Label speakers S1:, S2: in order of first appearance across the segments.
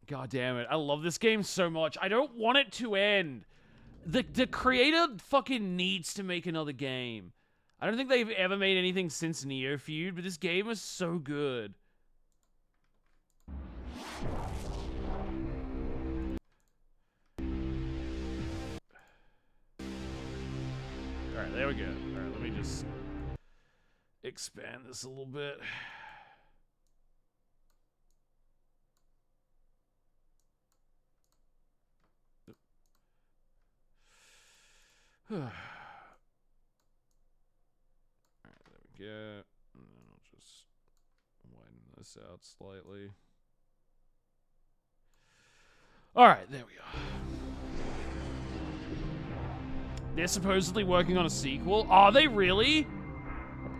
S1: God damn it. I love this game so much. I don't want it to end. The creator fucking needs to make another game. I don't think they've ever made anything since Neofeud, but this game is so good. Alright, there we go. Alright, let me just expand this a little bit. Alright, there we go. And then I'll just widen this out slightly. Alright, there we go. They're supposedly working on a sequel. Are they really?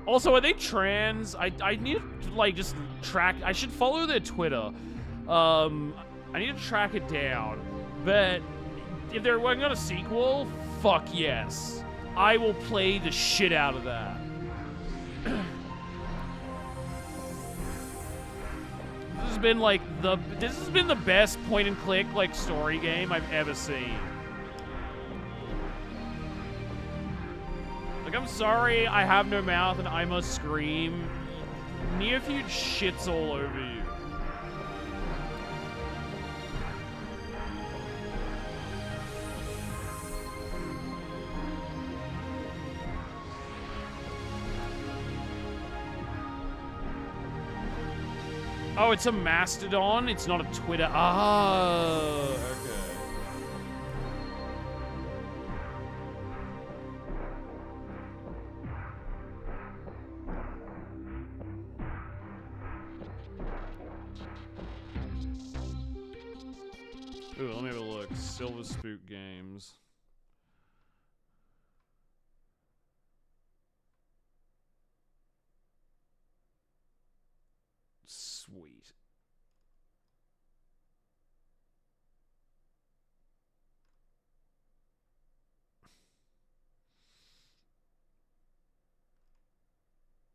S1: Also, are they trans? I need to, like, just track... I should follow their Twitter. I need to track it down. But if they're working on a sequel, fuck yes. I will play the shit out of that. This has been the best point-and-click, like, story game I've ever seen. Like, I'm sorry I have no mouth and I must scream. Neofeud shits all over you. Oh, it's a Mastodon? It's not a Twitter. Oh, okay. Ooh, let me have a look. Silver Spook Games. Sweet.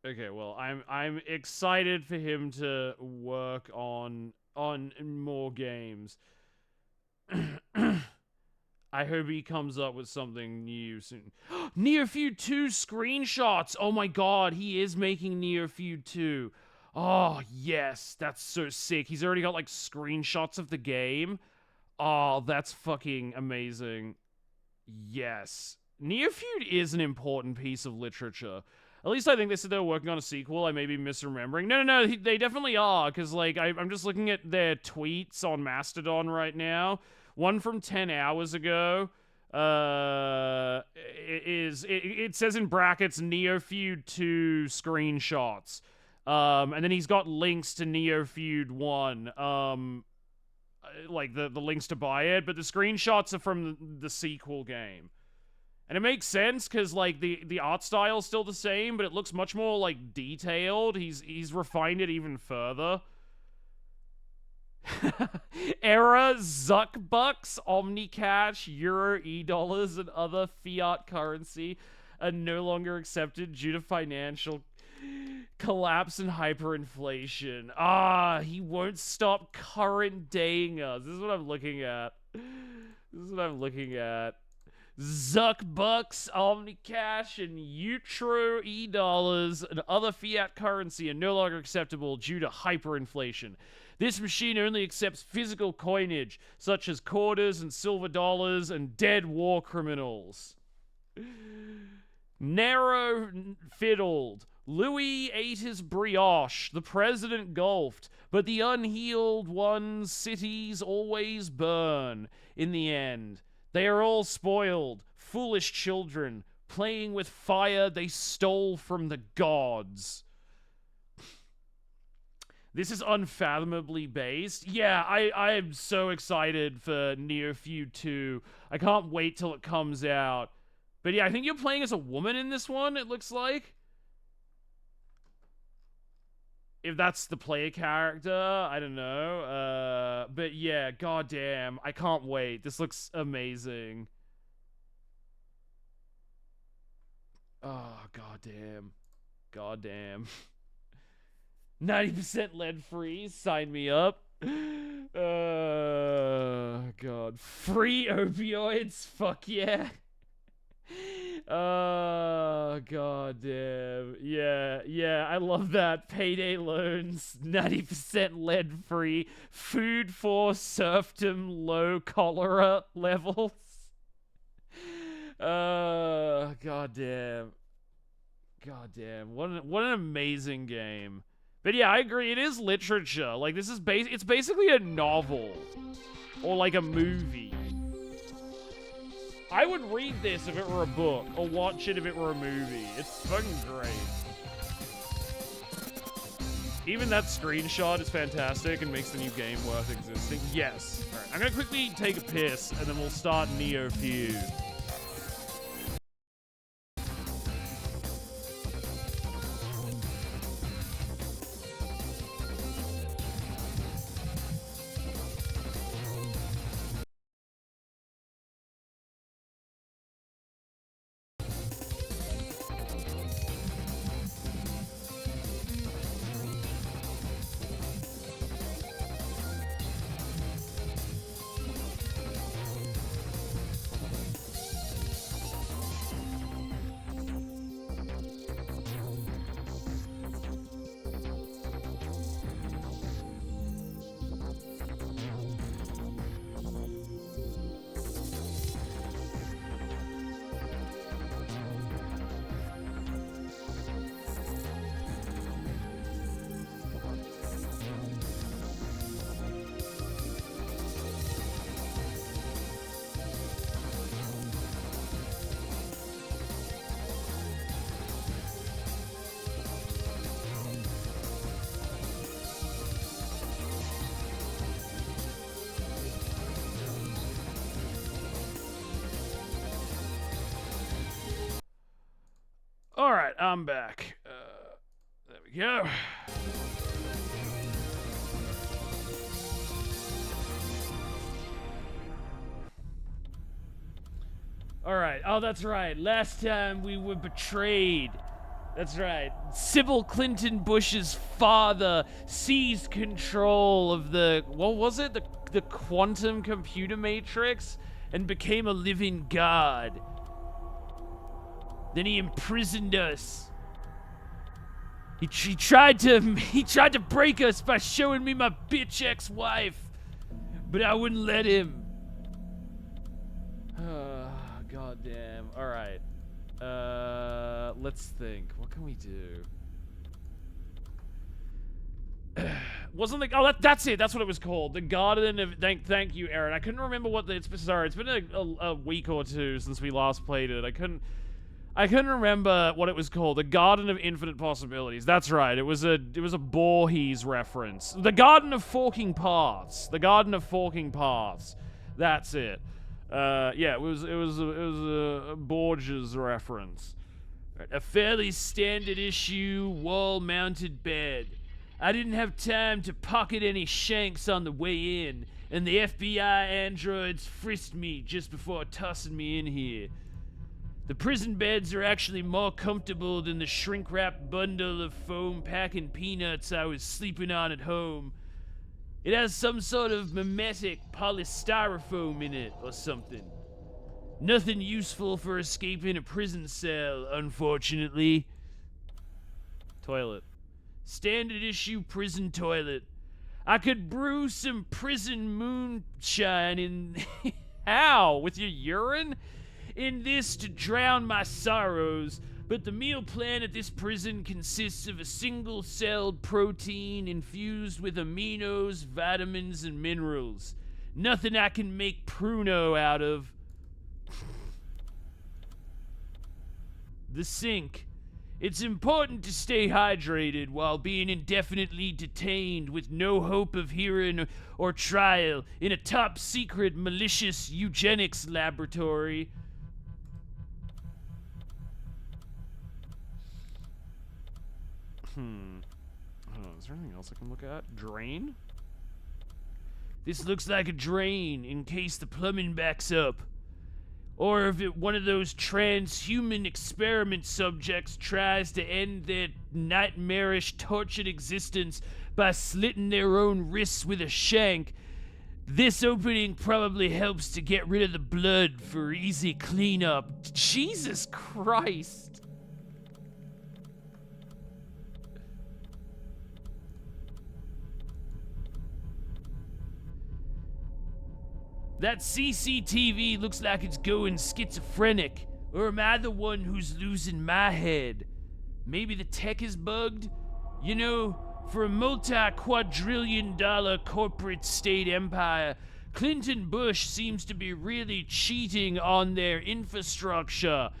S1: Okay, well, I'm excited for him to work on more games. I hope he comes up with something new soon. Neofeud 2 screenshots! Oh my god, he is making Neofeud 2. Oh, yes, that's so sick. He's already got, like, screenshots of the game. Oh, that's fucking amazing. Yes. Neofeud is an important piece of literature. At least I think they said they were working on a sequel. I may be misremembering. No, they definitely are, because, like, I'm just looking at their tweets on Mastodon right now. One from 10 hours ago. It says in brackets Neofeud 2 screenshots. And then he's got links to Neofeud 1. Like the links to buy it, but the screenshots are from the sequel game. And it makes sense because, like, the art style is still the same, but it looks much more, like, detailed. He's refined it even further. Era, Zuck Bucks, Omnicash, Euro, E-dollars, and other fiat currency are no longer accepted due to financial collapse and hyperinflation. Ah, he won't stop current daying us. This is what I'm looking at. Zuck Bucks, Omnicash, and Euro, E-dollars, and other fiat currency are no longer acceptable due to hyperinflation. This machine only accepts physical coinage, such as quarters and silver dollars and dead war criminals. Nero fiddled. Louis ate his brioche. The president golfed. But the unhealed one's cities always burn. In the end, they are all spoiled. Foolish children, playing with fire they stole from the gods. This is unfathomably based. Yeah, I am so excited for Neofeud 2. I can't wait till it comes out. But yeah, I think you're playing as a woman in this one, it looks like. If that's the player character, I don't know. But yeah, goddamn, I can't wait. This looks amazing. Oh, goddamn. Goddamn. 90% lead free, sign me up. god. Free opioids? Fuck yeah. Oh, god damn. Yeah, I love that. Payday loans, 90% lead free, food for serfdom, low cholera levels. God damn. God damn. What an amazing game. But yeah, I agree. It is literature. Like, this is it's basically a novel. Or like a movie. I would read this if it were a book, or watch it if it were a movie. It's fucking great. Even that screenshot is fantastic and makes the new game worth existing. Yes. Alright, I'm gonna quickly take a piss, and then we'll start Neofeud. Alright, I'm back. There we go. Alright, oh, that's right. Last time we were betrayed. That's right. Sybil Clinton Bush's father seized control of the, what was it? The quantum computer matrix and became a living god. Then he imprisoned us. He tried to break us by showing me my bitch ex-wife, but I wouldn't let him. God damn. All right. Let's think. What can we do? Wasn't the that's it. That's what it was called. The Garden of thank you, Aaron. I couldn't remember what the sorry. It's been a week or two since we last played it. I couldn't remember what it was called. The Garden of Infinite Possibilities. That's right. It was a Voorhees reference. The Garden of Forking Paths. The Garden of Forking Paths. That's it. Yeah, it was a Borges reference. A fairly standard issue wall-mounted bed. I didn't have time to pocket any shanks on the way in, and the FBI androids frisked me just before tossing me in here. The prison beds are actually more comfortable than the shrink-wrapped bundle of foam-packing peanuts I was sleeping on at home. It has some sort of mimetic polystyrofoam in it or something. Nothing useful for escaping a prison cell, unfortunately. Toilet. Standard issue prison toilet. I could brew some prison moonshine in... How? With your urine? In this to drown my sorrows, but the meal plan at this prison consists of a single-celled protein infused with aminos, vitamins, and minerals. Nothing I can make pruno out of. The sink. It's important to stay hydrated while being indefinitely detained with no hope of hearing or trial in a top-secret malicious eugenics laboratory. Oh, is there anything else I can look at? Drain? This looks like a drain in case the plumbing backs up. Or if one of those transhuman experiment subjects tries to end their nightmarish tortured existence by slitting their own wrists with a shank, This opening probably helps to get rid of the blood for easy cleanup. Jesus Christ. That CCTV looks like it's going schizophrenic. Or am I the one who's losing my head? Maybe the tech is bugged? You know, for a multi-quadrillion dollar corporate state empire, Clinton Bush seems to be really cheating on their infrastructure.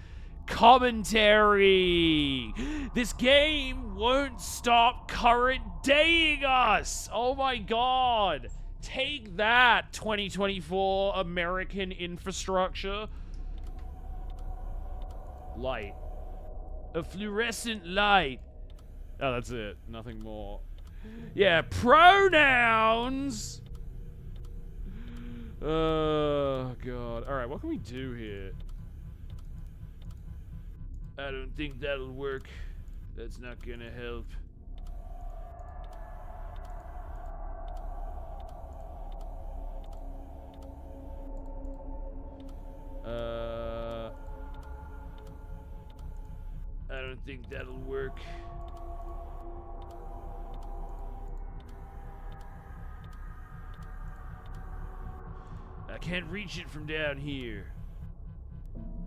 S1: Commentary. This game won't stop current daying us. Oh my god. Take that, 2024 American infrastructure. Light. A fluorescent light. Oh, that's it. Nothing more. Yeah, pronouns! Oh, God. Alright, what can we do here? I don't think that'll work. That's not gonna help. I don't think that'll work. I can't reach it from down here.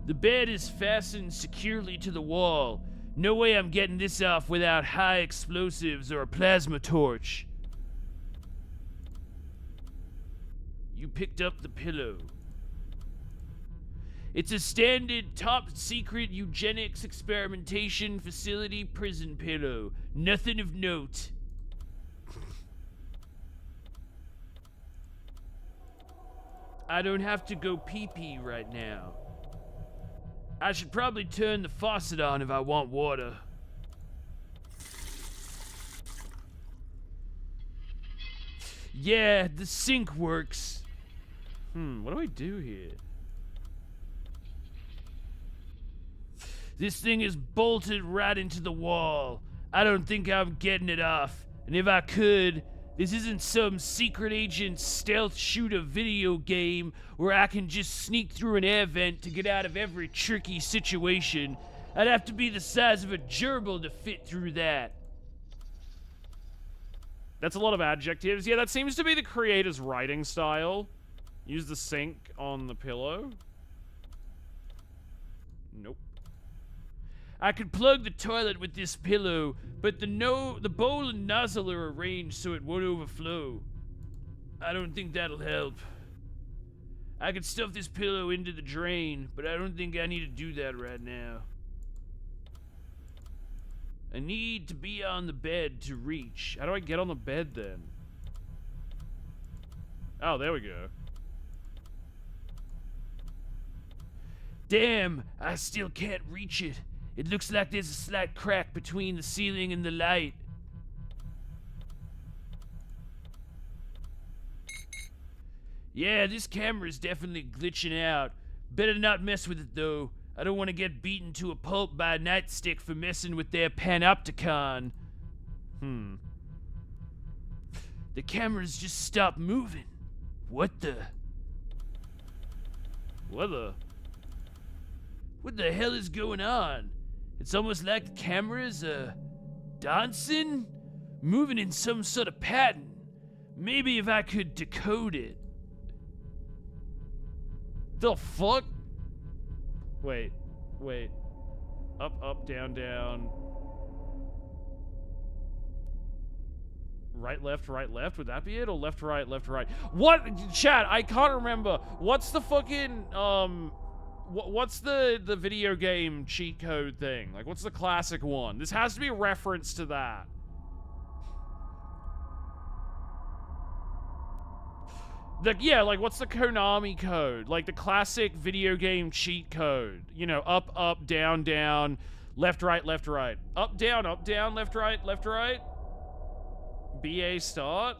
S1: The bed is fastened securely to the wall. No way I'm getting this off without high explosives or a plasma torch. You picked up the pillow. It's a standard top secret eugenics experimentation facility prison pillow. Nothing of note. I don't have to go pee-pee right now. I should probably turn the faucet on if I want water. Yeah, the sink works. What do I do here? This thing is bolted right into the wall. I don't think I'm getting it off. And if I could, this isn't some secret agent stealth shooter video game where I can just sneak through an air vent to get out of every tricky situation. I'd have to be the size of a gerbil to fit through that. That's a lot of adjectives. Yeah, that seems to be the creator's writing style. Use the sink on the pillow. Nope. I could plug the toilet with this pillow, but the bowl and nozzle are arranged so it won't overflow. I don't think that'll help. I could stuff this pillow into the drain, but I don't think I need to do that right now. I need to be on the bed to reach. How do I get on the bed then? Oh, there we go. Damn, I still can't reach it. It looks like there's a slight crack between the ceiling and the light. Yeah, this camera's definitely glitching out. Better not mess with it though. I don't want to get beaten to a pulp by a nightstick for messing with their panopticon. The camera's just stopped moving. What the hell is going on? It's almost like the camera's, dancing? Moving in some sort of pattern. Maybe if I could decode it. The fuck? Wait. Up, down, down. Right, left. Would that be it? Or left, right? What? Chat, I can't remember. What's the fucking, what's the video game cheat code thing? Like, what's the classic one? This has to be a reference to that. Yeah, like, what's the Konami code? Like, the classic video game cheat code. You know, up, down, down, left, right. Up, down, left, right. BA start.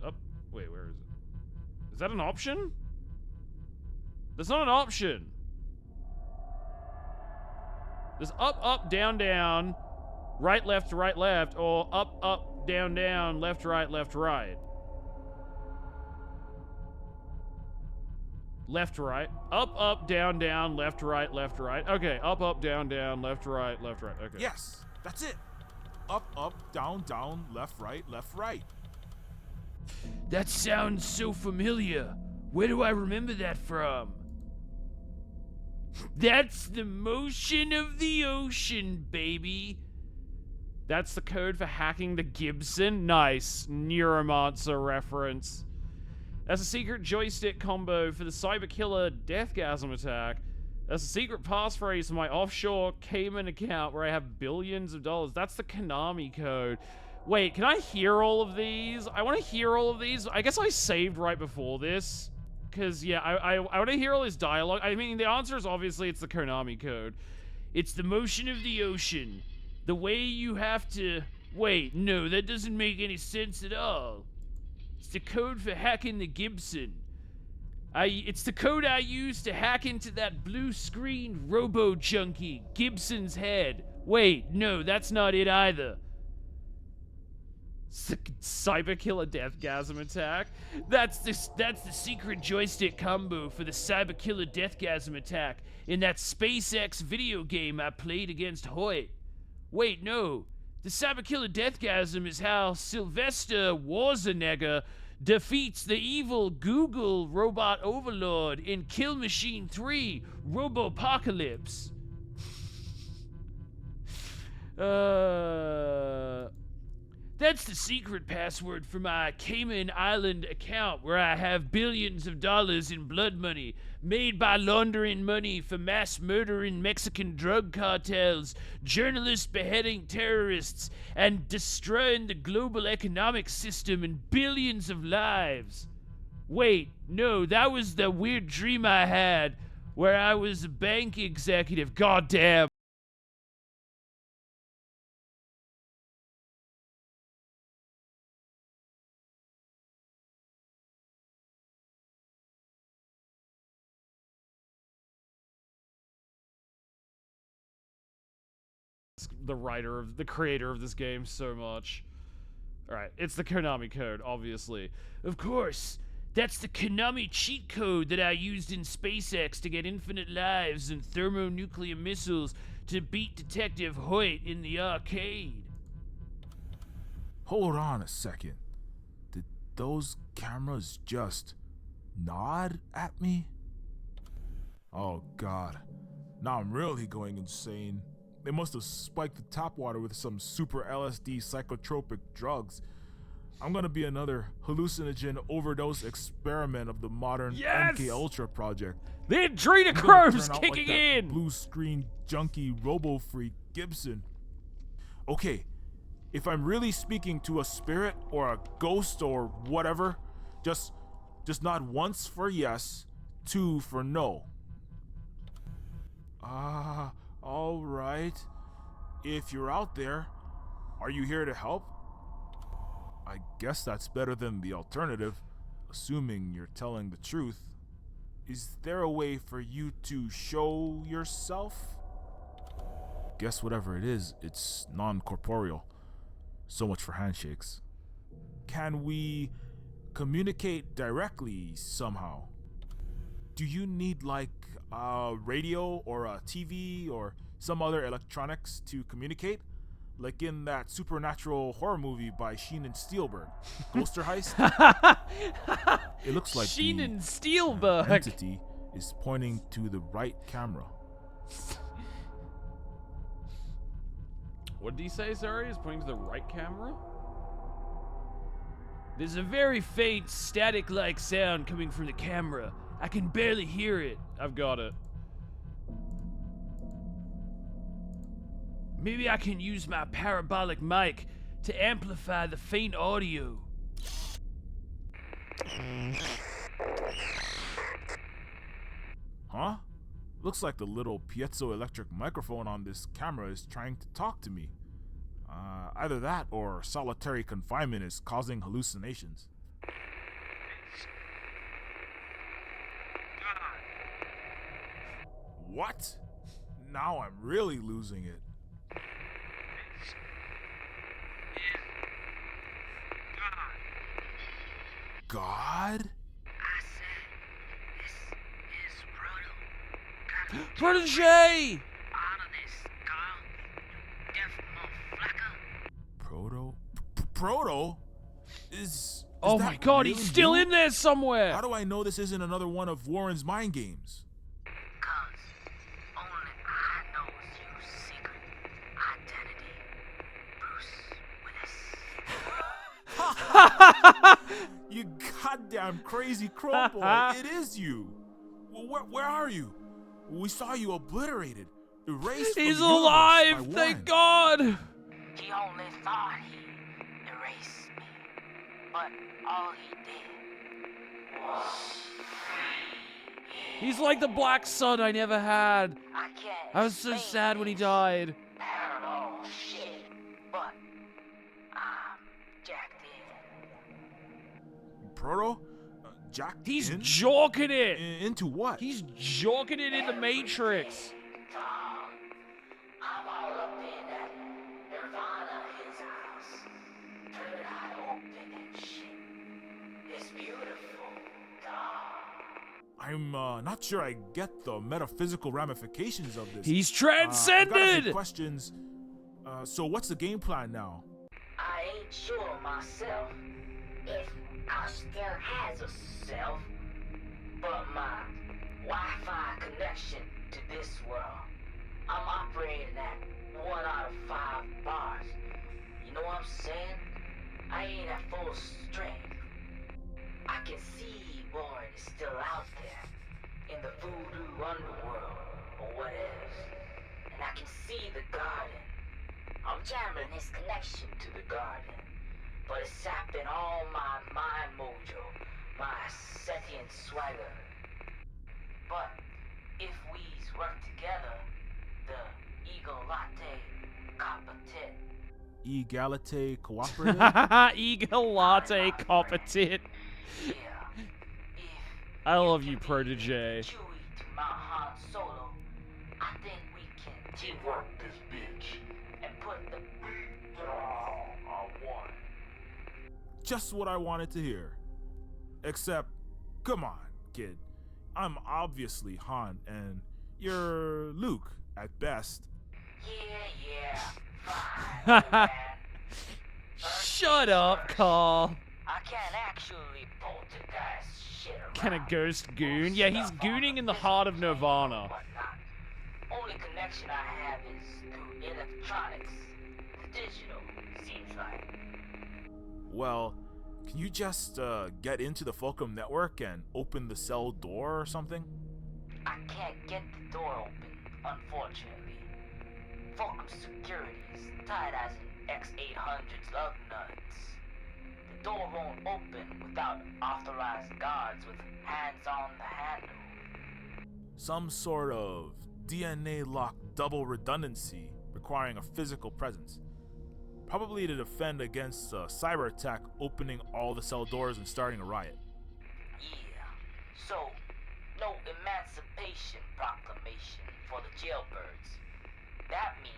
S1: Up. Wait, where is it? Is that an option? That's not an option. There's up, down, down, right, left, or up, down, left, right. Left, right. Up, down, left, right. Okay, up, down, left, right. Okay.
S2: Yes, that's it. Up, down, left, right.
S1: That sounds so familiar. Where do I remember that from? That's the motion of the ocean, baby. That's the code for hacking the Gibson. Nice. Neuromancer reference. That's a secret joystick combo for the Cyber Killer Deathgasm attack. That's a secret passphrase for my offshore Cayman account where I have billions of dollars. That's the Konami code. Wait, can I hear all of these? I want to hear all of these. I guess I saved right before this. Because, yeah, I want to hear all this dialogue. I mean, the answer is obviously it's the Konami code. It's the motion of the ocean. The way you have to... Wait, no, that doesn't make any sense at all. It's the code for hacking the Gibson. It's the code I use to hack into that blue-screen robo-junkie, Gibson's head. Wait, no, that's not it either. Cyber Killer Deathgasm attack. That's the secret joystick combo for the Cyber Killer Deathgasm attack in that SpaceX video game I played against Hoyt. Wait, no. The Cyber Killer Deathgasm is how Sylvester Schwarzenegger defeats the evil Google robot overlord in Kill Machine 3 Robopocalypse. That's the secret password for my Cayman Island account where I have billions of dollars in blood money made by laundering money for mass murdering Mexican drug cartels, journalists beheading terrorists, and destroying the global economic system and billions of lives. Wait, no, that was the weird dream I had where I was a bank executive. Goddamn. The creator of this game so much. Alright, it's the Konami code, obviously. Of course, that's the Konami cheat code that I used in SpaceX to get infinite lives and thermonuclear missiles to beat Detective Hoyt in the arcade.
S2: Hold on a second. Did those cameras just nod at me? Oh god. Now I'm really going insane. They must have spiked the tap water with some super LSD psychotropic drugs. I'm gonna be another hallucinogen overdose experiment of the modern MK Ultra project.
S1: The adrenochrome's kicking
S2: like
S1: in!
S2: Blue screen junkie robo freak Gibson. Okay, if I'm really speaking to a spirit or a ghost or whatever, just nod once for yes, two for no. All right. If you're out there, are you here to help? I guess that's better than the alternative, assuming you're telling the truth. Is there a way for you to show yourself? Guess whatever it is, it's non-corporeal. So much for handshakes. Can we communicate directly somehow? Do you need like a radio or a TV or some other electronics to communicate? Like in that supernatural horror movie by Sheen and Spielberg, Ghoster Heist? It looks like
S1: Sheen
S2: the
S1: and Spielberg
S2: entity is pointing to the right camera.
S1: What did he say, sorry? He's pointing to the right camera? There's a very faint, static-like sound coming from the camera. I can barely hear it. I've got it. Maybe I can use my parabolic mic to amplify the faint audio.
S2: Huh? Looks like the little piezoelectric microphone on this camera is trying to talk to me. Either that or solitary confinement is causing hallucinations. What? Now I'm really losing it. God?
S3: I said, this is brutal. Gotta
S1: Protege!
S3: out of this, Carl. You deaf motherfucker.
S2: Proto? Is
S1: Oh
S2: that
S1: my god,
S2: really
S1: he's still
S2: you?
S1: in there somewhere!
S2: How do I know this isn't another one of Warren's mind games?
S3: Cause only I knows your secret identity. Bruce Willis.
S2: You goddamn crazy crow boy. It is you. Where are you? We saw you obliterated. Erased from
S1: He's
S2: the universe
S1: alive!
S2: by
S1: Thank
S2: Warren.
S1: God!
S3: He only thought he erased me. But all he did was
S1: He's like the black son I never had.
S3: I can't
S1: I was so
S3: explain
S1: sad when he
S3: this
S1: died.
S3: paranormal shit, but I'm jacked in.
S2: Proto? Jacked
S1: He's
S2: in?
S1: jorking it!
S2: Into what?
S1: He's jorking it in the Matrix.
S3: Tom, I'm all up in that Nirvana, his house. Third eye open and shit. It's beautiful, Tom.
S2: I'm not sure I get the metaphysical ramifications of this.
S1: He's
S2: I've got a few
S1: transcended!
S2: questions. So what's the game plan now?
S3: I ain't sure myself if I still has a self, but my Wi-Fi connection to this world, I'm operating at 1 out of 5 bars. You know what I'm saying? I ain't at full strength. I can see Warren is still out there in the voodoo underworld or whatever, and I can see the garden. I'm jamming his connection to the garden, but it's sapping all my mind mojo, my sentient swagger. But if we work together, the Eagle Latte Competent.
S2: Egalite cooperative?
S1: Eagle latte competent.
S3: Yeah. If
S1: I love you,
S3: can be
S1: protege.
S3: Chewie to my Han Solo, I think we can teamwork this bitch and put the beat down on one.
S2: Just what I wanted to hear. Except, come on, kid. I'm obviously Han, and you're Luke at best.
S3: Yeah, fine, man.
S1: Shut up, Carl.
S3: I can't actually poltergeist shit around.
S1: Kind of ghost goon. Yeah, he's gooning in the heart of Nirvana.
S3: Whatnot. Only connection I have is through electronics. Digital, seems like.
S2: Well, can you just get into the Fulcrum network and open the cell door or something?
S3: I can't get the door open, unfortunately. Fulcrum security's tight as an X-800's lug nuts. The door won't open without authorized guards with hands on the handle.
S2: Some sort of DNA locked double redundancy requiring a physical presence. Probably to defend against a cyber attack opening all the cell doors and starting a riot.
S3: Yeah, so no emancipation proclamation for the jailbirds. That means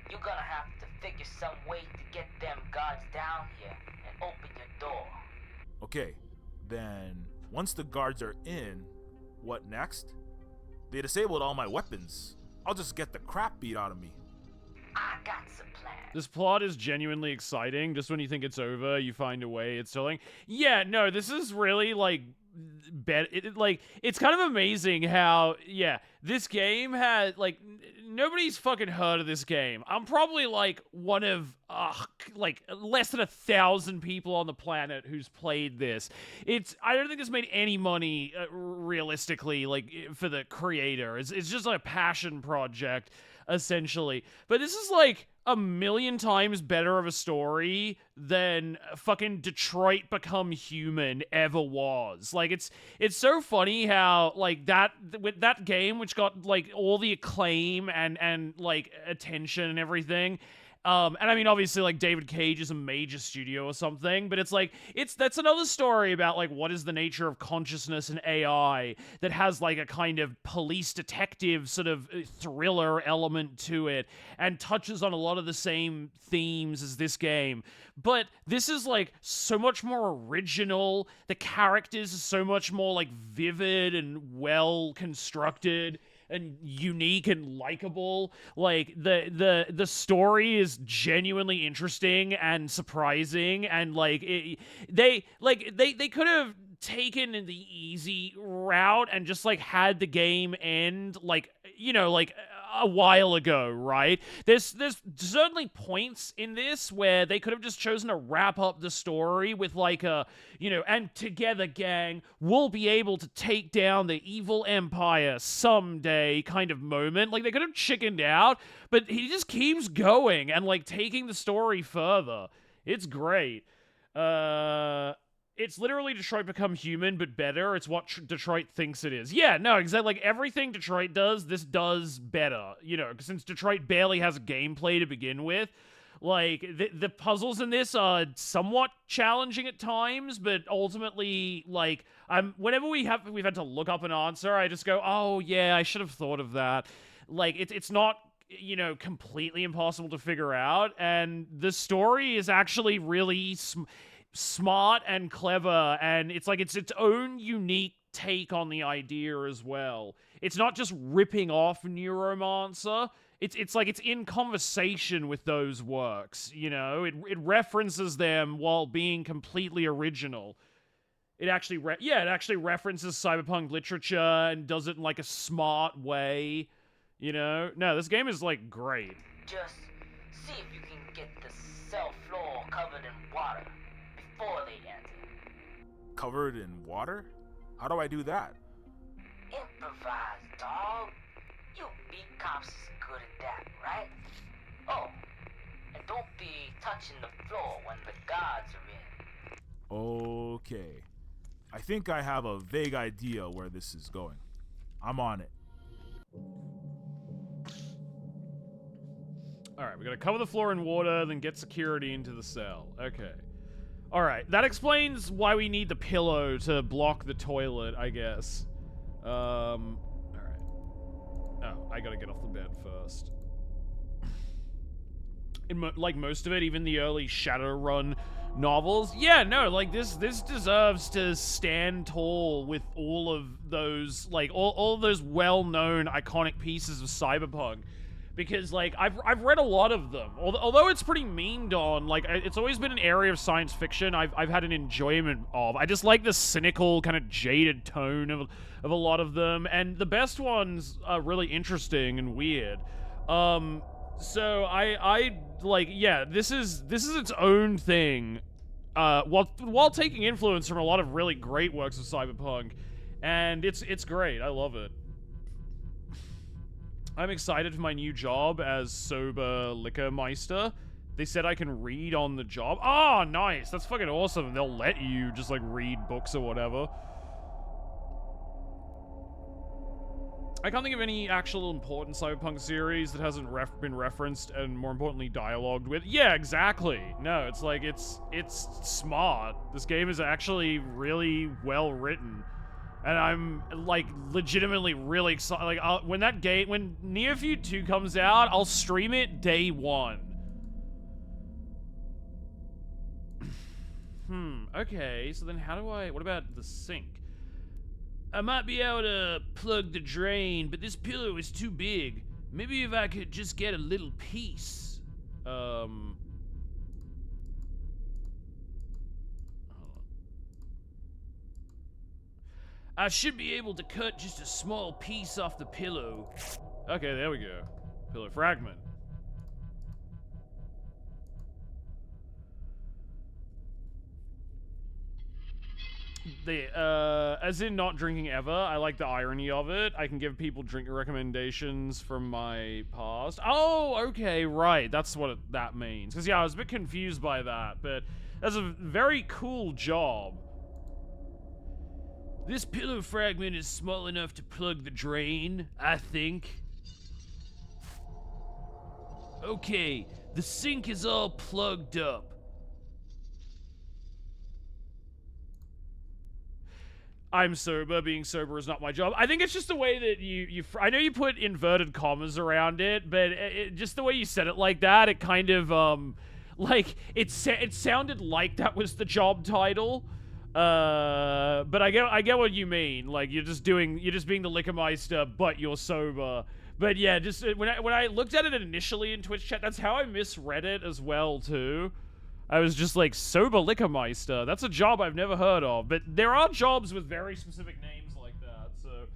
S3: you're gonna have to figure some way to get them guards down here and open your door.
S2: Okay, then once the guards are in, what next? They disabled all my weapons. I'll just get the crap beat out of me.
S3: I got some plans.
S1: This plot is genuinely exciting. Just when you think it's over, you find a way it's telling. Yeah, no, this is really like it's kind of amazing how this game had like nobody's fucking heard of this game. I'm probably like one of like less than 1,000 people on the planet who's played this. I don't think this made any money realistically, like for the creator. It's just like a passion project essentially. But this is like 1,000,000 times better of a story than fucking Detroit Become Human ever was. Like it's so funny how like that with that game, which got like all the acclaim and like attention and everything, And I mean, obviously, like, David Cage is a major studio or something, but it's like, that's another story about, like, what is the nature of consciousness and AI that has, like, a kind of police detective sort of thriller element to it, and touches on a lot of the same themes as this game. But this is, like, so much more original. The characters are so much more, like, vivid and well constructed and unique and likable. Like, the story is genuinely interesting and surprising, and like they could have taken the easy route and just like had the game end like, you know, like a while ago, right? There's certainly points in this where they could have just chosen to wrap up the story with like a, you know, and together, gang, we'll be able to take down the evil empire someday kind of moment. Like, they could have chickened out, but he just keeps going and like taking the story further. It's great. It's literally Detroit Become Human, but better. It's what Detroit thinks it is. Yeah, no, exactly. Like, everything Detroit does, this does better. You know, since Detroit barely has gameplay to begin with. Like, the puzzles in this are somewhat challenging at times, but ultimately, like, whenever we've had to look up an answer, I just go, oh, yeah, I should have thought of that. Like, it's not, you know, completely impossible to figure out, and the story is actually really smart and clever, and it's like it's its own unique take on the idea as well. It's not just ripping off Neuromancer. It's like it's in conversation with those works, you know? It references them while being completely original. It actually references cyberpunk literature and does it in like a smart way, you know? No, this game is like great.
S3: Just see if you can get the cell floor covered in water before they enter.
S2: Covered in water? How do I do that?
S3: Improvise, dog. You beat cops is good at that, right? Oh, and don't be touching the floor when the guards are in.
S2: Okay. I think I have a vague idea where this is going. I'm on it.
S1: Alright, we gotta cover the floor in water, then get security into the cell. Okay. Alright, that explains why we need the pillow to block the toilet, I guess. Alright. Oh, I gotta get off the bed first. Like most of it, even the early Shadowrun novels. Yeah, no, like this deserves to stand tall with all of those, like, all of those well-known iconic pieces of cyberpunk. Because, like, I've read a lot of them. Although it's pretty memed on, like, it's always been an area of science fiction I've had an enjoyment of. I just like the cynical, kind of jaded tone of a lot of them. And the best ones are really interesting and weird. So I like, yeah, this is its own thing. While taking influence from a lot of really great works of cyberpunk. And it's great. I love it. I'm excited for my new job as sober liquor meister. They said I can read on the job. Oh, nice. That's fucking awesome. They'll let you just, like, read books or whatever. I can't think of any actual important cyberpunk series that hasn't been referenced and, more importantly, dialogued with. Yeah, exactly. No, it's like, it's smart. This game is actually really well written. And I'm, like, legitimately really excited. Like, when Neofeud 2 comes out, I'll stream it day one. Okay, so then what about the sink? I might be able to plug the drain, but this pillow is too big. Maybe if I could just get a little piece. I should be able to cut just a small piece off the pillow. Okay, there we go. Pillow fragment. As in not drinking ever, I like the irony of it. I can give people drink recommendations from my past. Oh, okay, right. That's what that means. Because, yeah, I was a bit confused by that, but that's a very cool job. This pillow fragment is small enough to plug the drain, I think. Okay, The sink is all plugged up. I'm sober. Being sober is not my job. I think it's just the way that you I know you put inverted commas around it, but just the way you said it like that, it kind of, like, it sounded like that was the job title. But I get what you mean. Like, you're just being the Liquormeister, but you're sober. But yeah, just when I looked at it initially in Twitch chat, that's how I misread it as well, too. I was just like, sober Liquormeister. That's a job I've never heard of. But there are jobs with very specific names like that, so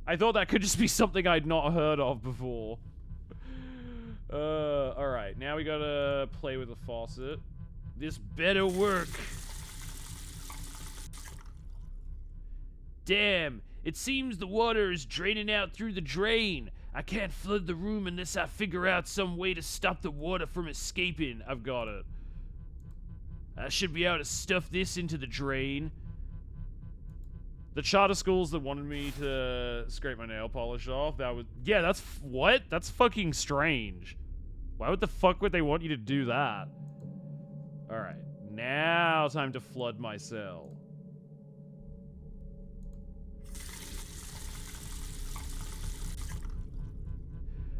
S1: I thought that could just be something I'd not heard of before. Alright, now we gotta play with the faucet. This better work. Damn, it seems the water is draining out through the drain. I can't flood the room unless I figure out some way to stop the water from escaping. I've got it. I should be able to stuff this into the drain. The charter schools that wanted me to scrape my nail polish off, that was... Yeah, that's... What? That's fucking strange. Why would the fuck would they want you to do that? Alright. Now time to flood my cell.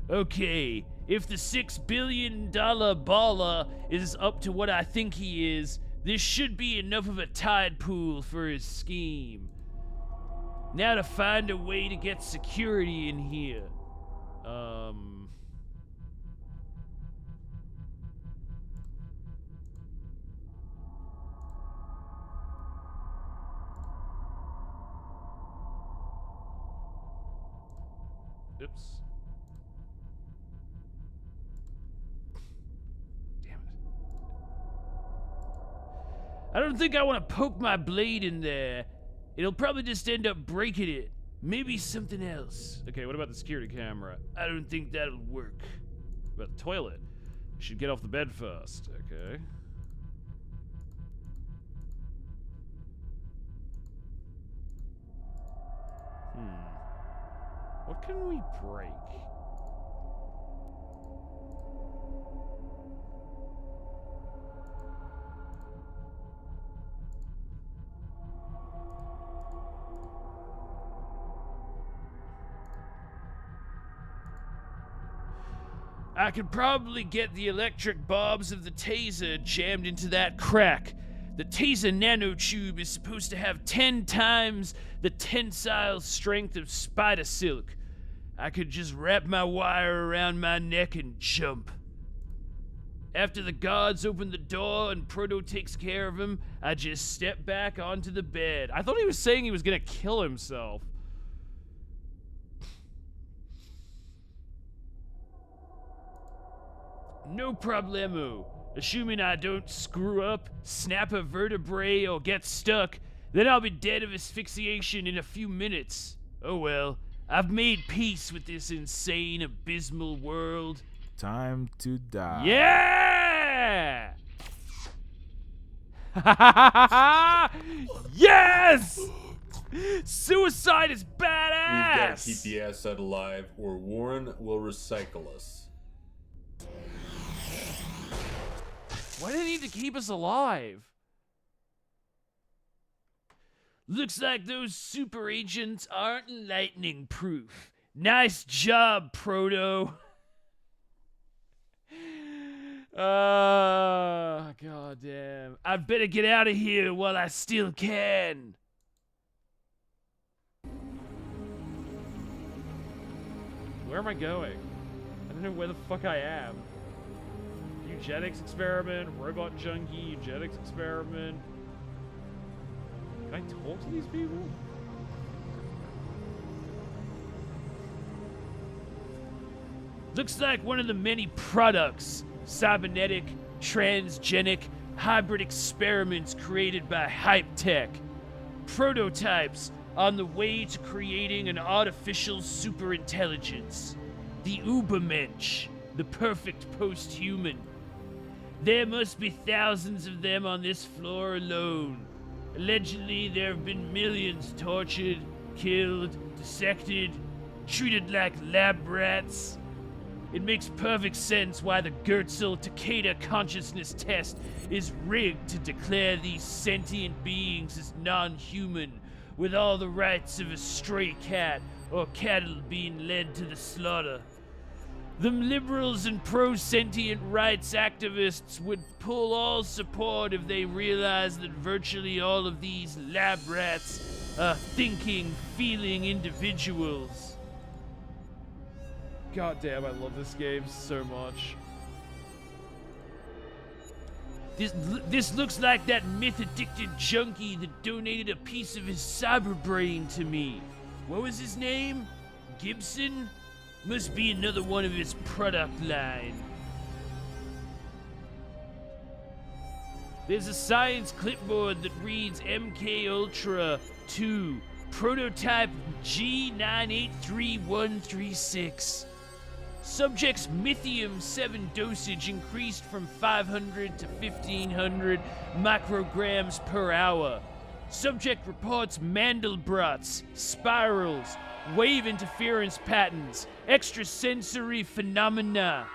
S1: Okay, if the $6 billion baller is up to what I think he is, this should be enough of a tide pool for his scheme. Now to find a way to get security in here. Oops. I don't think I want to poke my blade in there. It'll probably just end up breaking it. Maybe something else. Okay, what about the security camera? I don't think that'll work. What about the toilet? Should get off the bed first. Okay. What can we break? I could probably get the electric barbs of the taser jammed into that crack. The taser nanotube is supposed to have 10 times the tensile strength of spider silk. I could just wrap my wire around my neck and jump. After the guards open the door and Proto takes care of him, I just step back onto the bed. I thought he was saying he was gonna kill himself. No problemo. Assuming I don't screw up, snap a vertebrae, or get stuck, then I'll be dead of asphyxiation in a few minutes. Oh well, I've made peace with this insane, abysmal world.
S2: Time to die.
S1: Yeah! Yes! Suicide is badass!
S4: We've got to keep the asset alive, or Warren will recycle us.
S1: Why do they need to keep us alive? Looks like those super agents aren't lightning proof. Nice job, Proto. God damn. I'd better get out of here while I still can. Where am I going? I don't know where the fuck I am. Eugenics experiment, robot junkie, eugenics experiment. Can I talk to these people? Looks like one of the many products, cybernetic, transgenic, hybrid experiments created by Hype Tech. Prototypes on the way to creating an artificial superintelligence. The Ubermensch, the perfect post-human. There must be thousands of them on this floor alone. Allegedly, there have been millions tortured, killed, dissected, treated like lab rats. It makes perfect sense why the Takeda consciousness test is rigged to declare these sentient beings as non-human, with all the rights of a stray cat or cattle being led to the slaughter. Them liberals and pro-sentient rights activists would pull all support if they realized that virtually all of these lab rats are thinking, feeling individuals. God damn, I love this game so much. This looks like that myth-addicted junkie that donated a piece of his cyber brain to me. What was his name? Gibson? Must be another one of his product line. There's a science clipboard that reads MK Ultra 2, prototype G983136. Subject's Mythium 7 dosage increased from 500 to 1500 micrograms per hour. Subject reports Mandelbrot's, spirals, wave interference patterns, extrasensory phenomena.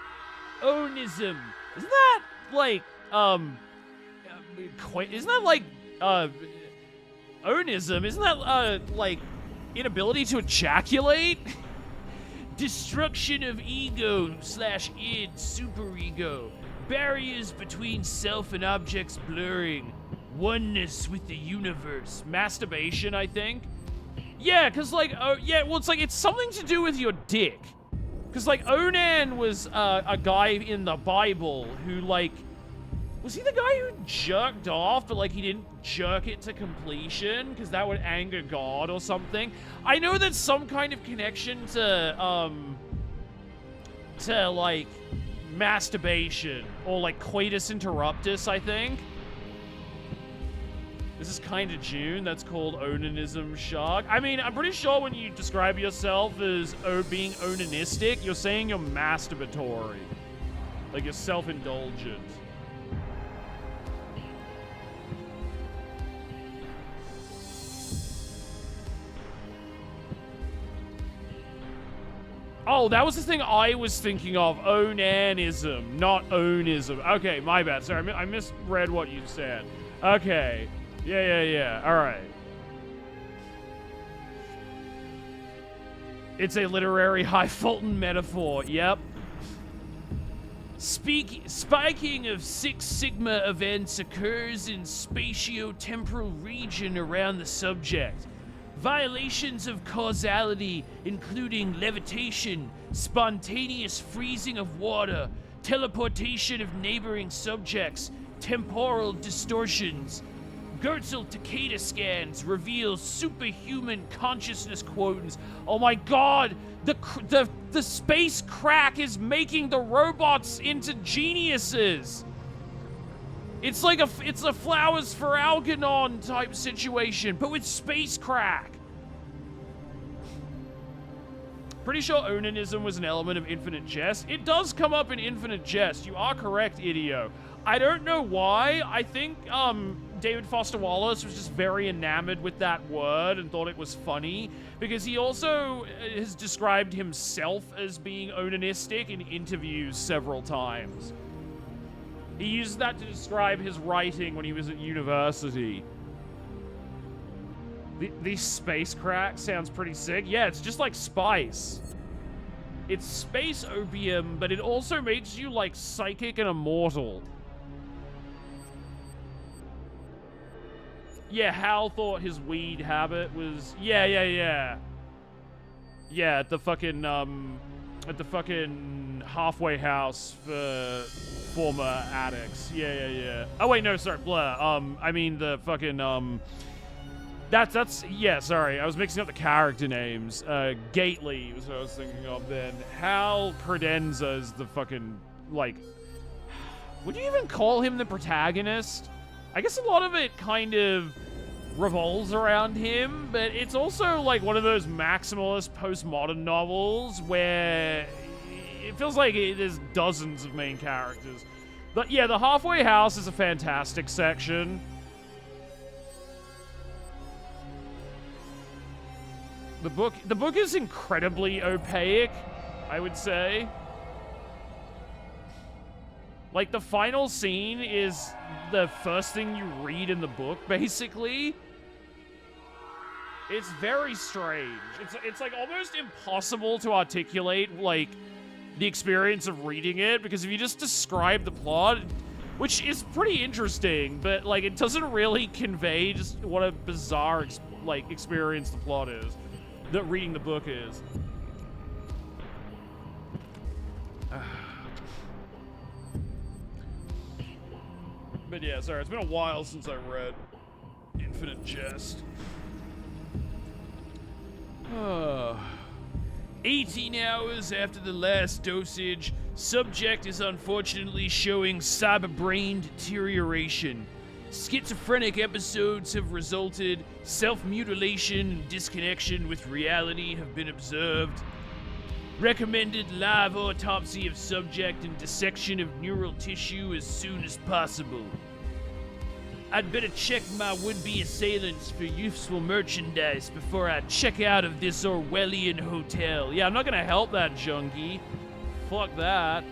S1: Onism. Isn't that like, onism? Isn't that, like, inability to ejaculate? Destruction of ego / id, superego. Barriers between self and objects blurring. Oneness with the universe. Masturbation, I think. Yeah, cause like, it's something to do with your dick. Cause like, Onan was a guy in the Bible who like, was he the guy who jerked off, but like he didn't jerk it to completion? Cause that would anger God or something. I know that's some kind of connection to like, masturbation. Or like coitus interruptus, I think. This is kind of June. That's called onanism shark. I mean, I'm pretty sure when you describe yourself as being onanistic, you're saying you're masturbatory. Like, you're self-indulgent. Oh, that was the thing I was thinking of. Onanism, not onism. Okay, my bad. Sorry, I misread what you said. Okay. Yeah. All right. It's a literary high Fulton metaphor. Yep. Spiking of Six Sigma events occurs in spatio-temporal region around the subject. Violations of causality, including levitation, spontaneous freezing of water, teleportation of neighboring subjects, temporal distortions. Takeda scans reveal superhuman consciousness quotants. Oh my god! The space crack is making the robots into geniuses! It's like it's a Flowers for Algernon type situation, but with space crack. Pretty sure onanism was an element of Infinite Jest. It does come up in Infinite Jest. You are correct, Idio. I don't know why. I think David Foster Wallace was just very enamored with that word and thought it was funny, because he also has described himself as being onanistic in interviews several times. He used that to describe his writing when he was at university. The space crack sounds pretty sick. Yeah, it's just like spice. It's space opium, but it also makes you, like, psychic and immortal. Yeah, Hal thought his weed habit was... Yeah. Yeah, at the fucking halfway house for former addicts. Yeah. Oh, wait, no, sorry, Blur. I mean the fucking, yeah, sorry, I was mixing up the character names. Gately was what I was thinking of then. Hal Credenza is the fucking, like... Would you even call him the protagonist? I guess a lot of it kind of revolves around him, but it's also like one of those maximalist postmodern novels where it feels like there's dozens of main characters. But yeah, the halfway house is a fantastic section. The book is incredibly opaque, I would say. Like, the final scene is the first thing you read in the book, basically. It's very strange. It's like almost impossible to articulate, like, the experience of reading it, because if you just describe the plot, which is pretty interesting, but, like, it doesn't really convey just what a bizarre, experience the plot is, that reading the book is. But yeah, sorry, it's been a while since I read Infinite Jest. 18 hours after the last dosage, subject is unfortunately showing cyber-brain deterioration. Schizophrenic episodes have resulted, self-mutilation and disconnection with reality have been observed. Recommended live autopsy of subject and dissection of neural tissue as soon as possible. I'd better check my would-be assailants for useful merchandise before I check out of this Orwellian hotel. Yeah, I'm not gonna help that junkie. Fuck that.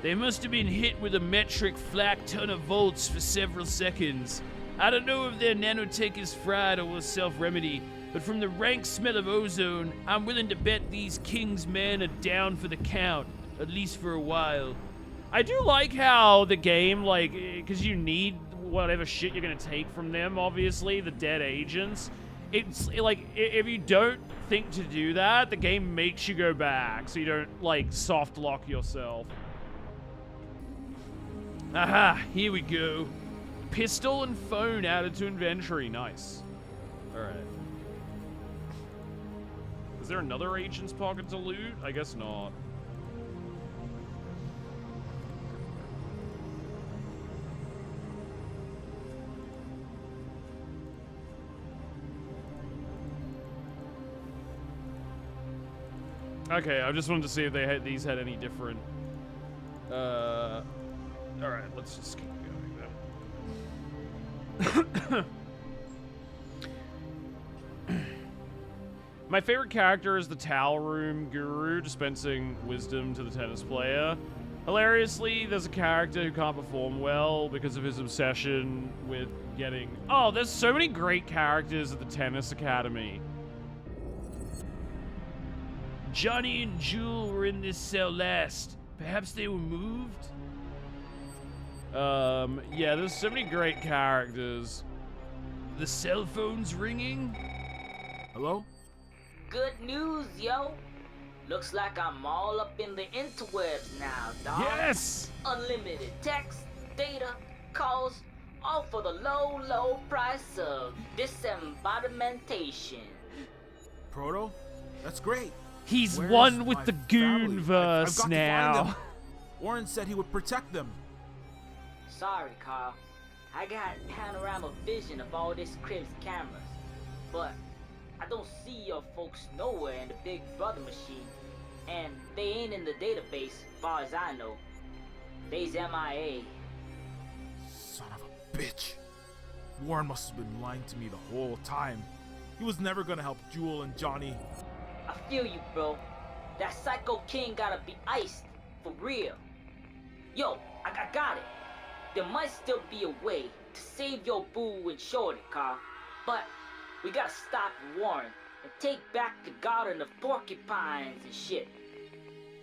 S1: They must have been hit with a metric flak ton of volts for several seconds. I don't know if their nanotech is fried or will self-remedy, but from the rank smell of ozone, I'm willing to bet these King's men are down for the count, at least for a while. I do like how the game, like, because you need whatever shit you're gonna take from them, obviously, the dead agents. It's, like, if you don't think to do that, the game makes you go back, so you don't, like, soft lock yourself. Aha, here we go. Pistol and phone added to inventory. Nice. Alright. Is there another agent's pocket to loot? I guess not. Okay, I just wanted to see if they had these had any different alright, let's just keep going then. My favorite character is the towel room guru dispensing wisdom to the tennis player. Hilariously, there's a character who can't perform well because of his obsession with getting... Oh, there's so many great characters at the tennis academy. Johnny and Jewel were in this cell last. Perhaps they were moved? Yeah, there's so many great characters. The cell phone's ringing?
S2: Hello?
S3: Good news, yo. Looks like I'm all up in the interwebs now, dog.
S1: Yes!
S3: Unlimited text, data, calls, all for the low, low price of disembodimentation.
S2: Proto? That's great.
S1: He's
S2: Where's
S1: one with
S2: my
S1: the
S2: family? I've got
S1: Goonverse
S2: to find
S1: now.
S2: them. Warren said he would protect them.
S3: Sorry, Carl. I got panorama vision of all this crib's cameras. But I don't see your folks nowhere in the Big Brother machine. And they ain't in the database, far as I know. They's MIA.
S2: Son of a bitch. Warren must have been lying to me the whole time. He was never gonna help Jewel and Johnny.
S3: I feel you, bro. That Psycho King gotta be iced. For real. Yo, I got it. There might still be a way to save your boo and Shorty, Carl. But we gotta stop Warren and take back the Garden of Porcupines and shit.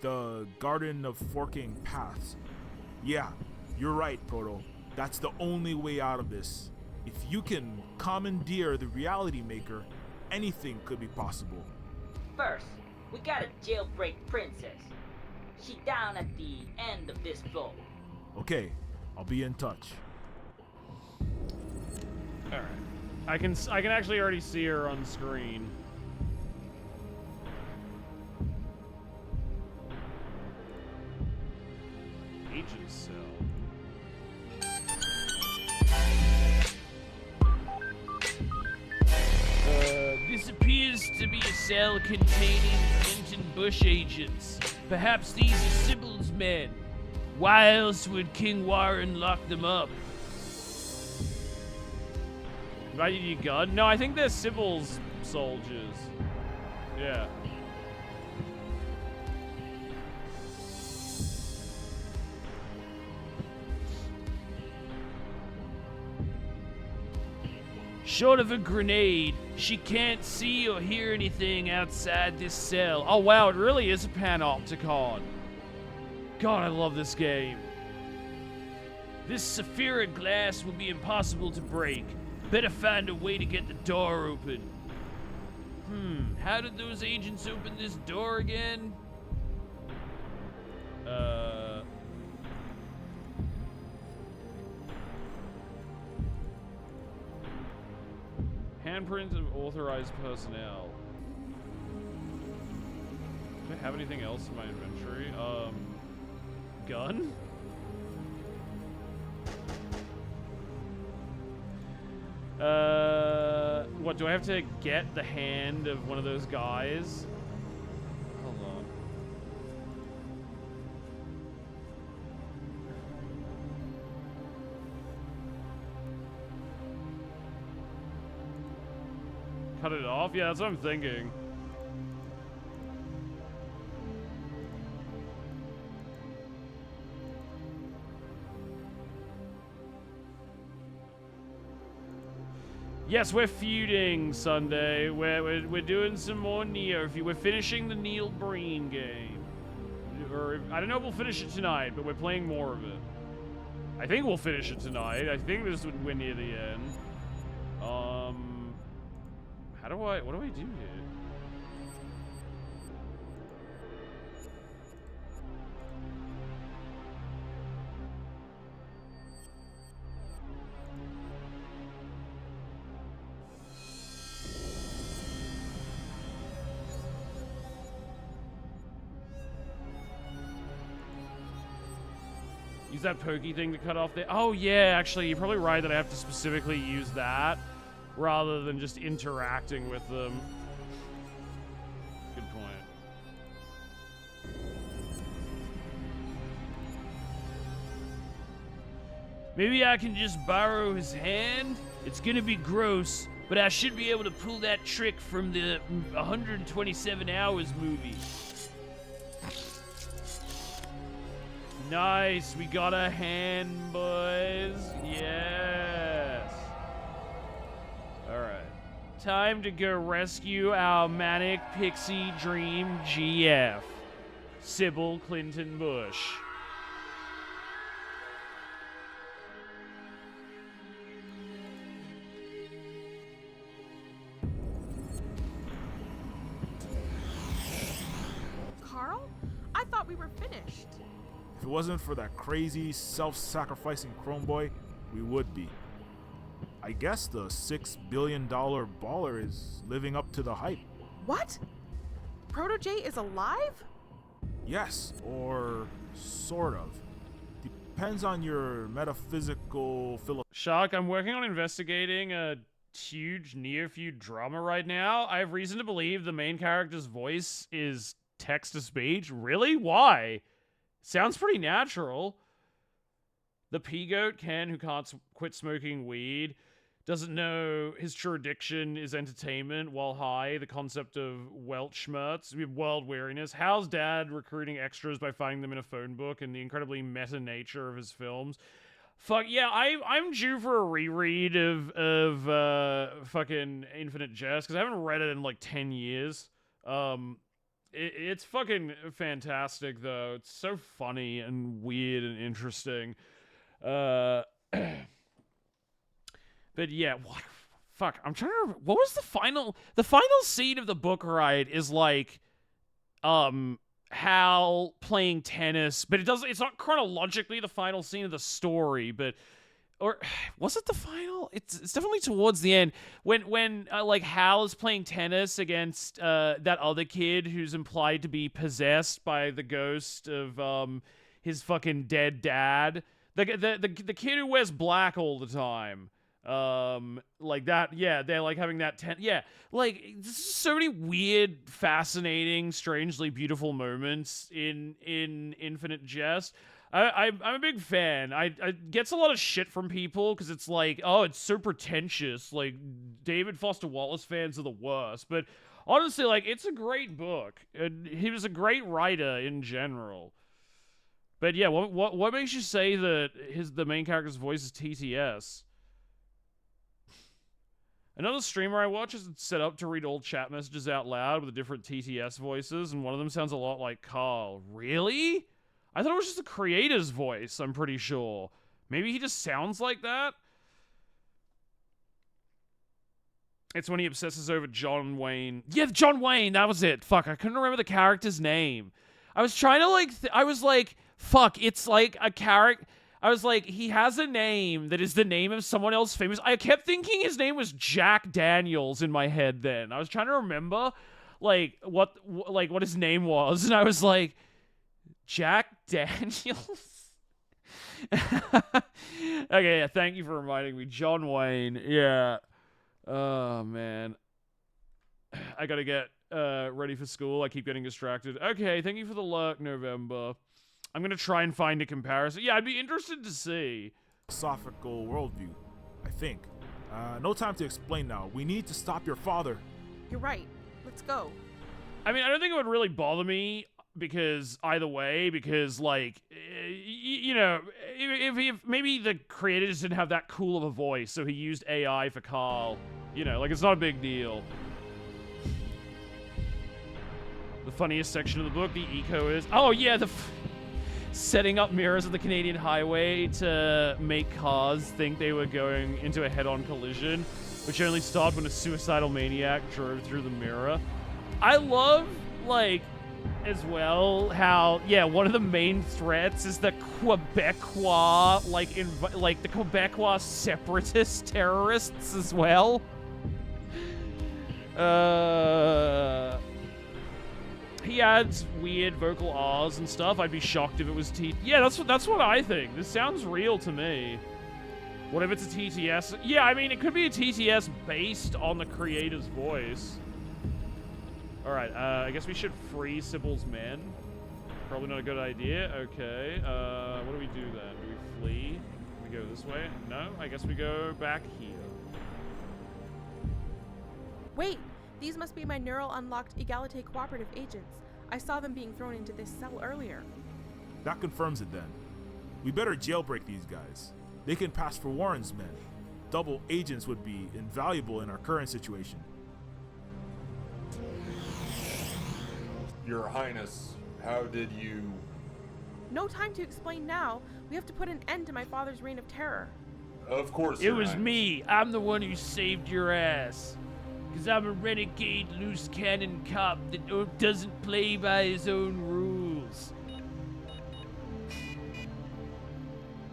S2: The Garden of Forking Paths. Yeah, you're right, Proto. That's the only way out of this. If you can commandeer the Reality Maker, anything could be possible.
S3: First, we gotta jailbreak Princess. She down at the end of this floor.
S2: Okay, I'll be in touch.
S1: Alright. I can actually already see her on screen. Agent cell. This appears to be a cell containing Clinton Bush agents. Perhaps these are Sybil's men. Why else would King Warren lock them up? Value your gun? No, I think they're Sybil's soldiers. Yeah. Short of a grenade, she can't see or hear anything outside this cell. Oh wow, it really is a panopticon. God, I love this game. This sapphire glass will be impossible to break. Better find a way to get the door open. How did those agents open this door again? Handprints of authorized personnel. Do I have anything else in my inventory? Gun? What, do I have to get the hand of one of those guys? Hold on. Cut it off? Yeah, that's what I'm thinking. Yes, we're feuding Sunday. We're doing some more Neofeud. We're finishing the Neil Breen game. Or I don't know if we'll finish it tonight, but we're playing more of it. I think we'll finish it tonight. I think this would win near the end. What do I do here? Use that pokey thing to cut off the... Oh, yeah, actually, you're probably right that I have to specifically use that rather than just interacting with them. Good point. Maybe I can just borrow his hand? It's gonna be gross, but I should be able to pull that trick from the 127 Hours movie. Nice, we got a hand, boys. Yes. Alright. Time to go rescue our manic pixie dream GF. Sybil Clinton Bush.
S5: Carl? I thought we were finished.
S2: If it wasn't for that crazy, self-sacrificing Chrome Boy, we would be. I guess the $6 billion baller is living up to the hype.
S5: What? Proto-J is alive?
S2: Yes, or sort of. Depends on your metaphysical
S1: Shark, I'm working on investigating a huge Neofeud drama right now. I have reason to believe the main character's voice is text-to-speech. Really? Why? Sounds pretty natural. The pea-goat, Ken, who can't quit smoking weed, doesn't know his true addiction is entertainment while high, the concept of Weltschmerz, world weariness, Hal's dad recruiting extras by finding them in a phone book, and the incredibly meta nature of his films. Fuck, yeah, I'm due for a reread of fucking Infinite Jest, because I haven't read it in like 10 years. It's fucking fantastic, though. It's so funny and weird and interesting. But yeah, what? Fuck, I'm trying to... What was the final... The final scene of the book ride is like... Hal playing tennis, but it's not chronologically the final scene of the story, but... Or was it the final? It's definitely towards the end when like Hal is playing tennis against that other kid who's implied to be possessed by the ghost of his fucking dead dad. The kid who wears black all the time. Like that, yeah, they're like having that yeah, like so many weird, fascinating, strangely beautiful moments in Infinite Jest. I'm a big fan. I gets a lot of shit from people because it's like, oh, it's so pretentious. Like, David Foster Wallace fans are the worst. But honestly, like, it's a great book. And he was a great writer in general. But yeah, what makes you say that the main character's voice is TTS? Another streamer I watch is set up to read all chat messages out loud with the different TTS voices, and one of them sounds a lot like Carl. Really? I thought it was just the creator's voice, I'm pretty sure. Maybe he just sounds like that? It's when he obsesses over John Wayne. Yeah, John Wayne, that was it. Fuck, I couldn't remember the character's name. I was trying to, like, I was like, fuck, it's like a character. I was like, he has a name that is the name of someone else famous. I kept thinking his name was Jack Daniels in my head then. I was trying to remember, like, what his name was. And I was like, Jack Daniels? Okay, yeah, thank you for reminding me. John Wayne, yeah. Oh, man. I gotta get ready for school. I keep getting distracted. Okay, thank you for the lurk, November. I'm gonna try and find a comparison. Yeah, I'd be interested to see.
S2: Philosophical worldview, I think. No time to explain now. We need to stop your father.
S5: You're right. Let's go.
S1: I mean, I don't think it would really bother me because either way, because like, you know, if maybe the creators didn't have that cool of a voice, so he used AI for Carl. You know, like, it's not a big deal. The funniest section of the book, the eco is... Oh, yeah, setting up mirrors of the Canadian highway to make cars think they were going into a head-on collision, which only stopped when a suicidal maniac drove through the mirror. I love, like, as well, how, yeah, one of the main threats is the Quebecois, like the Quebecois separatist terrorists as well. He adds weird vocal R's and stuff. I'd be shocked if it was Yeah, that's what I think. This sounds real to me. What if it's a TTS? Yeah, I mean, it could be a TTS based on the creator's voice. Alright, I guess we should free Sybil's men. Probably not a good idea. Okay, what do we do then? Do we flee? Do we go this way? No? I guess we go back here.
S5: Wait! These must be my neural unlocked Egalite cooperative agents. I saw them being thrown into this cell earlier.
S2: That confirms it then. We better jailbreak these guys. They can pass for Warren's men. Double agents would be invaluable in our current situation.
S4: Your Highness, how did you...
S5: No time to explain now. We have to put an end to my father's reign of terror.
S4: Of course,
S1: It
S4: Your
S1: was
S4: Highness.
S1: me. I'm the one who saved your ass. Because I'm a renegade, loose cannon cop that doesn't play by his own rules.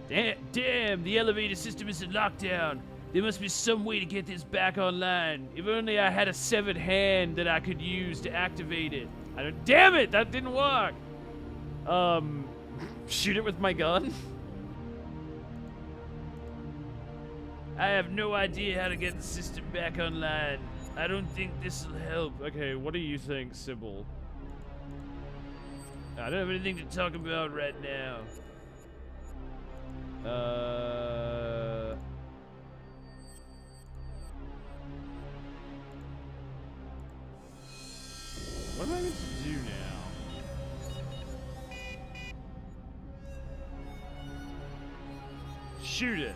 S1: Damn, the elevator system is in lockdown. There must be some way to get this back online. If only I had a severed hand that I could use to activate it. Damn it, that didn't work. Shoot it with my gun? I have no idea how to get the system back online. I don't think this will help. Okay, what do you think, Sybil? I don't have anything to talk about right now. What am I going to do now? Shoot it.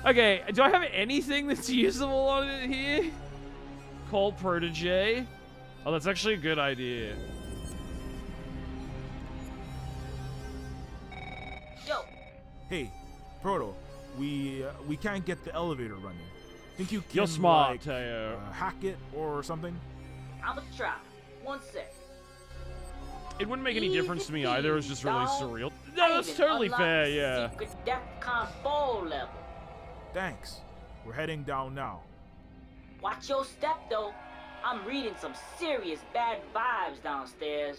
S1: Okay, do I have anything that's usable on it here? Call Protege. Oh, that's actually a good idea.
S3: Yo,
S2: Hey, Proto, we can't get the elevator running. Think you can,
S1: You're smart,
S2: like,
S1: Teo.
S2: hack it or something?
S3: I'ma try. One sec.
S1: It wouldn't make any difference to me either. It was just really
S3: Dog.
S1: surreal.
S3: I
S1: No, that's
S3: even
S1: totally
S3: unlocked
S1: fair,
S3: the
S1: yeah.
S3: Secret DEFCON 4 level.
S2: Thanks. We're heading down now.
S3: Watch your step though. I'm reading some serious bad vibes downstairs.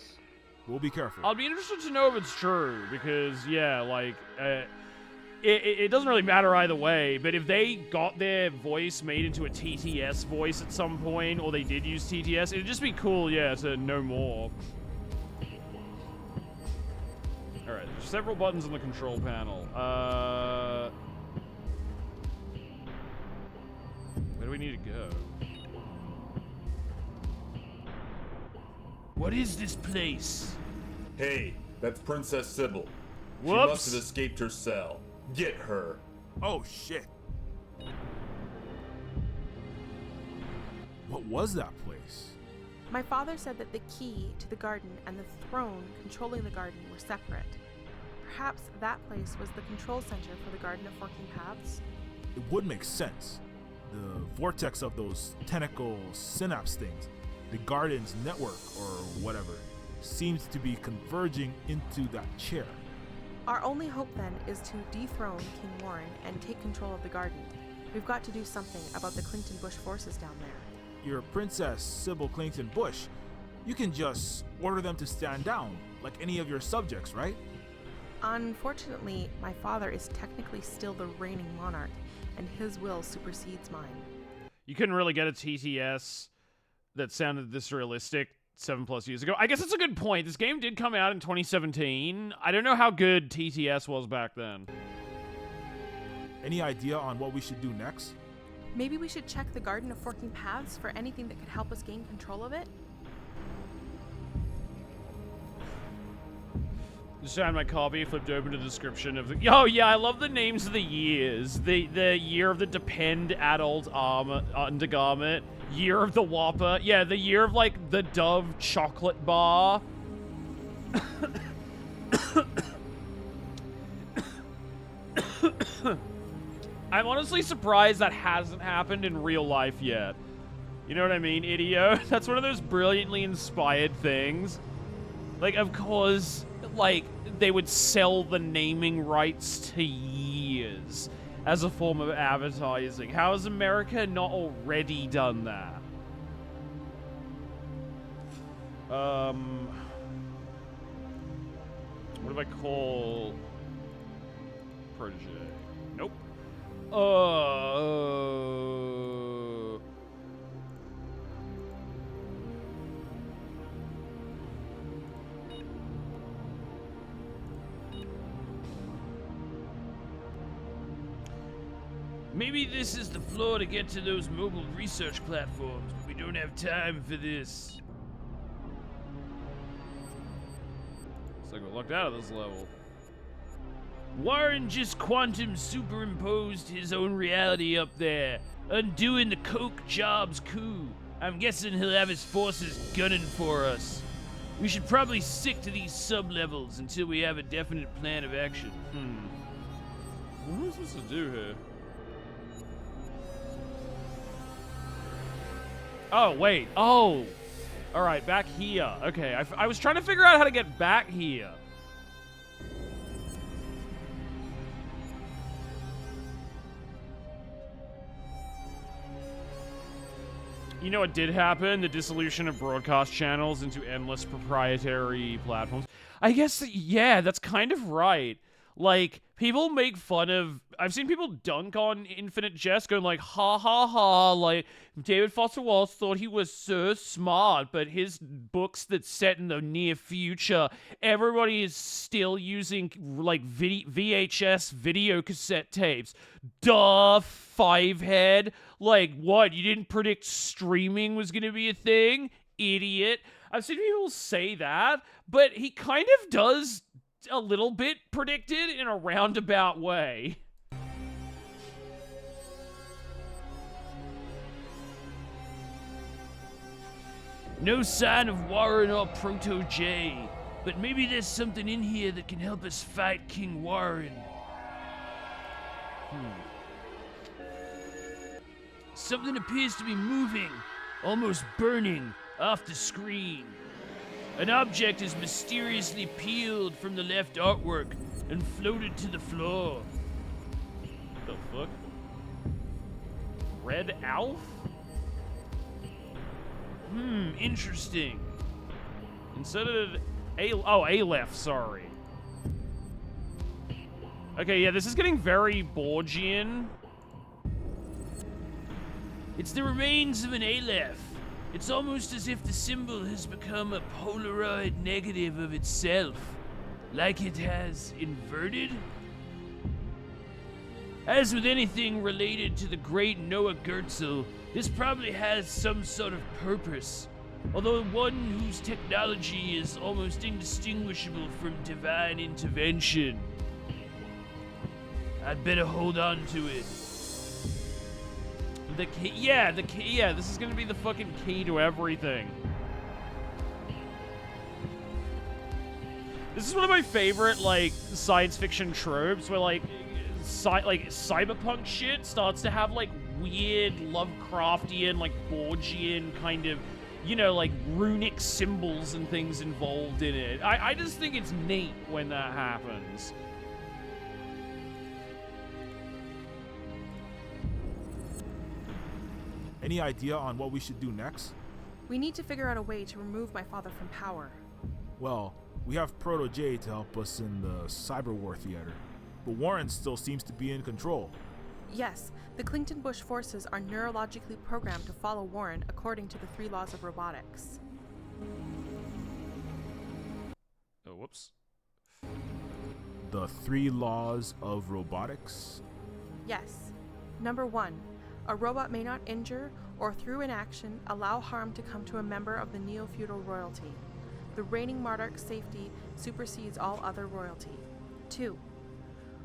S2: We'll be careful.
S1: I'll be interested to know if it's true, because, yeah, like, it doesn't really matter either way, but if they got their voice made into a TTS voice at some point, or they did use TTS, it'd just be cool, yeah, to know more. Alright, there's several buttons on the control panel. Where do we need to go? What is this place?
S4: Hey, that's Princess Sybil. She
S1: Whoops.
S4: must have escaped her cell. Get her.
S2: Oh shit. What was that place?
S5: My father said that the key to the garden and the throne controlling the garden were separate. Perhaps that place was the control center for the Garden of Forking Paths?
S2: It would make sense. The vortex of those tentacle synapse things, the garden's network or whatever, seems to be converging into that chair.
S5: Our only hope then is to dethrone King Warren and take control of the garden. We've got to do something about the Clinton Bush forces down there.
S2: Your Princess Sybil Clayton Bush, you can just order them to stand down, like any of your subjects, right?
S5: Unfortunately, my father is technically still the reigning monarch, and his will supersedes mine.
S1: You couldn't really get a TTS that sounded this realistic 7+ years ago. I guess it's a good point. This game did come out in 2017. I don't know how good TTS was back then.
S2: Any idea on what we should do next?
S5: Maybe we should check the Garden of Forking Paths for anything that could help us gain control of it?
S1: Just found my copy, flipped open the description of the... Oh, yeah, I love the names of the years. The year of the Depend adult undergarment. Year of the Whopper. Yeah, the year of, like, the Dove chocolate bar. I'm honestly surprised that hasn't happened in real life yet. You know what I mean, Ideo? That's one of those brilliantly inspired things. Like, of course, like, they would sell the naming rights to years as a form of advertising. How has America not already done that? What do I call protege? Nope. Maybe this is the floor to get to those mobile research platforms, but we don't have time for this. Looks like we're locked out of this level. Warren just quantum superimposed his own reality up there, undoing the Coke Jobs coup. I'm guessing he'll have his forces gunning for us. We should probably stick to these sub-levels until we have a definite plan of action. What am I supposed to do here? Oh, wait. Oh. All right, back here. Okay, I was trying to figure out how to get back here. You know what did happen? The dissolution of broadcast channels into endless proprietary platforms. I guess, yeah, that's kind of right. Like, people make fun of... I've seen people dunk on Infinite Jest going like, ha ha ha, like, David Foster Wallace thought he was so smart, but his books that's set in the near future, everybody is still using, like, VHS video cassette tapes. Duh, fivehead. Like, what, you didn't predict streaming was gonna be a thing? Idiot. I've seen people say that, but he kind of does a little bit predict it in a roundabout way. No sign of Warren or Proto-J, but maybe there's something in here that can help us fight King Warren. Something appears to be moving, almost burning, off the screen. An object is mysteriously peeled from the left artwork and floated to the floor. What the fuck? Red Alf? Interesting. Instead of Aleph, sorry. Okay, yeah, this is getting very Borgian. It's the remains of an Aleph. It's almost as if the symbol has become a Polaroid negative of itself. Like it has inverted? As with anything related to the great Noah Goetzel, this probably has some sort of purpose. Although one whose technology is almost indistinguishable from divine intervention. I'd better hold on to it. The key, yeah, this is gonna be the fucking key to everything. This is one of my favorite, like, science fiction tropes where, like, cyberpunk shit starts to have, like, weird Lovecraftian, like, Borgian kind of, you know, like, runic symbols and things involved in it. I just think it's neat when that happens.
S2: Any idea on what we should do next?
S5: We need to figure out a way to remove my father from power.
S2: Well, we have Proto J to help us in the cyber war theater, but Warren still seems to be in control.
S5: Yes, the Clington Bush forces are neurologically programmed to follow Warren according to the 3 laws of robotics.
S1: Oh, whoops.
S2: The 3 laws of robotics?
S5: Yes. Number 1. A robot may not injure or through inaction allow harm to come to a member of the Neofeudal royalty. The reigning monarch's safety supersedes all other royalty. 2.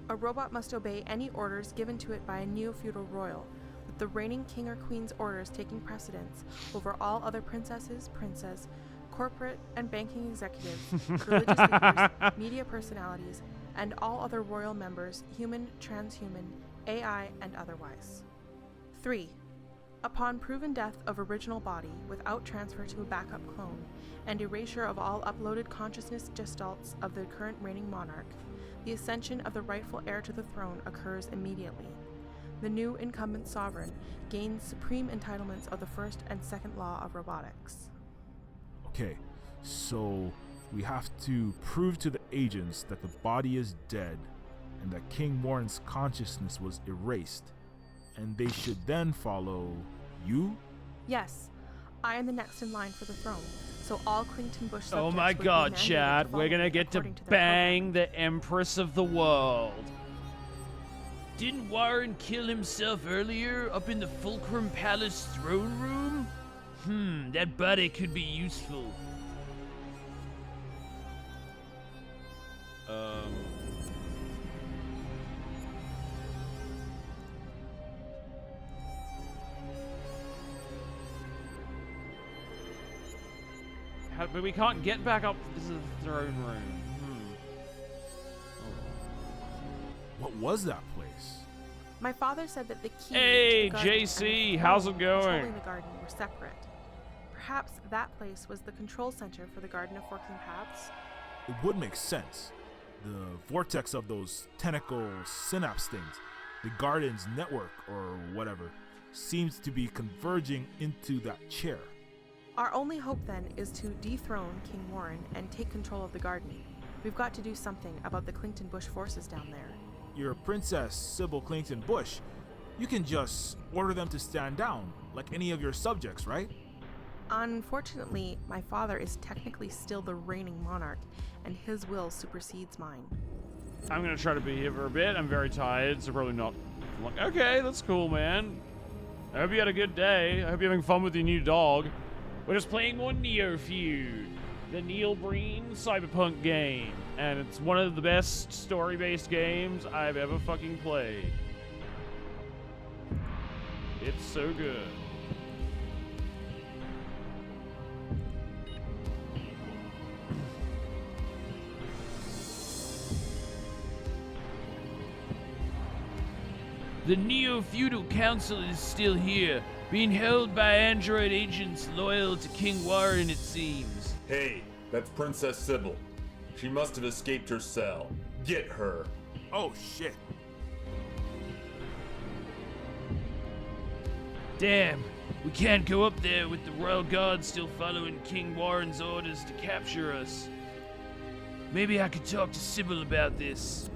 S5: A robot must obey any orders given to it by a Neofeudal royal, with the reigning king or queen's orders taking precedence over all other princesses, princes, corporate and banking executives, religious leaders, media personalities, and all other royal members, human, transhuman, AI, and otherwise. 3. Upon proven death of original body without transfer to a backup clone and erasure of all uploaded consciousness gestalts of the current reigning monarch, the ascension of the rightful heir to the throne occurs immediately. The new incumbent sovereign gains supreme entitlements of the first and second law of robotics.
S2: Okay, so we have to prove to the agents that the body is dead and that King Warren's consciousness was erased, and they should then follow you?
S5: Yes, I am the next in line for the throne, so all Clington Bush subjects
S1: Oh my
S5: would be
S1: god,
S5: mandated
S1: Chad,
S5: to
S1: we're
S5: follow
S1: gonna
S5: me
S1: get to
S5: according their
S1: bang
S5: program.
S1: the Empress of the world. Didn't Warren kill himself earlier up in the Fulcrum Palace throne room? That body could be useful. But we can't get back up to the throne room.
S2: What was that place?
S5: My father said that the key
S1: Hey,
S5: to the garden
S1: JC,
S5: and the
S1: how's
S5: throne
S1: it going?
S5: controlling the garden were separate. Perhaps that place was the control center for the Garden of Forking Paths?
S2: It would make sense. The vortex of those tentacle synapse things, the garden's network or whatever, seems to be converging into that chair.
S5: Our only hope then is to dethrone King Warren and take control of the garden. We've got to do something about the Clington Bush forces down there.
S2: You're Princess Sybil Clington Bush. You can just order them to stand down, like any of your subjects, right?
S5: Unfortunately, my father is technically still the reigning monarch, and his will supersedes mine.
S1: I'm gonna try to be here for a bit. I'm very tired, so probably not. Okay, that's cool, man. I hope you had a good day. I hope you're having fun with your new dog. We're just playing more Neofeud, the Neil Breen cyberpunk game, and it's one of the best story-based games I've ever fucking played. It's so good. The Neofeudal Council is still here, being held by android agents loyal to King Warren, it seems.
S4: Hey, that's Princess Sybil. She must have escaped her cell. Get her.
S2: Oh shit.
S1: Damn, we can't go up there with the Royal Guard still following King Warren's orders to capture us. Maybe I could talk to Sybil about this.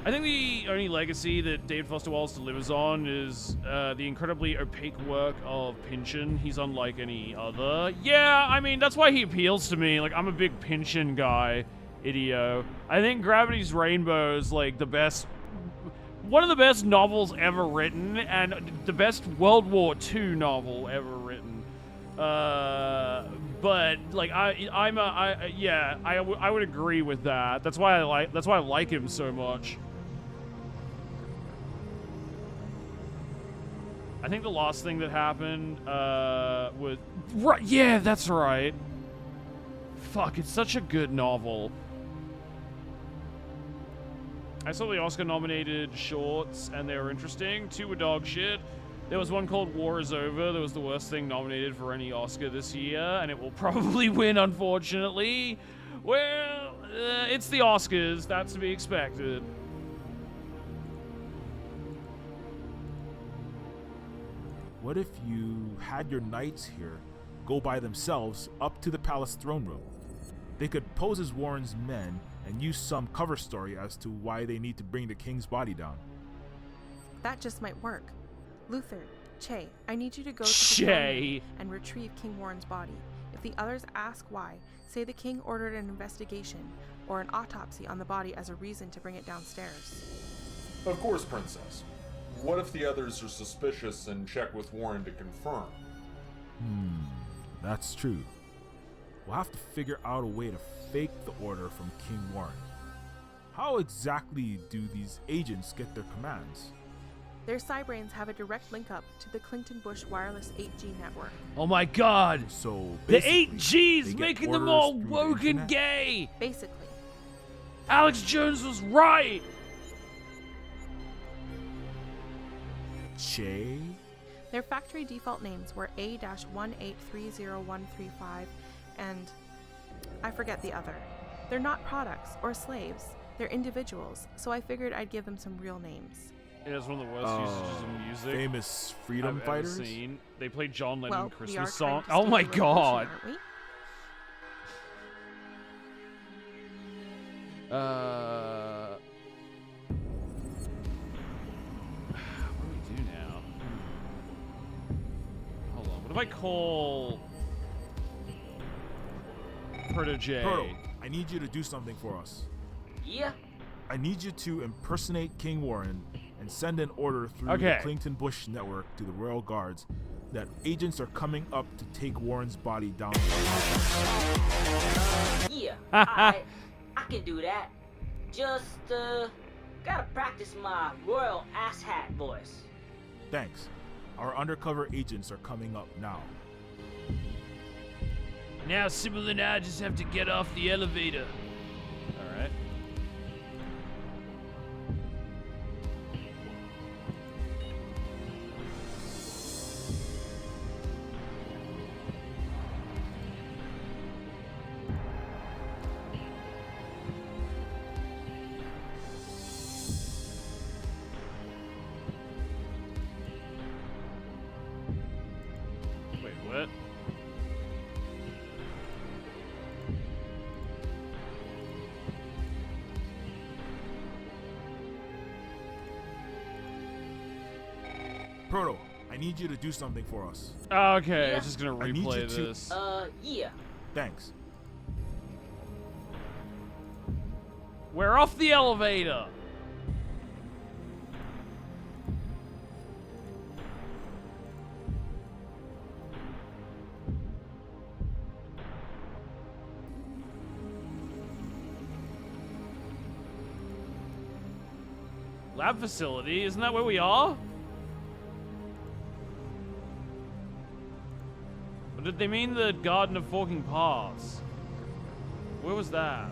S1: I think the only legacy that David Foster Wallace delivers on is the incredibly opaque work of Pynchon. He's unlike any other. Yeah, I mean, that's why he appeals to me. Like, I'm a big Pynchon guy, idio. I think Gravity's Rainbow is, like, one of the best novels ever written, and the best World War II novel ever written. But like I would agree with that. That's why I like him so much. I think the last thing that happened was right. Yeah, that's right. Fuck, it's such a good novel. I saw the Oscar-nominated shorts, and they were interesting. 2 were dog shit. There was one called War is Over. That was the worst thing nominated for any Oscar this year, and it will probably win, unfortunately. Well, it's the Oscars. That's to be expected.
S2: What if you had your knights here go by themselves up to the palace throne room? They could pose as Warren's men and use some cover story as to why they need to bring the king's body down.
S5: That just might work. Luther, Che, I need you to go to the
S1: Che.
S5: throne room and retrieve King Warren's body. If the others ask why, say the king ordered an investigation or an autopsy on the body as a reason to bring it downstairs.
S4: Of course, Princess. What if the others are suspicious and check with Warren to confirm?
S2: That's true. We'll have to figure out a way to fake the order from King Warren. How exactly do these agents get their commands?
S5: Their Cybrains have a direct link up to the Clinton Bush wireless 8G network.
S1: Oh my god!
S2: So
S1: The
S2: basically,
S1: 8G's
S2: they get
S1: making them
S2: orders
S1: all
S2: through the
S1: woke and
S2: internet?
S1: gay!
S5: Basically.
S1: Alex Jones was right!
S2: Che?
S5: Their factory default names were A-1830135 and I forget the other. They're not products or slaves. They're individuals, so I figured I'd give them some real names.
S1: It is one of the worst usages of music
S2: Famous freedom
S1: I've
S2: fighters?
S1: ever seen. They played John Lennon
S5: Well, we are
S1: Christmas
S5: trying
S1: song.
S5: to
S1: Oh
S5: start
S1: my
S5: a revolution,
S1: god!
S5: aren't we?
S1: What do we do now? Hold on. What if I call Protege?
S2: Proto, I need you to do something for us.
S3: Yeah?
S2: I need you to impersonate King Warren and send an order through
S1: Okay.
S2: the Clinton Bush network to the royal guards that agents are coming up to take Warren's body down.
S3: Yeah. I can do that. Just, gotta practice my royal asshat voice.
S2: Thanks. Our undercover agents are coming up now.
S1: Now Sybil and I just have to get off the elevator. Alright. Wait, what?
S2: Proto, I need you to do something for us.
S1: Okay,
S3: Yeah.
S1: it's just gonna
S2: I need
S1: replay
S2: you to-
S1: this.
S3: Yeah.
S2: Thanks.
S1: We're off the elevator. Lab facility, isn't that where we are? Or did they mean the Garden of Forking Paths? Where was that?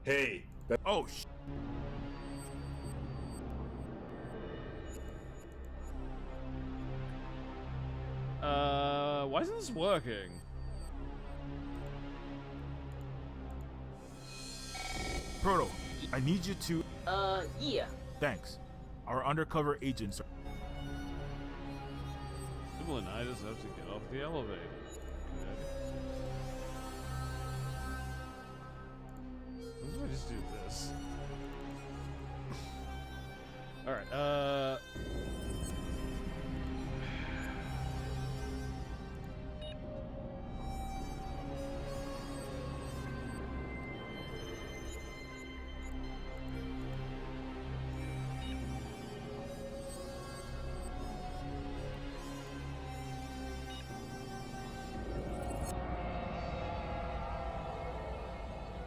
S4: Hey,
S2: Oh, sh.
S1: Why isn't this working?
S2: Proto, I need you to.
S3: Yeah.
S2: Thanks. Our undercover agents are.
S1: Sybil and I just have to get off the elevator. Okay. What if I just do this? Alright,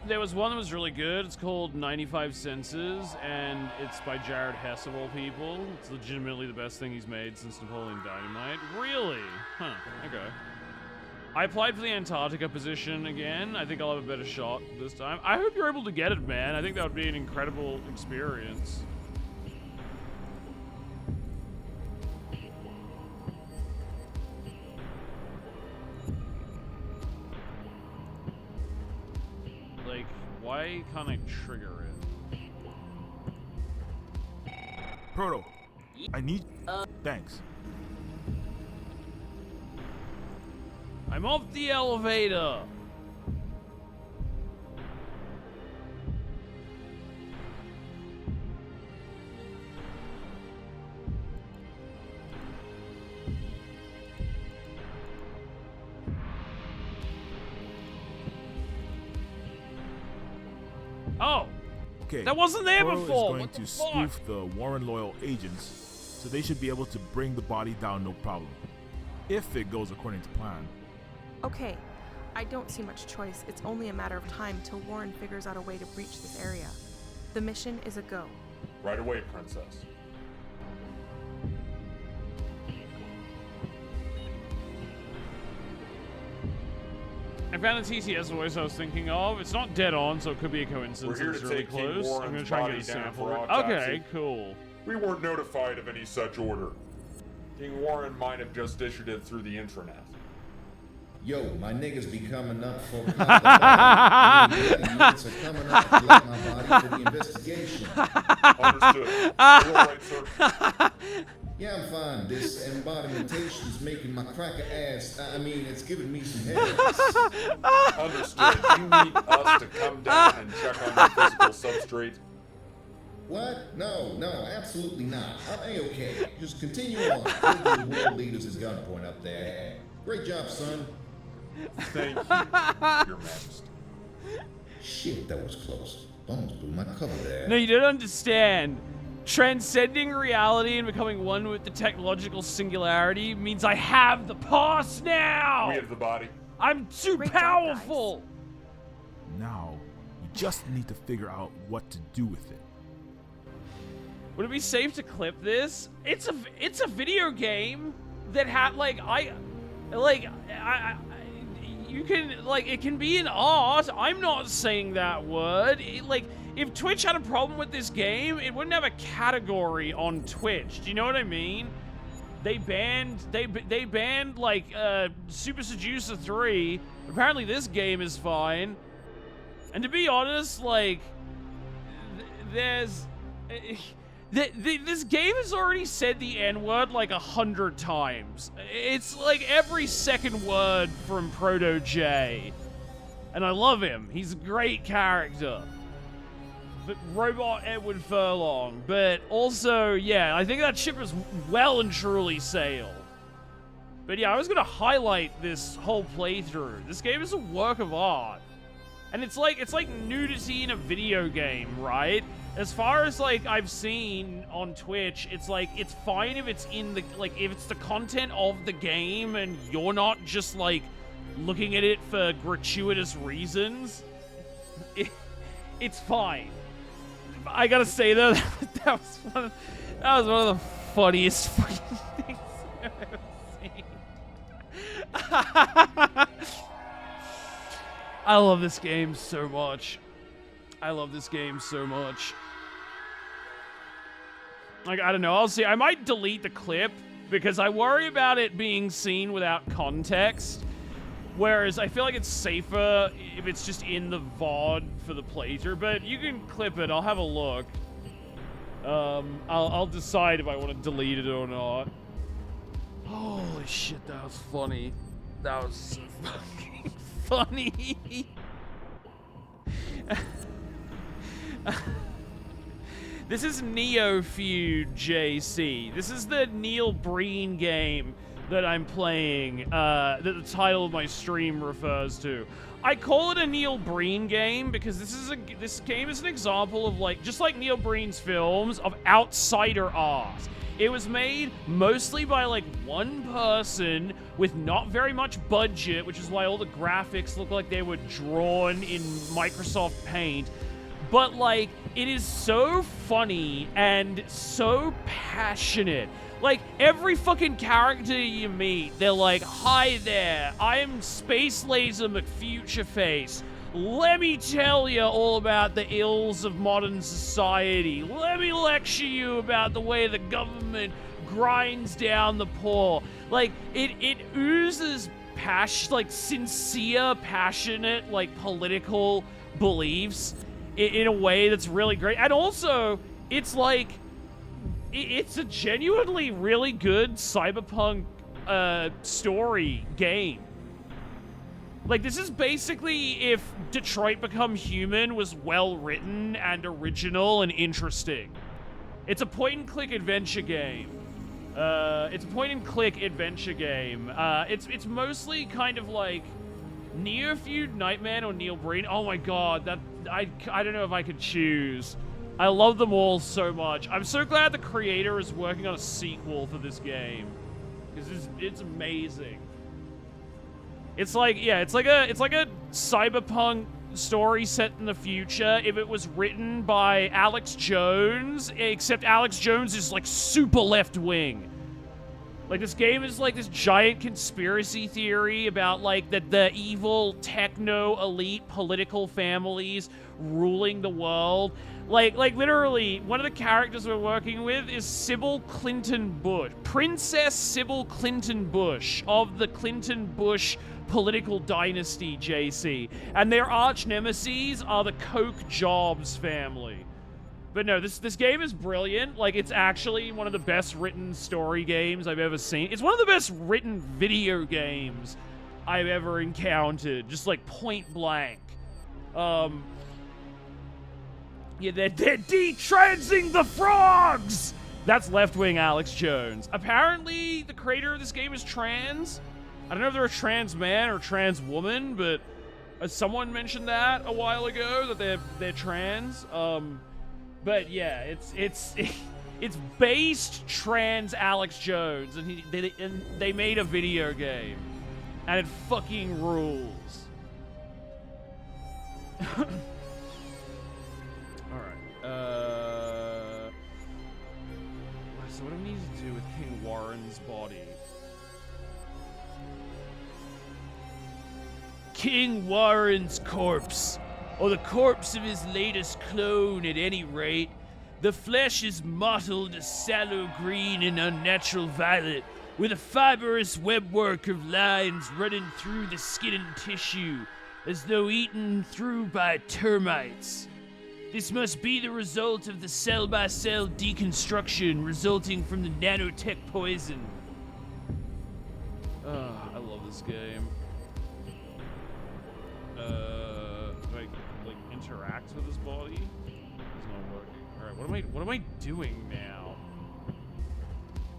S1: there was one that was really good. It's called 95 Senses, and it's by Jared Hess of all people. It's legitimately the best thing he's made since Napoleon Dynamite. Really? Huh, okay. I applied for the Antarctica position again. I think I'll have a better shot this time. I hope you're able to get it, man. I think that would be an incredible experience. Like, why can't I trigger it?
S2: Proto, I need. Thanks.
S1: I'm off the elevator! Oh!
S2: Okay.
S1: That wasn't there
S2: Proto
S1: before!
S2: is going
S1: What the
S2: to
S1: fuck?
S2: spoof the Warren loyal agents, so they should be able to bring the body down no problem. If it goes according to plan.
S5: Okay, I don't see much choice. It's only a matter of time till Warren figures out a way to breach this area. The mission is a go.
S4: right away, Princess.
S1: I found the TTS voice I was thinking of. It's not dead on, so it could be a coincidence.
S4: We're here
S1: It's
S4: to
S1: really
S4: take King
S1: close. I'm
S4: Warren's
S1: gonna try and
S4: body
S1: get a
S4: down
S1: sample.
S4: for
S1: of it.
S4: autopsy.
S1: Okay, cool.
S4: We weren't notified of any such order. King Warren might have just issued it through the intranet.
S6: Yo, my niggas be coming up for units are coming up to collect my body for the investigation.
S4: Understood. All right, sir.
S6: Yeah, I'm fine. This embodimentation is making my cracker ass. I mean, it's giving me some headaches.
S4: Understood. You need us to come down and check on your physical substrate.
S6: What? No, absolutely not. I'm A-okay. Just continue on. The world leaders is gunpoint up there. Great job, son.
S4: Thank you, Your Majesty.
S6: Shit, that was close. Almost blew my cover there.
S1: No, you don't understand. Transcending reality and becoming one with the technological singularity means I have the past now!
S4: We have the body.
S1: I'm too
S5: Great job,
S1: powerful!
S2: Now, we just need to figure out what to do with it.
S1: Would it be safe to clip this? It's a video game that had you can it can be an art. I'm not saying that word. If Twitch had a problem with this game, it wouldn't have a category on Twitch. Do you know what I mean? They banned Super Seducer 3. Apparently this game is fine. And to be honest, this game has already said the N-word 100 times. It's like every second word from Proto J. And I love him. He's a great character. But Robot Edward Furlong. But also, yeah, I think that ship is well and truly sailed. But yeah, I was gonna highlight this whole playthrough. This game is a work of art. And it's like nudity in a video game, right? As far as I've seen on Twitch, it's it's fine if it's in the if it's the content of the game and you're not just looking at it for gratuitous reasons. It's fine. I gotta say though, that was one of the funniest fucking things I've ever seen. I love this game so much. I love this game so much. Like, I don't know, I'll see. I might delete the clip because I worry about it being seen without context. Whereas I feel like it's safer if it's just in the VOD for the playthrough, but you can clip it. I'll have a look. I'll decide if I want to delete it or not. Holy shit, that was funny. That was so fucking funny. This is Neofeud, JC. This is the Neil Breen game that I'm playing, that the title of my stream refers to. I call it a Neil Breen game because this game is an example of, like, just like Neil Breen's films, of outsider art. It was made mostly by, like, one person with not very much budget, which is why all the graphics look like they were drawn in Microsoft Paint. But, like, it is so funny and so passionate. Like, every fucking character you meet, they're like, "Hi there, I am Space Laser McFutureface. Let me tell you all about the ills of modern society. Let me lecture you about the way the government grinds down the poor." Like, it oozes passion, like, sincere, passionate, like, political beliefs in a way that's really great. And also, it's like, it's a genuinely really good cyberpunk story game. Like, this is basically if Detroit Become Human was well written and original and interesting. It's a point-and-click adventure game. It's mostly kind of like Neofeud, Nightman, or Neil Breen. Oh my god, that I don't know if I could choose. I love them all so much. I'm so glad the creator is working on a sequel for this game, because it's amazing. It's like, yeah, it's like a cyberpunk story set in the future if it was written by Alex Jones, except Alex Jones is like super left-wing. Like, this game is like this giant conspiracy theory about, like, the evil techno elite political families ruling the world. Like literally, one of the characters we're working with is Sybil Clinton Bush. Princess Sybil Clinton Bush of the Clinton Bush political dynasty, JC. And their arch nemesis are the Koch Jobs family. But no, this game is brilliant. Like, it's actually one of the best written story games I've ever seen. It's one of the best written video games I've ever encountered. Just, like, point blank. Yeah, they're detransing the frogs! That's left-wing Alex Jones. Apparently, the creator of this game is trans. I don't know if they're a trans man or trans woman, but someone mentioned that a while ago, that they're trans. But yeah, it's based trans Alex Jones, and they made a video game, and it fucking rules. All right. So what do we need to do with King Warren's body? King Warren's corpse. Or the corpse of his latest clone, at any rate. The flesh is mottled a sallow green and unnatural violet, with a fibrous webwork of lines running through the skin and tissue, as though eaten through by termites. This must be the result of the cell-by-cell deconstruction resulting from the nanotech poison. I love this game. Interacts with his body. It's not working. Alright, what am I doing now?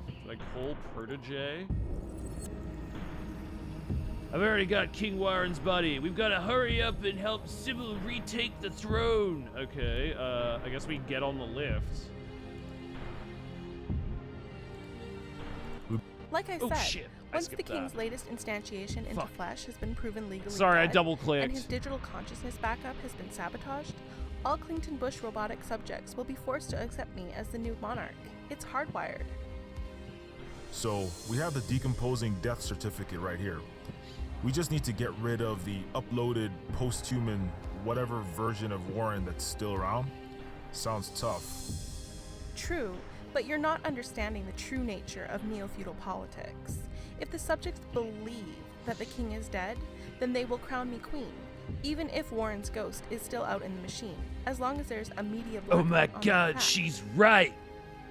S1: Should I call Protege? I've already got King Warren's body. We've got to hurry up and help Sybil retake the throne. Okay, I guess we get on the lift.
S5: Like I
S1: Oh
S5: said,
S1: shit.
S5: once the king's latest instantiation into flesh has been proven legally
S1: Sorry, I
S5: dead,
S1: double-clicked.
S5: and his digital consciousness backup has been sabotaged, all Clinton Bush robotic subjects will be forced to accept me as the new monarch. It's hardwired.
S2: So, we have the decomposing death certificate right here. We just need to get rid of the uploaded post-human whatever version of Warren that's still around? Sounds tough.
S5: True, but you're not understanding the true nature of neo-feudal politics. If the subjects believe that the king is dead, then they will crown me queen, even if Warren's ghost is still out in the machine, as long as there's a media
S1: Oh my
S5: blackout on the
S1: god,
S5: fact.
S1: she's right!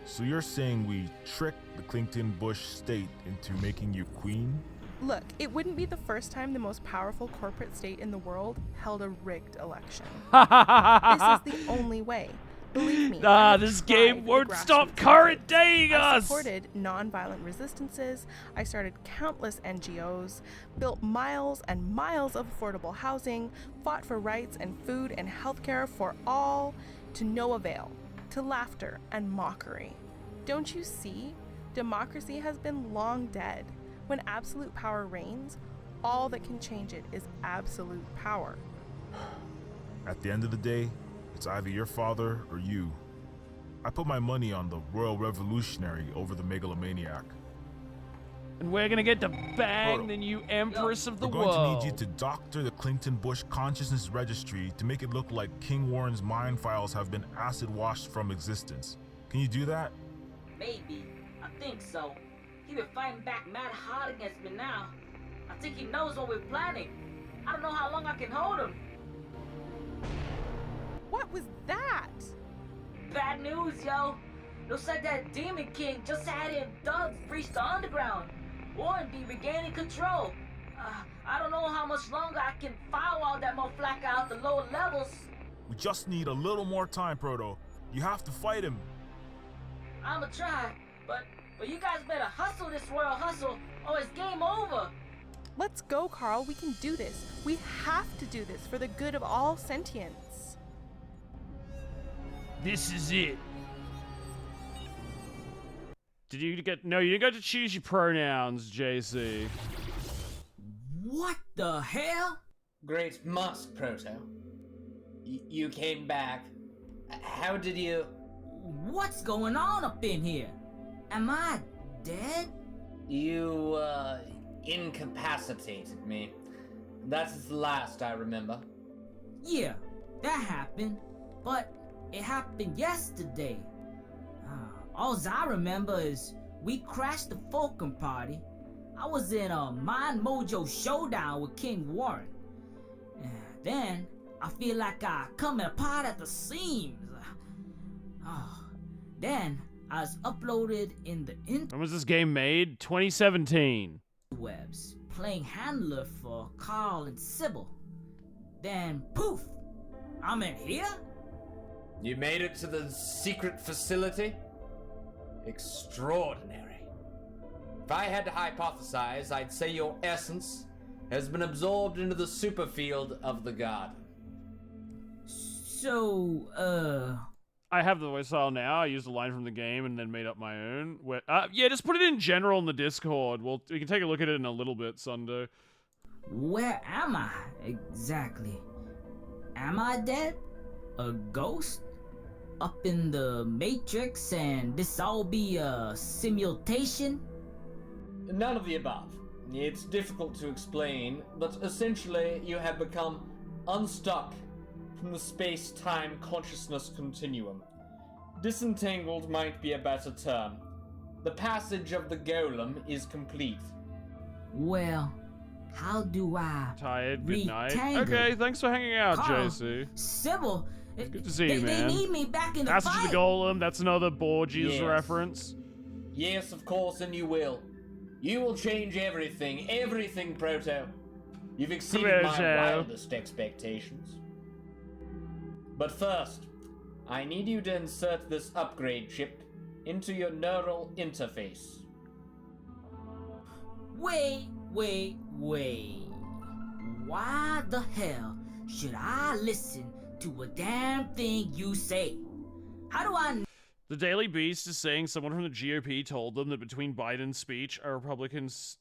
S2: So you're saying we tricked the Clinton Bush state into making you queen?
S5: Look, it wouldn't be the first time the most powerful corporate state in the world held a rigged election. This is the only way. Believe me. I have
S1: This
S5: tried
S1: game
S5: the
S1: won't stop
S5: grassroots
S1: current
S5: methods.
S1: dating
S5: I
S1: us!
S5: supported nonviolent resistances, I started countless NGOs, built miles and miles of affordable housing, fought for rights and food and healthcare for all, to no avail, to laughter and mockery. Don't you see? Democracy has been long dead. When absolute power reigns, all that can change it is absolute power.
S2: At the end of the day, it's either your father or you. I put my money on the Royal Revolutionary over the megalomaniac.
S1: And we're gonna get to bang
S2: Proto.
S1: the new Empress of the
S2: We're going
S1: world.
S2: to need you to doctor the Clinton Bush Consciousness Registry to make it look like King Warren's mind files have been acid washed from existence. Can you do that?
S3: Maybe. I think so. He been fighting back mad hard against me now. I think he knows what we're planning. I don't know how long I can hold him.
S5: What was that?
S3: Bad news, yo. Looks like that Demon King just had him thugs breach the underground. Warren be regaining control. I don't know how much longer I can firewall that motherfucker out the lower levels.
S2: We just need a little more time, Proto. You have to fight him.
S3: I'ma try, but you guys better hustle this royal hustle or it's game over.
S5: Let's go, Carl. We can do this. We have to do this for the good of all sentience.
S1: This is it. Did you get... No, you didn't get to choose your pronouns, JC.
S7: What the hell?
S8: Great Musk, Proto. You came back. How did you...
S7: What's going on up in here? Am I dead?
S8: You, incapacitated me. That's the last I remember.
S7: Yeah, that happened. But it happened yesterday. All I remember is we crashed the Falcon party. I was in a Mind Mojo showdown with King Warren. Then I feel like I coming apart at the seams. Then I was uploaded in the
S1: When was this game made? 2017.
S7: interwebs, playing handler for Carl and Sybil. Then poof, I'm in here?
S8: You made it to the secret facility? Extraordinary. If I had to hypothesize, I'd say your essence has been absorbed into the superfield of the garden.
S7: So,
S1: I have the voice file now. I used a line from the game and then made up my own. Yeah, just put it in general in the Discord. We can take a look at it in a little bit, Sunday.
S7: where am I exactly? Am I dead? A ghost? Up in the Matrix and this all be a simulation?
S8: None of the above. It's difficult to explain, but essentially you have become unstuck from the space-time consciousness continuum. Disentangled might be a better term. The passage of the golem is complete.
S7: Well, how do I
S1: Tired. Good night.
S7: retangle?
S1: Okay, thanks for hanging out,
S7: Carl,
S1: JC.
S7: Sybil,
S1: Good to see you,
S7: they
S1: man.
S7: need me back in the
S1: Passage
S7: fight.
S1: of the Golem. That's another Borgias
S8: Yes.
S1: reference.
S8: Yes, of course, and you will. You will change everything, Proto. You've exceeded my
S1: Proto.
S8: wildest expectations. But first, I need you to insert this upgrade chip into your neural interface.
S7: Wait. Why the hell should I listen to a damn thing you say? How do I
S1: The Daily Beast is saying someone from the GOP told them that between Biden's speech, the Republicans'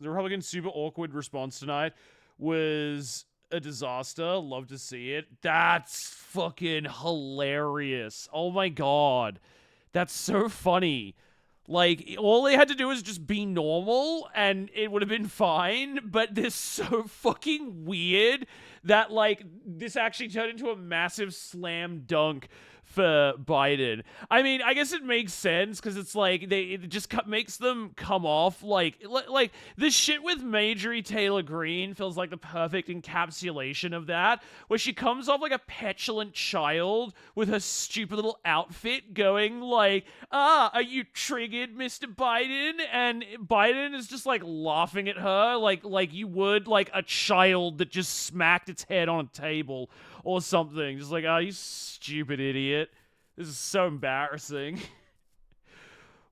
S1: super awkward response tonight was a disaster. Love to see it. That's fucking hilarious. Oh my god. That's so funny. Like, all they had to do was just be normal, and it would have been fine, but they're so fucking weird that, like, this actually turned into a massive slam dunk for Biden. I mean, I guess it makes sense, because it's like, it just makes them come off like this shit with Marjorie Taylor Greene feels like the perfect encapsulation of that, where she comes off like a petulant child with her stupid little outfit going like, are you triggered, Mr. Biden? And Biden is just like laughing at her like you would like a child that just smacked its head on a table or something. Just like, oh, you stupid idiot. This is so embarrassing.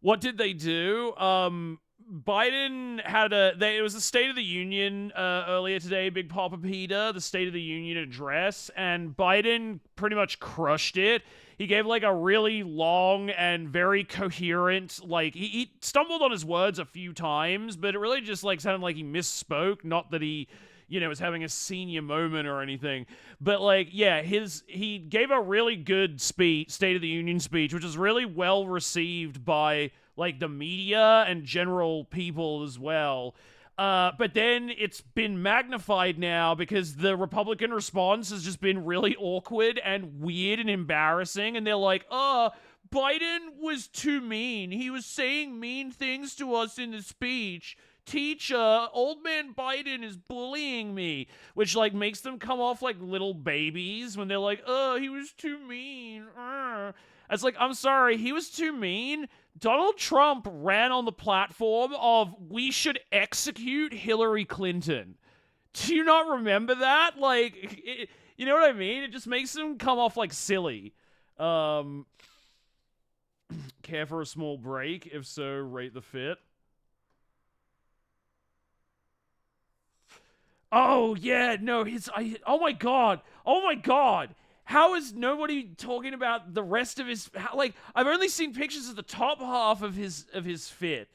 S1: What did they do? Biden had it was the State of the Union earlier today, Big Papa Peter, the State of the Union address, and Biden pretty much crushed it. He gave like a really long and very coherent, like, he stumbled on his words a few times, but it really just like sounded like he misspoke, not that he, you know, was having a senior moment or anything. But like, yeah, he gave a really good State of the Union speech, which was really well received by like the media and general people as well. But then it's been magnified now because the Republican response has just been really awkward and weird and embarrassing. And they're like, Biden was too mean. He was saying mean things to us in the speech. Teacher, old man Biden is bullying me, which like makes them come off like little babies when they're like, he was too mean. It's like, I'm sorry, he was too mean. Donald Trump ran on the platform of we should execute Hillary Clinton. Do you not remember that? Like, you know what I mean? It just makes them come off like silly. Care for a small break? If so, rate the fit. Oh, yeah, no, oh my god. How is nobody talking about the rest of his, like, I've only seen pictures of the top half of his fit.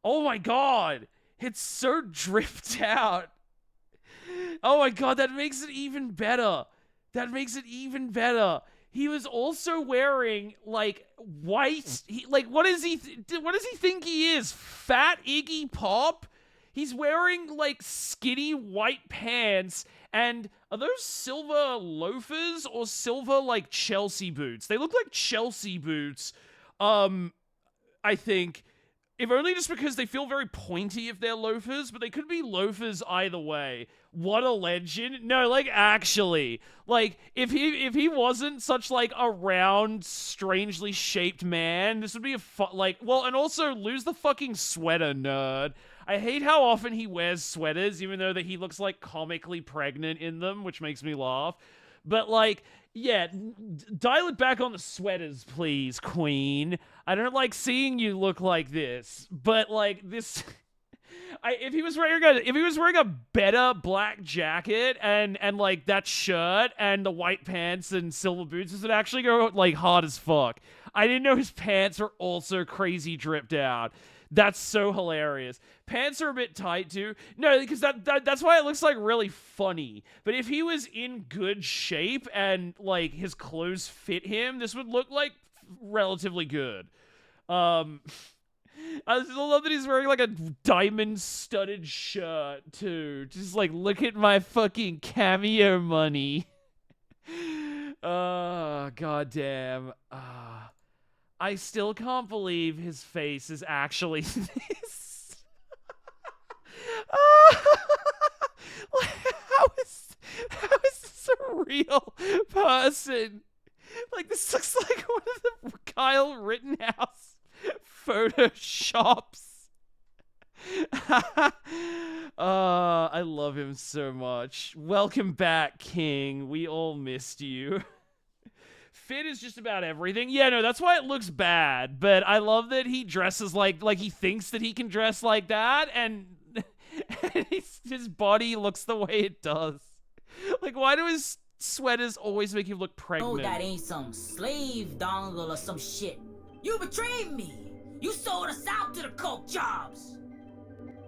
S1: Oh my god. It's so dripped out. Oh my god, that makes it even better. He was also wearing, like, white, what does he think he is? Fat Iggy Pop? He's wearing, like, skinny white pants, and are those silver loafers or silver, like, Chelsea boots? They look like Chelsea boots, I think. If only just because they feel very pointy if they're loafers, but they could be loafers either way. What a legend. No, like, actually. Like, if he wasn't such, like, a round, strangely shaped man, this would be a well, and also, lose the fucking sweater, nerd. I hate how often he wears sweaters, even though that he looks, like, comically pregnant in them, which makes me laugh. But, like, yeah, dial it back on the sweaters, please, queen. I don't like seeing you look like this. But, like, this... if he was wearing a better black jacket and like that shirt and the white pants and silver boots, this would actually go like hard as fuck. I didn't know his pants are also crazy dripped out. That's so hilarious. Pants are a bit tight too. No, because that's why it looks like really funny. But if he was in good shape and like his clothes fit him, this would look like relatively good. I just love that he's wearing like a diamond-studded shirt too. Just like, look at my fucking cameo money. Goddamn. I still can't believe his face is actually this. How is this a real person? Like, this looks like one of the Kyle Rittenhouse photoshops. I love him so much. Welcome back, King. We all missed you. Fit is just about everything. Yeah, no, that's why it looks bad. But I love that he dresses like he thinks that he can dress like that, and his body looks the way it does. Like, why do his sweaters always make him look pregnant?
S7: Oh, that ain't some slave dongle or some shit. You betrayed me. You sold us out to the coke jobs.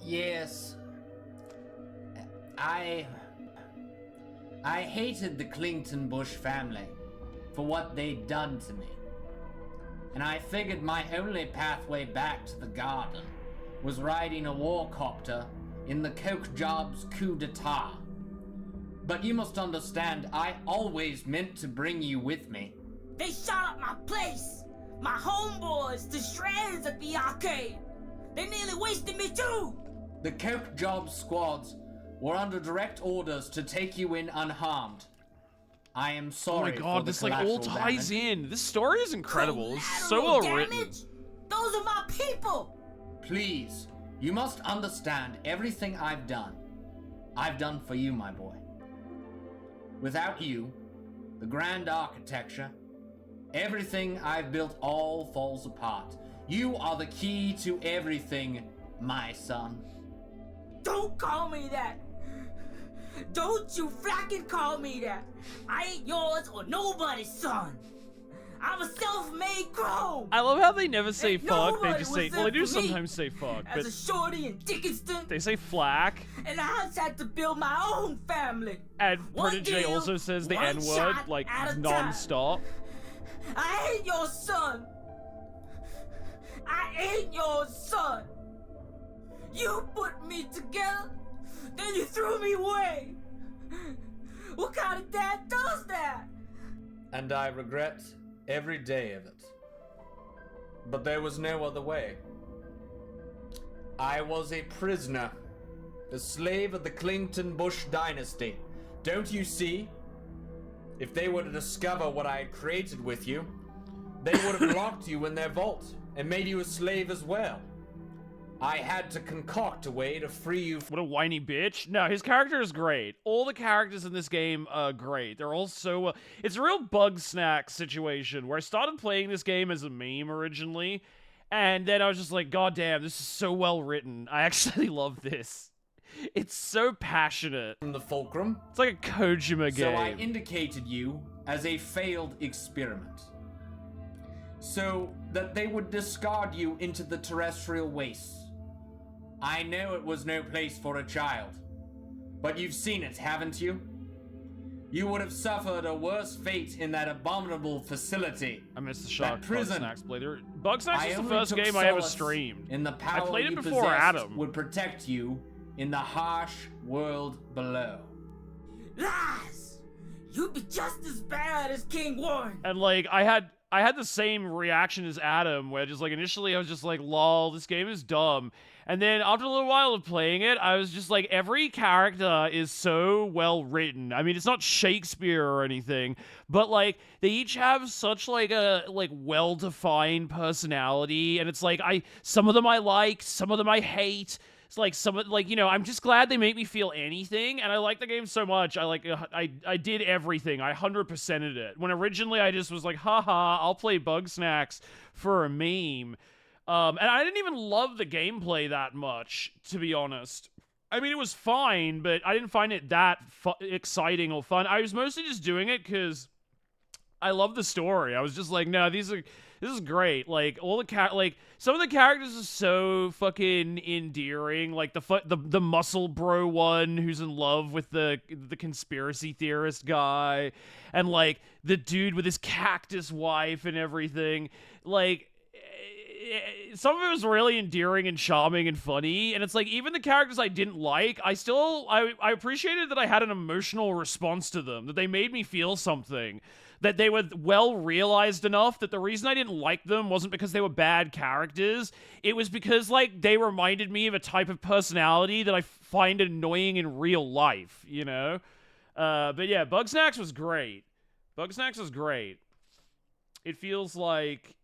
S9: Yes. I hated the Clinton Bush family for what they'd done to me. and I figured my only pathway back to the garden was riding a warcopter in the Coke Jobs coup d'etat. But you must understand, I always meant to bring you with me.
S7: They shot up my place, my homeboys to shreds at the arcade. They nearly wasted me too.
S9: The Coke Jobs squads were under direct orders to take you in unharmed. I am
S1: Oh
S9: sorry.
S1: my god,
S9: for the
S1: this like all
S9: collateral
S1: ties
S9: damage.
S1: in. This story is incredible. It's so
S7: Collateral
S1: well written.
S7: damage? Those are my people.
S9: Please, you must understand everything I've done for you, my boy. Without you, the grand architecture, everything I've built all falls apart. You are the key to everything, my son.
S7: Don't call me that. Don't you fracking call me that. I ain't yours or nobody's son. I'm a self-made crow.
S1: I love how they never say
S7: Ain't
S1: fuck. They
S7: nobody
S1: just
S7: was
S1: say,
S7: there
S1: well, they do
S7: for me
S1: sometimes say fuck,
S7: As
S1: but
S7: a shorty in Dickinston,
S1: they say flack.
S7: and I just had to build my own family.
S1: And
S7: One
S1: Prodigy
S7: deal,
S1: also says the
S7: one
S1: N-word,
S7: shot
S1: like,
S7: at a time.
S1: non-stop.
S7: I ain't your son. I ain't your son. You put me together, then you threw me away. What kind of dad does that?
S8: And I regret every day of it. But there was no other way. I was a prisoner, a slave of the Clinton Bush dynasty. Don't you see? If they were to discover what I had created with you, they would have locked you in their vault and made you a slave as well. I had to concoct a way to free you.
S1: What a whiny bitch. No, his character is great. All the characters in this game are great. They're all so... it's a real bug snack situation where I started playing this game as a meme originally, and then I was just like, God damn, this is so well written. I actually love this. It's so passionate.
S8: From the fulcrum.
S1: It's like a Kojima game.
S8: So I indicated you as a failed experiment. So that they would discard you into the terrestrial wastes. I know it was no place for a child, but you've seen it, haven't you? You would have suffered a worse fate in that abominable facility.
S1: I missed the shot.
S8: prison.
S1: Bugsnax played. Bugsnax was the
S8: only
S1: first
S8: took
S1: game I ever
S8: solace
S1: streamed.
S8: In the power
S1: I played it
S8: you
S1: before
S8: possessed
S1: Adam.
S8: would protect you in the harsh world below.
S7: Lies! You'd be just as bad as King Warren.
S1: And like I had the same reaction as Adam, where just like initially I was just like, lol, this game is dumb. And then after a little while of playing it, I was just like, every character is so well written. I mean, it's not Shakespeare or anything, but like they each have such like a well-defined personality, and it's like some of them I like, some of them I hate. It's like I'm just glad they make me feel anything, and I like the game so much. I did everything. I 100%ed it. When originally I just was like, haha, I'll play Bugsnax for a meme. And I didn't even love the gameplay that much, to be honest. I mean, it was fine, but I didn't find it that exciting or fun. I was mostly just doing it because I love the story. I was just like, no, this is great. Like all the some of the characters are so fucking endearing. Like the muscle bro one who's in love with the conspiracy theorist guy, and like the dude with his cactus wife and everything. Like some of it was really endearing and charming and funny, and it's like even the characters I didn't like, I appreciated that I had an emotional response to them, that they made me feel something, that they were well realized enough that the reason I didn't like them wasn't because they were bad characters, it was because like they reminded me of a type of personality that I find annoying in real life, you know? But yeah, Bugsnax was great. Bugsnax was great. It feels like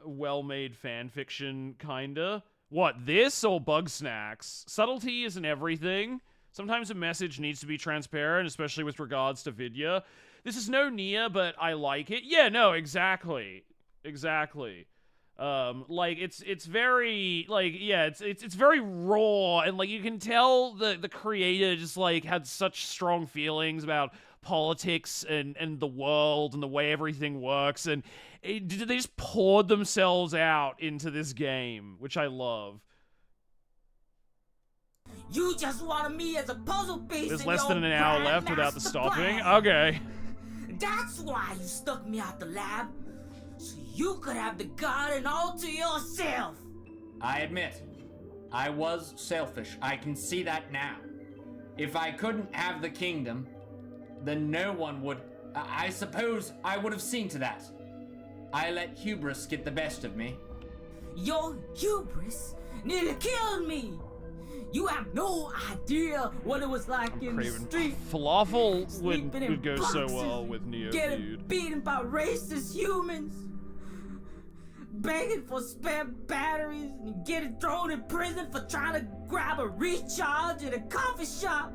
S1: well-made fan fiction, kinda. What, this or Bugsnax? Subtlety isn't everything. Sometimes a message needs to be transparent, especially with regards to Vidya. This is no Nia, but I like it. Yeah, no, exactly. Exactly. Like it's very like yeah, it's very raw, and like you can tell the creator just like had such strong feelings about politics and the world and the way everything works, and they just poured themselves out into this game, which I love.
S7: You just wanted me as a puzzle piece.
S1: There's
S7: in
S1: less
S7: your
S1: than an hour
S7: grand
S1: left without the
S7: master
S1: stopping.
S7: plan.
S1: Okay.
S7: That's why you stuck me out the lab. so you could have the garden all to yourself.
S9: I admit, I was selfish. I can see that now. If I couldn't have the kingdom, then no one would. I suppose I would have seen to that. I let hubris get the best of me.
S7: Your hubris nearly killed me. You have no idea what it was like in the street.
S1: Falafel
S7: sleeping in
S1: would go so
S7: boxes,
S1: well with Neofeud.
S7: Getting beaten by racist humans. Begging for spare batteries and getting thrown in prison for trying to grab a recharge at a coffee shop.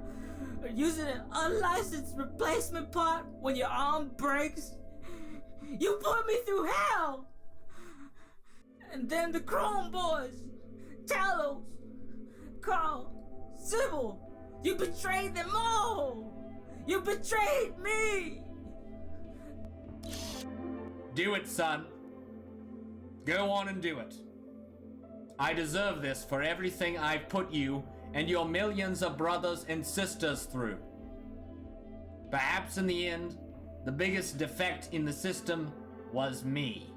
S7: Or using an unlicensed replacement part when your arm breaks. You put me through hell. And then the Chrome Boys, Talos, Carl, Sybil, you betrayed them all! You betrayed me!
S9: Do it, son. Go on and do it. I deserve this for everything I've put you and your millions of brothers and sisters through. Perhaps in the end, the biggest defect in the system was me.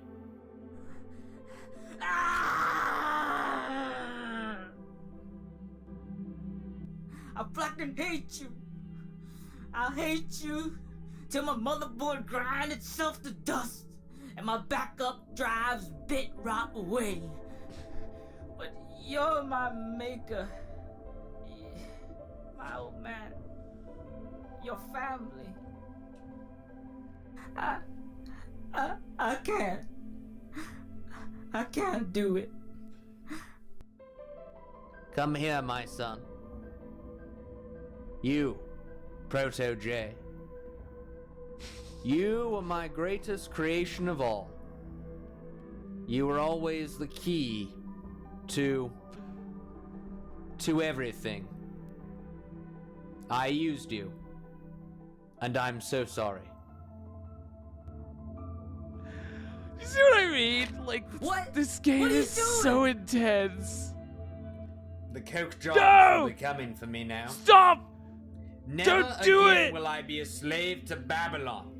S7: I fucking hate you. I'll hate you till my motherboard grinds itself to dust and my backup drives bit rot away. But you're my maker. My old man. Your family. I can't. I can't do it.
S9: Come here, my son. You, Proto J. You were my greatest creation of all. You were always the key to everything. I used you, and I'm so sorry.
S1: You see what I mean? Like,
S7: What?
S1: this game
S7: What are you
S1: is so
S7: doing?
S1: intense.
S9: The coke jobs
S1: No!
S9: will be coming for me now.
S1: Stop!
S9: Never
S1: Don't do
S9: again
S1: it!
S9: will I be a slave to Babylon.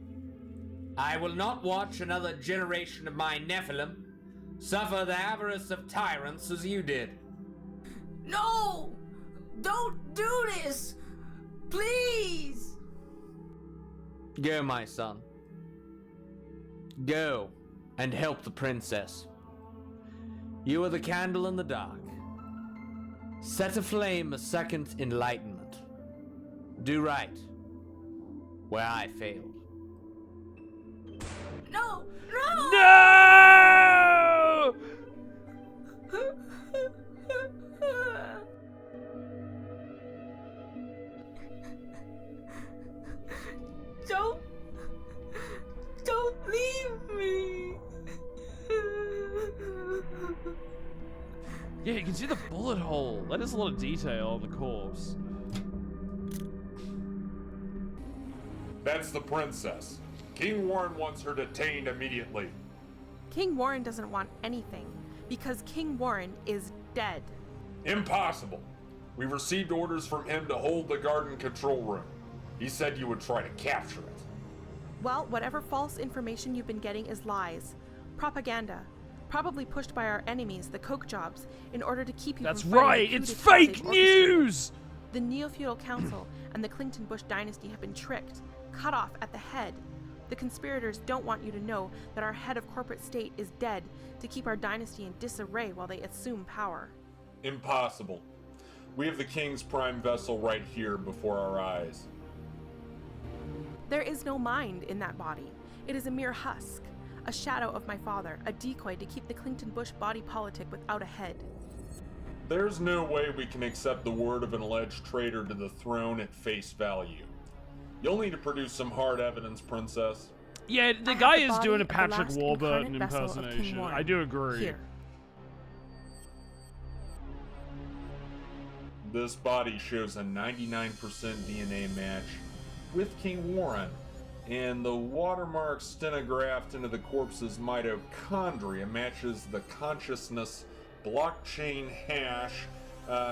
S9: I will not watch another generation of my Nephilim suffer the avarice of tyrants as you did.
S7: No! Don't do this! Please!
S9: Go, my son. Go and help the princess. You are the candle in the dark. Set aflame a second enlightenment. Do right where I failed.
S7: No! No!
S1: No!
S7: Don't leave me.
S1: Yeah, you can see the bullet hole. That is a lot of detail on the corpse.
S4: That's the princess. King Warren wants her detained immediately.
S5: King Warren doesn't want anything because King Warren is dead.
S4: Impossible. We've received orders from him to hold the garden control room. He said you would try to capture it.
S5: Well, whatever false information you've been getting is lies. Propaganda. Probably pushed by our enemies, the Coke Jobs, in order to keep you
S1: That's
S5: from fighting
S1: right,
S5: the coup
S1: it's
S5: d'etat they've
S1: fake
S5: orchestrated.
S1: news!
S5: The Neofeudal Council and the Clinton Bush dynasty have been tricked, cut off at the head. The conspirators don't want you to know that our head of corporate state is dead to keep our dynasty in disarray while they assume power.
S4: Impossible. We have the king's prime vessel right here before our eyes.
S5: There is no mind in that body. It is a mere husk, a shadow of my father, a decoy to keep the Clinton Bush body politic without a head.
S4: There's no way we can accept the word of an alleged traitor to the throne at face value. You'll need to produce some hard evidence, princess.
S1: Yeah, the
S5: I have
S1: guy
S5: the
S1: is
S5: body
S1: doing a
S5: of the
S1: Patrick
S5: last
S1: Warburton
S5: incarnate vessel of King
S1: impersonation.
S5: Warren.
S1: I do agree.
S5: Here.
S4: This body shows a 99% DNA match with King Warren, and the watermark stenographed into the corpse's mitochondria matches the consciousness blockchain hash,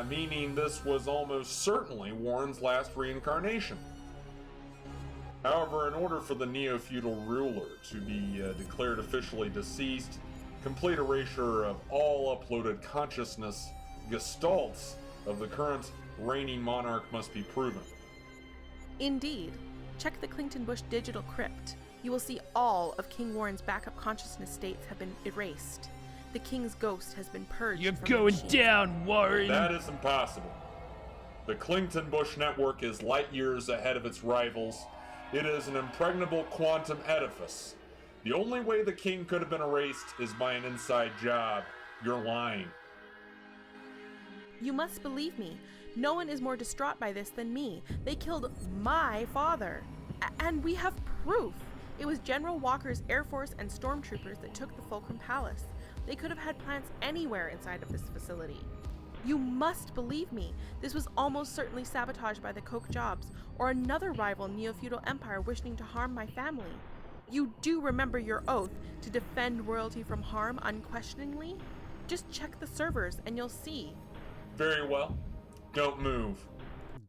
S4: meaning this was almost certainly Warren's last reincarnation. However, in order for the neo-feudal ruler to be declared officially deceased, complete erasure of all uploaded consciousness gestalts of the current reigning monarch must be proven.
S5: Indeed. Check the Clington Bush digital crypt. You will see all of King Warren's backup consciousness states have been erased. The king's ghost has been purged.
S1: You're
S5: from the
S1: going
S5: machine.
S1: down, Warren!
S4: That is impossible. The Clington Bush network is light years ahead of its rivals. It is an impregnable quantum edifice. The only way the king could have been erased is by an inside job. You're lying.
S5: You must believe me. No one is more distraught by this than me. They killed my father. And we have proof. It was General Walker's Air Force and stormtroopers that took the Fulcrum Palace. They could have had plants anywhere inside of this facility. You must believe me. This was almost certainly sabotaged by the Koch Jobs or another rival neo-feudal empire wishing to harm my family. You do remember your oath to defend royalty from harm unquestioningly? Just check the servers and you'll see.
S4: Very well. Don't move.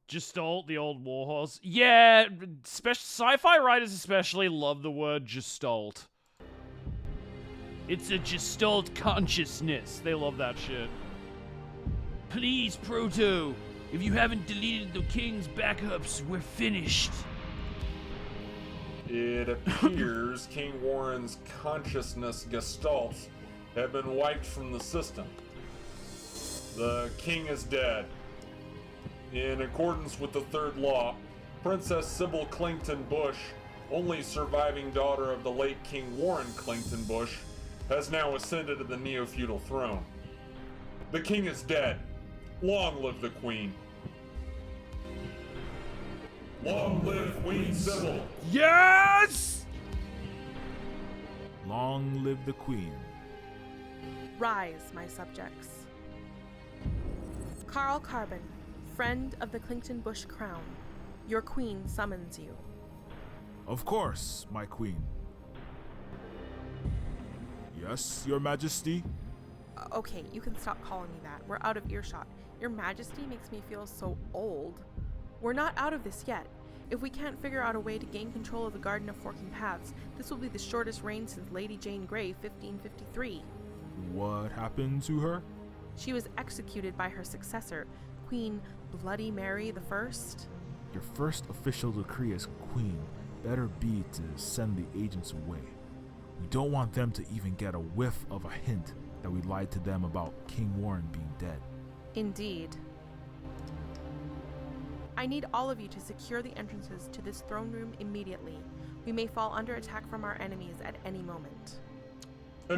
S1: Gestalt, the old warhorse. Yeah, sci-fi writers especially love the word Gestalt. It's a Gestalt consciousness. They love that shit. Please, Proto, if you haven't deleted the king's backups, we're finished.
S4: It appears King Warren's consciousness gestalts have been wiped from the system. The king is dead. In accordance with the third law, Princess Sybil Clington Bush, only surviving daughter of the late King Warren Clington Bush, has now ascended to the neo-feudal throne. The king is dead. Long live the queen. Long live Queen Sybil.
S1: Yes!
S2: Long live the queen.
S5: Rise, my subjects. Carl Carbon, friend of the Clington Bush crown, your queen summons you.
S2: Of course, my queen. Yes, your majesty?
S5: Okay, you can stop calling me that. We're out of earshot. Your Majesty makes me feel so old. We're not out of this yet. If we can't figure out a way to gain control of the Garden of Forking Paths, this will be the shortest reign since Lady Jane Grey, 1553.
S2: What happened to her?
S5: She was executed by her successor, Queen Bloody Mary I.
S2: Your first official decree as queen better be to send the agents away. We don't want them to even get a whiff of a hint that we lied to them about King Warren being dead.
S5: Indeed. I need all of you to secure the entrances to this throne room immediately. We may fall under attack from our enemies at any moment.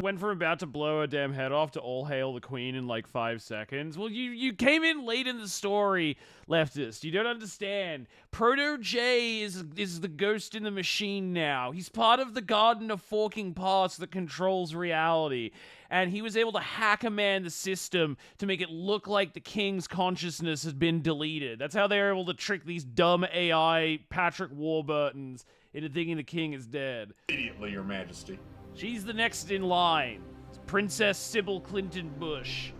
S1: Went from about to blow a damn head off to all hail the queen in like 5 seconds. Well, you came in late in the story, leftist. You don't understand. Proto J is the ghost in the machine now. He's part of the Garden of Forking Paths that controls reality. And he was able to hack-a-man the system to make it look like the king's consciousness had been deleted. That's how they were able to trick these dumb AI Patrick Warburtons into thinking the king is dead.
S4: Immediately, your majesty.
S1: She's the next in line. It's Princess Sybil Clington Bush.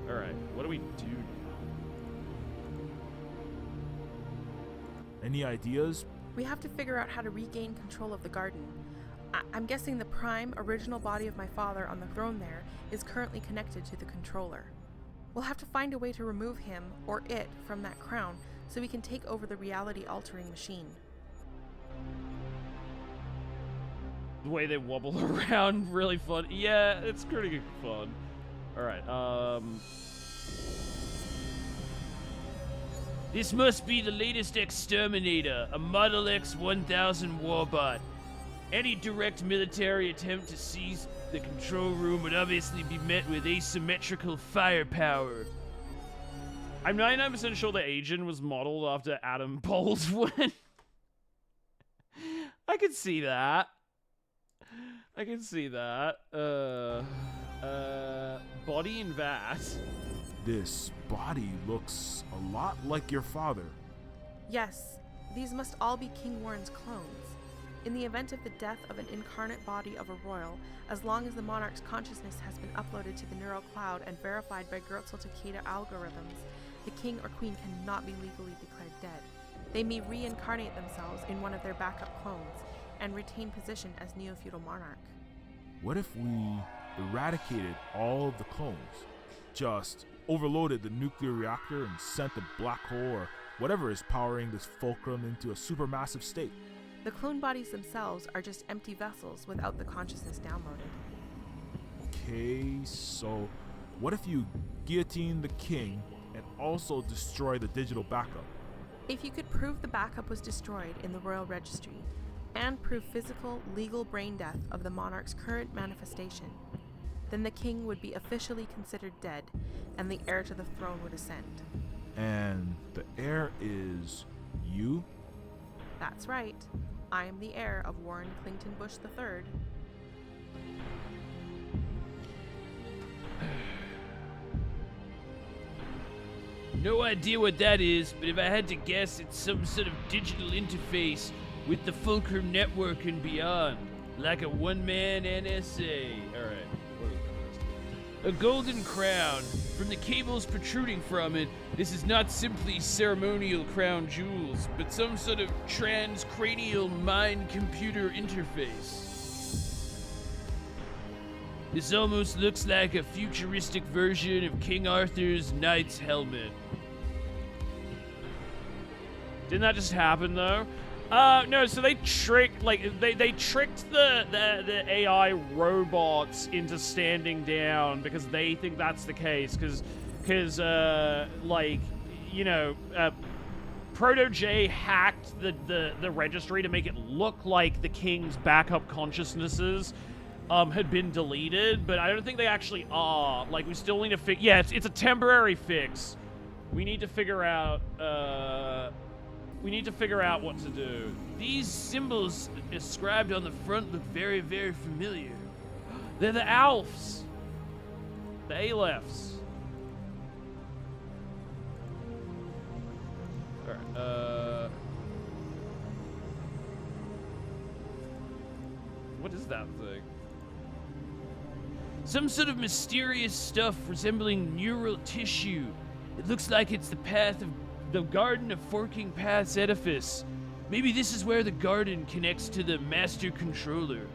S1: Alright, what do we do now?
S2: Any ideas?
S5: We have to figure out how to regain control of the garden. I'm guessing the prime original body of my father on the throne there is currently connected to the controller. We'll have to find a way to remove him, or it, from that crown so we can take over the reality-altering machine.
S1: The way they wobble around, really fun. Yeah, it's pretty fun. Alright, This must be the latest exterminator, a Model X-1000 warbot. Any direct military attempt to seize the control room would obviously be met with asymmetrical firepower. I'm 99% sure the agent was modeled after Adam Baldwin. I could see that. I can see that. Body and vat.
S2: This body looks a lot like your father.
S5: Yes, these must all be King Warren's clones. In the event of the death of an incarnate body of a royal, as long as the monarch's consciousness has been uploaded to the neural cloud and verified by Gertzel Takeda algorithms, the king or queen cannot be legally declared dead. They may reincarnate themselves in one of their backup clones and retain position as Neofeudal monarch.
S2: What if we eradicated all of the clones? Just overloaded the nuclear reactor and sent the black hole or whatever is powering this fulcrum into a supermassive state?
S5: The clone bodies themselves are just empty vessels without the consciousness downloaded.
S2: Okay, so what if you guillotine the king and also destroy the digital backup?
S5: If you could prove the backup was destroyed in the royal registry, and prove physical, legal brain death of the monarch's current manifestation, then the king would be officially considered dead, and the heir to the throne would ascend.
S2: And the heir is you?
S5: That's right. I am the heir of Warren Clinton Bush III.
S1: No idea what that is, but if I had to guess, it's some sort of digital interface with the Fulcrum network and beyond. Like a one-man NSA. Alright, what is this? A golden crown. From the cables protruding from it, this is not simply ceremonial crown jewels, but some sort of transcranial mind-computer interface. This almost looks like a futuristic version of King Arthur's knight's helmet. Didn't that just happen though? No, so they tricked, they tricked the AI robots into standing down because they think that's the case, because Proto-J hacked the registry to make it look like the king's backup consciousnesses had been deleted, but I don't think they actually are. Like, we still need to fix. Yeah, it's a temporary fix. We need to figure out. We need to figure out what to do. These symbols inscribed on the front look very, very familiar. They're the Alfs. The Alephs. Alright, what is that thing? Some sort of mysterious stuff resembling neural tissue. It looks like it's the path of the Garden of Forking Paths edifice. Maybe this is where the garden connects to the master controller.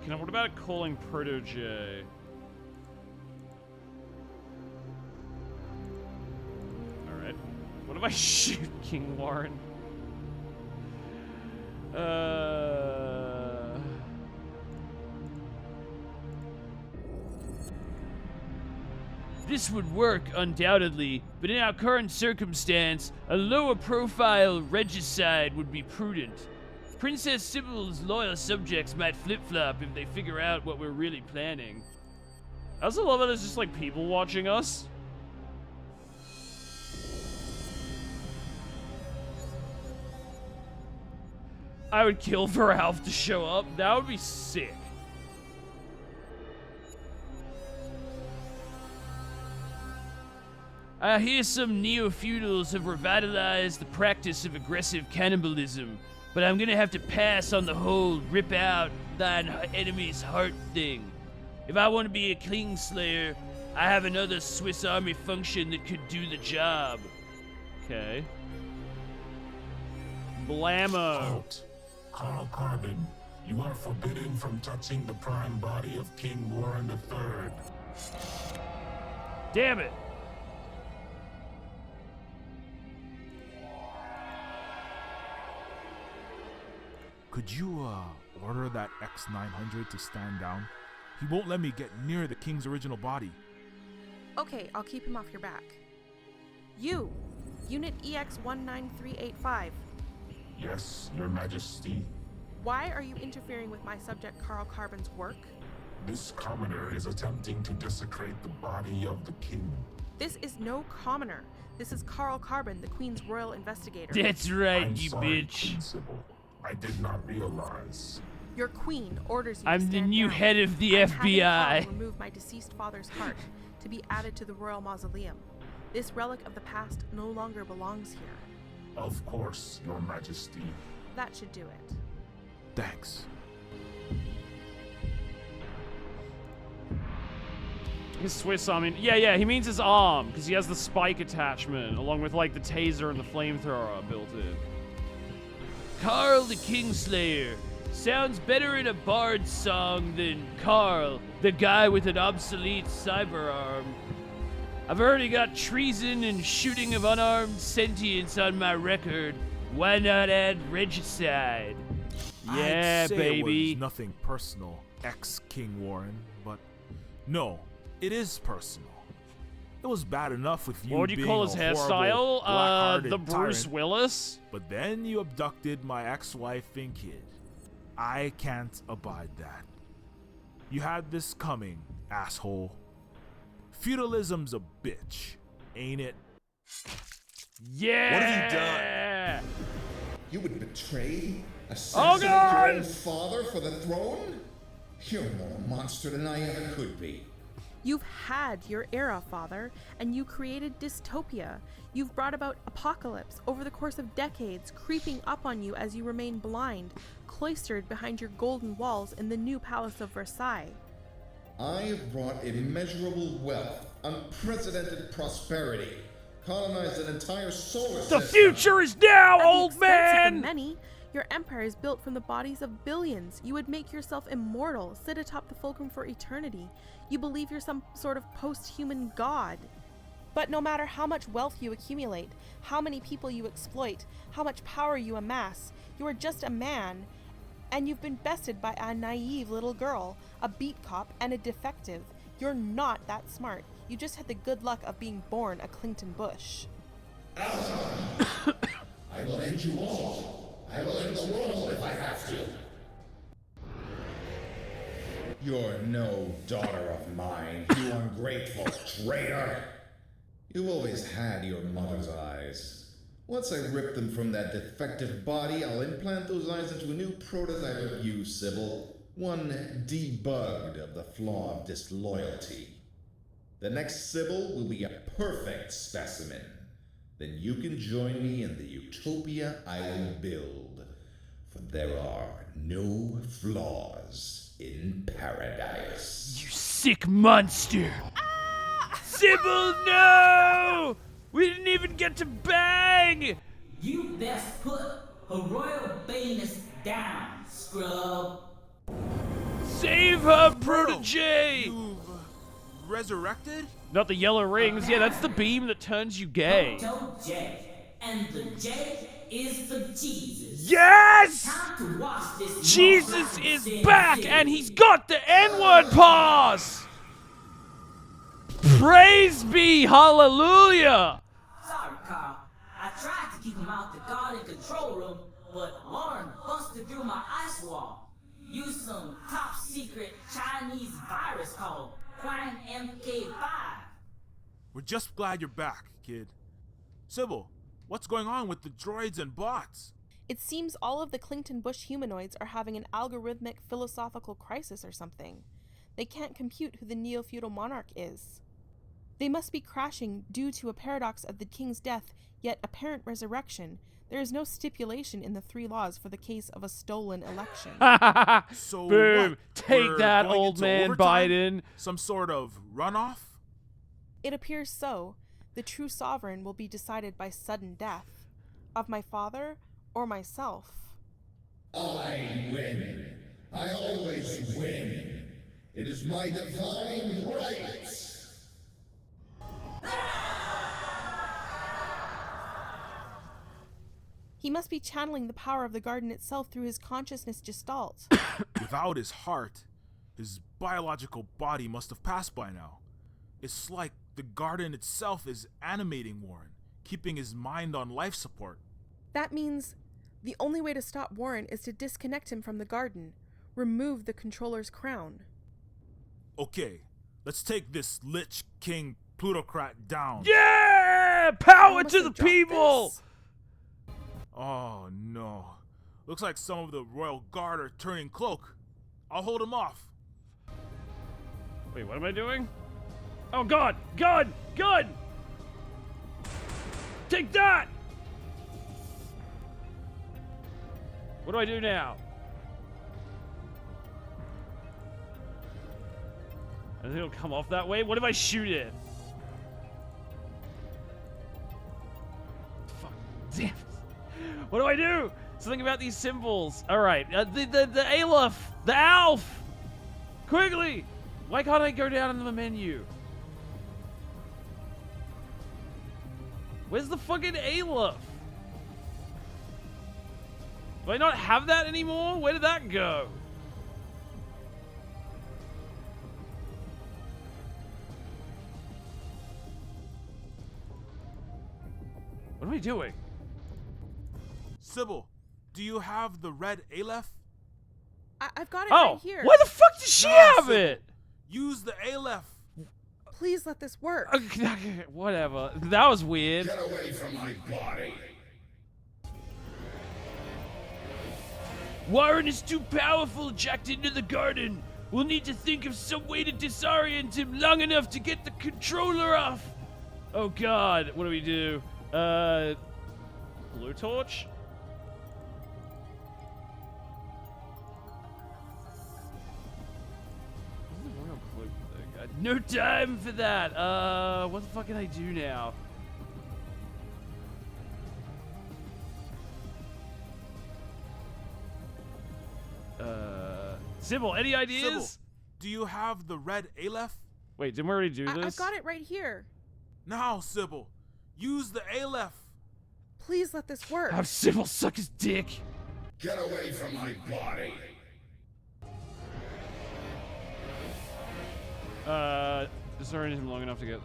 S1: What about calling Proto-J? Alright. What if I shoot King Warren? This would work, undoubtedly, but in our current circumstance, a lower profile regicide would be prudent. Princess Sybil's loyal subjects might flip-flop if they figure out what we're really planning. I also love how there's just like people watching us. I would kill for Alf to show up. That would be sick. I hear some Neofeudals have revitalized the practice of aggressive cannibalism, but I'm gonna have to pass on the whole rip out thine enemy's heart thing. If I want to be a Kingslayer, I have another Swiss Army function that could do the job. Okay. Blammo.
S10: Halt. Carl Carbon, you are forbidden from touching the prime body of King Warren III.
S1: Damn it.
S2: Could you, order that X-900 to stand down? He won't let me get near the king's original body.
S5: Okay, I'll keep him off your back. You, Unit EX-19385.
S10: Yes, Your Majesty.
S5: Why are you interfering with my subject Carl Carbon's work?
S10: This commoner is attempting to desecrate the body of the king.
S5: This is no commoner. This is Carl Carbon, the Queen's royal investigator.
S1: That's right,
S10: I'm
S1: you
S10: sorry,
S1: bitch.
S10: Queen Sybil. I did not realize.
S5: Your queen orders you
S1: I'm
S5: to
S1: the
S5: stand
S1: new
S5: down.
S1: head of the
S5: I'm having
S1: FBI.
S5: Carl remove my deceased father's heart to be added to the royal mausoleum. This relic of the past no longer belongs here.
S10: Of course, Your Majesty.
S5: That should do it.
S2: Thanks.
S1: His Swiss arm. Yeah, he means his arm, because he has the spike attachment, along with, like, the taser and the flamethrower built in. Carl the Kingslayer. Sounds better in a bard song than Carl, the guy with an obsolete cyber arm. I've already got treason and shooting of unarmed sentients on my record. Why not add regicide? Yeah,
S2: I'd say
S1: baby.
S2: It was nothing personal, ex-King Warren, but no, it is personal. It was bad enough with you.
S1: What would you
S2: being
S1: call his
S2: a
S1: hairstyle?
S2: horrible, black-hearted
S1: The Bruce
S2: tyrant,
S1: Willis?
S2: But then you abducted my ex-wife and kid. I can't abide that. You had this coming, asshole. Feudalism's a bitch, ain't it?
S1: Yeah!
S4: What have you done?
S6: You would betray,
S1: Oh,
S6: assassinate
S1: God!
S6: your own father for the throne? You're more a monster than I ever could be.
S5: You've had your era, Father, and you created dystopia. You've brought about apocalypse over the course of decades, creeping up on you as you remain blind, cloistered behind your golden walls in the new Palace of Versailles.
S6: I have brought immeasurable wealth, unprecedented prosperity, colonized an entire solar system.
S1: The future is now,
S5: At the
S1: old
S5: expense of the
S1: man!
S5: many, your empire is built from the bodies of billions. You would make yourself immortal, sit atop the fulcrum for eternity. You believe you're some sort of post-human god. But no matter how much wealth you accumulate, how many people you exploit, how much power you amass, you are just a man, and you've been bested by a naive little girl, a beat cop, and a defective. You're not that smart. You just had the good luck of being born a Clinton Bush.
S6: I will end you all. I will end the world if I have to. You're no daughter of mine, you ungrateful traitor. You've always had your mother's eyes. Once I rip them from that defective body, I'll implant those eyes into a new prototype of you, Sybil. One debugged of the flaw of disloyalty. The next Sybil will be a perfect specimen. Then you can join me in the utopia I will build. For there are no flaws in paradise.
S1: You sick monster! Sybil, no! We didn't even get to bang!
S7: You best put her royal bayness down, scrub.
S1: Save her, protege!
S2: You've resurrected?
S1: Not the yellow rings. Yeah, that's the beam that turns you gay.
S7: Proto J. And the J is for Jesus.
S1: Yes!
S7: Time to watch this
S1: Jesus
S7: motherfucking
S1: is
S7: sin
S1: back,
S7: city.
S1: and he's got the N-word pass! Praise be, hallelujah!
S7: Sorry, Carl. I tried to keep him out the guard and control room, but Lauren busted through my ice wall. Used some top secret Chinese virus called Quang MK5.
S2: We're just glad you're back, kid. Sybil, what's going on with the droids and bots?
S5: It seems all of the Clinton Bush humanoids are having an algorithmic philosophical crisis or something. They can't compute who the neo-feudal monarch is. They must be crashing due to a paradox of the king's death, yet apparent resurrection. There is no stipulation in the 3 laws for the case of a stolen election.
S2: So
S1: Boom!
S2: what?
S1: Take
S2: We're
S1: that,
S2: going
S1: old
S2: into
S1: man
S2: overtime?
S1: Biden.
S2: Some sort of runoff?
S5: It appears so. The true sovereign will be decided by sudden death. Of my father or myself.
S6: I win. I always win. It is my divine right.
S5: He must be channeling the power of the garden itself through his consciousness gestalt.
S2: Without his heart, his biological body must have passed by now. It's like the garden itself is animating Warren, keeping his mind on life support.
S5: That means the only way to stop Warren is to disconnect him from the garden, remove the controller's crown.
S2: Okay, let's take this Lich King plutocrat down.
S1: Yeah! Power
S5: Must
S1: to the
S5: have dropped
S1: people!
S5: this.
S2: Oh no. Looks like some of the royal guard are turning cloak. I'll hold him off.
S1: Wait, what am I doing? Oh god! Gun! Gun! Take that! What do I do now? I think it'll come off that way. What if I shoot it? Fuck. Damn it. What do I do? Something about these symbols. Alright. The Aleph. The Alf. Quickly. Why can't I go down in the menu? Where's the fucking Aleph? Do I not have that anymore? Where did that go? What am I doing?
S2: Sybil, do you have the red Aleph?
S5: I've got it right here.
S1: Why the fuck does she have
S2: Sybil,
S1: it?
S2: Use the Aleph.
S5: Please let this work.
S1: Whatever. That was weird.
S6: Get away from my body.
S1: Warren is too powerful, jacked into the garden. We'll need to think of some way to disorient him long enough to get the controller off. Oh god, what do we do? Blue torch? No time for that. What the fuck can I do now? Sybil, any ideas?
S2: Sybil, do you have the red Aleph?
S1: Wait, didn't we already do this?
S5: I've got it right here.
S2: Now, Sybil, use the Aleph.
S5: Please let this work.
S1: Have Sybil suck his dick.
S6: Get away from my body.
S1: Disorient him long enough to get,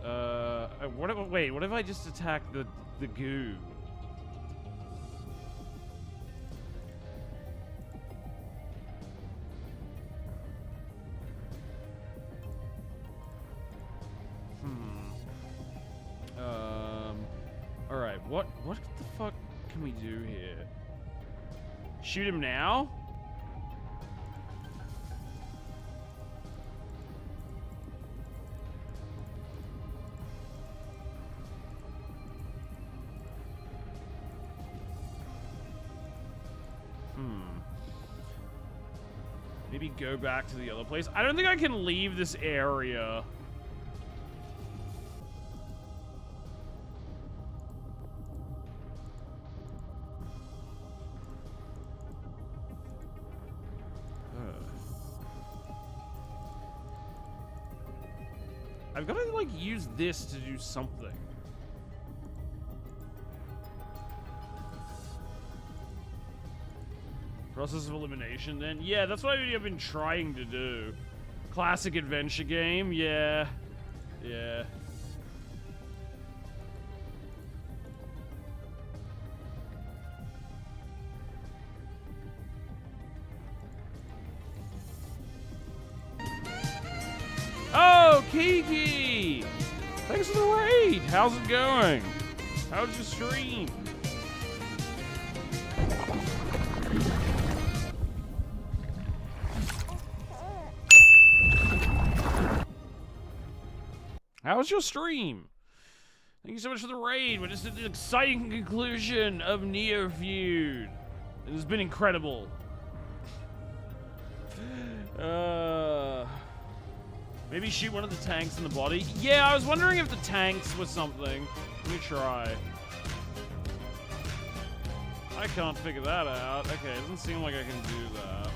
S1: what if I just attack the goo? Alright, what the fuck can we do here? Shoot him now? Maybe go back to the other place. I don't think I can leave this area. I've got to, like, use this to do something. Process of elimination, then? Yeah, that's what I've been trying to do. Classic adventure game, yeah. Yeah. Oh, Kiki! Thanks for the raid! How's it going? How's your stream? How was your stream? Thank you so much for the raid. We're just at the exciting conclusion of Neofeud. It has been incredible. Maybe shoot one of the tanks in the body. Yeah, I was wondering if the tanks was something. Let me try. I can't figure that out. Okay, it doesn't seem like I can do that.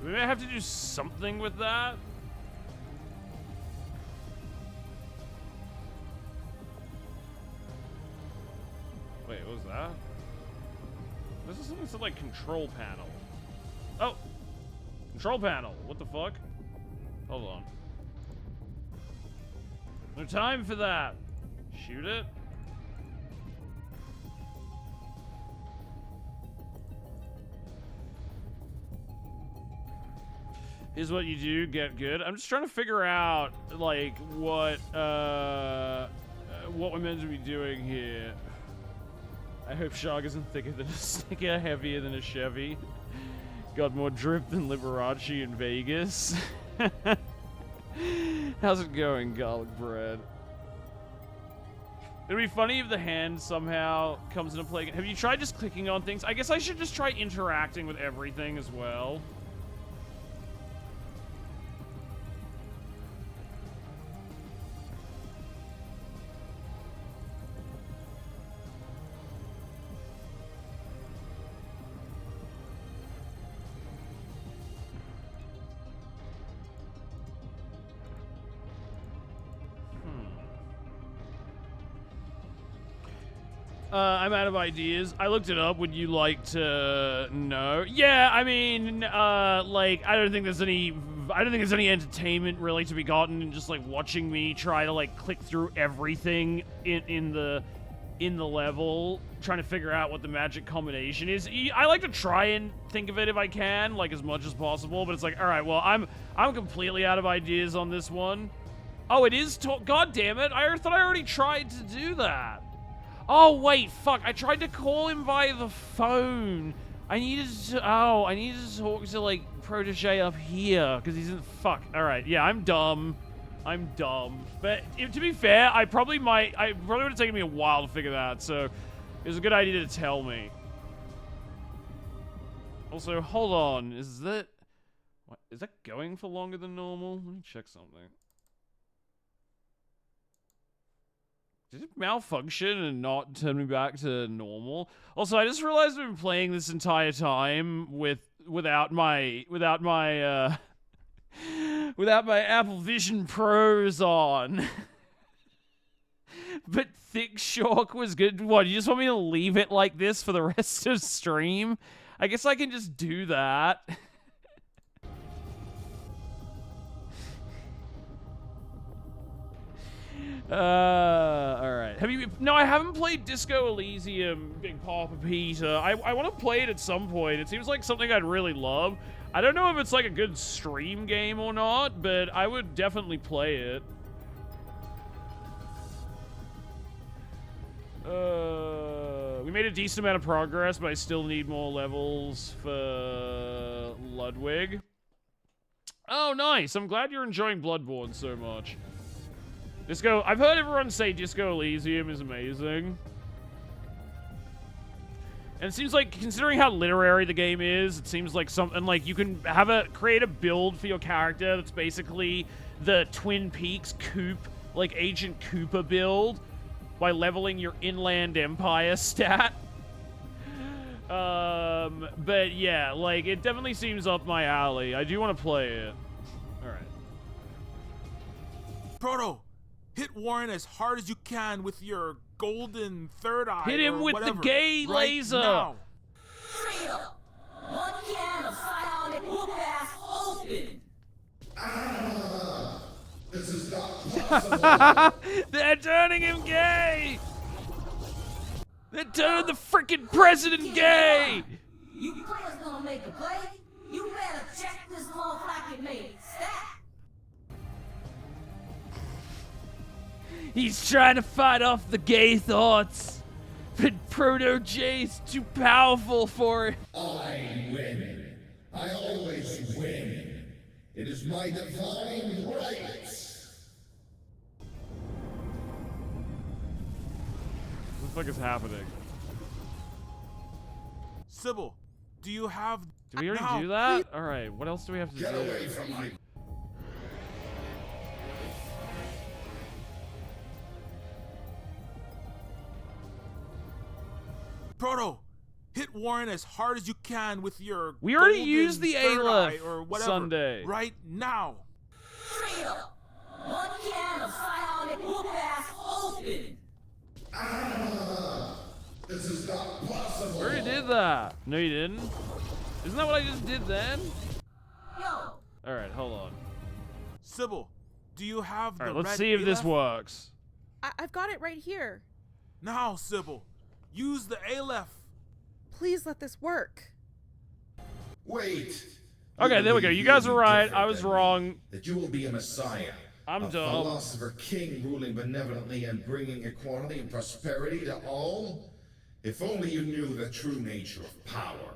S1: Maybe I have to do something with that? Wait, what was that? This is something that said, like, control panel. Oh! Control panel! What the fuck? Hold on. No time for that! Shoot it? Here's what you do, get good. I'm just trying to figure out, like, what we're meant to be doing here. I hope Shog isn't thicker than a Snicker, heavier than a Chevy. Got more drip than Liberace in Vegas. How's it going, garlic bread? It'd be funny if the hand somehow comes into play. Have you tried just clicking on things? I guess I should just try interacting with everything as well. I'm out of ideas. I looked it up. Would you like to know? Yeah, I mean, like, I don't think there's any entertainment really to be gotten in just like watching me try to like click through everything in the level, trying to figure out what the magic combination is. I like to try and think of it if I can, like as much as possible. But it's like, all right, well, I'm completely out of ideas on this one. Oh, it is. God damn it! I thought I already tried to do that. Oh, wait, fuck. I tried to call him via the phone. I needed to talk to, like, Protege up here, because he's in, fuck. All right, yeah, I'm dumb. But to be fair, I probably would have taken me a while to figure that out, so it was a good idea to tell me. Also, hold on. Is that going for longer than normal? Let me check something. Did it malfunction and not turn me back to normal? Also, I just realized I've been playing this entire time without my Apple Vision Pros on. But Thick Shock was good. What, you just want me to leave it like this for the rest of stream? I guess I can just do that. Alright. No, I haven't played Disco Elysium, Big Papa Peter. I want to play it at some point. It seems like something I'd really love. I don't know if it's like a good stream game or not, but I would definitely play it. We made a decent amount of progress, but I still need more levels for Ludwig. Oh, nice. I'm glad you're enjoying Bloodborne so much. I've heard everyone say Disco Elysium is amazing. And it seems like, considering how literary the game is, it seems like something like you can create a build for your character that's basically the Twin Peaks like Agent Cooper build by leveling your Inland Empire stat. But yeah, like, it definitely seems up my alley. I do want to play it. Alright.
S2: Proto! Hit Warren as hard as you can with your golden third eye.
S1: Hit him with
S2: whatever,
S1: the gay
S2: right
S1: laser.
S2: Now.
S3: Freedom! One can of psionic whoop-ass open!
S6: This is not possible.
S1: They're turning him gay! They turned the freaking president gay!
S3: You players gonna make a play? You better check this motherfucking made stat!
S1: He's trying to fight off the gay thoughts, but Proto J's too powerful for it.
S6: I win. I always win. It is my divine right.
S1: What the fuck is happening?
S2: Sybil, do you have...
S1: Did we already do that? Alright, what else do we have to
S6: Get
S1: do?
S6: away from my...
S2: Proto, hit Warren as hard as you can with your...
S1: We already
S2: golden
S1: used the
S2: third
S1: Aleph
S2: eye or whatever,
S1: Sunday.
S2: right now.
S3: Freedom! One can of psionic whoop-ass open!
S6: This is not possible.
S1: We already did that. No, you didn't. Isn't that what I just did then?
S3: Yo!
S1: Alright, hold on.
S2: Sybil, do you have the
S1: Alright, let's
S2: red
S1: see if this
S2: Aleph?
S1: works.
S5: I've got it right here.
S2: Now, Sybil, use the Aleph.
S5: Please let this work.
S6: Wait.
S1: Okay, there we go. You guys were right. I was wrong.
S6: That you will be a messiah.
S1: I'm
S6: a
S1: dumb.
S6: Philosopher king ruling benevolently and bringing equality and prosperity to all. If only you knew the true nature of power.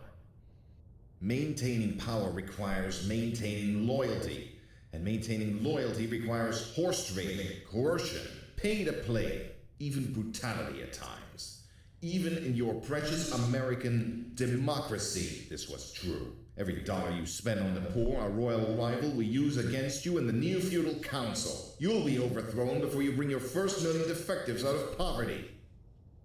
S6: Maintaining power requires maintaining loyalty. And maintaining loyalty requires horse trading, coercion, pay to play, even brutality at times. Even in your precious American democracy, this was true. Every dollar you spend on the poor, our royal rival, we use against you in the Neofeudal Council. You'll be overthrown before you bring your first million defectives out of poverty.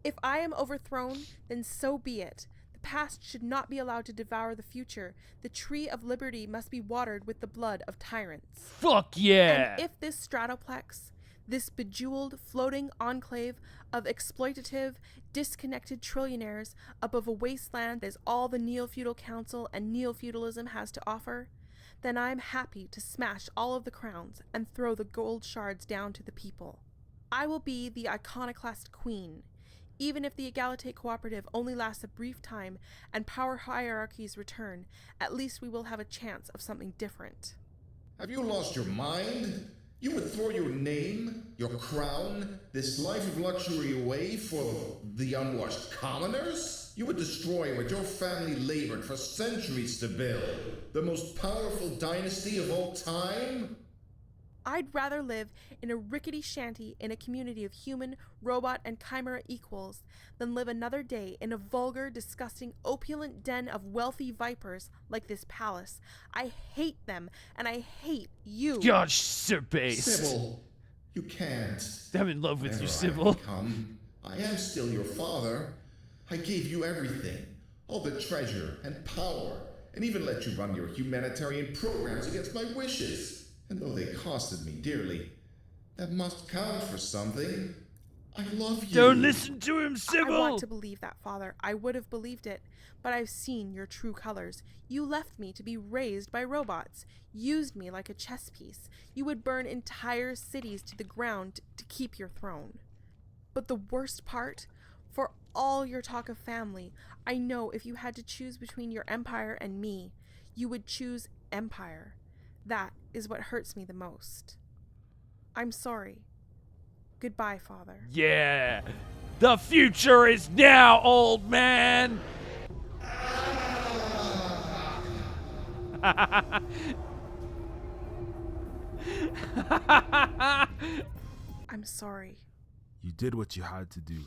S5: If I am overthrown, then so be it. The past should not be allowed to devour the future. The tree of liberty must be watered with the blood of tyrants.
S1: Fuck yeah!
S5: And if this stratoplex, this bejeweled, floating enclave of exploitative, disconnected trillionaires above a wasteland that is all the Neofeudal Council and Neofeudalism has to offer, then I am happy to smash all of the crowns and throw the gold shards down to the people. I will be the iconoclast queen. Even if the Egalite Cooperative only lasts a brief time and power hierarchies return, at least we will have a chance of something different.
S6: Have you lost your mind? You would throw your name, your crown, this life of luxury away for the unwashed commoners? You would destroy what your family labored for centuries to build, the most powerful dynasty of all time?
S5: I'd rather live in a rickety shanty in a community of human, robot, and chimera equals than live another day in a vulgar, disgusting, opulent den of wealthy vipers like this palace. I hate them, and I hate you.
S1: Gosh, Sir Base.
S6: Sybil, you can't.
S1: I'm in love with you,
S6: Wherever
S1: Sybil.
S6: I become, I am still your father. I gave you everything, all the treasure and power, and even let you run your humanitarian programs against my wishes. And though they costed me dearly, that must count for something. I love you.
S1: Don't listen to him, Sybil!
S5: I want to believe that, Father. I would have believed it, but I've seen your true colors. You left me to be raised by robots, used me like a chess piece. You would burn entire cities to the ground to keep your throne. But the worst part, for all your talk of family, I know if you had to choose between your empire and me, you would choose empire. That is what hurts me the most. I'm sorry. Goodbye, Father.
S1: Yeah! The future is now, old man!
S5: I'm sorry.
S2: You did what you had to do.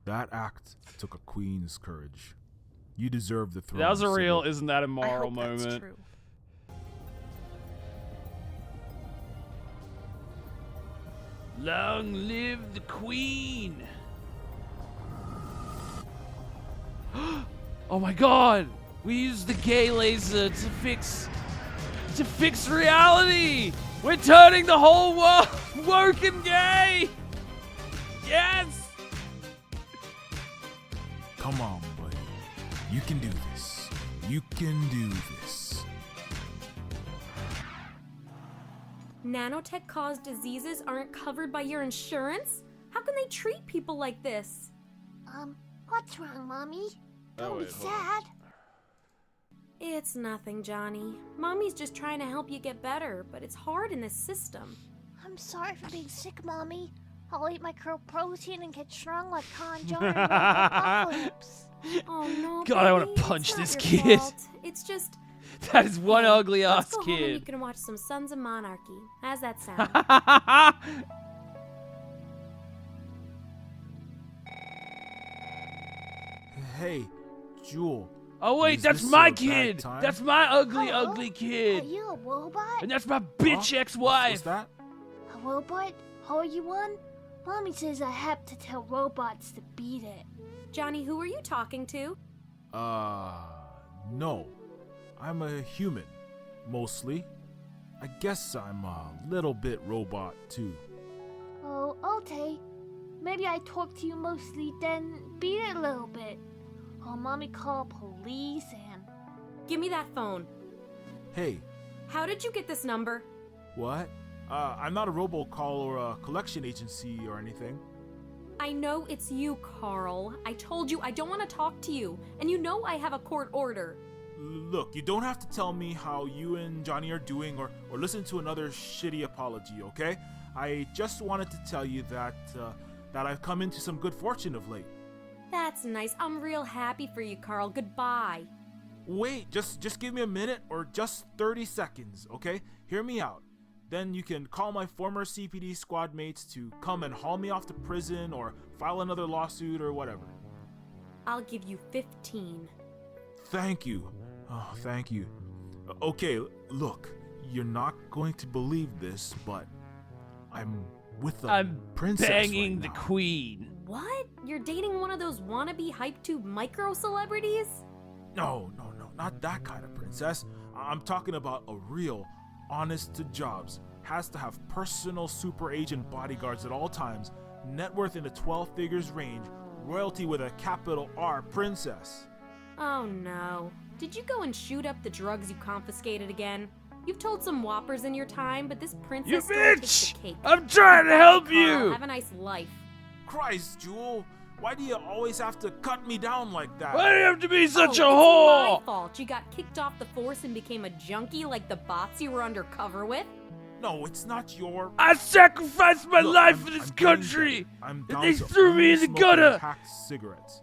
S2: That act took a queen's courage. You deserve the throne.
S1: That was a real,
S2: Sybil.
S1: isn't that
S5: I
S1: immoral
S5: hope
S1: moment?
S5: that's true.
S1: Long live the queen! Oh my god! We used the gay laser to fix reality! We're turning the whole world woke and gay! Yes!
S2: Come on, buddy. You can do this. You can do this.
S11: Nanotech-caused diseases aren't covered by your insurance? How can they treat people like this?
S12: What's wrong, Mommy? Don't be
S1: wait, hold on.
S12: sad.
S11: It's nothing, Johnny. Mommy's just trying to help you get better, but it's hard in this system.
S12: I'm sorry for being sick, Mommy. I'll eat my crow protein and get strong like Con John in Apocalypse.
S11: Oh no,
S1: God, I wanna
S11: baby,
S1: punch
S11: it's not
S1: this
S11: your
S1: kid.
S11: fault. It's just...
S1: That is one ugly
S11: Let's
S1: ass
S11: go home and you
S1: kid.
S11: can watch some Sons of Monarchy. How's that sound?
S2: Hey, Jewel.
S1: Oh wait,
S2: Is
S1: that's
S2: this
S1: my
S2: a bad
S1: kid!
S2: time?
S1: That's my ugly,
S12: Hello?
S1: ugly
S12: Are
S1: kid!
S12: you a robot?
S1: And that's my bitch
S2: Huh?
S1: ex-wife!
S2: What's that?
S12: A robot? How are you one? Mommy says I have to tell robots to beat it.
S11: Johnny, who are you talking to?
S2: No. I'm a human, mostly. I guess I'm a little bit robot, too.
S12: Oh, okay. Maybe I talk to you mostly, then beat it a little bit. Or Mommy call police and...
S11: Give me that phone.
S2: Hey,
S11: How did you get this number?
S2: what? I'm not a robocall or a collection agency or anything.
S11: I know it's you, Carl. I told you I don't want to talk to you, and you know I have a court order.
S2: Look, you don't have to tell me how you and Johnny are doing or listen to another shitty apology, okay? I just wanted to tell you that I've come into some good fortune of late.
S11: That's nice. I'm real happy for you, Carl. Goodbye.
S2: Wait, just give me a minute or just 30 seconds, okay? Hear me out. Then you can call my former CPD squad mates to come and haul me off to prison or file another lawsuit or whatever.
S11: I'll give you 15.
S2: Thank you. Oh, thank you. Okay, look, you're not going to believe this, but I'm with the princess
S1: banging
S2: right
S1: the
S2: now.
S1: queen.
S11: What? You're dating one of those wannabe hype tube micro celebrities?
S2: No, not that kind of princess. I'm talking about a real, honest to jobs, has to have personal super agent bodyguards at all times, net worth in the 12 figures range, royalty with a capital R princess.
S11: Oh no. Did you go and shoot up the drugs you confiscated again? You've told some whoppers in your time, but this princess
S1: You
S11: still
S1: bitch!
S11: takes the cake.
S1: I'm trying to help
S11: Carl,
S1: you!
S11: have a nice life.
S2: Christ, Jewel, why do you always have to cut me down like that?
S1: Why do you have to be such a
S11: It's
S1: whore?
S11: my fault. You got kicked off the force and became a junkie like the bots you were undercover with.
S2: No, it's not your...
S1: I sacrificed my
S2: Look,
S1: life
S2: I'm-
S1: for this
S2: I'm getting
S1: country,
S2: better. I'm
S1: and
S2: down
S1: they
S2: to
S1: threw me
S2: only
S1: in the
S2: smoking
S1: gutter.
S2: hacked cigarettes.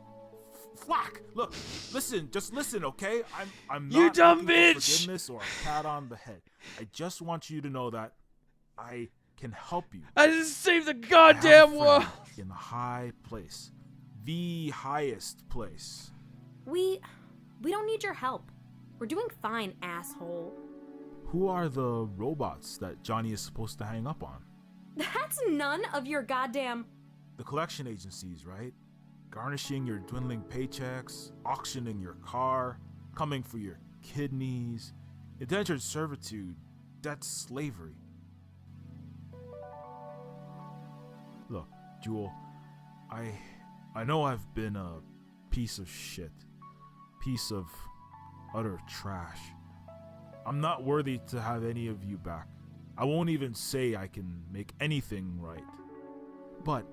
S2: Flack! Look, listen, just listen, okay? I'm
S1: You
S2: not
S1: dumb
S2: looking for
S1: bitch!
S2: forgiveness or a pat on the head. I just want you to know that I can help you.
S1: I just saved the
S2: I have a
S1: goddamn
S2: friend
S1: world.
S2: in the high place, the highest place.
S11: We don't need your help. We're doing fine, asshole.
S2: Who are the robots that Johnny is supposed to hang up on?
S11: That's none of your goddamn...
S2: The collection agencies, right? Garnishing your dwindling paychecks, auctioning your car, coming for your kidneys, indentured servitude, that's slavery. Look, Jewel, I know I've been a piece of shit, piece of utter trash. I'm not worthy to have any of you back. I won't even say I can make anything right. But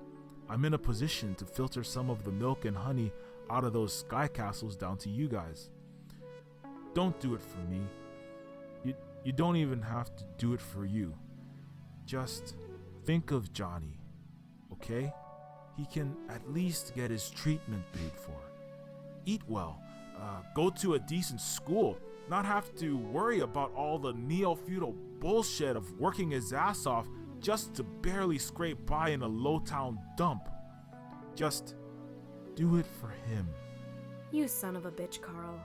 S2: I'm in a position to filter some of the milk and honey out of those sky castles down to you guys. Don't do it for me. You don't even have to do it for you. Just think of Johnny, okay? He can at least get his treatment paid for. Eat well, go to a decent school, not have to worry about all the neo-feudal bullshit of working his ass off just to barely scrape by in a low-town dump. Just do it for him.
S11: You son of a bitch, Carl.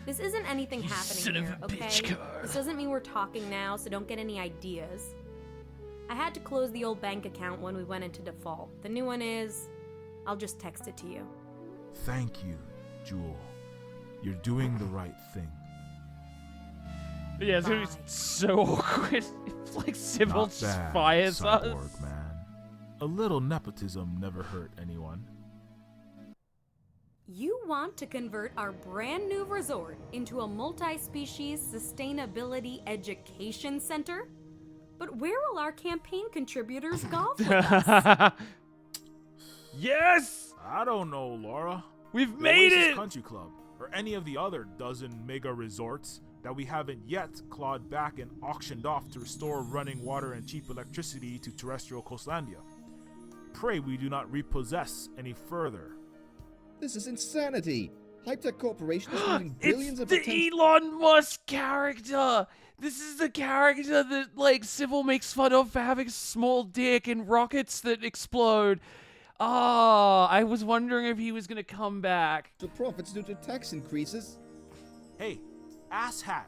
S11: This isn't anything
S1: You
S11: happening
S1: son of
S11: here,
S1: a
S11: okay?
S1: bitch, Carl.
S11: This doesn't mean we're talking now, so don't get any ideas. I had to close the old bank account when we went into default. The new one is... I'll just text it to you.
S2: Thank you, Jewel. You're doing the right thing.
S1: Yeah, it's gonna be
S11: Bye.
S1: so awkward. It's like Sybil
S2: Not
S1: just
S2: bad,
S1: fires us.
S2: cyborg man. A little nepotism never hurt anyone.
S11: You want to convert our brand new resort into a multi-species sustainability education center? But where will our campaign contributors golf with us?
S1: Yes!
S2: I don't know, Laura.
S1: We've
S2: The
S1: made
S2: Oasis
S1: it!
S2: Country Club, or any of the other dozen mega resorts that we haven't yet clawed back and auctioned off to restore running water and cheap electricity to terrestrial Coastlandia. Pray we do not repossess any further.
S13: This is insanity. Hypetech Corporation is losing billions
S1: It's
S13: of
S1: the
S13: potential.
S1: Elon Musk character! This is the character that, like, Sybil makes fun of for having a small dick and rockets that explode. Ah, I was wondering if he was gonna come back.
S13: The profits due to tax increases.
S2: Hey, asshat!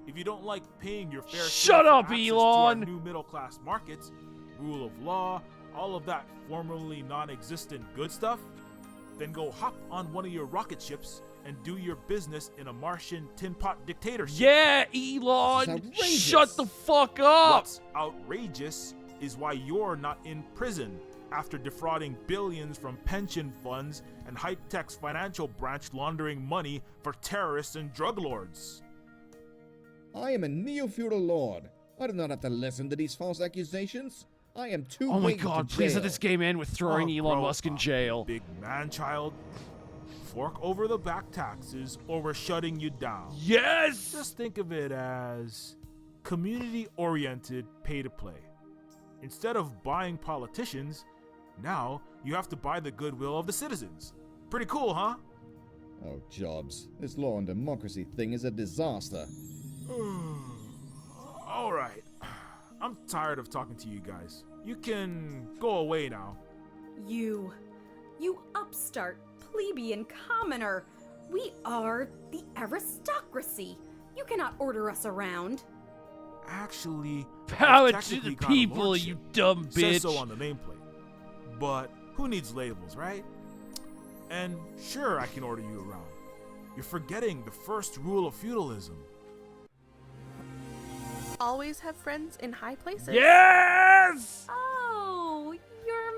S2: If you don't like paying your fair
S1: Shut
S2: share for
S1: up,
S2: access to our
S1: Elon!
S2: new middle-class markets, rule of law, all of that formerly non-existent good stuff, then go hop on one of your rocket ships and do your business in a Martian tin pot dictatorship.
S1: Yeah,
S13: This
S1: Elon!
S13: is outrageous.
S1: Shut the fuck up!
S2: What's outrageous is why you're not in prison after defrauding billions from pension funds and Hype-Tech's financial branch laundering money for terrorists and drug lords.
S13: I am a neo-feudal lord. I do not have to listen to these false accusations. I am too
S1: Oh my
S13: waiting
S1: god,
S13: to
S1: please let
S13: jail.
S1: this game end with throwing
S2: Oh,
S1: Elon
S2: bro,
S1: Musk in jail.
S2: Big man-child, fork over the back taxes or we're shutting you down.
S1: Yes!
S2: Just think of it as community-oriented pay-to-play. Instead of buying politicians, now you have to buy the goodwill of the citizens. Pretty cool, huh?
S13: Oh, Jobs. This law and democracy thing is a disaster.
S2: All right. I'm tired of talking to you guys. You can go away now.
S11: You upstart, plebeian commoner. We are the aristocracy. You cannot order us around.
S2: Actually,
S1: Power
S2: I've
S1: to
S2: technically
S1: the
S2: got a
S1: people,
S2: lordship.
S1: you dumb
S2: It says so
S1: bitch.
S2: on the nameplate. But who needs labels, right? And sure, I can order you around. You're forgetting the first rule of feudalism.
S5: Always have friends in high places?
S1: Yes!
S11: Oh, your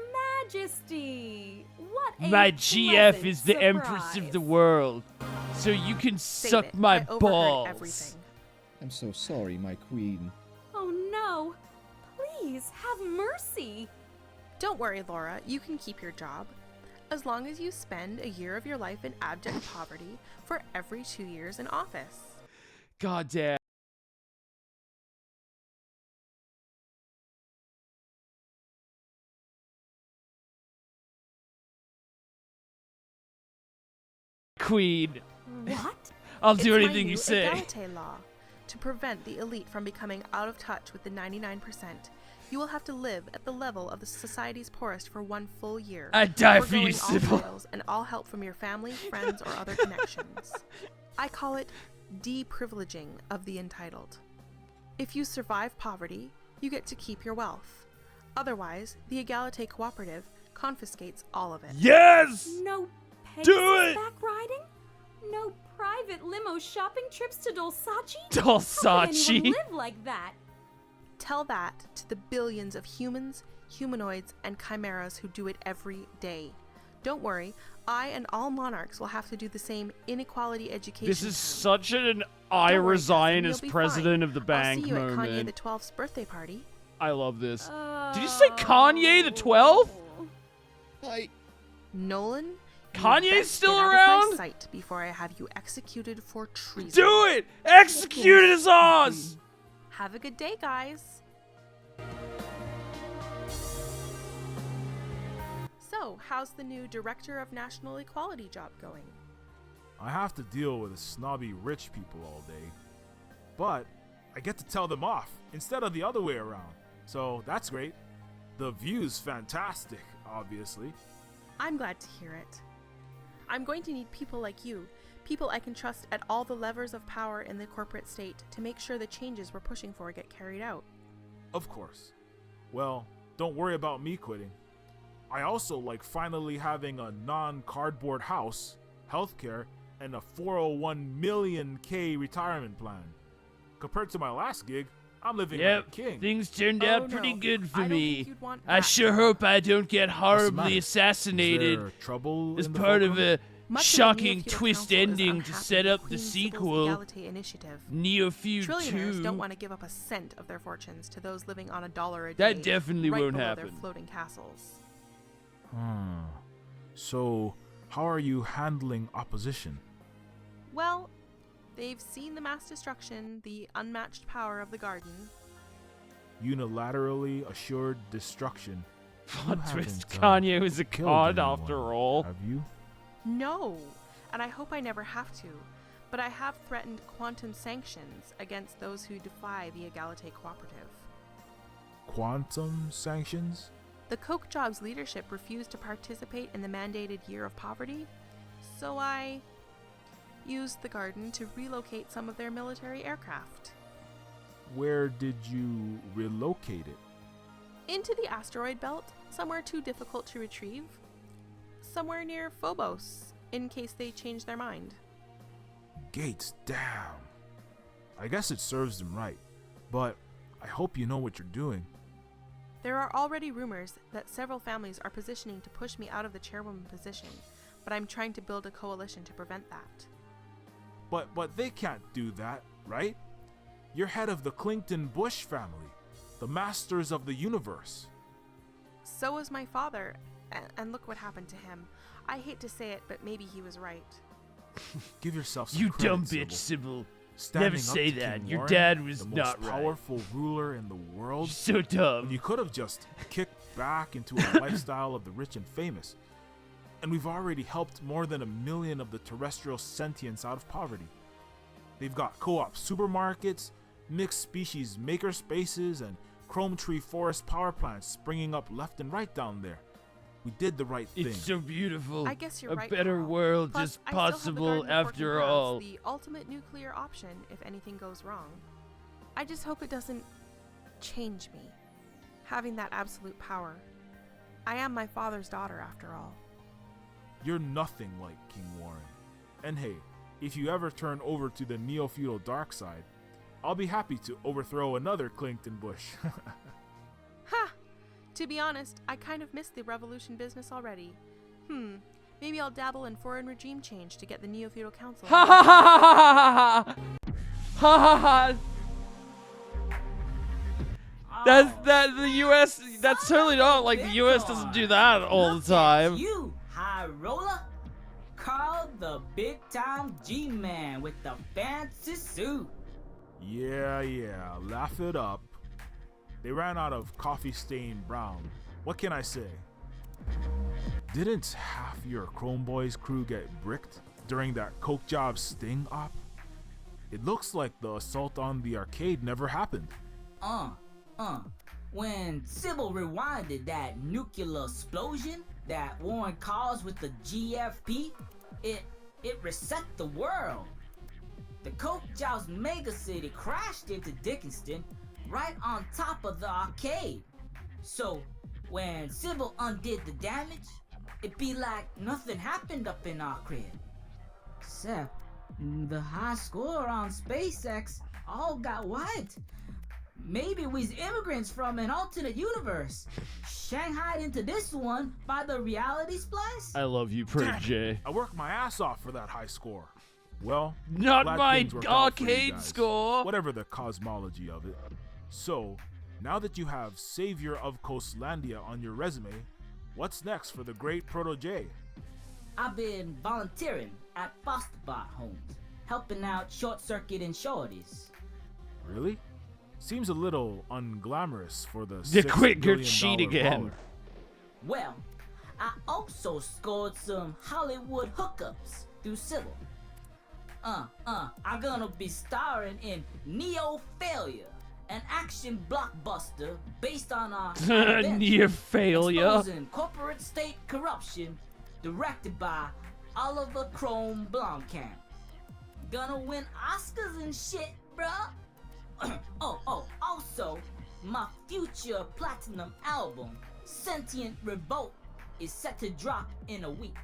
S11: majesty. What a
S1: My GF
S11: pleasant
S1: is the empress of the
S11: surprise.
S1: world. So you can
S5: Save
S1: suck
S5: it.
S1: my
S5: I overheard
S1: balls.
S5: everything.
S13: I'm so sorry, my queen.
S11: Oh no. Please have mercy.
S5: Don't worry, Laura. You can keep your job. As long as you spend a year of your life in abject poverty for every 2 years in office.
S1: God damn. Queen.
S11: What?
S1: I'll
S5: It's
S1: do
S5: my
S1: anything
S5: new
S1: you say.
S5: Egalite law. To prevent the elite from becoming out of touch with the 99%, you will have to live at the level of the society's poorest for 1 full year.
S1: I die for you,
S5: foregoing all
S1: Sybil.
S5: titles and all help from your family, friends, or other connections. I call it deprivileging of the entitled. If you survive poverty, you get to keep your wealth. Otherwise, the Egalite Cooperative confiscates all of it.
S1: Yes!
S11: No
S1: Do
S11: Pegasus
S1: it!
S11: back riding? No private limo shopping trips to Dulsachi?
S1: Dulsachi.
S11: How can anyone live like that?
S5: Tell that to the billions of humans, humanoids, and chimeras who do it every day. Don't worry, I and all monarchs will have to do the same inequality education.
S1: This is
S5: term.
S1: such an I
S5: Don't worry,
S1: resign
S5: cousin,
S1: as
S5: you'll be
S1: president
S5: fine.
S1: of the bank
S5: I'll see you at Kanye
S1: moment.
S5: the 12th's birthday party.
S1: I love this. Did you say Kanye the 12th?
S5: Nolan, you
S1: Kanye's
S5: best
S1: still
S5: get out of
S1: around?
S5: my sight before I have you executed for treason.
S1: Do it! Execute his ass!
S5: Have a good day, guys. So, how's the new Director of National Equality job going?
S2: I have to deal with snobby rich people all day. But I get to tell them off instead of the other way around. So that's great. The view's fantastic, obviously.
S5: I'm glad to hear it. I'm going to need people like you, people I can trust at all the levers of power in the corporate state to make sure the changes we're pushing for get carried out.
S2: Of course. Well, don't worry about me quitting. I also like finally having a non-cardboard house, healthcare, and a 401 million K retirement plan. Compared to my last gig, I'm living like a king.
S1: Things turned
S5: Oh,
S1: out pretty
S5: no.
S1: good for
S5: I don't
S1: me.
S5: think you'd want
S1: I
S5: that
S1: sure
S5: job.
S1: hope I don't get
S2: What's the
S1: horribly
S2: matter?
S1: assassinated
S2: Is there trouble
S1: as
S2: in the
S1: part of
S2: fulcrum?
S1: a
S5: Much of the
S1: shocking
S5: Neofeudal
S1: twist
S5: Council is
S1: ending to
S5: unhappy
S1: set
S5: with
S1: up the
S5: Queen Sybil's
S1: sequel,
S5: Egalite initiative.
S1: Neofeud
S5: Trillionaires
S1: 2.
S5: don't want to give up a cent of their fortunes to those living on $1 a day.
S1: That definitely
S5: right
S1: won't
S5: below
S1: happen.
S5: Their floating castles.
S2: So, how are you handling opposition?
S5: Well, they've seen the mass destruction, the unmatched power of the garden.
S2: Unilaterally assured destruction.
S1: Plot
S2: You
S1: twist,
S2: haven't,
S1: Kanye was a
S2: killed
S1: god
S2: anyone,
S1: after all.
S2: Have you?
S5: No, and I hope I never have to. But I have threatened quantum sanctions against those who defy the Egalite Cooperative.
S2: Quantum sanctions?
S5: The Koch Jobs leadership refused to participate in the mandated year of poverty, so I used the garden to relocate some of their military aircraft.
S2: Where did you relocate it?
S5: Into the asteroid belt, somewhere too difficult to retrieve. Somewhere near Phobos, in case they change their mind.
S2: Gates, damn. I guess it serves them right, but I hope you know what you're doing.
S5: There are already rumors that several families are positioning to push me out of the chairwoman position, but I'm trying to build a coalition to prevent that.
S2: But they can't do that, right? You're head of the Clington Bush family, the masters of the universe.
S5: So was my father, and look what happened to him. I hate to say it, but maybe he was right.
S2: Give yourself some
S1: You
S2: credit,
S1: dumb
S2: Sybil.
S1: bitch, Sybil.
S2: Standing
S1: Never
S2: up
S1: say
S2: to
S1: that.
S2: King
S1: Your
S2: Warren,
S1: dad was
S2: the
S1: not
S2: most
S1: right.
S2: powerful ruler in the world.
S1: So dumb.
S2: And you could have just kicked back into a lifestyle of the rich and famous. And we've already helped more than 1 million of the terrestrial sentients out of poverty. They've got co-op supermarkets, mixed species maker spaces, and Chrome Tree Forest power plants springing up left and right down there. We did the right thing.
S1: It's so beautiful.
S5: I guess you're
S1: A
S5: right,
S1: better
S5: Carl.
S1: world
S5: Plus,
S1: is
S5: I still have the
S1: possible
S5: Garden of
S1: after
S5: Forking
S1: all.
S5: Paths, the ultimate nuclear option if anything goes wrong. I just hope it doesn't change me, having that absolute power. I am my father's daughter, after all.
S2: You're nothing like King Warren. And hey, if you ever turn over to the neo-feudal dark side, I'll be happy to overthrow another Clington Bush.
S5: Ha! To be honest, I kind of missed the revolution business already. Maybe I'll dabble in foreign regime change to get the Neo-Feudal Council.
S1: Ha ha ha ha ha ha ha ha! That's the U.S. That's totally not like the U.S. doesn't do that all the time.
S7: You, high roller, Carl the big time G-man with the fancy suit.
S2: Yeah, laugh it up. They ran out of coffee-stained brown. What can I say? Didn't half your Chrome Boys crew get bricked during that coke job sting op? It looks like the assault on the arcade never happened.
S7: When Sybil rewinded that nuclear explosion that Warren caused with the GFP, it reset the world. The Coke Job's mega city crashed into Dickinston right on top of the arcade. So when Sybil undid the damage, it'd be like nothing happened up in our crib. Except the high score on SpaceX all got wiped. Maybe we's immigrants from an alternate universe, shanghaied into this one by the reality splice.
S1: I love you, Protege.
S2: I worked my ass off for that high score. Well,
S1: not
S2: glad
S1: my
S2: things worked out for you
S1: arcade
S2: guys,
S1: score.
S2: Whatever the cosmology of it. So, now that you have Savior of Coastlandia on your resume, what's next for the great Protege?
S7: I've been volunteering at fosterbot homes, helping out short-circuiting shorties.
S2: Really? Seems a little unglamorous for the
S1: You
S2: $6
S1: quit your
S2: billion
S1: cheat again.
S2: baller.
S7: Well, I also scored some Hollywood hookups through Sybil. I'm gonna be starring in Neofeud, an action blockbuster based on our
S1: Neofeud.
S7: exposing corporate state corruption, directed by Oliver Crome Blomkamp. Gonna win Oscars and shit, bruh. Also, my future platinum album, Sentient Revolt, is set to drop in a week.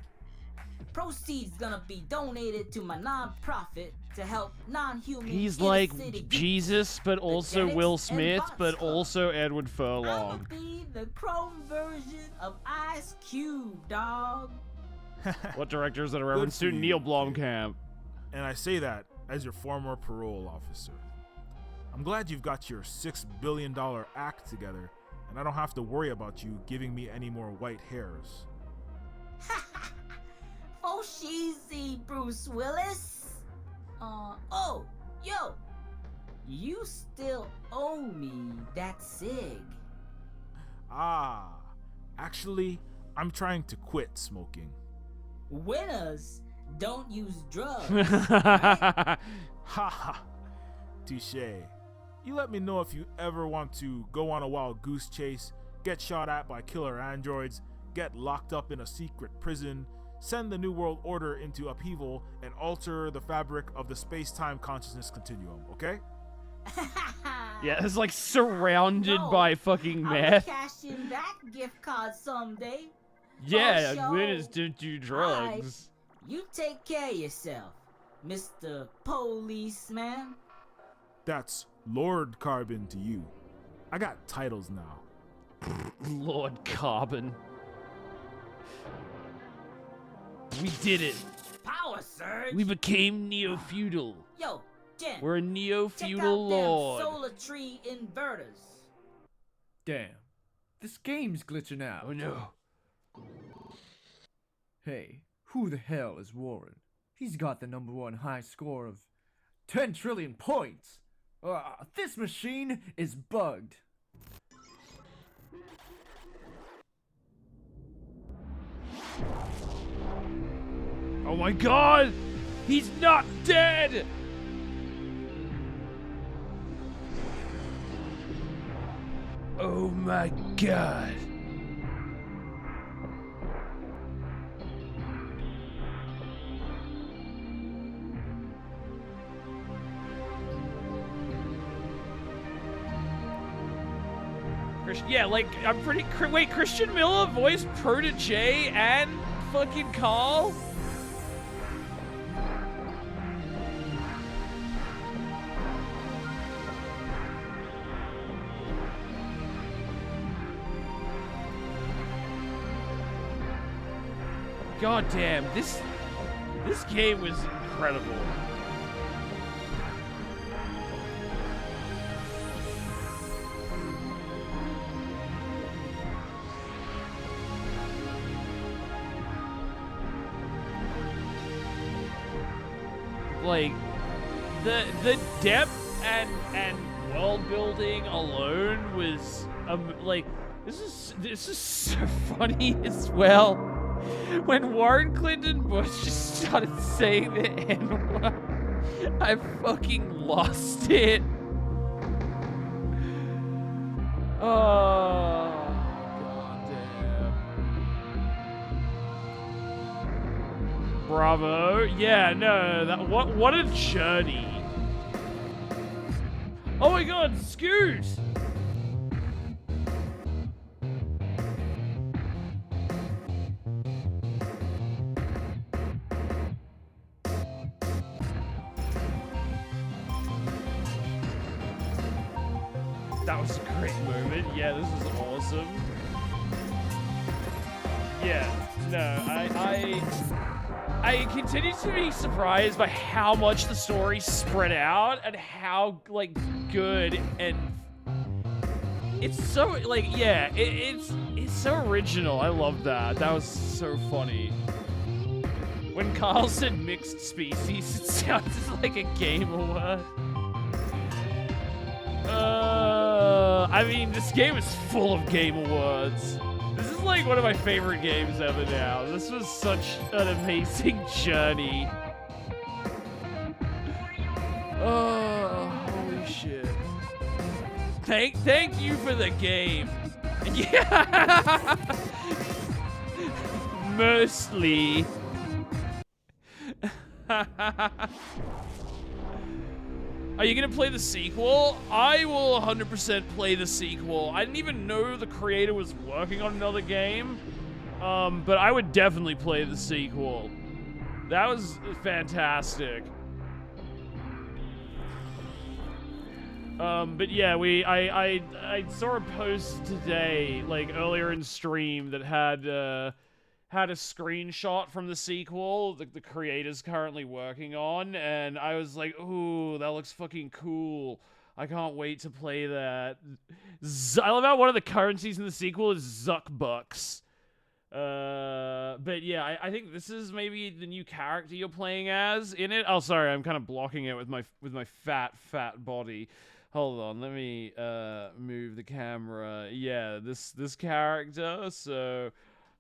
S7: Proceeds gonna be donated to my non-profit to help non-human
S1: He's
S7: inner
S1: like
S7: city
S1: Jesus, but also
S7: Eugenics
S1: Will
S7: and
S1: Smith,
S7: Box
S1: but
S7: Club.
S1: also Edward
S7: I'ma
S1: Furlong.
S7: be the Chrome version of Ice Cube, dog.
S1: What directors that are referenced to?
S2: for
S1: Neil
S2: you,
S1: Blomkamp.
S2: And I say that as your former parole officer. I'm glad you've got your $6 billion act together, and I don't have to worry about you giving me any more white hairs.
S7: Oh, cheesy, Bruce Willis. Yo, you still owe me that cig.
S2: Actually, I'm trying to quit smoking.
S7: Winners don't use drugs.
S2: Ha ha. Touche. You let me know if you ever want to go on a wild goose chase, get shot at by killer androids, get locked up in a secret prison, send the New World Order into upheaval, and alter the fabric of the space-time consciousness continuum, okay?
S1: Yeah, it's like surrounded
S7: No,
S1: by fucking
S7: I'll
S1: meth.
S7: cash in that gift card someday.
S1: Yeah,
S7: For sure.
S1: winners don't do drugs.
S7: You take care of yourself, Mr. Policeman.
S2: That's Lord Carbon to you. I got titles now.
S1: Lord Carbon. We did it.
S7: Power surge.
S1: We became neo-feudal.
S7: Yo, Jen.
S1: We're a
S7: check
S1: neo-feudal
S7: out them
S1: lord.
S7: solar tree inverters.
S14: Damn. This game's glitching out.
S1: Oh no.
S14: Hey, who the hell is Warren? He's got the #1 high score of 10 trillion points. This machine is bugged.
S1: Oh my god! He's not dead! Oh my god. Yeah, like, I'm pretty... Wait, Christian Miller voiced Protege and fucking Carl? God damn, this game was incredible. Like, the depth and world building alone was like, this is so funny as well. When Warren Clinton Bush just started saying the N-word, I fucking lost it. Oh, goddamn. Bravo. Yeah, no, what a journey. Oh my god, Scoot! That was a great moment. Yeah, this was awesome. Yeah, no, I continue to be surprised by how much the story spread out and how, like, good and it's so, like, yeah, it's so original. I love that. That was so funny. When Carl said mixed species, it sounded like a game award. I mean, this game is full of game awards. This is like one of my favorite games ever now. This was such an amazing journey. Oh, holy shit. Thank you for the game. Yeah. Mostly. Are you gonna play the sequel? I will 100% play the sequel. I didn't even know the creator was working on another game. But I would definitely play the sequel. That was fantastic. But yeah, I saw a post today, like earlier in stream, that had a screenshot from the sequel the creator's currently working on, and I was like, ooh, that looks fucking cool. I can't wait to play that. I love how one of the currencies in the sequel is Zuckbucks. But yeah, I think this is maybe the new character you're playing as in it. Oh, sorry, I'm kind of blocking it with my fat body. Hold on, let me move the camera. Yeah, this character. So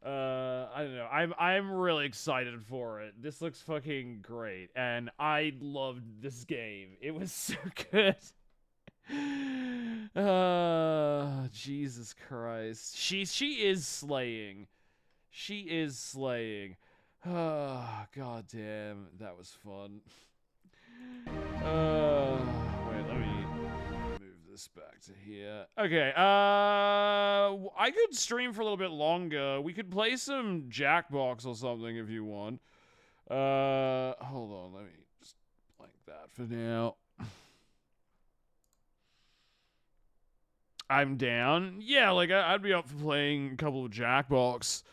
S1: I don't know. I'm really excited for it. This looks fucking great, and I loved this game. It was so good. Jesus Christ. She is slaying. She is slaying. Oh, god damn, that was fun. Wait, let me move this back to here. Okay, I could stream for a little bit longer. We could play some Jackbox or something if you want. Hold on, let me just blank that for now. I'm down. Yeah, like, I'd be up for playing a couple of Jackbox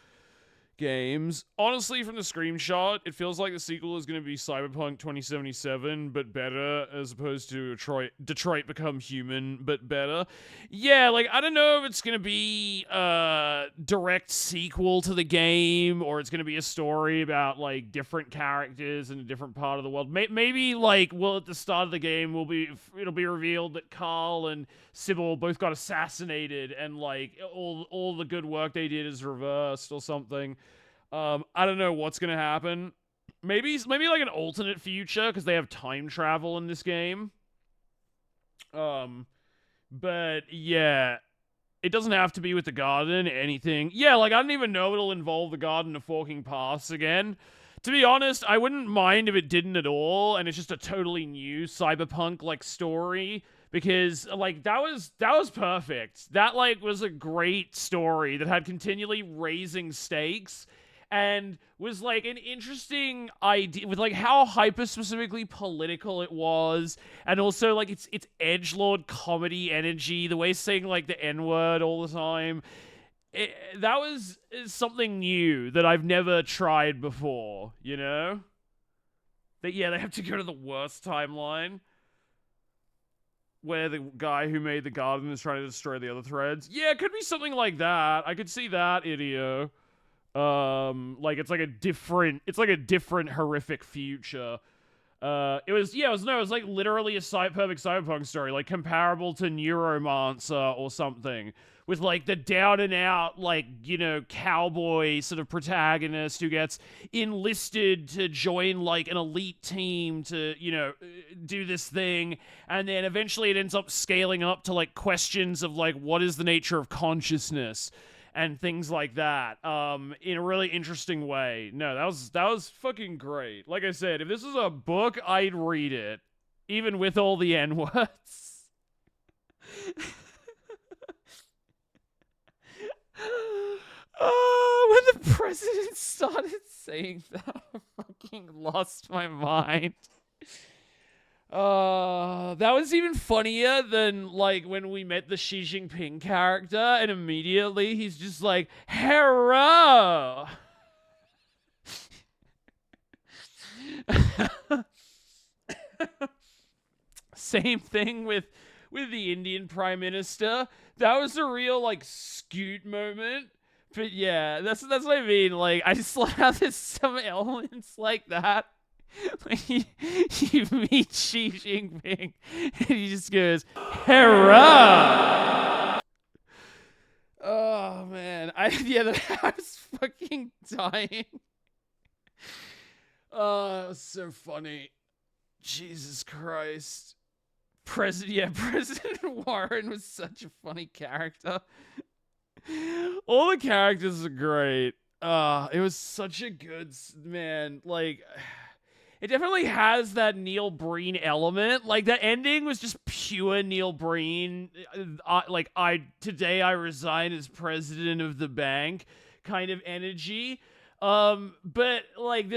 S1: games. Honestly, from the screenshot, it feels like the sequel is going to be Cyberpunk 2077, but better, as opposed to Detroit Become Human, but better. Yeah, like, I don't know if it's going to be a direct sequel to the game, or it's going to be a story about, like, different characters in a different part of the world. Maybe, like, at the start of the game, it'll be revealed that Carl and Sybil both got assassinated, and, like, all the good work they did is reversed or something. I don't know what's gonna happen. Maybe like an alternate future, because they have time travel in this game. But yeah, It doesn't have to be with the garden, anything. Yeah, like, I don't even know it'll involve the garden of Forking Paths again. To be honest, I wouldn't mind if it didn't at all, and it's just a totally new cyberpunk-like story, because, like, that was perfect. That, like, was a great story that had continually raising stakes, and was, like, an interesting idea, with, like, how hyper-specifically political it was, and also, like, its edgelord comedy energy, the way it's saying, like, the N-word all the time. That was something new that I've never tried before, you know? That, yeah, they have to go to the worst timeline, where the guy who made the garden is trying to destroy the other threads. Yeah, it could be something like that. I could see that, idio. Like, it's like a different horrific future. It was like literally a perfect cyberpunk story, like comparable to Neuromancer or something, with like the down and out, like, you know, cowboy sort of protagonist who gets enlisted to join like an elite team to, you know, do this thing, and then eventually it ends up scaling up to like questions of like, what is the nature of consciousness? And things like that, in a really interesting way. No, that was fucking great. Like I said, if this was a book, I'd read it, even with all the N-words. When the president started saying that, I fucking lost my mind. That was even funnier than, like, when we met the Xi Jinping character, and immediately he's just like, "Hero!" Same thing with the Indian Prime Minister. That was a real, like, Scoot moment. But yeah, that's what I mean. Like, I just like how there's some elements like that. Like, you meet Xi Jinping, and he just goes, "Hurrah!" Oh man, I was fucking dying. Oh, it was so funny. Jesus Christ, President Warren was such a funny character. All the characters are great. It was such a good man. Like, it definitely has that Neil Breen element. Like, the ending was just pure Neil Breen. Today I resign as president of the bank kind of energy. But like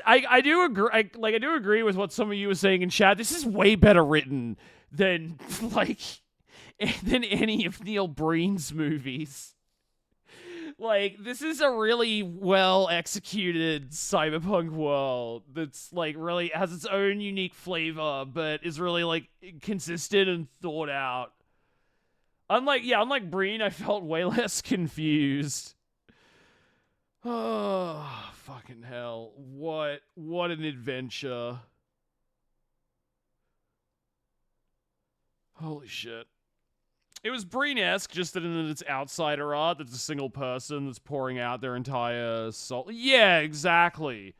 S1: I do agree. I do agree with what some of you were saying in chat. This is way better written than than any of Neil Breen's movies. Like, this is a really well executed cyberpunk world that's like really has its own unique flavor, but is really like consistent and thought out. Unlike Breen, I felt way less confused. Oh, fucking hell. What an adventure. Holy shit. It was Breen-esque, just that in its outsider art, that's a single person that's pouring out their entire soul. Yeah, exactly.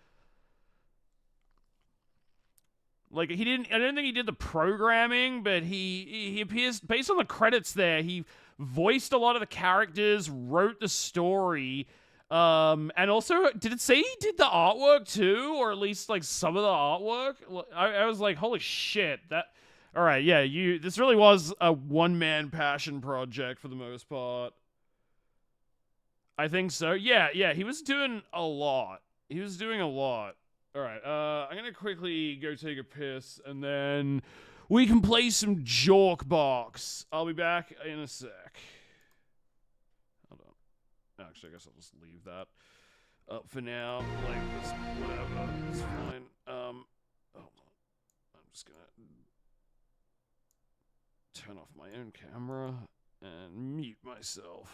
S1: Like, I don't think he did the programming, but he appears, based on the credits there, he voiced a lot of the characters, wrote the story, and also, did it say he did the artwork too? Or at least, like, some of the artwork? I was like, holy shit, alright, yeah, this really was a one-man passion project for the most part. I think so. Yeah, he was doing a lot. Alright, I'm gonna quickly go take a piss, and then we can play some Jorkbox. I'll be back in a sec. Hold on. Actually, I guess I'll just leave that up for now. Like, this, whatever. It's fine. Hold on. I'm just gonna turn off my own camera and mute myself.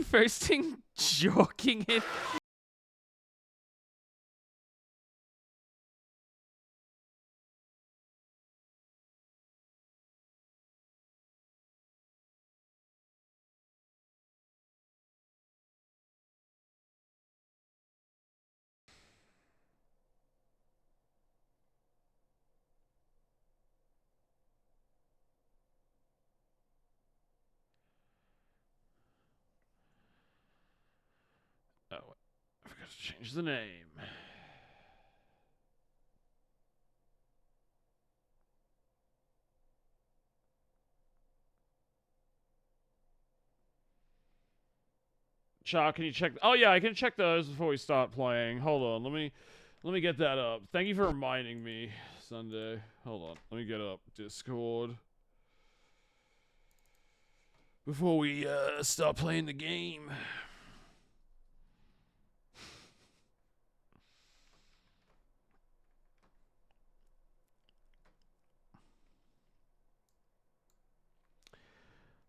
S1: First thing, joking it. Oh, I forgot to change the name. Cha, can you check? Oh yeah, I can check those before we start playing. Hold on, let me get that up. Thank you for reminding me, Sunday. Hold on, let me get up Discord before we start playing the game.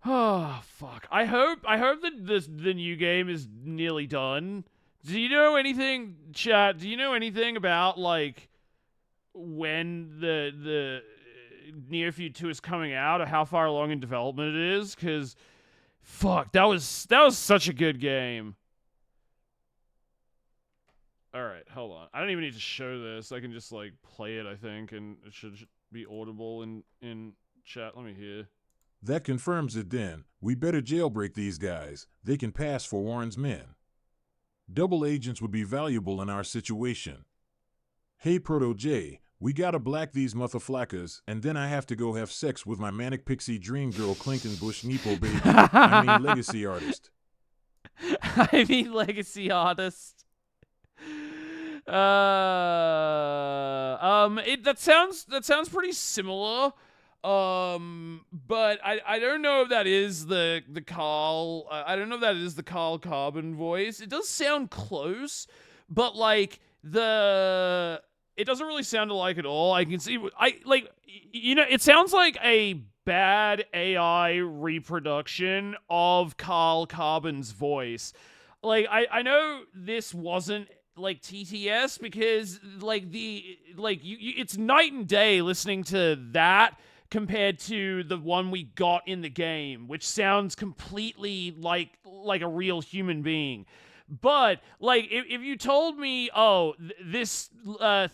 S1: Oh fuck! I hope that the new game is nearly done. Do you know anything, chat? Do you know anything about like when the Neofeud 2 is coming out, or how far along in development it is? Because fuck, that was such a good game. All right, hold on. I don't even need to show this. I can just like play it, I think, and it should be audible in chat. Let me hear.
S15: That confirms it then. We better jailbreak these guys. They can pass for Warren's men. Double agents would be valuable in our situation. Hey, Proto J, we gotta black these motherflackers, and then I have to go have sex with my manic pixie dream girl Clinton Bush Nepo baby. I mean legacy artist.
S1: I mean legacy artist. That sounds pretty similar. But I don't know if that is the Carl. I don't know if that is the Carl Carbon voice. It does sound close, but like it doesn't really sound alike at all. I can see it sounds like a bad AI reproduction of Carl Carbon's voice. Like I know this wasn't like TTS because it's night and day listening to that compared to the one we got in the game, which sounds completely like a real human being. But like if you told me, oh, this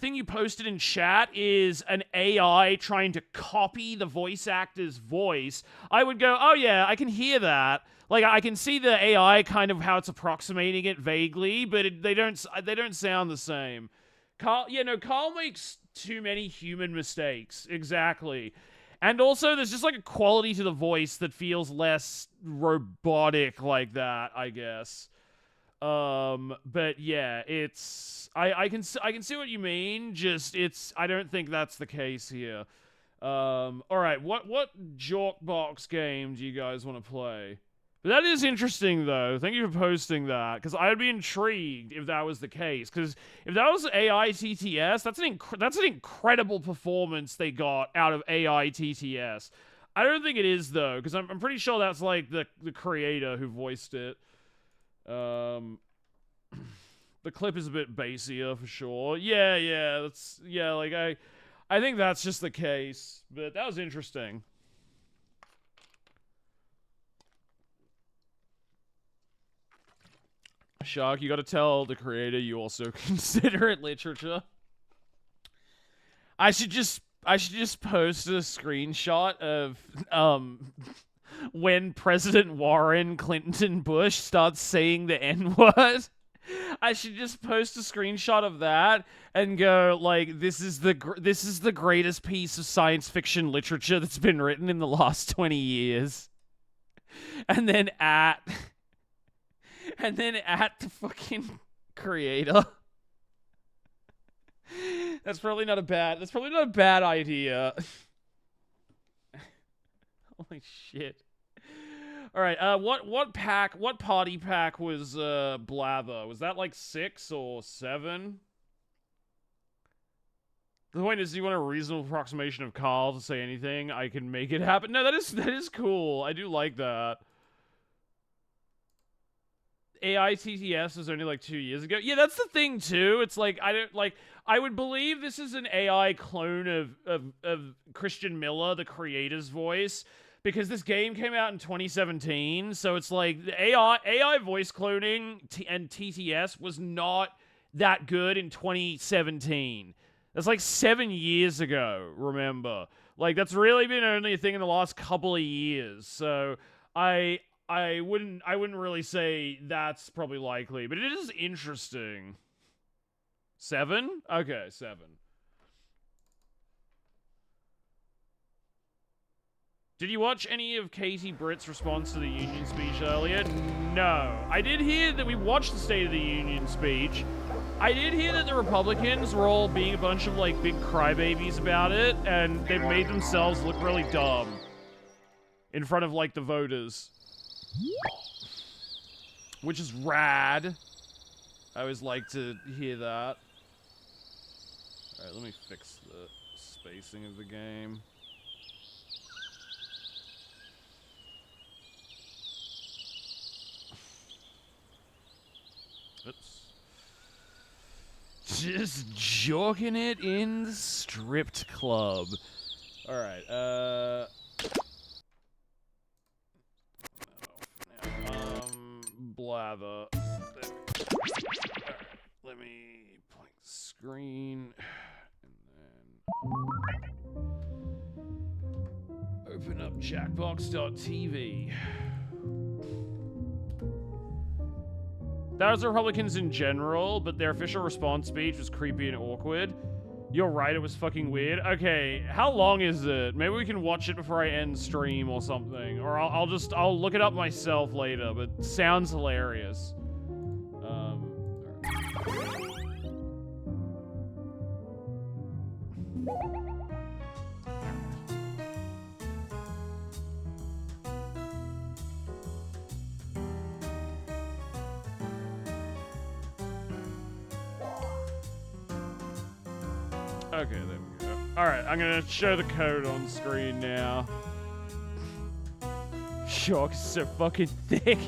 S1: thing you posted in chat is an AI trying to copy the voice actor's voice, I would go, oh yeah, I can hear that. Like I can see the AI kind of how it's approximating it vaguely, but they don't sound the same. Carl makes too many human mistakes. Exactly. And also there's just like a quality to the voice that feels less robotic like that, I guess. But yeah, it's I can see what you mean, just I don't think that's the case here. All right, what Jorkbox game do you guys want to play? But that is interesting, though. Thank you for posting that, because I'd be intrigued if that was the case. Because if that was AI TTS, that's an incredible performance they got out of AI TTS. I don't think it is, though, because I'm pretty sure that's like the creator who voiced it. The clip is a bit bassier for sure. Yeah, like I think that's just the case. But that was interesting. Shark, you gotta tell the creator you also consider it literature. I should just post a screenshot of when President Warren Clinton Bush starts saying the N-word. I should just post a screenshot of that and go like, this is the greatest piece of science fiction literature that's been written in the last 20 years. And then at the fucking creator. That's probably not a bad idea. Holy shit. All right, what party pack was Blather? Was that like 6 or 7? The point is, do you want a reasonable approximation of Carl to say anything? I can make it happen. No, that is cool. I do like that. AI TTS was only like 2 years ago. Yeah, that's the thing too. It's like I would believe this is an AI clone of Christian Miller, the creator's voice, because this game came out in 2017. So it's like the AI voice cloning and TTS was not that good in 2017. That's like 7 years ago, remember? Like, that's really been only a thing in the last couple of years. So I wouldn't really say that's probably likely, but it is interesting. 7? Okay, 7. Did you watch any of Katie Britt's response to the Union speech earlier? No. I did hear that we watched the State of the Union speech. I did hear that the Republicans were all being a bunch of, like, big crybabies about it, and they made themselves look really dumb in front of, like, the voters. Which is rad. I always like to hear that. Alright, let me fix the spacing of the game. Oops. Just jogging it in the stripped club. Alright, blather. Alright, let me blank the screen. And then open up Jackbox.tv. That was the Republicans in general, but their official response speech was creepy and awkward. You're right, it was fucking weird. Okay, how long is it? Maybe we can watch it before I end stream or something. Or I'll look it up myself later, but it sounds hilarious. Okay, there we go. Alright, I'm gonna show the code on screen now. Shark is so fucking thick.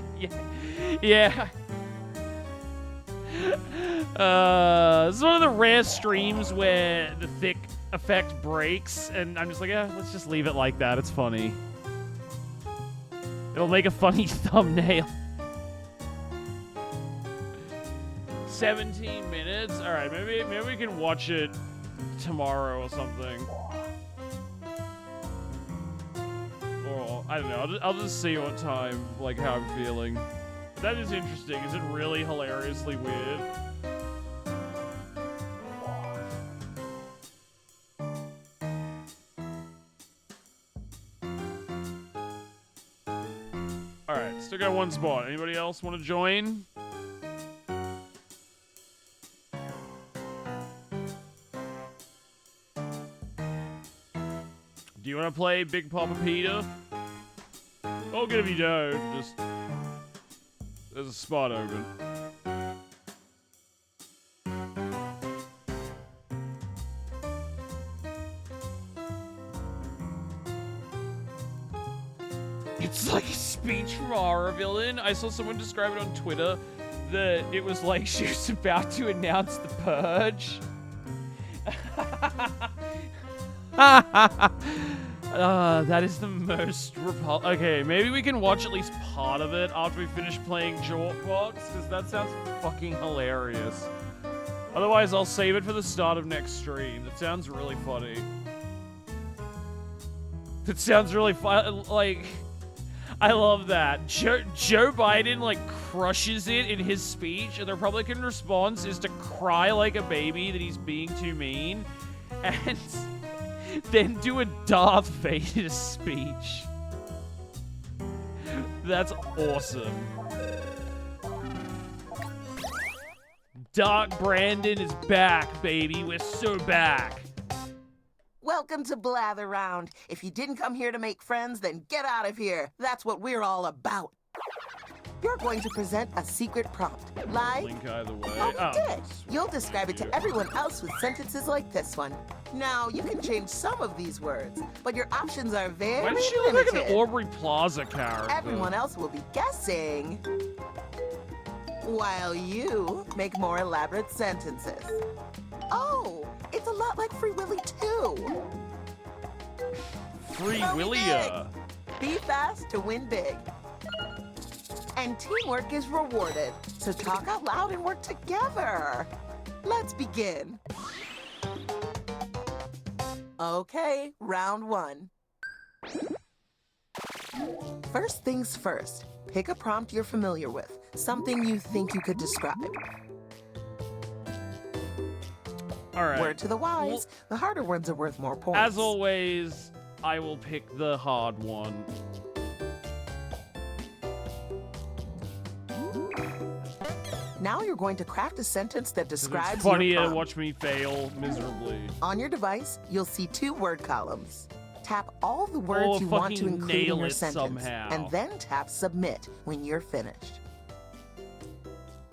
S1: Yeah. This is one of the rare streams where the thick effect breaks, and I'm just like, yeah, let's just leave it like that. It's funny. It'll make a funny thumbnail. 17 minutes? Alright, maybe we can watch it tomorrow or something. Or, I don't know, I'll just see what time, like, how I'm feeling. But that is interesting. Is it really hilariously weird? Alright, still got one spot. Anybody else want to join? Do you want to play Big Papa Peter? All good if you don't. Just there's a spot open. It's like a speech from a horror villain. I saw someone describe it on Twitter that it was like she was about to announce the purge. That is the most okay, maybe we can watch at least part of it after we finish playing Jackbox, because that sounds fucking hilarious. Otherwise, I'll save it for the start of next stream. That sounds really funny. That sounds really fun. Like, I love that. Joe Biden, like, crushes it in his speech, and the Republican response is to cry like a baby that he's being too mean, and then do a Darth Vader speech. That's awesome. Dark Brandon is back, baby. We're so back.
S16: Welcome to Blather Round. If you didn't come here to make friends, then get out of here. That's what we're all about. You're going to present a secret prompt. Lie?
S1: Link either way.
S16: Oh, you did. You'll describe it to everyone else with sentences like this one. Now, you can change some of these words, but your options are very
S1: Why does she
S16: limited.
S1: look like an Aubrey Plaza character?
S16: Everyone else will be guessing. while you make more elaborate sentences. Oh, it's a lot like Free Willy too.
S1: Free
S16: Go be
S1: Willia.
S16: big. Be fast to win big. And teamwork is rewarded, so talk out loud and work together. Let's begin. Okay, round 1. First things first, pick a prompt you're familiar with, something you think you could describe.
S1: All right.
S16: Word to the wise, the harder ones are worth more points.
S1: As always, I will pick the hard one.
S16: Now you're going to craft a sentence that describes
S1: It's funny
S16: your
S1: to
S16: prompt.
S1: watch me fail miserably.
S16: On your device, you'll see 2 word columns. Tap all the
S1: Oh,
S16: words you want to
S1: fucking
S16: include in
S1: nail
S16: your
S1: it
S16: sentence,
S1: somehow.
S16: and then tap submit when you're finished.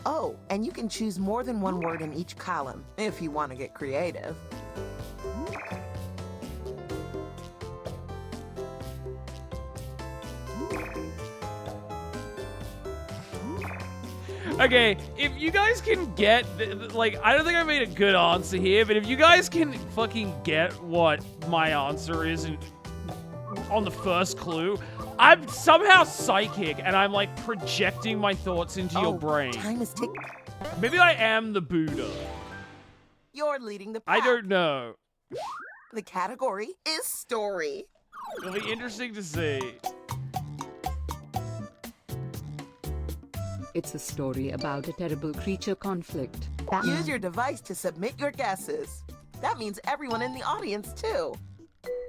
S16: Oh, and you can choose more than 1 word in each column if you want to get creative.
S1: Okay, if you guys can get, like, I don't think I made a good answer here, but if you guys can fucking get what my answer is on the first clue, I'm somehow psychic and I'm like projecting my thoughts into your brain.
S16: Time is ticking.
S1: Maybe I am the Buddha.
S16: You're leading the pack.
S1: I don't know.
S16: The category is story.
S1: It'll be interesting to see.
S17: It's a story about a terrible creature conflict.
S16: Use your device to submit your guesses. That means everyone in the audience, too.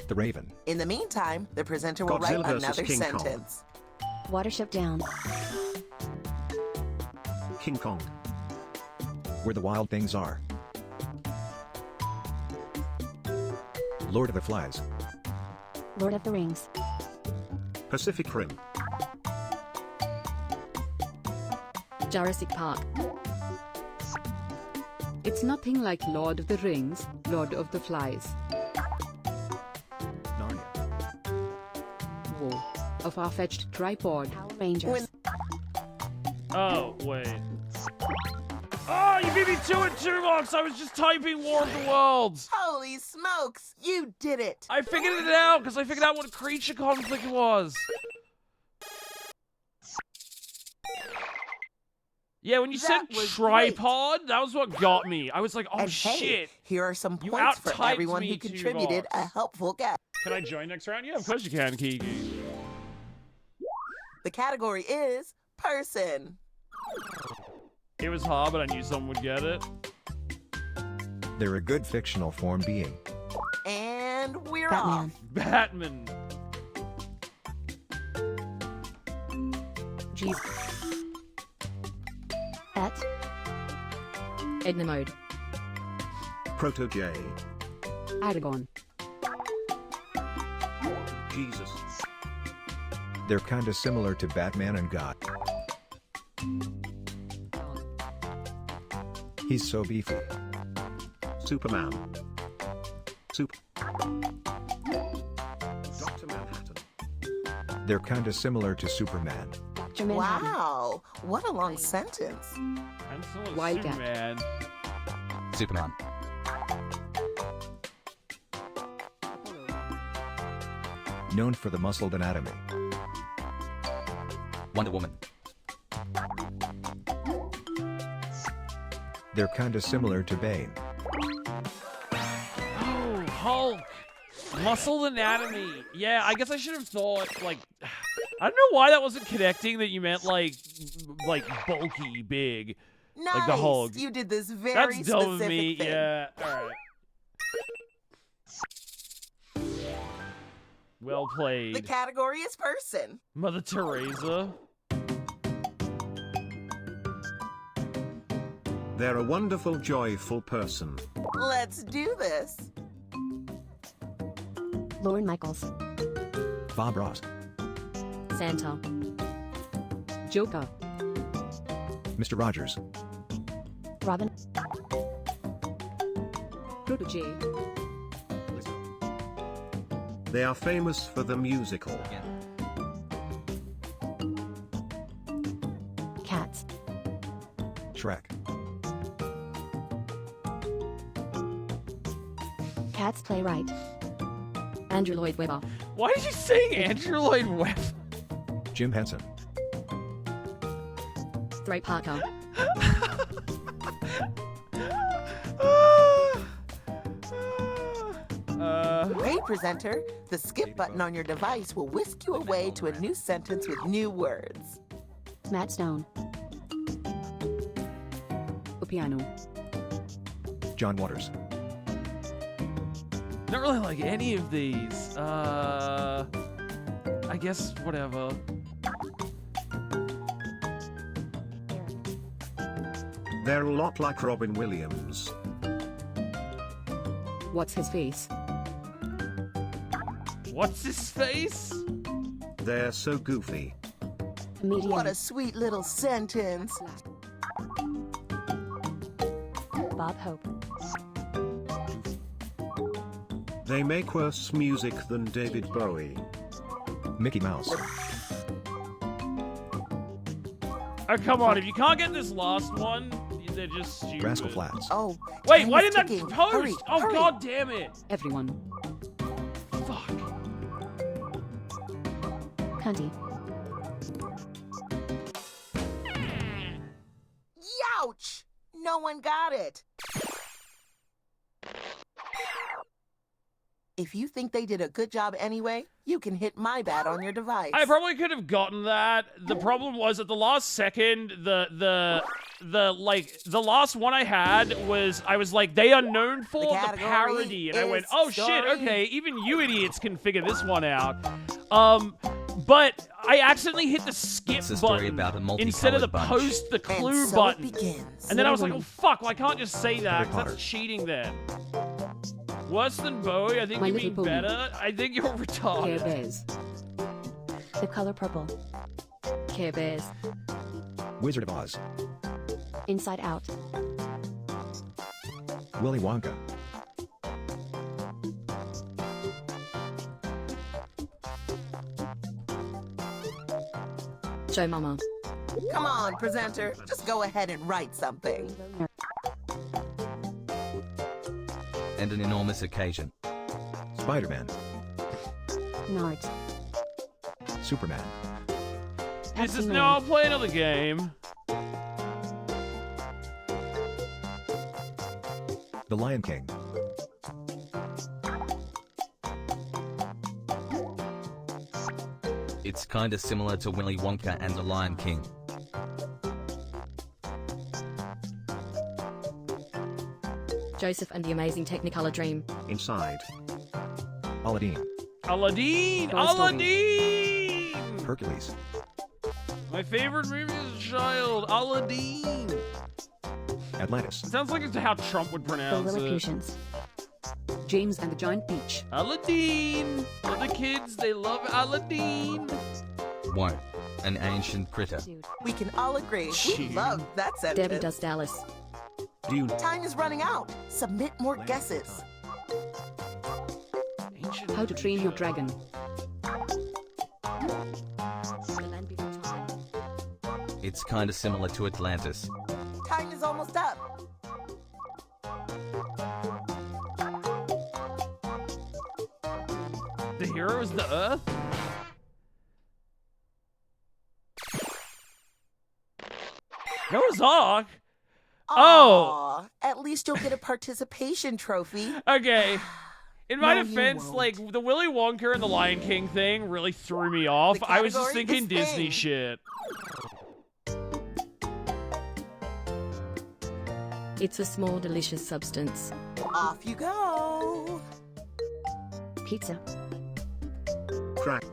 S18: The Raven.
S16: In the meantime, the presenter will
S18: Godzilla
S16: write
S18: versus
S16: another
S18: King Kong.
S16: sentence.
S19: Watership Down.
S18: King Kong. Where the wild things are. Lord of the Flies.
S19: Lord of the Rings.
S18: Pacific Rim.
S19: Jurassic Park.
S17: It's nothing like Lord of the Rings, Lord of the Flies.
S18: Narnia.
S17: Whoa, a far-fetched tripod.
S19: Power Rangers.
S1: Oh, wait. Oh, you beat me to it, Tuvox! I was just typing War of the Worlds!
S16: Holy smokes, you did it!
S1: I figured it out, because I figured out what a creature conflict was. Yeah, when you said
S16: was
S1: tripod, that was what got me. I was like, oh
S16: And hey,
S1: shit.
S16: here are some
S1: You
S16: points for
S1: out-typed
S16: everyone
S1: me,
S16: who contributed
S1: Tuvox.
S16: a helpful guess.
S1: Can I join next round? Yeah, of course you can, Kiki.
S16: The category is person.
S1: It was hard, but I knew someone would get it.
S18: They're a good fictional form being.
S16: And we're
S19: Batman.
S16: off.
S1: Batman.
S19: Jesus. Et.
S17: Edna Mode.
S18: Proto J.
S17: Aragon.
S18: Jesus. They're kinda similar to Batman and God. He's so beefy. Superman. Dr. Manhattan. They're kinda similar to Superman.
S16: Wow, what a long sentence.
S1: I'm still a
S17: Wildcat.
S1: Superman.
S20: Superman.
S18: Known for the muscled anatomy.
S20: Wonder Woman.
S18: They're kinda similar to Bane.
S1: Oh, Hulk. Muscle anatomy. Yeah, I guess I should have thought, like, I don't know why that wasn't connecting that you meant, like bulky, big.
S16: Nice.
S1: Like the Hulk.
S16: You did this very
S1: That's dumb
S16: specific
S1: of me.
S16: thing.
S1: Yeah, alright. Well
S16: The
S1: played.
S16: category is person.
S1: Mother Teresa.
S21: They're a wonderful, joyful person.
S16: Let's do this.
S19: Lorne Michaels.
S18: Bob Ross.
S19: Santa.
S17: Joker.
S18: Mr. Rogers.
S19: Robin.
S17: Protege.
S21: They are famous for the musical.
S19: Cats.
S18: Shrek.
S19: Cats playwright. Andrew Lloyd Webber.
S1: Why did you say Andrew Lloyd Webber?
S18: Jim Henson.
S19: Ray Parker.
S16: Great, presenter. The skip button on your device will whisk you away to a new sentence with new words.
S19: Matt Stone. Piano.
S18: John Waters.
S1: Don't really like any of these. I guess whatever.
S21: They're a lot like Robin Williams.
S19: What's his face?
S1: What's his face?
S21: They're so goofy.
S19: Medium.
S16: What a sweet little sentence.
S19: Bob Hope.
S21: They make worse music than David Bowie.
S18: Mickey Mouse.
S1: Oh, come on. If you can't get this last one, they're just stupid.
S18: Rascal Flatts.
S16: Oh,
S1: wait,
S16: time
S1: why
S16: is
S1: didn't
S16: ticking.
S1: that post?
S16: Hurry,
S1: Oh,
S16: hurry.
S1: god damn it.
S19: Everyone.
S1: Fuck.
S19: Cunty.
S16: Youch! No one got it. If you think they did a good job anyway, you can hit my bat on your device.
S1: I probably could have gotten that. The problem was at the last second, the last one I had was, I was like, they are known for the
S16: category
S1: parody. And I went, oh shit,
S16: story.
S1: okay, even you idiots can figure this one out. But I accidentally hit the skip
S20: It's a story
S1: button
S20: about a
S1: instead of the
S20: multicolored bunch.
S1: post the clue
S16: And so
S1: button.
S16: it begins.
S1: And then I was like, oh fuck, well, I can't just say that,
S18: Harry
S1: 'cause
S18: Potter.
S1: that's cheating then. Worse than Bowie? I think
S19: My
S1: you
S19: Little
S1: mean
S19: Pony.
S1: better? I think you're
S19: Care
S1: retarded.
S19: Bears. The color purple. Care Bears.
S18: Wizard of Oz.
S19: Inside Out.
S18: Willy Wonka.
S19: Joe Mama.
S16: Come on, presenter. Just go ahead and write something.
S20: And an enormous occasion.
S18: Spider-Man.
S19: Nards.
S18: Superman.
S1: This is
S19: Pepsi
S1: now, I'll
S19: Man.
S1: play another game.
S18: The Lion King.
S20: It's kinda similar to Willy Wonka and the Lion King.
S19: Joseph and the Amazing Technicolor Dream.
S21: Inside.
S18: Aladdin.
S1: Aladdin!
S19: Toy Story.
S1: Aladdin!
S18: Hercules.
S1: My favorite movie as a child, Aladdin.
S18: Atlantis.
S1: It sounds like it's how Trump would
S19: The
S1: pronounce it.
S19: Lilliputians. James and the Giant Peach.
S1: Aladdin! For the kids, they love Aladdin.
S20: What? An ancient critter.
S19: Dude.
S16: We can all agree. We
S1: Gee.
S16: love that sentence.
S19: Debbie Does Dallas.
S21: Dune.
S16: Time is running out. Submit more guesses.
S1: Ancient
S19: How to Train Your
S1: creature.
S19: Dragon. The Land Before Time.
S20: It's kinda similar to Atlantis.
S16: Time is almost up.
S1: The hero is the Earth? Noah's Ark? Oh!
S16: Aw, at least you'll get a participation trophy.
S1: Okay. In my
S16: No, you
S1: defense,
S16: won't.
S1: like, the Willy Wonka and the Lion King thing really threw me off.
S16: The
S1: I was just
S16: category
S1: thinking
S16: is
S1: Disney
S16: Fame.
S1: shit.
S19: It's a small, delicious substance.
S16: Off you go.
S19: Pizza.
S21: Crack.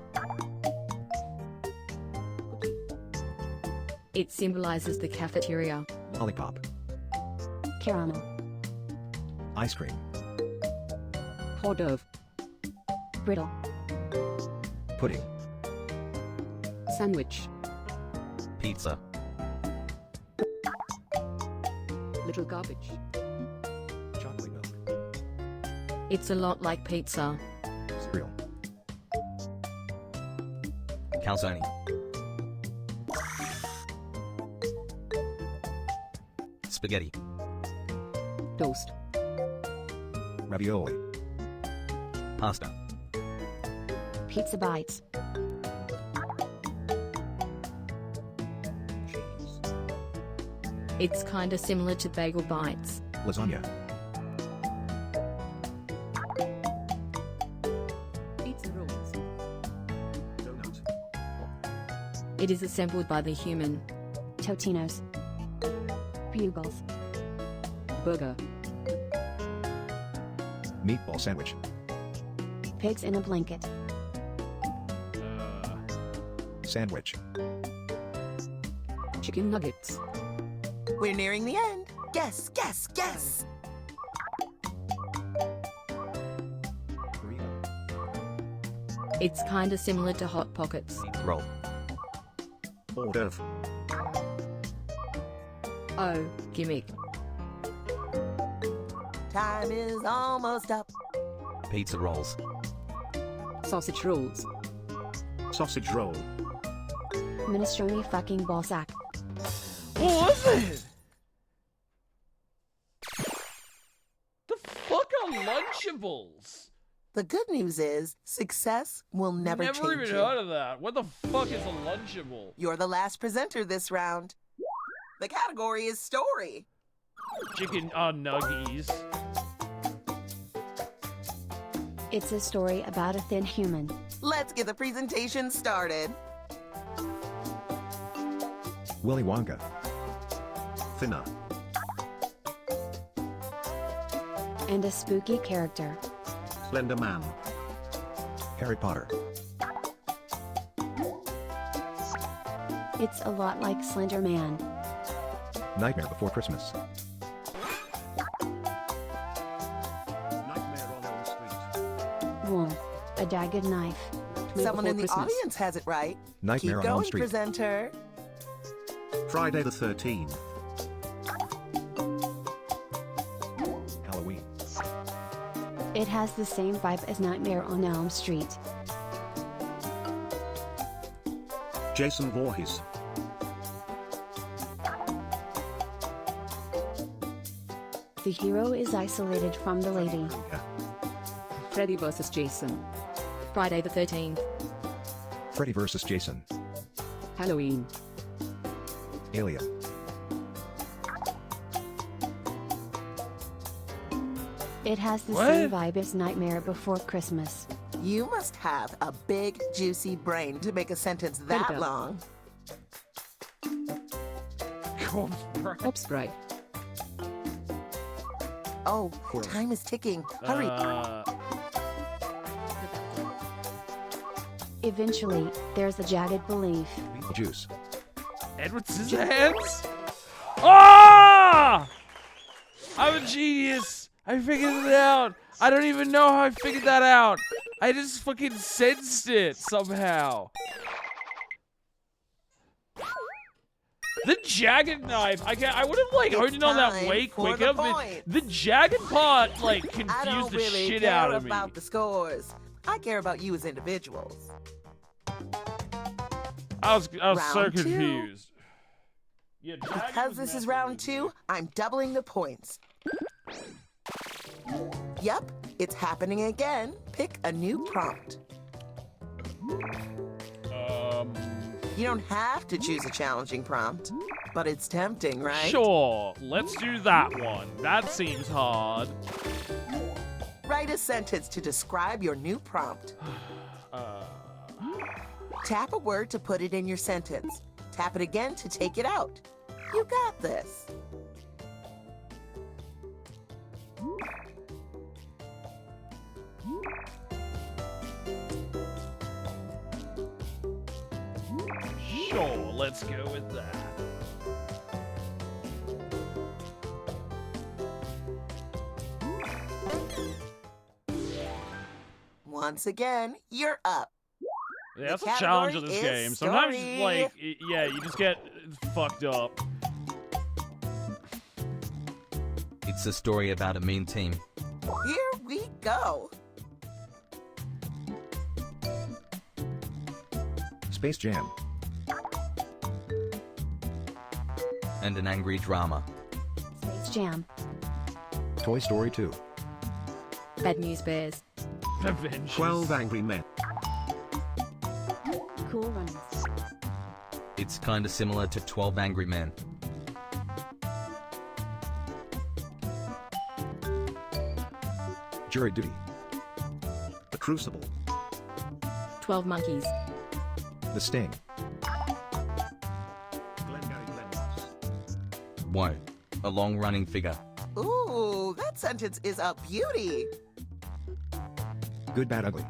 S19: It symbolizes the cafeteria.
S18: Lollipop.
S19: Caramel.
S18: Ice cream.
S19: Hors d'oeuvre. Brittle.
S18: Pudding.
S19: Sandwich.
S20: Pizza.
S19: Little garbage.
S18: Chocolate milk.
S19: It's a lot like pizza.
S18: Cereal.
S20: Calzone. spaghetti,
S17: Toast.
S18: Ravioli.
S20: pasta,
S19: Pizza bites. It's kinda similar to bagel bites.
S18: Lasagna.
S17: Pizza rolls.
S21: Donut.
S19: It is assembled by the human.
S12: Totinos. Bugles.
S17: Burger.
S18: Meatball sandwich.
S12: Pigs in a blanket.
S18: Sandwich.
S17: Chicken nuggets.
S16: We're nearing the end. Guess, guess, guess.
S19: It's kinda similar to Hot Pockets.
S20: roll,
S21: Hors d'oeuvre.
S19: Oh, gimmick.
S16: Time is almost up.
S20: pizza rolls,
S17: Sausage rolls.
S21: Sausage roll.
S12: Minestrone fucking ballsack.
S1: What was it? The fuck are Lunchables?
S16: The good news is, success will never change
S1: Never even
S16: you.
S1: heard of that. What the fuck is a Lunchable?
S16: You're the last presenter this round. The category is story.
S1: Chicken nuggies.
S12: It's a story about a thin human.
S16: Let's get the presentation started.
S18: Willy Wonka.
S21: Thinner.
S12: And a spooky character.
S21: Slender Man.
S18: Harry Potter.
S12: It's a lot like Slender Man.
S18: Nightmare Before Christmas.
S21: Nightmare on Elm Street.
S12: Wool. A jagged knife.
S16: Someone in the
S17: Christmas.
S16: audience has it right.
S18: Nightmare
S16: Keep
S18: on Elm
S16: going,
S18: Street.
S16: presenter.
S21: Friday the 13th.
S18: Halloween.
S12: It has the same vibe as Nightmare on Elm Street.
S21: Jason Voorhees.
S12: The hero is isolated from the lady.
S17: Freddy vs. Jason. Friday the 13th.
S18: Freddy vs. Jason.
S17: Halloween.
S18: Alien.
S12: It has the
S1: What?
S12: same vibe as Nightmare Before Christmas.
S16: You must have a big, juicy brain to make a sentence that
S17: Penta.
S16: long.
S17: Oops, right.
S16: Oh, time is ticking. Hurry.
S12: Eventually, there's a jagged belief.
S18: Juice.
S1: Edward Scissorhands? Ah! I'm a genius. I figured it out. I don't even know how I figured that out. I just fucking sensed it somehow. The jagged knife. I would have like honed in on that
S16: time
S1: way
S16: for the
S1: quicker. But
S16: points.
S1: the jagged part like
S16: I
S1: confused
S16: don't
S1: the
S16: really
S1: shit
S16: care
S1: out of me.
S16: about the scores. I care about you as individuals.
S1: I was so
S16: Round two.
S1: confused. Yeah,
S16: Because this is round 2, I'm doubling the points. Yep, it's happening again. Pick a new prompt. You don't have to choose a challenging prompt, but it's tempting, right?
S1: Sure, let's do that one. That seems hard.
S16: Write a sentence to describe your new prompt. Tap a word to put it in your sentence. Tap it again to take it out. You got this.
S1: Sure, let's go with that.
S16: Once again, you're up.
S1: Yeah, that's
S16: The
S1: a challenge of
S16: category
S1: this
S16: is
S1: game. Sometimes,
S16: story.
S1: like, yeah, you just get fucked up.
S20: it's a story about a mean team,
S16: Here we go.
S18: Space Jam.
S20: and an angry drama.
S19: Jam.
S18: Toy Story 2.
S19: Bad News Bears.
S1: Avengers.
S21: 12 Angry Men.
S19: Cool Runnings.
S20: It's kinda similar to 12 Angry Men.
S18: Jury Duty.
S21: The Crucible.
S19: 12 Monkeys.
S18: The Sting.
S21: Glengarry Glen Ross.
S20: Whoa, a long-running figure.
S16: Ooh, that sentence is a beauty.
S18: Good, Bad, Ugly.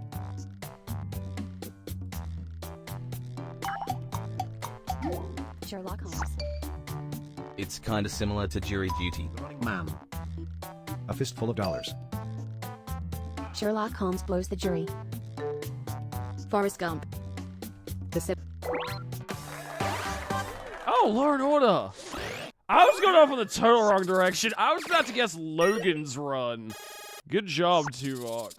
S19: Sherlock Holmes.
S20: It's kinda similar to Jury Duty.
S21: Running Man.
S18: A Fistful of Dollars.
S19: Sherlock Holmes blows the jury. Forrest Gump. The
S1: Oh, Law and Order. I was going off in the total wrong direction. I was about to guess Logan's Run. Good job, Tuvox.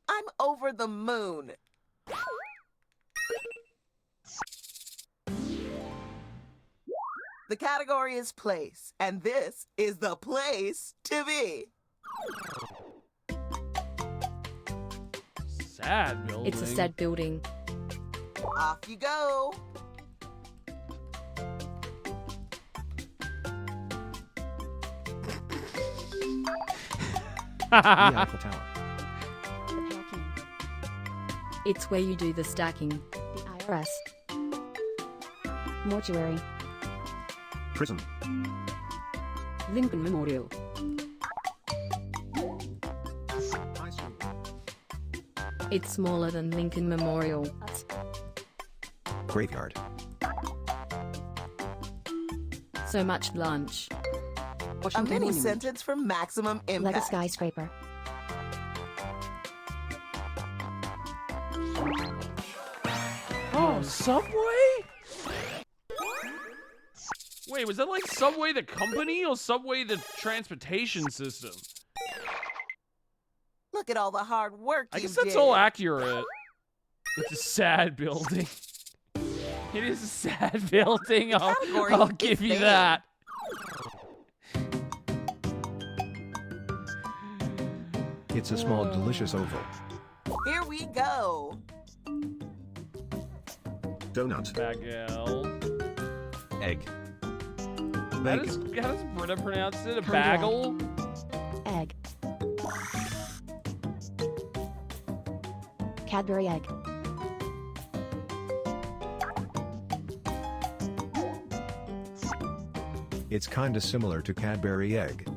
S16: I'm over the moon. The category is place, and this is the place to be.
S1: Sad building.
S19: It's a sad building.
S16: Off you go.
S18: The Eiffel Tower.
S19: It's where you do the stacking. The IRS. Mortuary.
S21: Prison.
S19: Lincoln Memorial.
S21: High school.
S19: It's smaller than Lincoln Memorial.
S18: Graveyard.
S19: So much lunch.
S16: A
S19: Washington
S16: mini
S19: Monument.
S16: sentence for maximum
S19: Like a
S16: impact.
S19: skyscraper.
S1: Oh, Subway? Wait, was that like Subway the company or Subway the transportation system?
S16: Look at all the hard work
S1: I
S16: you
S1: guess that's
S16: did.
S1: all accurate. It's a sad building. It is a sad building.
S16: category
S1: I'll
S16: is
S1: give you
S16: there.
S1: that.
S18: It's a small, delicious oval.
S16: Here we go.
S21: Donut.
S1: Bagel.
S20: Egg.
S1: How does Britta pronounce it? A
S19: Conrad.
S1: bagel?
S19: Egg. Cadbury egg.
S18: It's kinda similar to Cadbury Egg.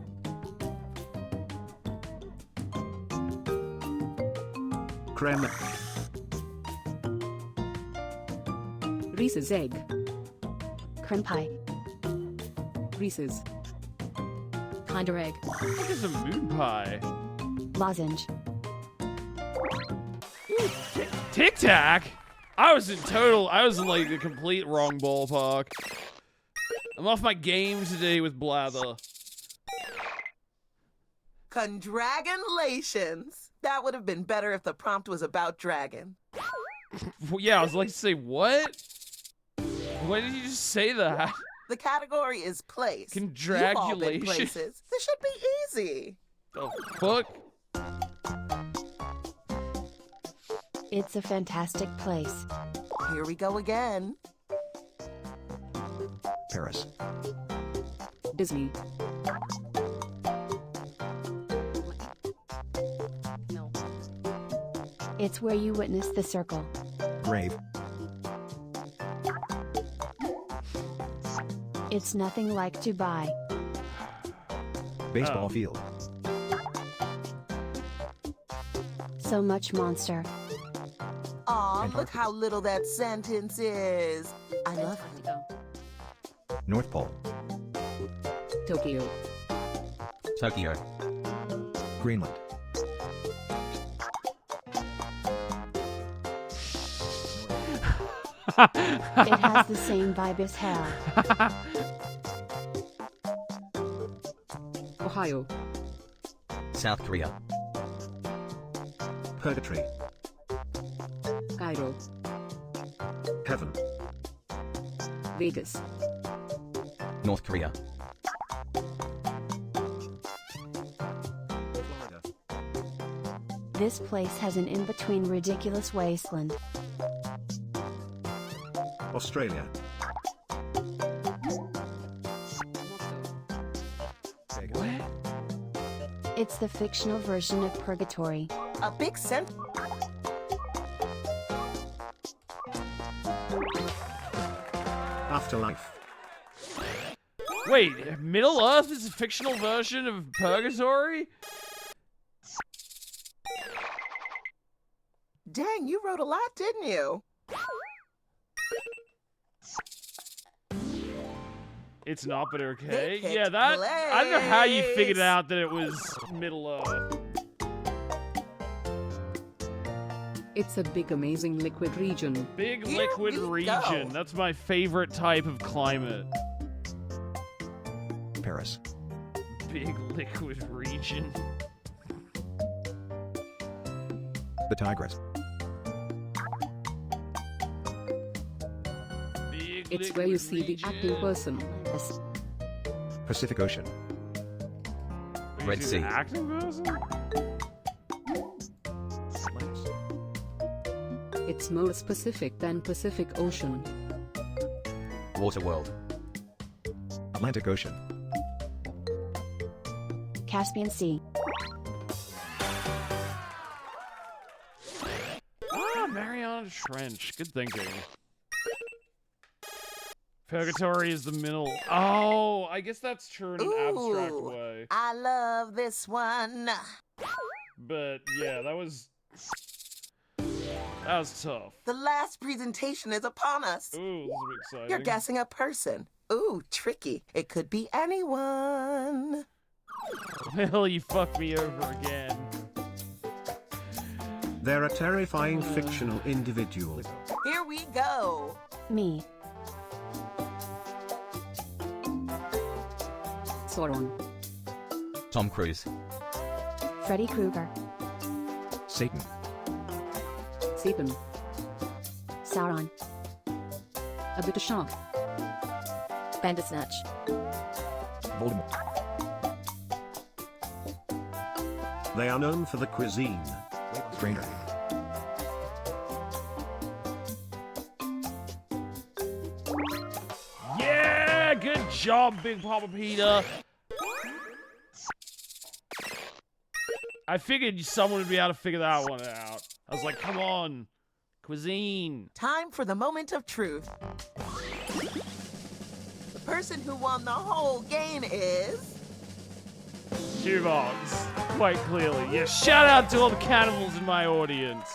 S21: Creme.
S19: Reese's egg. Creme pie. Reese's. Kinder egg.
S1: I think it's a moon pie.
S19: Lozenge.
S1: Tic Tac? I was in like the complete wrong ballpark. I'm off my game today with Blather.
S16: Congratulations. That would have been better if the prompt was about dragon.
S1: Well, yeah, I was like to say, what? Why did you just say that?
S16: The category is place. You've all been
S1: Congratulations.
S16: places. This should be easy.
S1: The fuck?
S19: It's a fantastic place.
S16: Here we go again.
S18: Paris.
S19: Disney. It's where you witness the circle.
S18: Grave.
S19: It's nothing like Dubai.
S18: Baseball
S1: Oh.
S18: field.
S19: So much monster.
S16: Aw, look how little that sentence is. I love it.
S18: North Pole.
S19: Tokyo.
S20: Tokyo.
S18: Greenland.
S19: It has the same vibe as hell. Ohio.
S20: South Korea.
S21: Purgatory.
S19: Cairo.
S21: Heaven.
S19: Vegas.
S20: North Korea.
S8: This place has an in-between ridiculous wasteland.
S21: Australia.
S8: What? It's the fictional version of Purgatory.
S16: A big cent.
S21: Afterlife.
S1: Wait, Middle Earth is a fictional version of Purgatory?
S16: Dang, you wrote a lot, didn't you?
S1: It's not, but
S16: They
S1: okay.
S16: picked
S1: Yeah, that. I don't know how you figured
S16: place.
S1: out that it was Middle Earth.
S17: It's a big, amazing liquid region.
S1: Big
S16: Here
S1: liquid
S16: you
S1: region.
S16: go.
S1: That's my favorite type of climate.
S18: Paris.
S1: Big liquid region.
S18: The Tigris.
S1: Big
S17: It's where you see the acting person.
S18: Pacific Ocean.
S20: Red Sea.
S1: Acting person?
S17: It's more specific than Pacific Ocean.
S20: Waterworld.
S18: Atlantic Ocean.
S8: Caspian Sea.
S1: Ah, Mariana Trench. Good thinking. Purgatory is the middle. Oh, I guess that's true in an abstract
S16: Ooh,
S1: way.
S16: I love this one.
S1: But yeah, that was tough.
S16: The last presentation is upon us.
S1: Ooh, this is exciting.
S16: You're guessing a person. Ooh, tricky. It could be anyone.
S1: Well, you fucked me over again.
S21: They're a terrifying fictional individual.
S16: Here we go.
S8: Me.
S17: Sauron.
S20: Tom Cruise.
S8: Freddy Krueger.
S18: Satan.
S17: Satan.
S8: Sauron.
S17: A bit of shark.
S8: Bandersnatch.
S18: Voldemort.
S21: They are known for the cuisine.
S18: Stranger.
S1: Yeah, good job, Big Papa Peter. I figured someone would be able to figure that one out. I was like, come on. Cuisine.
S16: Time for the moment of truth. The person who won the whole game is...
S1: Shoebox. Quite clearly. Yeah, shout out to all the cannibals in my audience.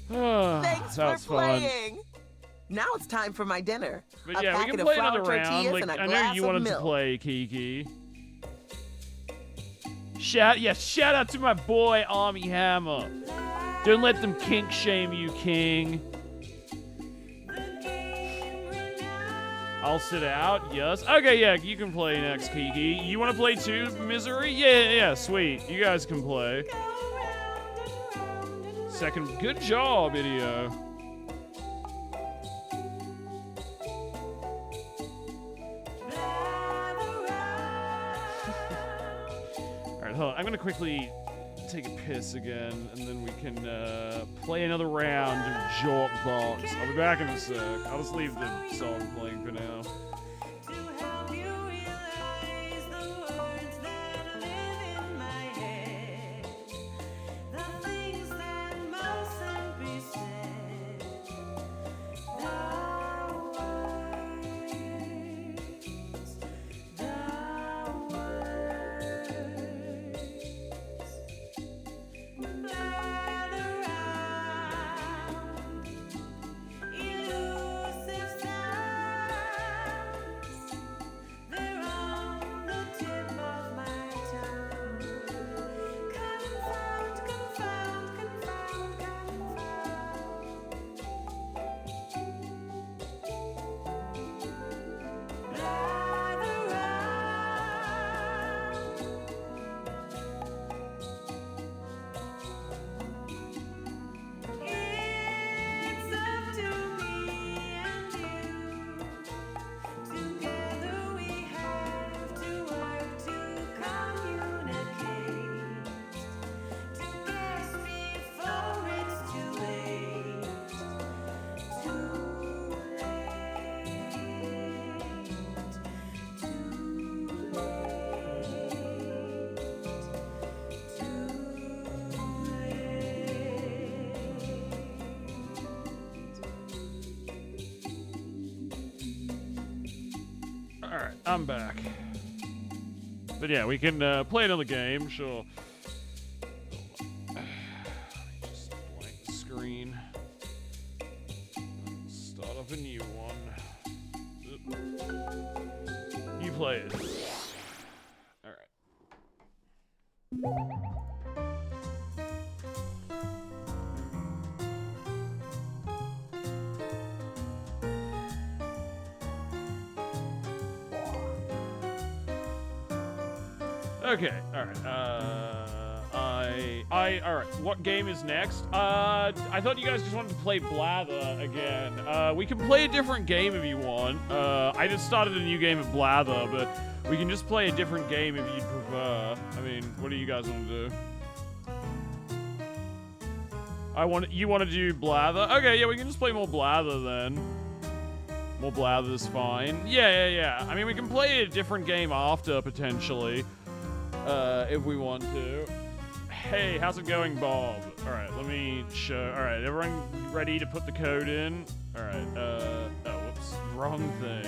S16: Thanks
S1: that
S16: for
S1: was fun.
S16: playing. Now it's time for my dinner.
S1: But
S16: A
S1: yeah, we
S16: packet
S1: can
S16: of
S1: play
S16: flour
S1: another round.
S16: tortillas
S1: Like,
S16: and a
S1: I know
S16: glass
S1: you
S16: of
S1: wanted to
S16: milk.
S1: play, Kiki. Shout out to my boy Army Hammer. Don't let them kink shame you, King. I'll sit out. Yes. Okay, yeah, you can play next, Kiki. You want to play too, Misery? Yeah, sweet. You guys can play. Second, good job, Idio. Alright, hold on. I'm gonna quickly take a piss again, and then we can play another round of Jorkbox. I'll be back in a sec. I'll just leave the song playing for now. I'm back. But yeah, we can play another game, sure. Just blank the screen. Start up a new one. You play it. Alright. Okay, alright, alright, what game is next? I thought you guys just wanted to play Blather again. We can play a different game if you want. I just started a new game of Blather, but we can just play a different game if you'd prefer. I mean, what do you guys want to do? You want to do Blather? Okay, yeah, we can just play more Blather then. More Blather's fine. Yeah. I mean, we can play a different game after, potentially. If we want to. Hey, how's it going, Bob? Alright, let me show. Alright, everyone ready to put the code in? Alright, oh, whoops. Wrong thing.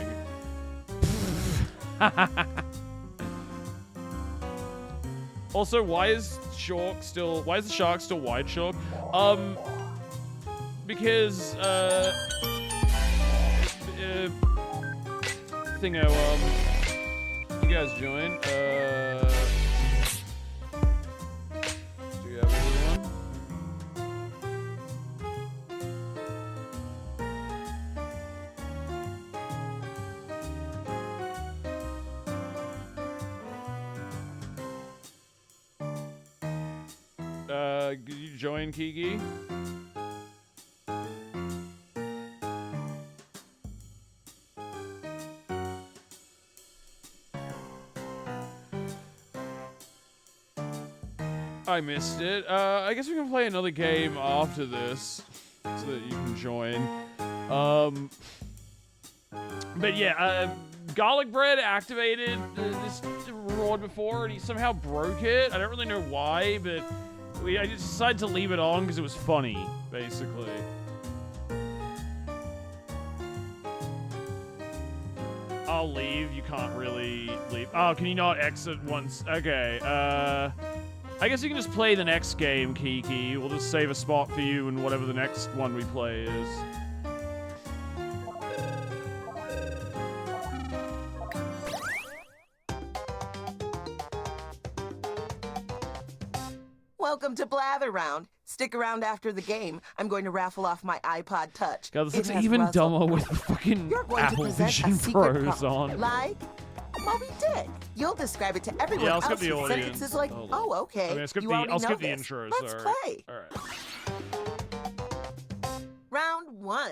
S1: Also, why is the shark still white shark? Because, thingo, you guys join, do you have everyone? Could you join, Kiki? I missed it. I guess we can play another game after this so that you can join. But yeah, Garlic Bread activated this reward before and he somehow broke it. I don't really know why, but I just decided to leave it on because it was funny, basically. I'll leave. You can't really leave. Oh, can you not exit once? Okay, I guess you can just play the next game, Kiki. We'll just save a spot for you in whatever the next one we play is.
S16: Welcome to Blather Round. Stick around after the game. I'm going to raffle off my iPod Touch.
S1: God, this looks even dumber with the fucking Apple Vision Pros on.
S16: Like Moby Dick. You'll describe it to everyone
S1: I'll skip
S16: else
S1: the
S16: in
S1: audience.
S16: sentences like, oh, okay.
S1: I mean, I'll skip the intro,
S16: Let's
S1: sorry.
S16: play.
S1: All right.
S16: Round 1.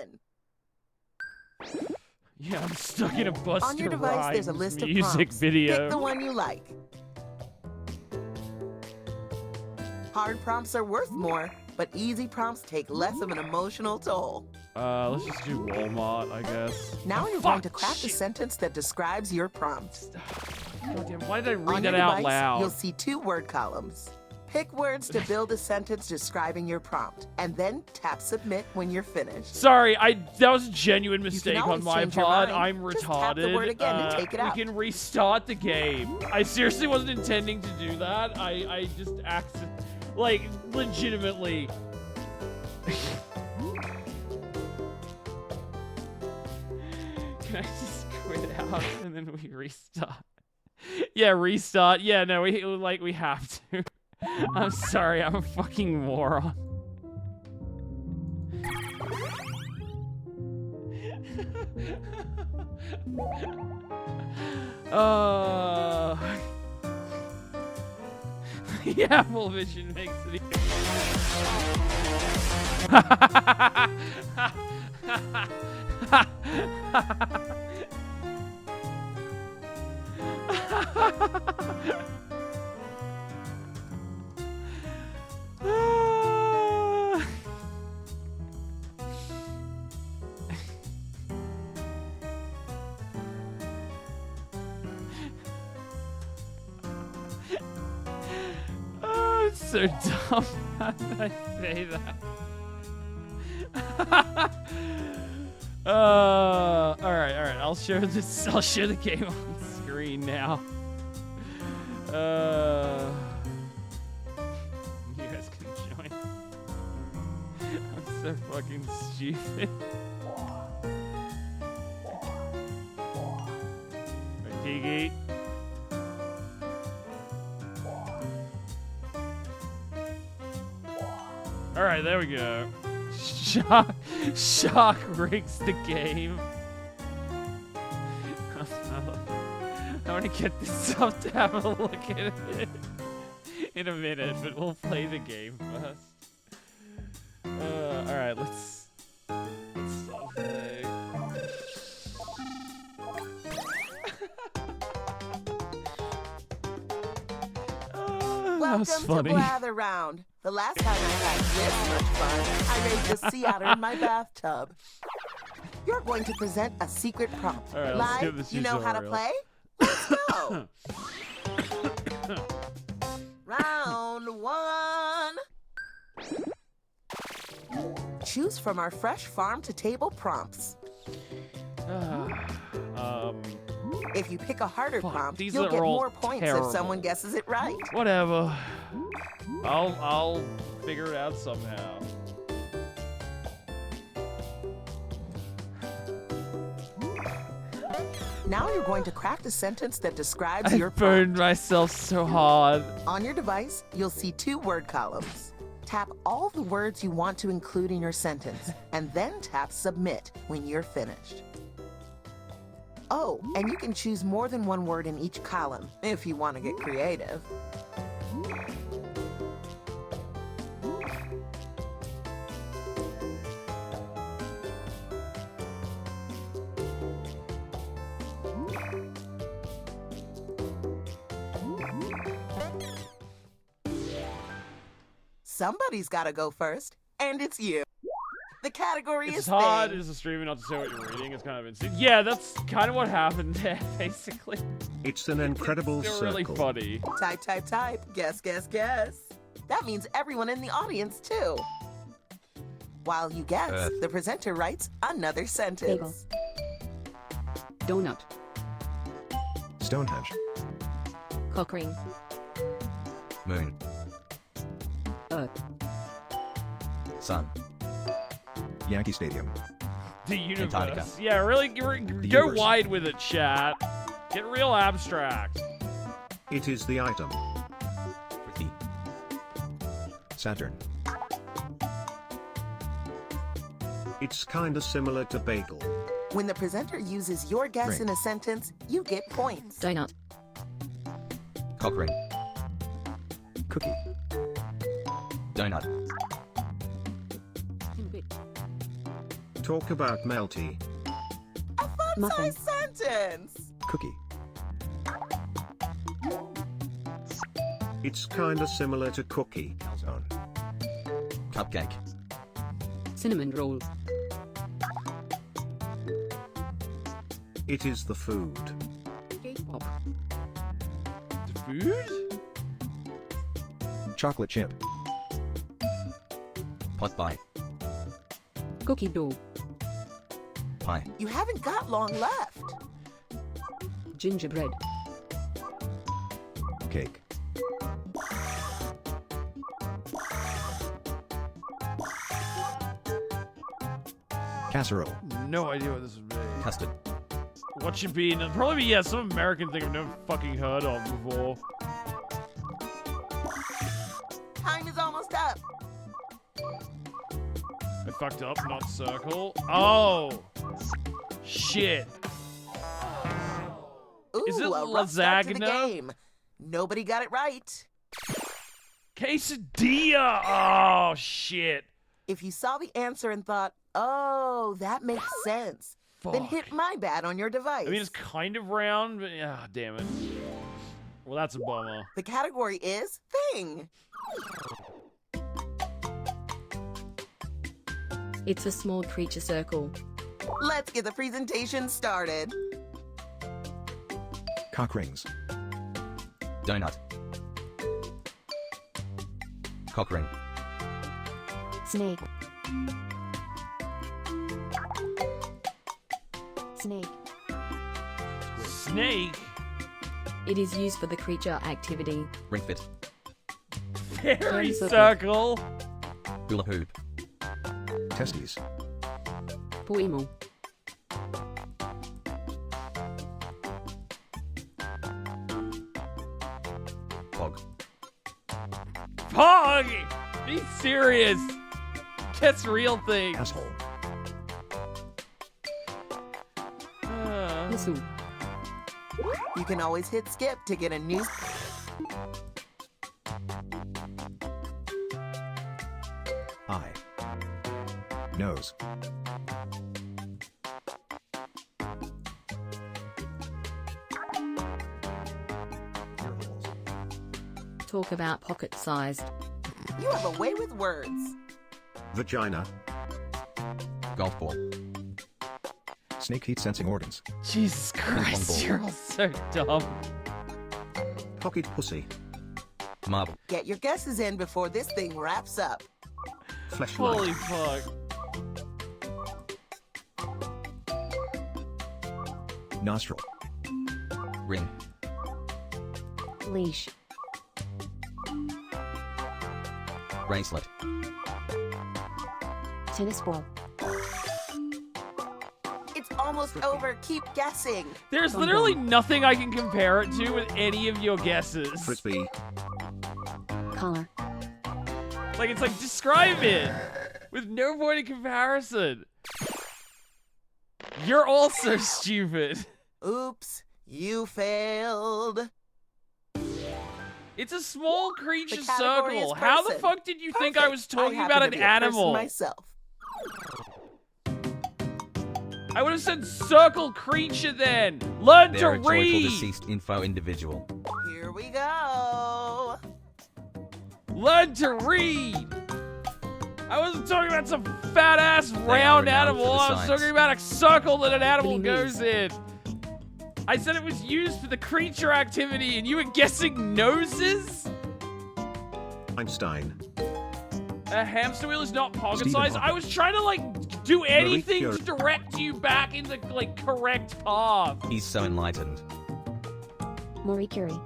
S1: Yeah, I'm stuck in a Busta
S16: On your device, there's a
S1: Rhymes
S16: list of
S1: music
S16: prompts.
S1: video.
S16: Pick the one you like. Hard prompts are worth more, but easy prompts take less of an emotional toll.
S1: Let's just do Walmart, I guess.
S16: Now you're going to craft a sentence that describes your prompt.
S1: Goddamn, why did I read
S16: On
S1: that
S16: your
S1: out
S16: device,
S1: loud?
S16: You'll see 2 word columns. Pick words to build a sentence describing your prompt, and then tap submit when you're finished.
S1: Sorry, that was a genuine mistake on
S16: always
S1: my
S16: change your
S1: part.
S16: mind.
S1: I'm retarded.
S16: Just tap the word again and take it out.
S1: We can restart the game. I seriously wasn't intending to do that. I just like, legitimately. Can I just quit out and then we restart? Yeah, restart. Yeah, no, we have to. I'm sorry, I'm a fucking moron. The Apple Vision makes it Oh, it's so dumb. How did I say that? Alright. I'll share the game on screen now. You guys can join. I'm so fucking stupid. Tiki. Alright, there we go. Shark rigs the game. I want to get this up to have a look at it in a minute, but we'll play the game first. Alright, let's start playing.
S16: Welcome
S1: funny.
S16: to Blather Round. The last time I had this much fun, I raised a sea otter in my bathtub. You're going to present a secret prompt.
S1: All right, let's give
S16: Live,
S1: this
S16: you know how to
S1: tutorial.
S16: play? Let's go. Round 1. Choose from our fresh farm to table prompts. If you pick a harder prompt,
S1: these
S16: you'll
S1: are
S16: get
S1: all
S16: more points
S1: terrible.
S16: if someone guesses it right.
S1: Whatever. I'll figure it out somehow.
S16: Now you're going to craft a sentence that describes
S1: I
S16: your
S1: burned myself so hard.
S16: On your device, you'll see 2 word columns. Tap all the words you want to include in your sentence, and then tap Submit when you're finished. Oh, and you can choose more than 1 word in each column, if you want to get creative. Somebody's got to go first, and it's you. The category
S1: It's
S16: is
S1: hard
S16: thing.
S1: as a streamer not to say what you're reading. It's kind of insane. Yeah, that's kind of what happened there, basically.
S21: It's an incredible
S1: It's
S21: circle.
S1: really funny.
S16: Type, type, type. Guess, guess, guess. That means everyone in the audience, too. While you guess, the presenter writes another sentence.
S17: Donut.
S18: Stonehenge.
S19: Cock ring.
S20: Moon.
S17: Earth.
S20: Sun.
S18: Yankee Stadium.
S1: The universe.
S20: Antarctica.
S1: Yeah, really, go
S18: universe.
S1: wide with it, chat. Get real abstract.
S21: It is the item.
S18: Saturn.
S21: It's kinda similar to bagel.
S16: When the presenter uses your guess
S18: Ring.
S16: in a sentence, you get points.
S19: Donut.
S20: Cock ring.
S18: Cookie.
S20: Donut.
S21: Talk about melty.
S19: Muffin.
S16: Sentence.
S18: Cookie.
S21: It's kinda similar to cookie.
S18: Calzone.
S20: Cupcake.
S17: Cinnamon roll.
S21: It is the food.
S17: Cake pop.
S1: Food?
S18: Chocolate chip.
S20: Pot pie.
S17: Cookie dough.
S20: Pie.
S16: You haven't got long left.
S17: Gingerbread.
S18: Cake. Casserole.
S1: No idea what this would be.
S20: Custard.
S1: What should be? It'd probably be, yeah, some American thing I've never fucking heard of before.
S16: Time is almost up.
S1: I fucked up, not circle. Oh! Shit.
S16: Ooh,
S1: Is it
S16: a rough start to the
S1: lasagna?
S16: game. Nobody got it right.
S1: Quesadilla! Oh, shit.
S16: If you saw the answer and thought, oh, that makes sense, then
S1: Fuck.
S16: hit my bad on your device.
S1: I mean, it's kind of round, but yeah, damn it. Well, that's a bummer.
S16: The category is thing.
S19: It's a small creature circle.
S16: Let's get the presentation started.
S18: Cock rings.
S20: Donut. Cock ring.
S8: Snake. Snake.
S1: Snake?
S19: It is used for the creature activity.
S20: Ring fit.
S1: Fairy circle.
S20: Hula hoop.
S18: Testes.
S19: Poimo.
S20: Pog.
S1: Pog! Be serious. Guess real thing.
S18: Asshole.
S19: Missile.
S16: You can always hit skip to get a new...
S18: Eye. Nose.
S19: Talk about pocket-sized.
S16: You have a way with words.
S21: Vagina.
S20: Golf ball.
S18: Snake heat sensing organs.
S1: Jesus Christ, you're all so dumb.
S21: Pocket pussy.
S20: Marble.
S16: Get your guesses in before this thing wraps up.
S21: Fleshlight.
S1: Holy fuck.
S18: Nostril.
S20: Ring.
S19: Leash.
S20: Bracelet.
S19: Tennis ball.
S16: It's almost over. Keep guessing.
S1: There's literally nothing I can compare it to with any of your guesses.
S21: Frisbee.
S19: Color.
S1: Like, it's like, describe it with no point of comparison. You're also stupid.
S16: Oops, you failed.
S1: It's a small creature
S16: The category
S1: circle.
S16: is
S1: How the
S16: person.
S1: fuck did you think I was talking
S16: I
S1: about
S16: happen
S1: an
S16: to be a person
S1: animal?
S16: myself.
S1: I would have said circle creature then. Learn
S20: They
S1: to
S20: are a joyful
S1: read.
S20: deceased info individual.
S16: Here we go.
S1: Learn to read. I wasn't talking about some fat ass round
S20: renowned
S1: animal.
S20: for the
S1: I was
S20: science.
S1: talking about a circle that an animal
S19: Billy
S1: goes in. I said it was used for the creature activity, and you were guessing noses?
S21: Einstein.
S1: A hamster wheel is not pocket
S21: Stephen
S1: size. I
S21: Hawking.
S1: was trying to like do anything
S21: Curie.
S1: to direct you back in the like correct path.
S20: He's so enlightened.
S19: Marie Curie.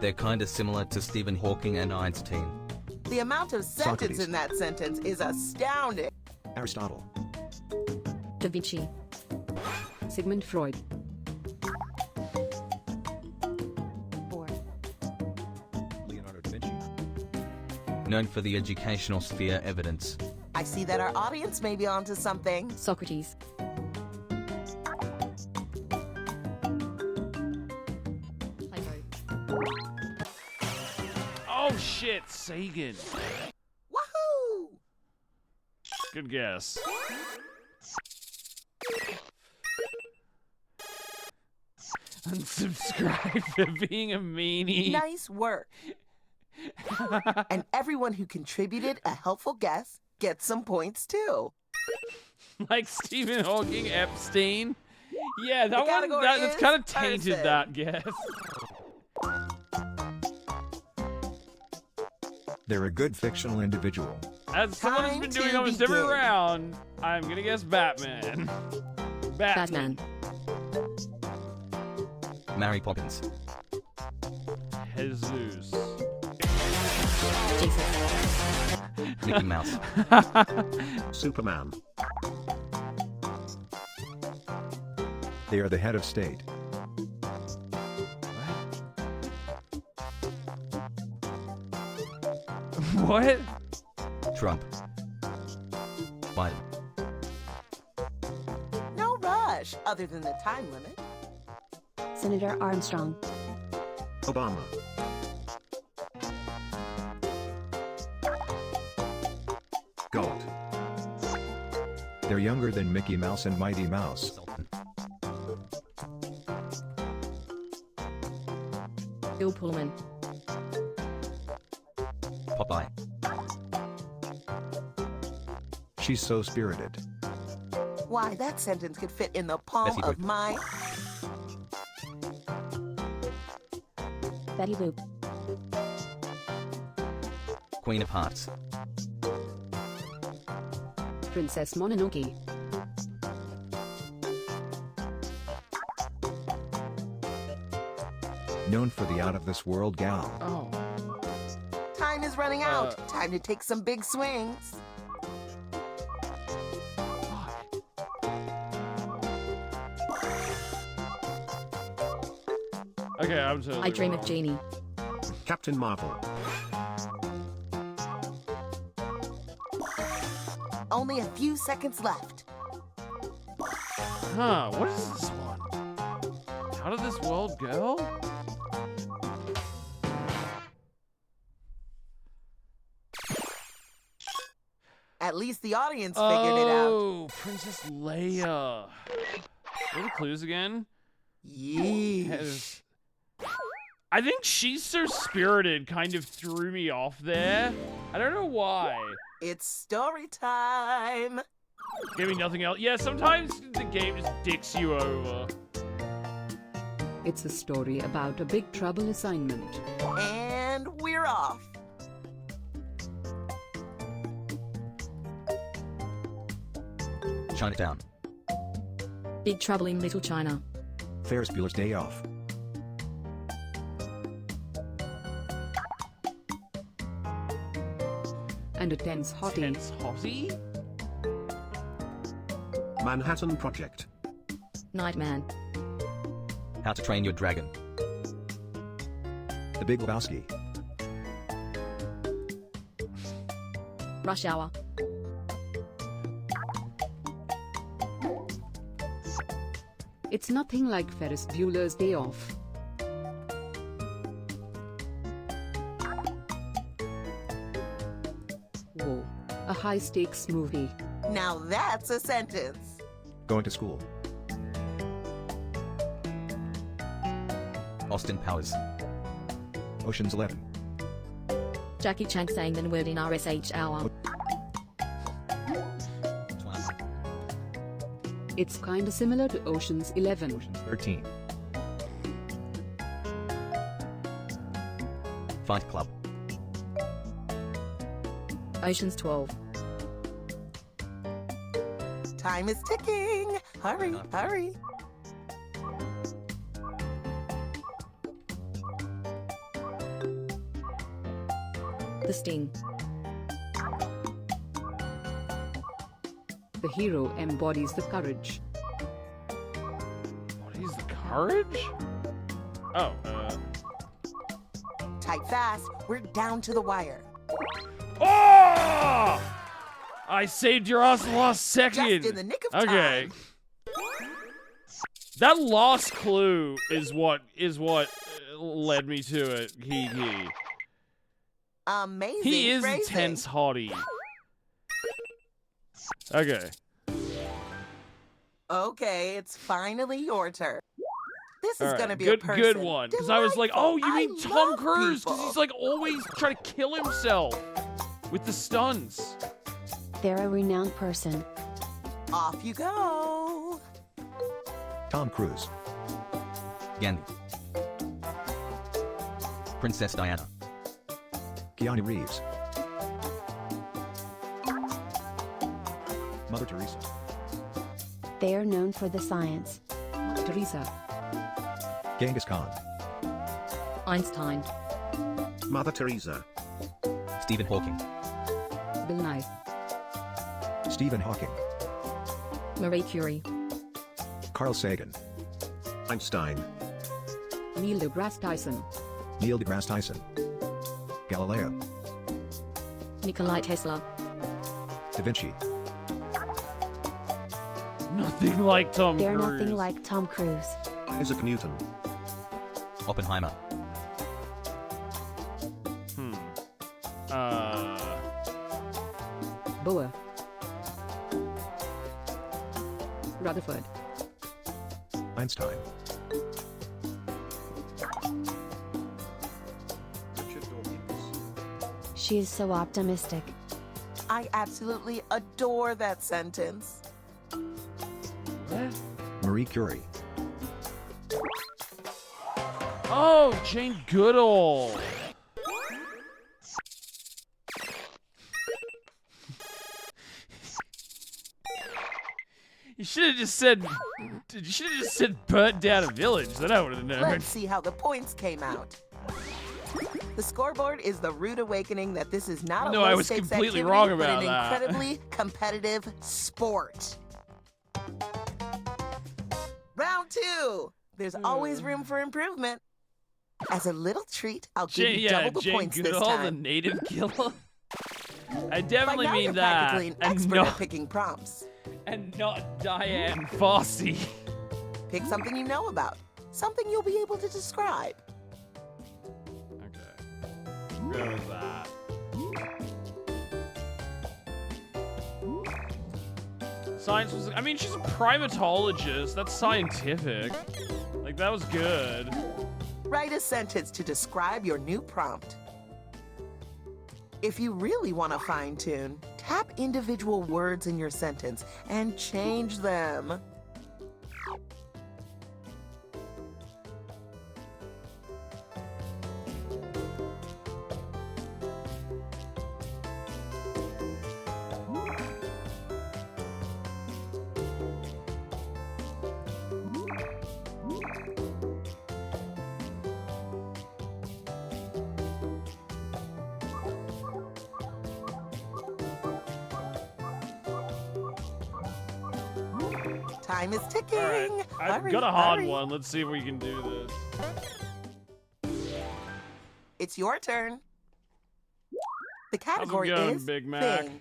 S20: They're kinda similar to Stephen Hawking and Einstein.
S16: The amount of sentence
S18: Socrates.
S16: in that sentence is astounding.
S18: Aristotle.
S19: Da Vinci. Sigmund Freud. 4.
S18: Leonardo da Vinci.
S20: Known for the educational sphere evidence.
S16: I see that our audience may be onto something.
S19: Socrates.
S1: Oh shit, Sagan.
S16: Woohoo!
S1: Good guess. Unsubscribe for being a meanie.
S16: Nice work. And everyone who contributed a helpful guess gets some points too.
S1: Like Stephen Hawking Epstein. Yeah, that
S16: The
S1: one
S16: category
S1: that's
S16: is
S1: kind of tainted
S16: person.
S1: that guess.
S18: They're a good fictional individual.
S1: As someone who's
S16: Time
S1: been doing
S16: to
S1: almost every
S16: begin.
S1: round, I'm gonna guess Batman.
S19: Batman.
S20: Mary Poppins.
S1: Jesus.
S19: Jesus.
S20: Mickey Mouse.
S21: Superman.
S18: They are the head of state.
S1: What?
S20: Trump. Biden.
S16: No rush, other than the time limit.
S19: Senator Armstrong.
S21: Obama.
S18: Goat. They're younger than Mickey Mouse and Mighty Mouse.
S19: Bill Pullman.
S20: Popeye.
S18: She's so spirited.
S16: Why, that sentence could fit in the palm
S20: Betty
S16: of
S20: Boop.
S16: my...
S19: Betty Boop.
S20: Queen of Hearts.
S17: Princess Mononoke.
S18: Known for the out-of-this-world gal.
S1: Oh.
S16: Time is running out. Time to take some big swings.
S1: Okay, I'm totally
S19: I Dream
S1: wrong.
S19: of Jeannie.
S21: Captain Marvel.
S16: Only a few seconds left.
S1: Huh, what is this one? How did this world go?
S16: At least the audience figured it out.
S1: Oh, Princess Leia. What are the clues again?
S16: Yeesh.
S1: I think She's So Spirited kind of threw me off there. I don't know why.
S16: It's story time.
S1: Give me nothing else. Yeah, sometimes the game just dicks you over.
S17: It's a story about a big trouble assignment.
S16: And we're off.
S20: Chinatown.
S19: Big Trouble in Little China.
S18: Ferris Bueller's Day Off.
S17: And a tense hottie.
S1: Tense hottie?
S21: Manhattan Project.
S19: Nightman.
S20: How to Train Your Dragon.
S18: The Big Lebowski.
S19: Rush Hour.
S17: It's nothing like Ferris Bueller's Day Off. Whoa, a high-stakes movie.
S16: Now that's a sentence.
S18: Going to school.
S20: Austin Powers.
S18: Ocean's 11.
S19: Jackie Chan saying the word in RSH Hour.
S17: It's kinda similar to Ocean's 11.
S18: Ocean's 13.
S20: Fight Club.
S19: Ocean's 12.
S16: Time is ticking. Hurry, hurry.
S19: The Sting.
S17: The hero embodies the courage.
S1: What is the courage? Oh,
S16: Type fast. We're down to the wire.
S1: Oh! I saved your ass the last second.
S16: Just in the nick of
S1: Okay.
S16: time.
S1: That last clue is what led me to it. He.
S16: Amazing.
S1: He is a
S16: phrasing.
S1: tense hottie. Okay.
S16: Okay, it's finally your turn. This is
S1: All right,
S16: gonna be
S1: good,
S16: a person.
S1: good one. Because I was like, oh, you mean
S16: Delightful.
S1: Tom
S16: I
S1: Cruise?
S16: love
S1: Because he's like always trying to kill himself with the stunts.
S8: They're a renowned person.
S16: Off you go.
S18: Tom Cruise.
S20: Gandhi. Princess Diana.
S18: Keanu Reeves. Mother Teresa.
S8: They are known for the science.
S17: Teresa.
S18: Genghis Khan.
S19: Einstein.
S21: Mother Teresa.
S20: Stephen Hawking.
S17: Bill Nye.
S18: Stephen Hawking.
S19: Marie Curie.
S18: Carl Sagan.
S21: Einstein.
S17: Neil deGrasse Tyson.
S18: Neil deGrasse Tyson. Galileo.
S19: Nikolai Tesla.
S18: Da Vinci.
S1: Nothing like Tom
S8: They're
S1: Cruise.
S8: nothing like Tom Cruise.
S21: Isaac Newton.
S20: Oppenheimer.
S17: Boer. Rutherford.
S18: Einstein.
S8: She is so optimistic.
S16: I absolutely adore that sentence.
S18: Marie Curie.
S1: Oh, Jane Goodall. should have just said. You should have just said burnt down a village. Then I would have known.
S16: Let's see how the points came out. The scoreboard is the rude awakening that this is not a
S1: No, I was
S16: low-stakes
S1: completely
S16: activity,
S1: wrong
S16: but
S1: about
S16: an
S1: that.
S16: incredibly competitive sport. Round 2. There's always room for improvement. As a little treat, I'll give you double the
S1: Jane
S16: points this
S1: Goodall, the
S16: time.
S1: native killer. I
S16: By
S1: definitely
S16: now
S1: mean
S16: you're
S1: that,
S16: practically an
S1: and
S16: expert
S1: not,
S16: at picking prompts.
S1: and not Diane Fossey.
S16: Pick something you know about, something you'll be able to describe.
S1: Go with that. Science was. I mean, she's a primatologist. That's scientific. Like, that was good.
S16: Write a sentence to describe your new prompt. If you really want to fine-tune, tap individual words in your sentence and change them. Time is ticking.
S1: Alright, I've
S16: Hurry,
S1: got a hard
S16: hurry.
S1: one. Let's see if we can do this.
S16: It's your turn. The
S1: How's it
S16: category
S1: going,
S16: is
S1: Big Mac?
S16: thing.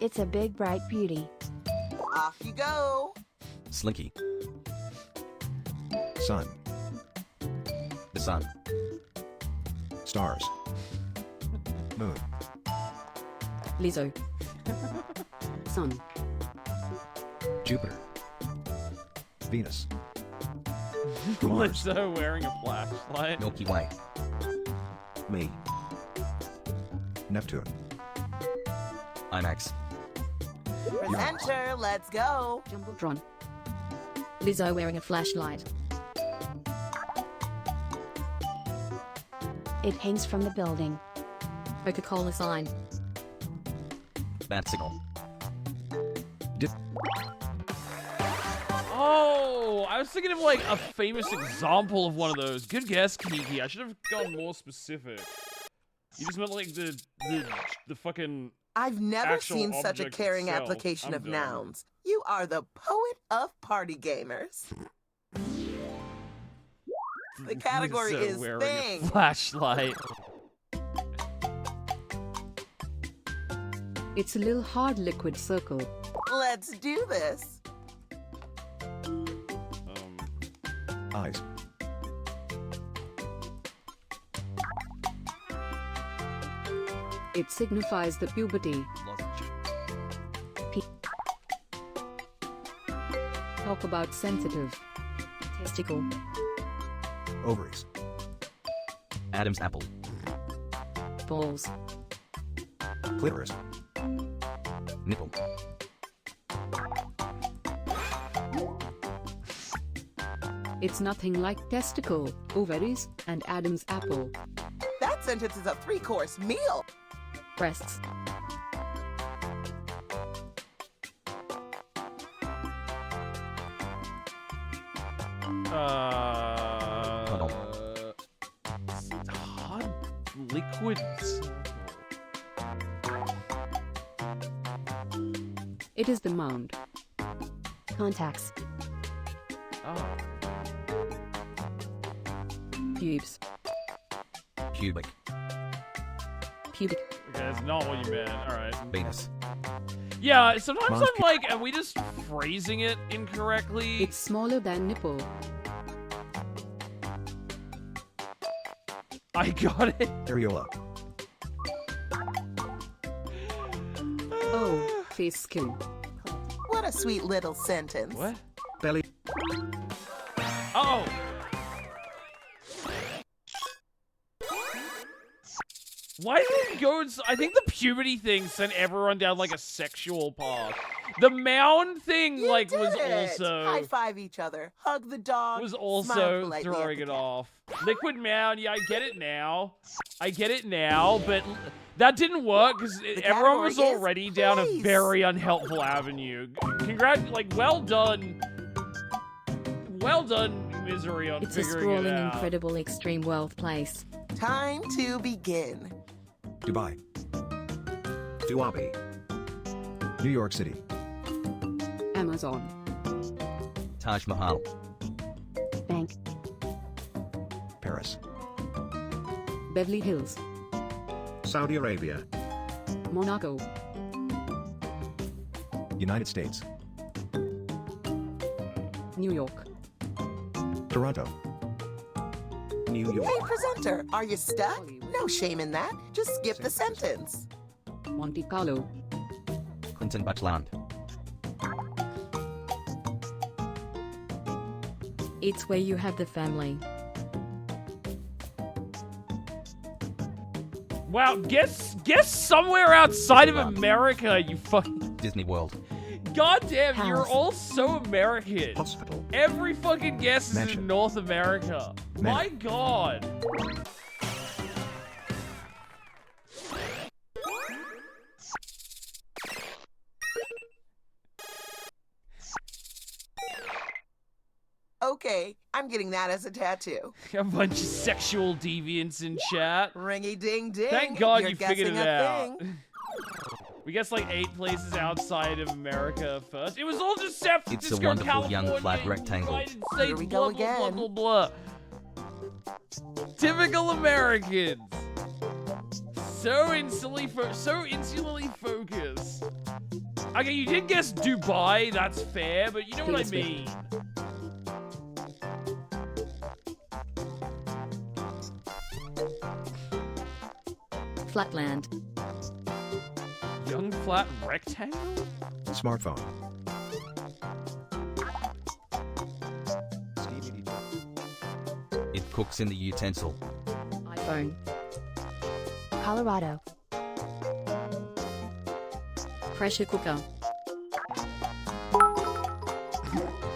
S8: It's a big bright beauty.
S16: Off you go.
S20: Slinky. Sun. The sun. Stars. Moon.
S17: Lizzo. Sun.
S20: Jupiter. Venus. Mars.
S1: Lizzo wearing a flashlight.
S20: Milky Way. Me. Neptune. IMAX.
S16: Presenter, let's go.
S17: Jumbotron. Lizzo wearing a flashlight.
S8: It hangs from the building.
S17: Coca-Cola sign.
S20: Bat signal.
S1: Oh, I was thinking of like a famous example of one of those. Good guess, Kiki. I should have gone more specific. You just meant like the fucking.
S16: I've never
S1: actual
S16: seen such a
S1: object
S16: caring
S1: itself.
S16: application
S1: I'm
S16: of
S1: done.
S16: nouns. You are the poet of party gamers. The category
S1: Lizzo
S16: is
S1: wearing
S16: thing.
S1: a flashlight.
S17: It's a little hard liquid circle.
S16: Let's do this.
S20: Eyes.
S17: It signifies the puberty. Talk about sensitive. Testicle.
S20: Ovaries. Adam's apple.
S17: Balls.
S20: Clitoris. Nipple.
S17: It's nothing like testicle, ovaries, and Adam's apple.
S16: That sentence is a 3-course meal.
S17: Breasts.
S1: Hot liquid.
S17: It is the mound.
S8: Contacts.
S1: Oh.
S17: Pubes.
S20: Pubic.
S17: Pubic.
S1: Okay, that's not what you meant. All right.
S20: Venus.
S1: Yeah, sometimes
S20: Monkey.
S1: I'm like, are we just phrasing it incorrectly?
S17: It's smaller than nipple.
S1: I got it.
S20: Areola.
S17: Oh, face skin.
S16: What a sweet little sentence.
S1: What?
S20: Belly.
S1: Oh. Why did it go? I think the puberty thing sent everyone down like a sexual path. The mound thing,
S16: You
S1: like,
S16: did
S1: was
S16: it.
S1: also...
S16: High five each other. Hug the dog.
S1: was
S16: smile
S1: also
S16: politely at
S1: throwing
S16: the
S1: it
S16: cat.
S1: off. Liquid mound, yeah, I get it now. But that didn't work because everyone was
S16: category is
S1: already down a
S16: place.
S1: very unhelpful avenue. Well done. Well done, Misery, on
S19: It's a
S1: figuring it
S19: sprawling,
S1: out.
S19: incredible extreme wealth place.
S16: Time to begin.
S21: Dubai. Duabi.
S18: New York City.
S17: Amazon.
S20: Taj Mahal.
S19: Bank.
S18: Paris.
S17: Beverly Hills.
S21: Saudi Arabia.
S17: Monaco.
S18: United States.
S17: New York.
S18: Toronto.
S21: New York.
S16: Hey, presenter, are you stuck? No shame in that. Just skip the sentence.
S17: Monte Carlo.
S20: Clinton Butchland.
S19: It's where you have the family.
S1: Wow, guess somewhere outside of America, you fucking...
S20: Disney World.
S1: Goddamn,
S19: House.
S1: you're all so American.
S21: Hospital.
S1: Every fucking guess is in
S18: Mansion.
S1: North America. My god.
S16: Okay, I'm getting that as a tattoo.
S1: A bunch of sexual deviants in chat.
S16: Ringy ding ding.
S1: Thank God
S16: You're
S1: you figured it
S16: guessing a
S1: out.
S16: thing.
S1: We guessed like 8 places outside of America first. It was all just San
S20: It's a
S1: Francisco,
S20: wonderful young
S1: California,
S20: flat rectangle.
S1: United States,
S16: Here we
S1: blah,
S16: go
S1: blah,
S16: again.
S1: blah, blah, blah. Typical Americans. So insularly focused. Okay, you did guess Dubai, that's fair, but you know what I mean.
S19: Flatland.
S1: Young flat rectangle?
S18: Smartphone.
S20: It cooks in the utensil.
S19: iPhone.
S8: Colorado.
S19: Pressure cooker.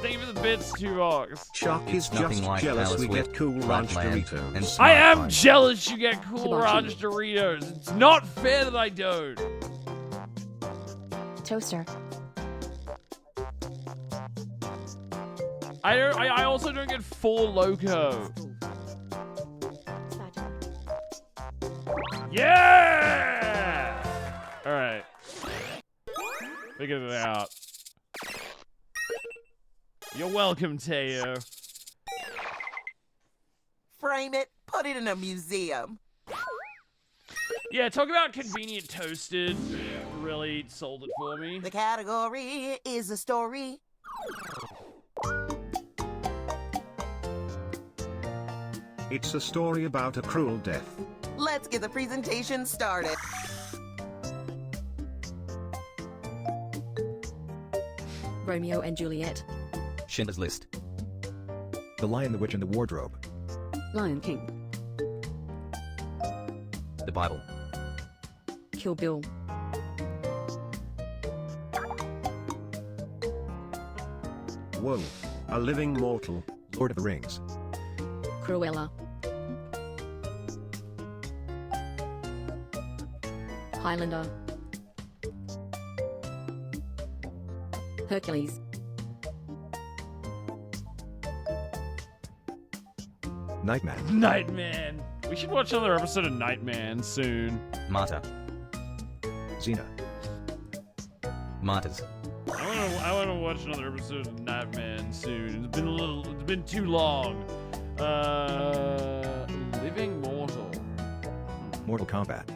S1: Thank you for the bits, 2 rocks.
S21: Chuck is
S20: Nothing
S21: just
S20: like
S21: jealous
S20: Taylor
S21: we
S20: Swift,
S21: get cool ranch
S20: Flatland,
S21: Doritos.
S20: and
S1: I am
S20: Smartphone.
S1: jealous you get cool
S19: Hibachi.
S1: ranch Doritos. It's not fair that I don't.
S8: Toaster.
S1: I also don't get 4 Loco. Yeah! Alright. Figured it out. You're welcome, Teo.
S16: Frame it. Put it in a museum.
S1: Yeah, talk about convenient toasted. Really sold it for me.
S16: The category is a story.
S21: It's a story about a cruel death.
S16: Let's get the presentation started.
S19: Romeo and Juliet.
S20: Schindler's List.
S18: The Lion, the Witch, and the Wardrobe.
S19: Lion King.
S20: The Bible.
S19: Kill Bill.
S21: Whoa. A living mortal.
S18: Lord of the Rings.
S19: Cruella. Highlander. Hercules.
S18: Nightman.
S1: Nightman. We should watch another episode of Nightman soon.
S20: Martyr.
S18: Xena.
S20: Martyrs.
S1: I want to watch another episode of Nightman soon. It's been too long. Living Mortal.
S18: Mortal Kombat.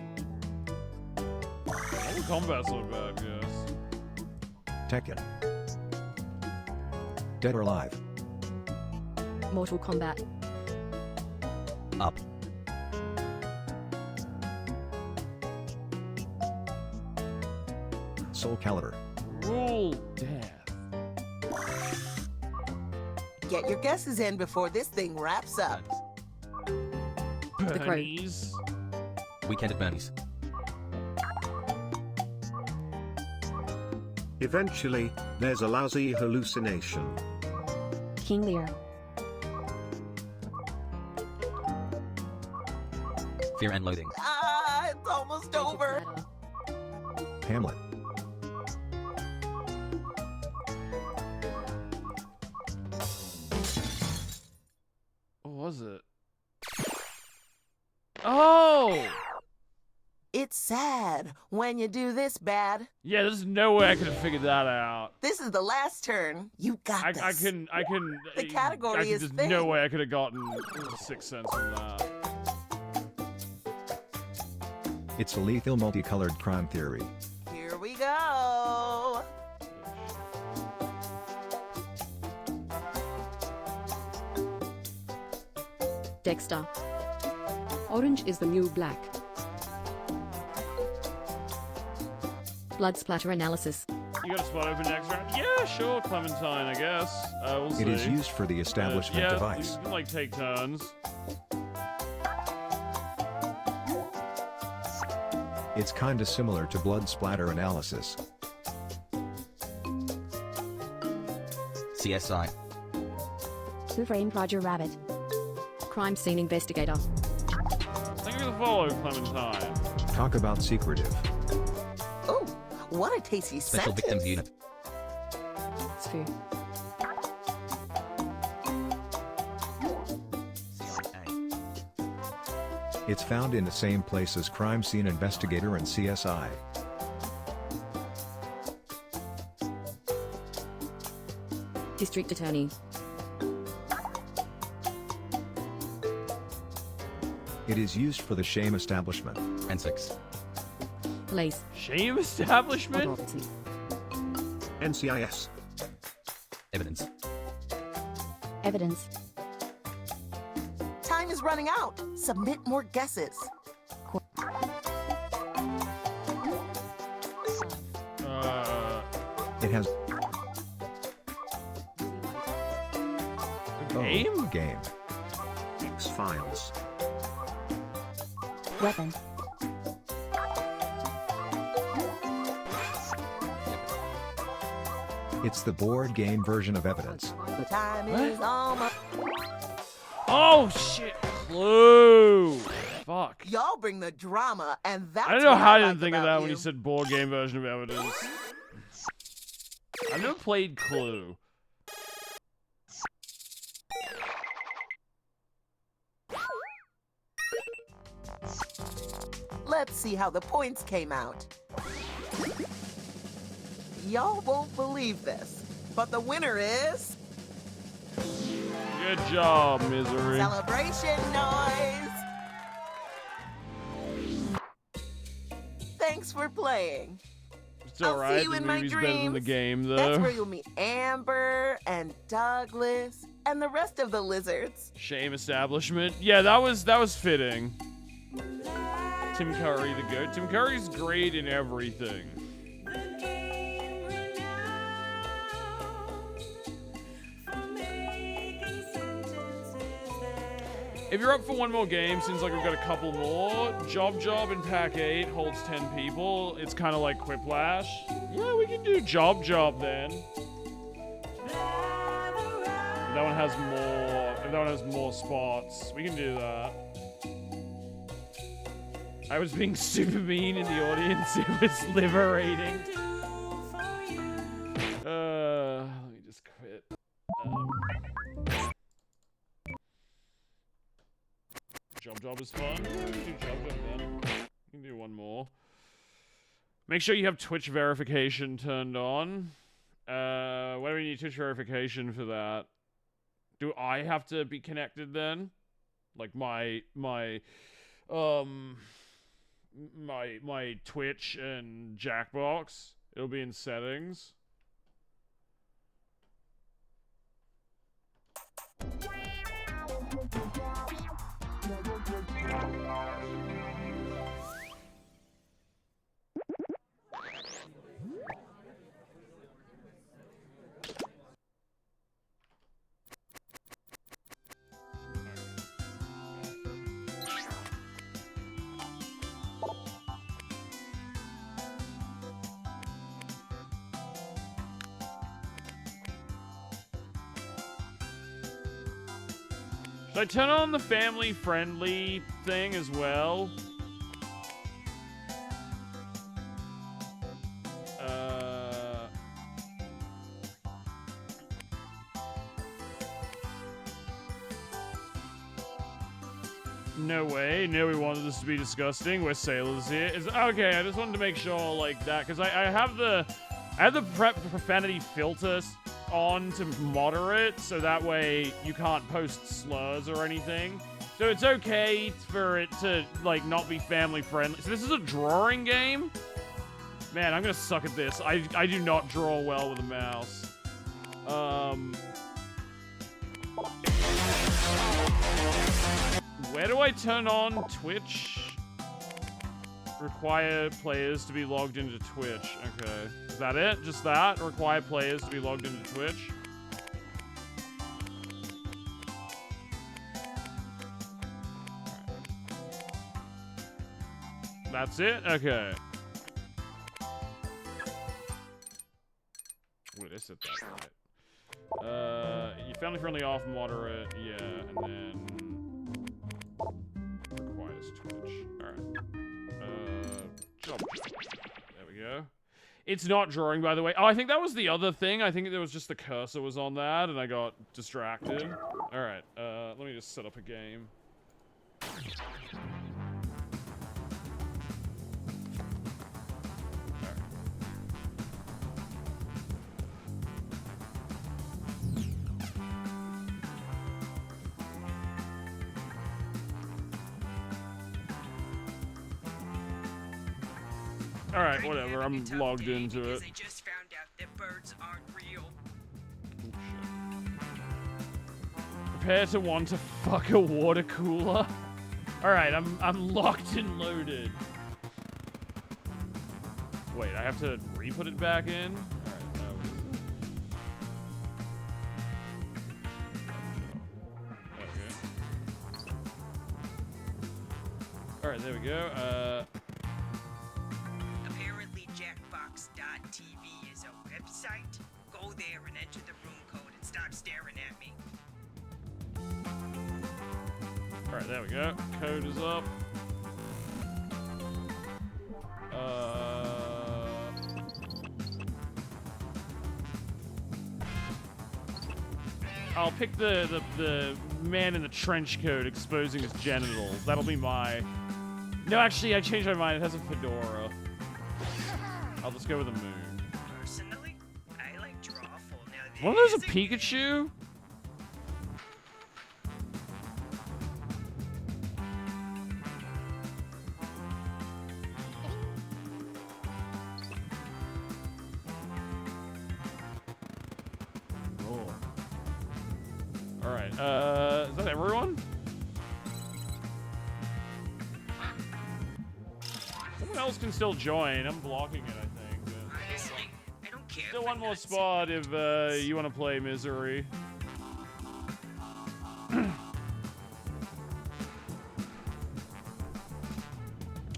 S1: Mortal Kombat's not bad, yes.
S18: Tekken. Dead or Alive.
S19: Mortal Kombat.
S20: Up.
S18: Soul Calibur.
S1: Rule Death.
S16: Get your guesses in before this thing wraps up.
S19: The Crow.
S1: Bernie's.
S20: Weekend at Bernie's.
S21: Eventually, there's a lousy hallucination.
S19: King Lear.
S20: Fear and loathing.
S16: Ah, it's almost over.
S18: Hamlet.
S1: What was it? Oh!
S16: It's sad when you do this bad.
S1: Yeah, there's no way I could have figured that out.
S16: This is the last turn. You got this.
S1: I couldn't.
S16: The category is
S1: there's
S16: thin.
S1: no way I could have gotten 6 cents from that.
S18: It's a lethal multicolored crime theory.
S16: Here we go.
S17: Dexter. Orange is the new black. Blood splatter analysis.
S1: You got a spot open next round? Yeah, sure, Clementine, I guess. We'll see.
S18: It is used for the establishment
S1: yeah,
S18: device.
S1: You can, like, take turns.
S18: It's kinda similar to blood splatter analysis.
S20: CSI.
S19: Who Framed Roger Rabbit?
S17: Crime scene investigator.
S1: Thank you for the follow, Clementine.
S18: Talk about secretive.
S16: Oh, what a tasty
S20: Special
S16: sentence.
S20: Victims Unit.
S17: Sphere.
S18: It's found in the same place as crime scene investigator and CSI.
S17: District attorney.
S18: It is used for the shame establishment.
S20: Forensics.
S17: Police.
S1: Shame establishment?
S17: Autopsy.
S21: NCIS.
S20: Evidence.
S19: Evidence.
S16: Time is running out. Submit more guesses.
S18: It has
S1: game?
S18: Game.
S21: X-Files.
S19: Weapon.
S18: It's the board game version of evidence.
S16: Time is almost.
S1: Oh, shit. Clue. Fuck.
S16: Y'all bring the drama, and that's
S1: I don't know
S16: what
S1: how I
S16: like
S1: didn't think of
S16: about
S1: that when you
S16: you.
S1: said board game version of evidence. I've never played Clue.
S16: Let's see how the points came out. Y'all won't believe this, but the winner is...
S1: Good job, Misery.
S16: Celebration noise! Thanks for playing.
S1: It's alright,
S16: see you
S1: the
S16: in my
S1: movie's better than the
S16: dreams.
S1: game, though.
S16: That's where you'll meet Amber and Douglas and the rest of the lizards.
S1: Shame establishment. Yeah, that was fitting. Tim Curry the goat. Tim Curry's great in everything. If you're up for one more game, seems like we've got a couple more. Job in Pack 8 holds 10 people. It's kind of like Quiplash. Yeah, we can do Job then. That one has more. If that one has more spots, we can do that. I was being super mean in the audience. It was liberating. Let me just quit. Job is fun. Yeah, we can do Job then. We can do one more. Make sure you have Twitch verification turned on. What do we need Twitch verification for that? Do I have to be connected then? Like my Twitch and Jackbox. It'll be in settings. I turn on the family-friendly thing as well? No way. No, we wanted this to be disgusting. We're sailors here. Okay, I just wanted to make sure, like, that, because I have the profanity filter on to moderate, so that way you can't post slurs or anything. So it's okay for it to, like, not be family friendly. So this is a drawing game? Man, I'm gonna suck at this. I do not draw well with a mouse. Where do I turn on Twitch? Require players to be logged into Twitch. Okay. Is that it? Just that? Require players to be logged into Twitch? That's it? Okay. Wait, I said that right. You family friendly off, moderate, yeah, and then requires Twitch. Alright. Jump. There we go. It's not drawing, by the way. Oh, I think that was the other thing. I think there was just the cursor was on that, and I got distracted. Alright, let me just set up a game. Alright, whatever. I'm logged into it.
S9: I just found out that birds aren't real.
S1: Prepare to want to fuck a water cooler. Alright, I'm locked and loaded. Wait, I have to re-put it back in? Alright, okay. Alright, there we go.
S9: Apparently Jackbox.tv is a website. Go there and enter the room code and stop staring at me.
S1: Alright, there we go. Code is up. I'll pick the man in the trench coat exposing his genitals. That'll be my... No, actually, I changed my mind. It has a fedora. I'll just go with the moon.
S9: Personally, I like Drawful. Now
S1: One of those a Pikachu? Oh. Alright, is that everyone? Someone else can still join. I'm blocking it, I think. But...
S9: Honestly, I don't care.
S1: Still one more spot if you want to play Misery.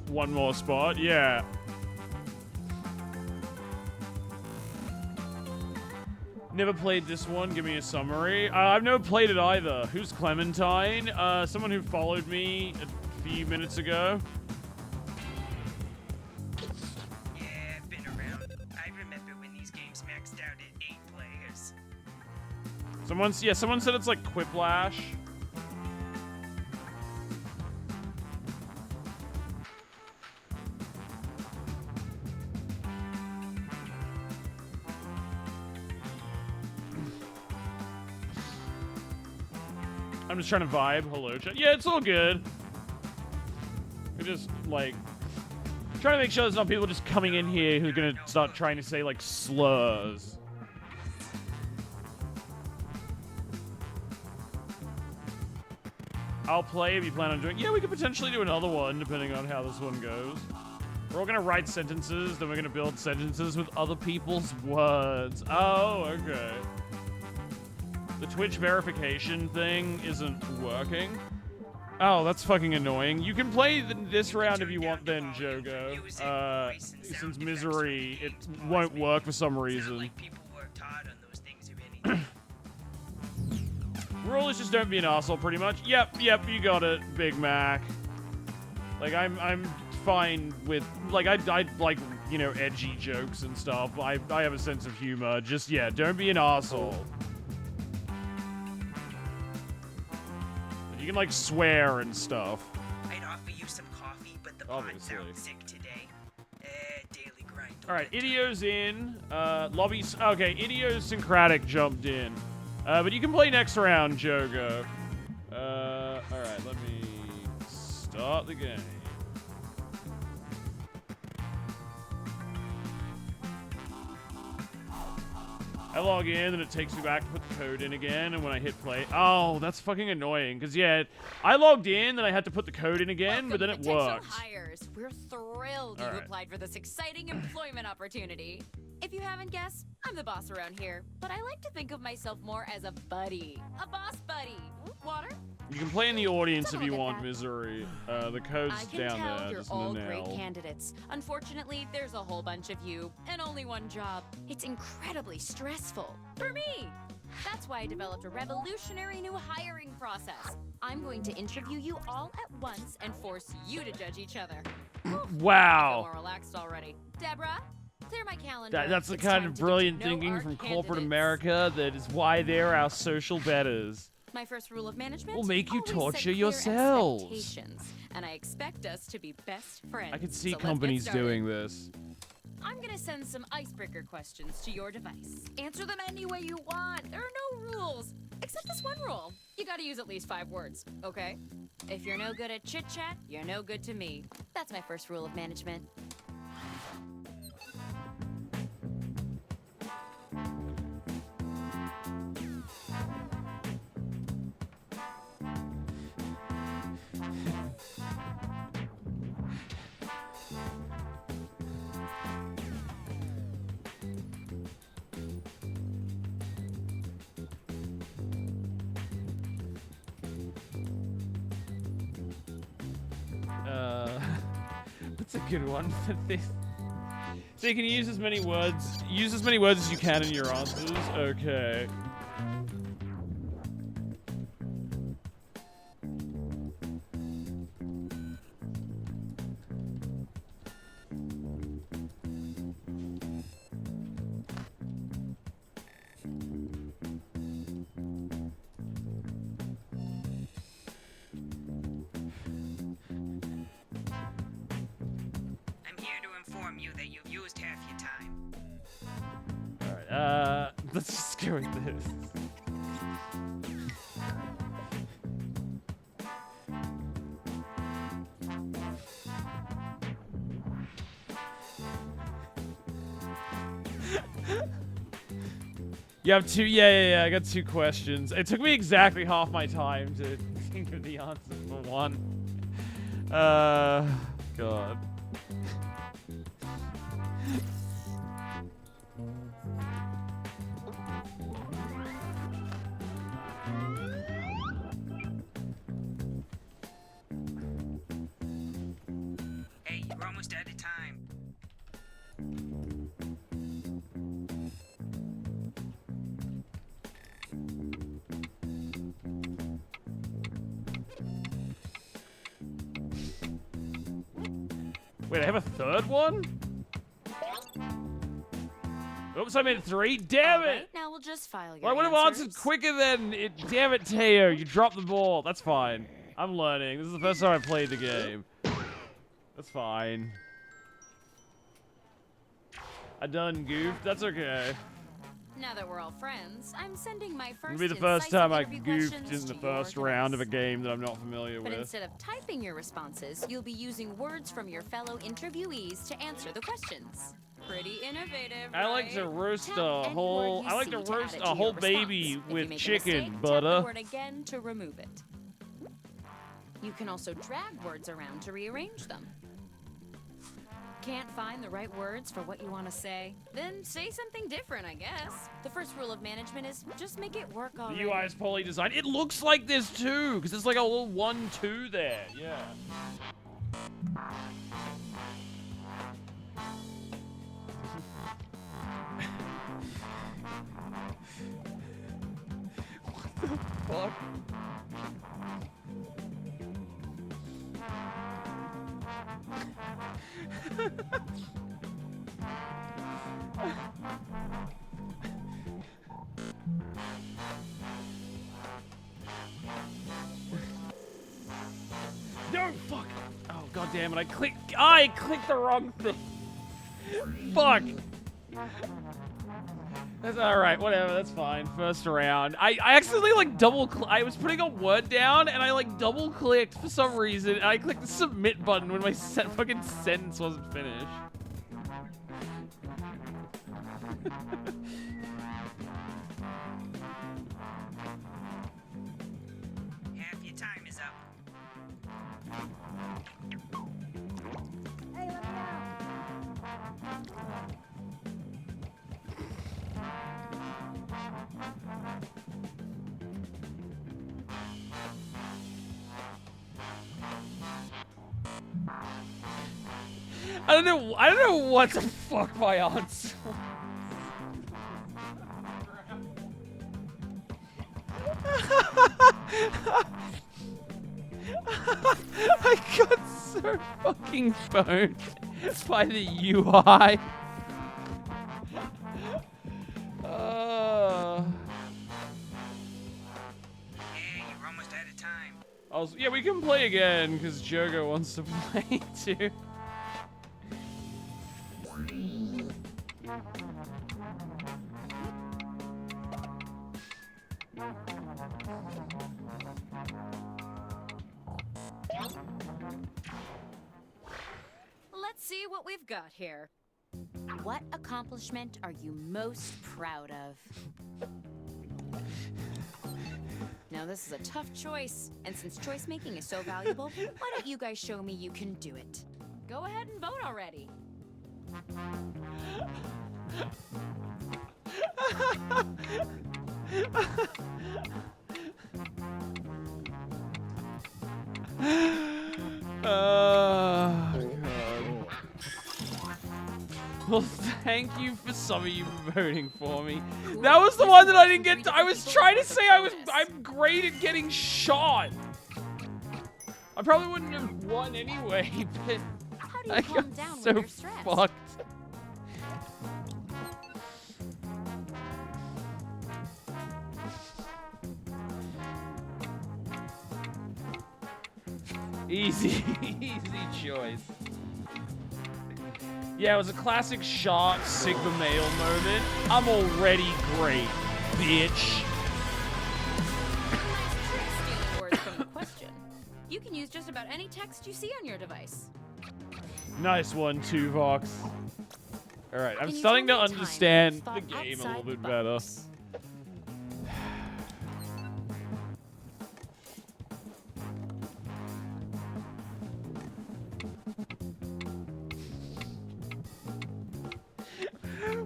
S1: One more spot, yeah. Never played this one. Give me a summary. I've never played it either. Who's Clementine? Someone who followed me a few minutes ago.
S9: Yeah, I've been around. I remember when these games maxed out at 8 players.
S1: Someone said it's like Quiplash. I'm just trying to vibe. Hello, chat. Yeah, it's all good. We're just, like, trying to make sure there's not people just coming in here who are gonna start trying to say, like, slurs. I'll play if you plan on doing... Yeah, we could potentially do another one, depending on how this one goes. We're all gonna write sentences, then we're gonna build sentences with other people's words. Oh, okay. The Twitch verification thing isn't working. Oh, that's fucking annoying. You can play this round if you want then, Jogo. Since Misery, it won't work for some reason. rule is just don't be an asshole, pretty much. Yep, you got it, Big Mac. Like, I'm fine with, like, I like, you know, edgy jokes and stuff. I have a sense of humor. Just, yeah, don't be an asshole. You can, like, swear and stuff.
S9: I'd offer you some coffee, but the pod sounds sick today. Daily grind.
S1: Alright, Idio's in. Lobby's... Okay, Idiosyncratic jumped in. But you can play next round, Jogo. Alright, let me start the game. I log in, and it takes me back to put the code in again, and when I hit play... Oh, that's fucking annoying, because, yeah, I logged in, then I had to put the code in again, but then it worked.
S10: Hires. We're thrilled you applied for this exciting employment opportunity. If you haven't guessed, I'm the boss around here, but I like to think of myself more as a buddy. A boss buddy. Water?
S1: You can play in the audience if you want, Misery. The code's
S10: I can
S1: down
S10: tell
S1: there,
S10: you're
S1: just in
S10: all
S1: the
S10: great
S1: nail.
S10: candidates. Unfortunately, there's a whole bunch of you, and only one job. It's incredibly stressful. For me! That's why I developed a revolutionary new hiring process. I'm going to interview you all at once and force you to judge each other.
S1: Wow.
S10: I feel more relaxed already. Deborah, clear my calendar.
S1: That's the
S10: It's
S1: kind
S10: time
S1: of
S10: to
S1: brilliant
S10: get to know
S1: thinking
S10: our
S1: from
S10: candidates.
S1: corporate America that is why they're our social betters.
S10: My first rule of management:
S1: We'll make you
S10: always set
S1: torture
S10: clear
S1: yourselves.
S10: expectations, and I expect us to be best friends.
S1: I can see
S10: So let's get
S1: companies
S10: started.
S1: doing this.
S10: I'm gonna send some icebreaker questions to your device. Answer them any way you want. There are no rules, except this one rule. You gotta use at least 5 words, okay? If you're no good at chit-chat, you're no good to me. That's my first rule of management.
S1: That's a good one for this. So you can use as many words as you can in your answers. Okay.
S9: I'm here to inform you that you've used half your time.
S1: Alright, let's just go with this. You have 2? Yeah, I got 2 questions. It took me exactly half my time to think of the answer for one. God.
S9: Hey, you're almost out of time.
S1: Wait, I have a third one? Oops, I made 3. Damn it!
S10: Alright, now we'll just file your
S1: Well, I would have
S10: answers.
S1: answered quicker than it. Damn it, Teo, you dropped the ball. That's fine. I'm learning. This is the first time I played the game. That's fine. I done goofed. That's okay.
S10: Now that we're all friends, I'm sending my first
S1: It'll be the first
S10: incisive
S1: time I
S10: interview
S1: goofed
S10: questions
S1: in the
S10: to your
S1: first round of a game that I'm not familiar
S10: But
S1: with.
S10: instead of typing your responses, you'll be using words from your fellow interviewees to answer the questions. Pretty innovative,
S1: I like to
S10: right?
S1: roast
S10: Tap
S1: a
S10: any
S1: whole.
S10: word you
S1: I like
S10: see
S1: to
S10: add
S1: roast
S10: it
S1: a
S10: to your
S1: whole
S10: response.
S1: baby
S10: If you
S1: with
S10: make a
S1: chicken
S10: mistake, Tap
S1: butter.
S10: the word again to remove it. You can also drag words around to rearrange them. Can't find the right words for what you want to say? Then say something different, I guess. The first rule of management is just make it work
S1: The
S10: already.
S1: UI is poorly designed. It looks like this too, because there's like a little 1-2 there. Yeah. What the fuck? damn it, I clicked the wrong thing. Fuck. That's alright, whatever, that's fine. First round. I accidentally like I was putting a word down and I like double clicked for some reason and I clicked the submit button when my fucking sentence wasn't finished.
S9: Half your time is up.
S12: Hey, let me out.
S1: I don't know what the fuck my answer was. I got so fucking boned by the UI.
S9: You're almost out of time.
S1: Yeah, we can play again because Jogo wants to play too.
S10: Let's see what we've got here. What accomplishment are you most proud of? Now this is a tough choice, and since choice making is so valuable, why don't you guys show me you can do it? Go ahead and vote already.
S1: God. Well, thank you for some of you voting for me. That was the one that I didn't get to. I was trying to say I'm great at getting shot. I probably wouldn't have won anyway, but
S10: How do you
S1: I
S10: calm
S1: got
S10: down
S1: so
S10: when you're stressed?
S1: fucked. Easy, easy choice. Yeah, it was a classic sharp Sigma male moment. I'm already great, bitch.
S10: Stealing words from the question. You can use just about any text you see on your device.
S1: Nice one, Tuvox. Alright, I'm
S10: Can you
S1: starting to
S10: tell me a time
S1: understand
S10: you've
S1: the
S10: thought
S1: game a little
S10: outside the
S1: bit better.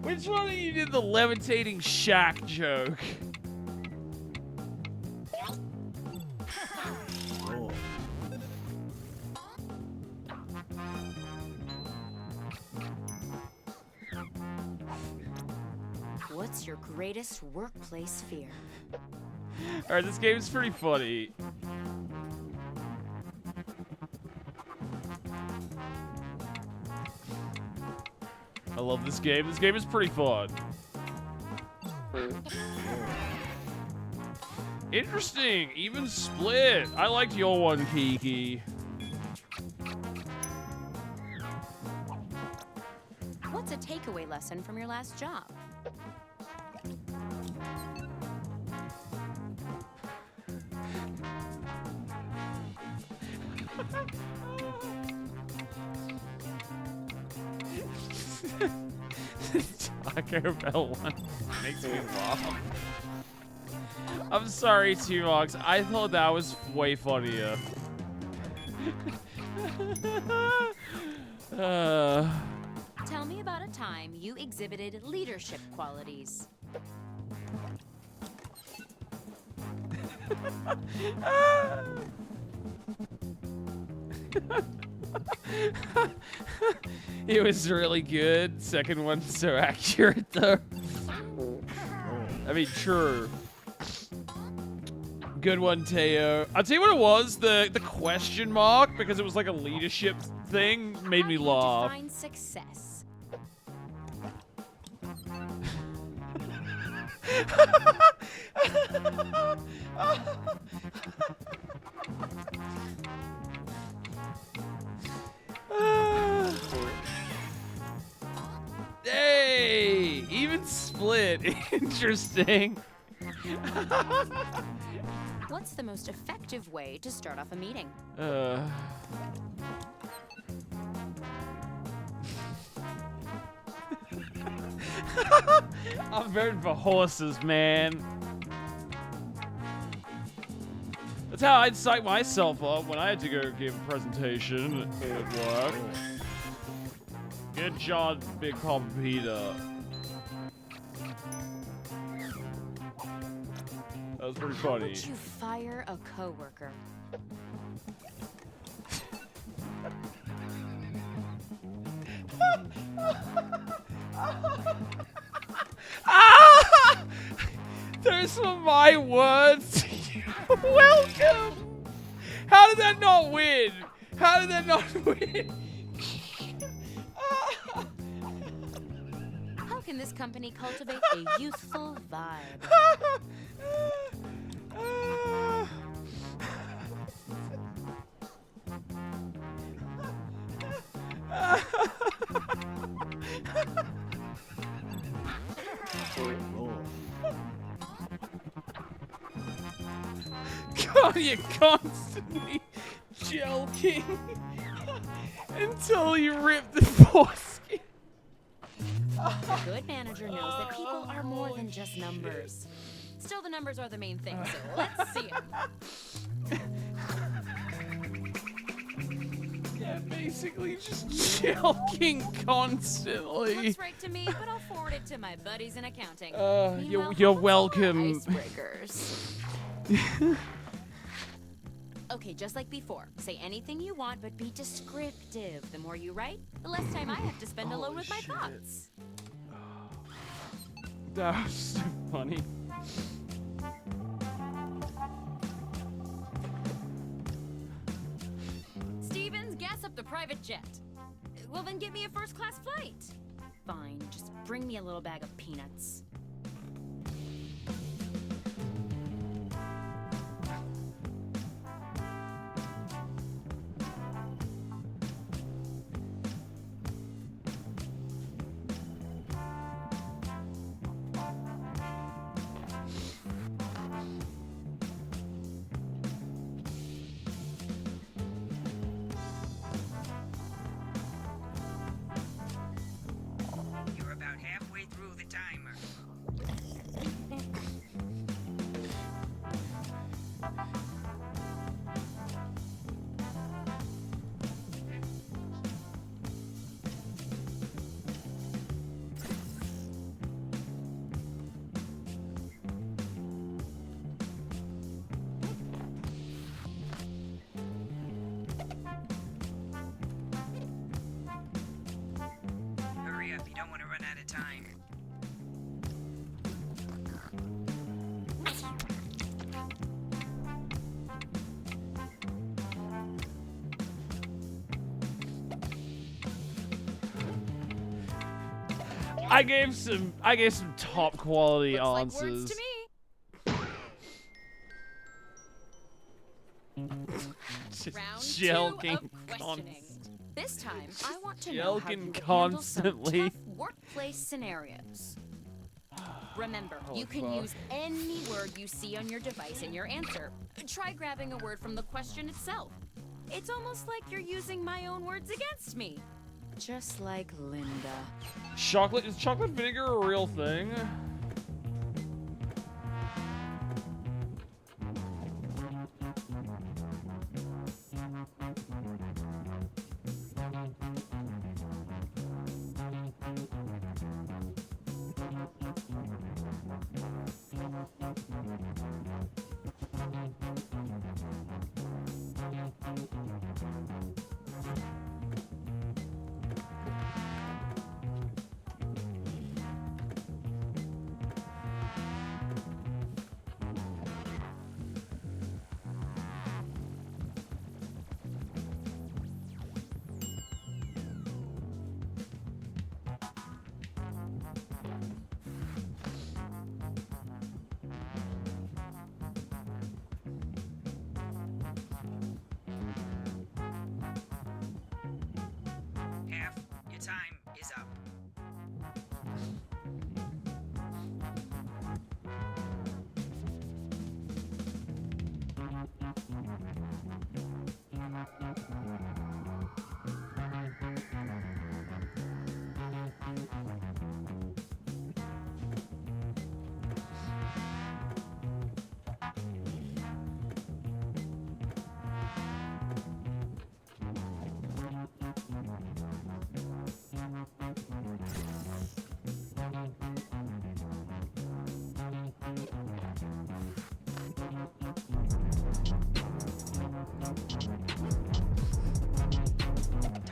S1: Which one of you did the levitating shack joke?
S10: What's your greatest workplace fear?
S1: Alright, this game is pretty funny. I love this game. This game is pretty fun. Interesting. Even split. I liked your one, Kiki.
S10: What's a takeaway lesson from your last job?
S1: Taco Bell one makes me laugh. I'm sorry, T-Rox. I thought that was way funnier.
S10: Tell me about a time you exhibited leadership qualities.
S1: It was really good. Second one so accurate though. I mean, true. Good one, Teo. I'll tell you what it was. The question mark, because it was like a leadership thing, made me laugh.
S10: Define success.
S1: Interesting.
S10: What's the most effective way to start off a meeting?
S1: I'm voting for horses, man. That's how I'd psych myself up when I had to go give a presentation at work. Good job, Big Papa Peter. That was pretty funny.
S10: How would you fire a coworker?
S1: Those were my words. Welcome. How did that not win? How did that not win?
S10: How can this company cultivate a youthful vibe?
S1: God, you're constantly joking until you rip the foreskin.
S10: A good manager knows that people are more than just numbers. Still, the numbers are the main thing, so let's see it.
S1: Yeah, basically just joking constantly.
S10: Looks right to me, but I'll forward it to my buddies in accounting.
S1: You're welcome.
S10: Icebreakers. Okay, just like before. Say anything you want, but be descriptive. The more you write, the less time I have to spend alone with my thoughts.
S1: That was so funny.
S10: Stevens, gas up the private jet. Well, then get me a first-class flight. Fine, just bring me a little bag of peanuts.
S9: You're about halfway through the timer. Hurry up, you don't want to run out of time.
S1: I gave some top quality answers.
S10: Like words to me.
S1: Just
S10: Round
S1: joking
S10: 2 of questioning. This time, I want to know how
S1: Joking
S10: you would handle some
S1: constantly.
S10: tough workplace scenarios. Remember,
S1: Oh,
S10: you can
S1: fuck.
S10: use any word you see on your device in your answer. Try grabbing a word from the question itself. It's almost like you're using my own words against me. Just like Linda.
S1: Is chocolate vinegar a real thing?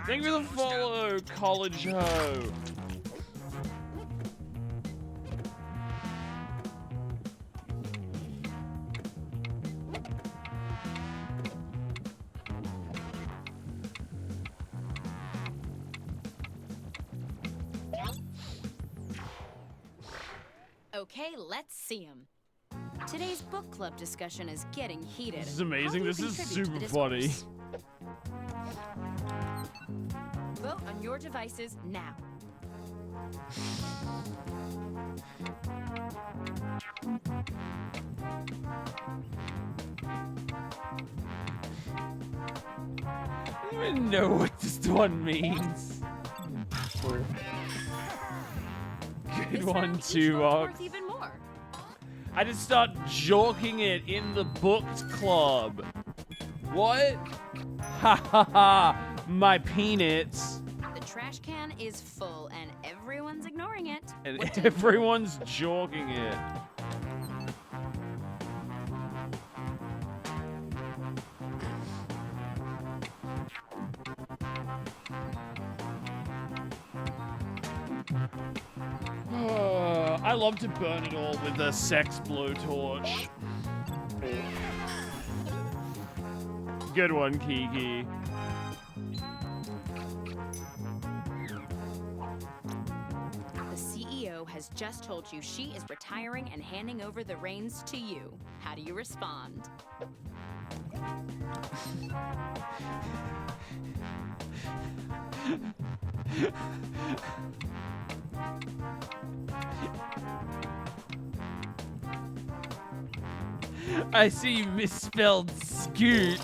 S1: Thank you for the follow, College Ho.
S10: Okay, let's see him. Today's book club discussion is getting heated.
S1: This is amazing.
S10: How do you
S1: This is
S10: contribute to
S1: super
S10: the
S1: funny.
S10: discourse? Vote on your devices now.
S1: I don't even know what this one means. Good one, too.
S10: Worth even more.
S1: I just start joking it in the booked club. What? Ha ha ha! My peanuts.
S10: The trash can is full and everyone's ignoring it.
S1: And
S10: What do you do?
S1: everyone's joking it. I love to burn it all with a sex blowtorch. Good one, Kiki.
S10: The CEO has just told you she is retiring and handing over the reins to you. How do you respond?
S1: I see you misspelled scoot.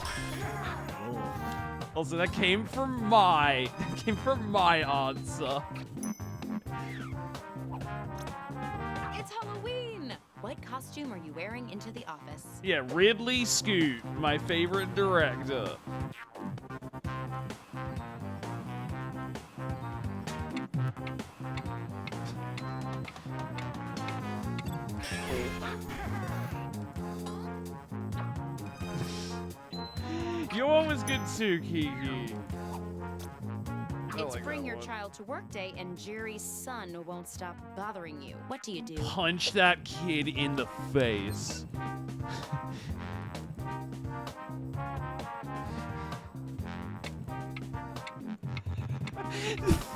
S1: Also, that came from my answer.
S10: It's Halloween! What costume are you wearing into the office?
S1: Yeah, Ridley Scoot, my favorite director. Your one was good too, Kiki.
S10: It's
S1: like
S10: bring
S1: that
S10: your
S1: one.
S10: child to work day and Jerry's son won't stop bothering you. What do you do?
S1: Punch that kid in the face.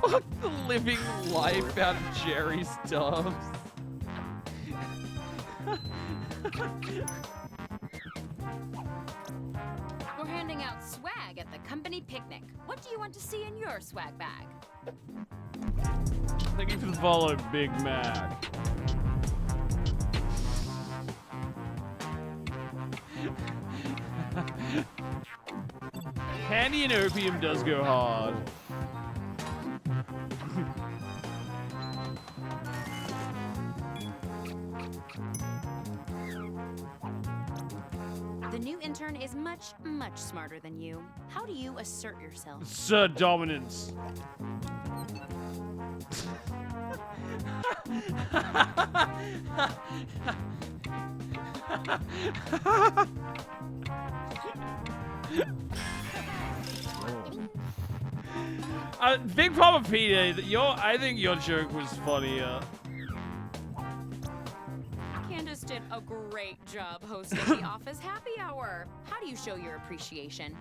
S1: Fuck the living life out of Jerry's Dubs.
S10: We're handing out swag at the company picnic. What do you want to see in your swag bag?
S1: Thank you for the follow, Big Mac. Candy and opium does go hard.
S10: The new intern is much, much smarter than you. How do you assert yourself?
S1: Sir Dominance. Big Papa Peter, I think your joke was funnier.
S10: Candace did a great job hosting the office happy hour. How do you show your appreciation?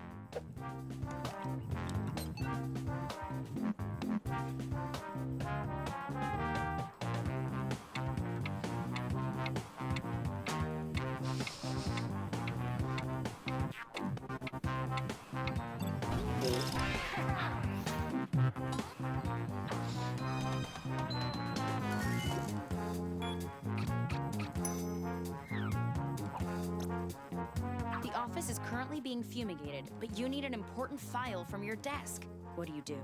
S10: The office is currently being fumigated, but you need an important file from your desk. What do you do?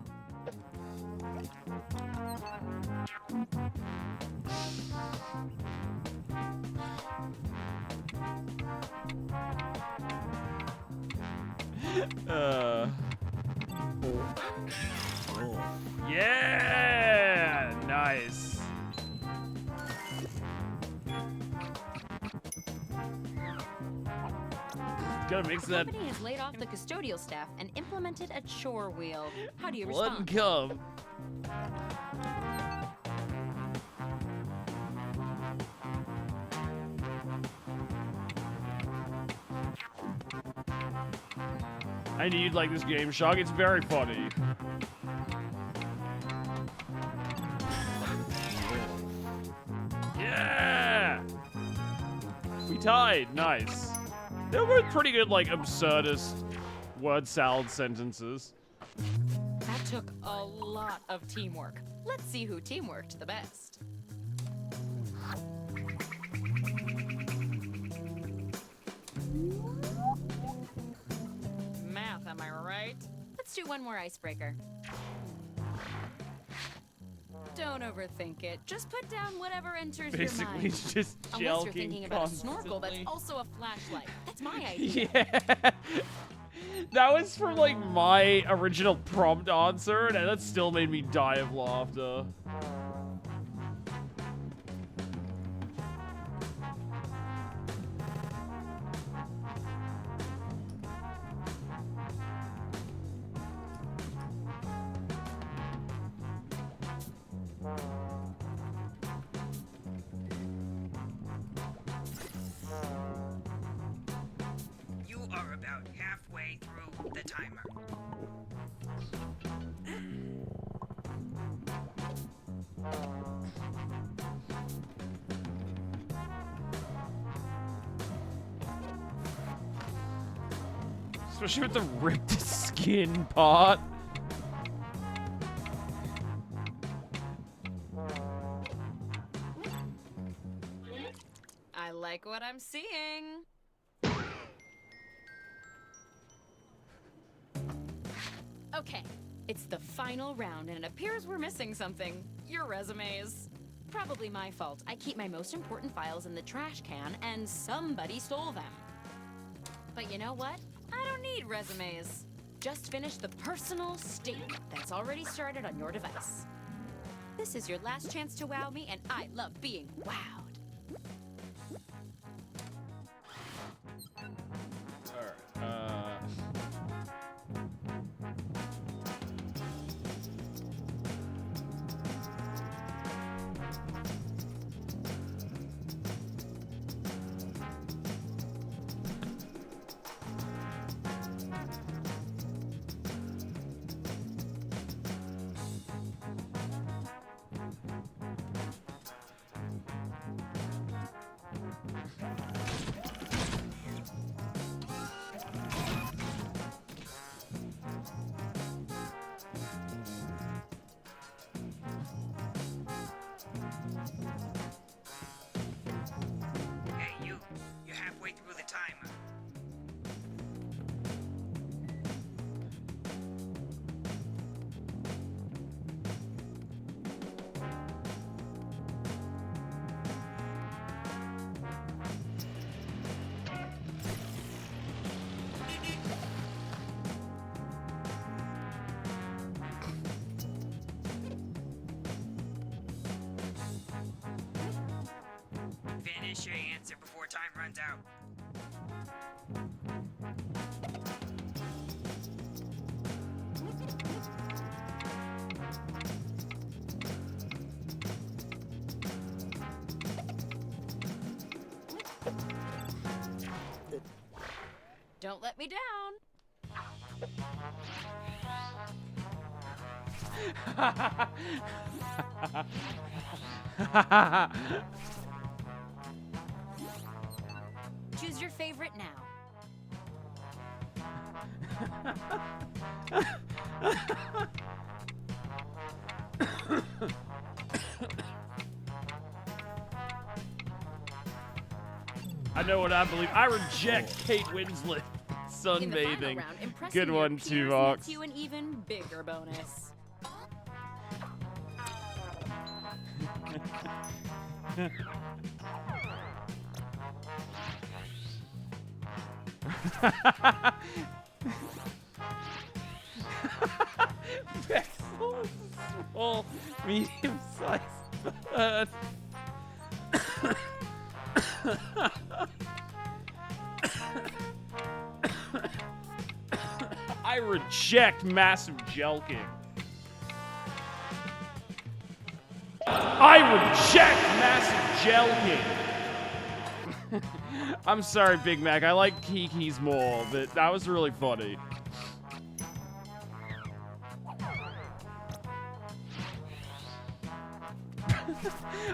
S1: Yeah, nice. Gotta mix
S10: The
S1: that
S10: company has laid off the custodial staff and implemented a chore wheel. How do you
S1: blood and
S10: respond?
S1: cum. I knew you'd like this game, Shock. It's very funny. Yeah! We tied. Nice. They were pretty good, like, absurdist word salad sentences.
S10: That took a lot of teamwork. Let's see who teamworked the best. Math, am I right? Let's do one more icebreaker. Don't overthink it. Just put down whatever enters your
S1: Basically,
S10: mind.
S1: it's just
S10: Unless you're
S1: joking
S10: thinking about a snorkel that's
S1: constantly.
S10: also a flashlight. That's my idea.
S1: Yeah. That was from, like, my original prompt answer, and that still made me die of laughter.
S9: You are about halfway through the timer.
S1: Especially with the ripped skin part.
S10: I like what I'm seeing. Okay, it's the final round, and it appears we're missing something. Your resumes. Probably my fault. I keep my most important files in the trash can, and somebody stole them. But you know what? I don't need resumes. Just finish the personal statement that's already started on your device. This is your last chance to wow me, and I love being wowed.
S1: Alright,
S9: Hey, you. You're halfway through the timer. Finish your answer before time runs out.
S10: Don't let me down. Choose your favorite now.
S1: I know what I believe. I reject Kate Winslet
S10: In the final
S1: sunbathing.
S10: round, impressing
S1: Good
S10: your
S1: one,
S10: peers
S1: Tuvox.
S10: nets you an even bigger bonus.
S1: Vexel is a small, medium-sized bird. I reject massive jelking. I reject massive jelking. I'm sorry, Big Mac. I like Kiki's more, but that was really funny.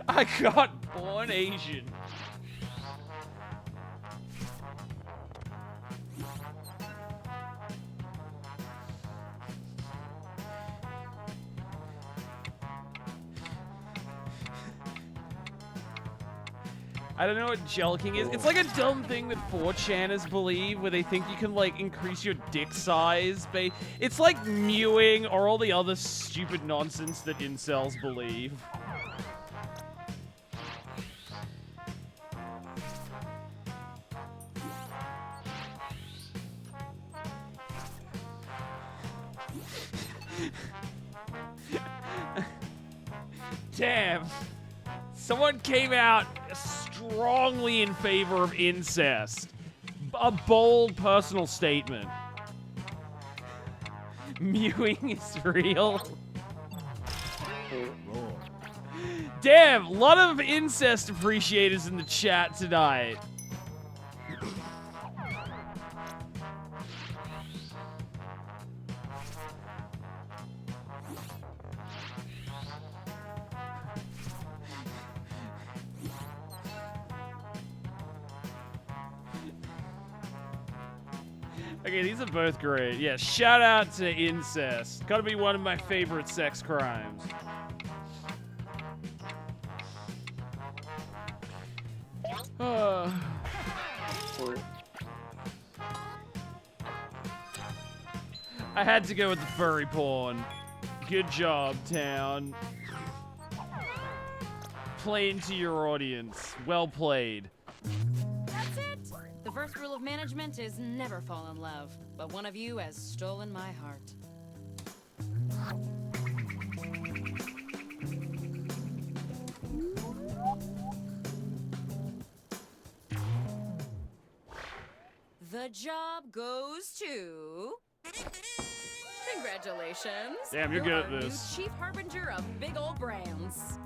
S1: I got born Asian. I don't know what jelking is. It's like a dumb thing that 4chaners believe where they think you can, like, increase your dick size. It's like mewing or all the other stupid nonsense that incels believe. Damn. Someone came out strongly in favor of incest. A bold personal statement. Mewing is real. Damn, a lot of incest appreciators in the chat tonight. Okay, these are both great. Yeah, shout out to incest. Gotta be one of my favorite sex crimes. I had to go with the furry porn. Good job, town. Playing to your audience. Well played.
S10: That's it. The first rule of management is never fall in love, but one of you has stolen my heart. The job goes to... Congratulations.
S1: Damn, you're good at
S10: our
S1: this.
S10: New chief harbinger of big old brands.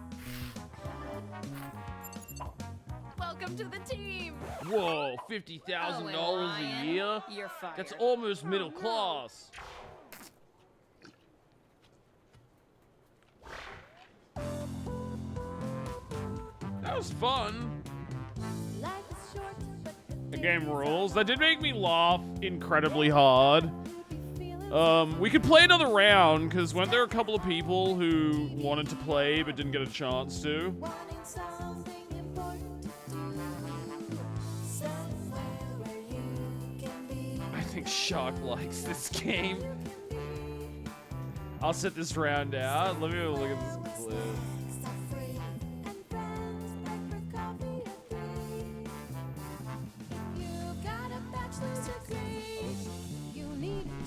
S10: Welcome to the team.
S1: Whoa, $50,000 a year?
S10: You're fired.
S1: That's almost middle class. That was fun. The game rules. That did make me laugh incredibly hard. We could play another round, because weren't there a couple of people who wanted to play but didn't get a chance to? I think Shark likes this game. I'll set this round out. Let me have a look at this clip.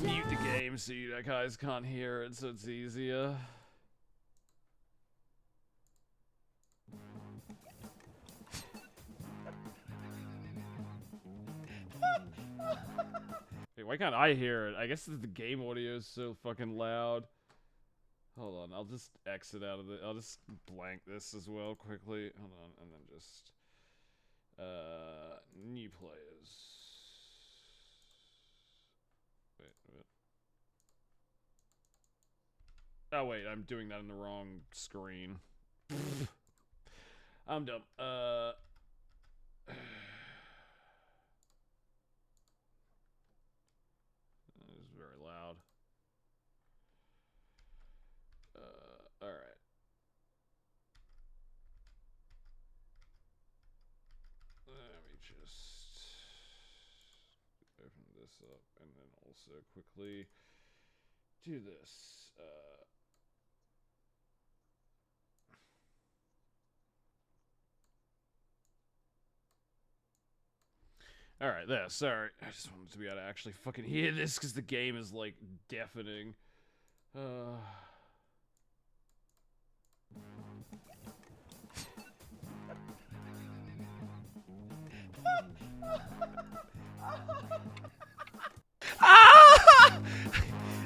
S1: Mute the game so you guys can't hear it, so it's easier. Wait, why can't I hear it? I guess the game audio is so fucking loud. Hold on, I'll just exit out of it. I'll just blank this as well quickly. Hold on, and then just new players. Wait. Oh wait, I'm doing that in the wrong screen. I'm dumb. It's very loud. Alright. Let me just open this up and then also quickly do this. Alright, there, sorry. I just wanted to be able to actually fucking hear this because the game is, like, deafening. Ah!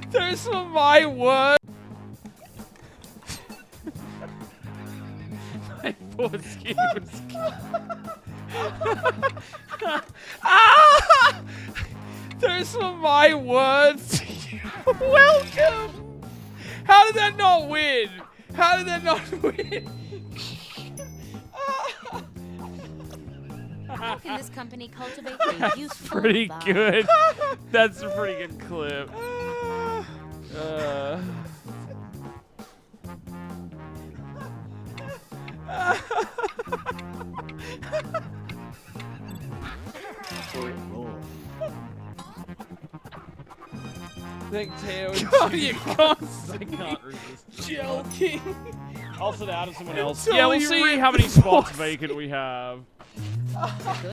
S1: There's some my word. My foreskin was ah! There's some my words. Welcome. How did that not win? How did that not win?
S10: How can this company cultivate a youthful
S1: Pretty
S10: vibe?
S1: good. That's a pretty good clip. I think Teo
S2: you
S1: I can't resist.
S2: Joking.
S1: I'll sit out of someone else.
S2: Until
S1: Yeah, we'll
S2: you
S1: see
S2: rip
S1: how many
S2: the
S1: spots
S2: boss.
S1: vacant we have.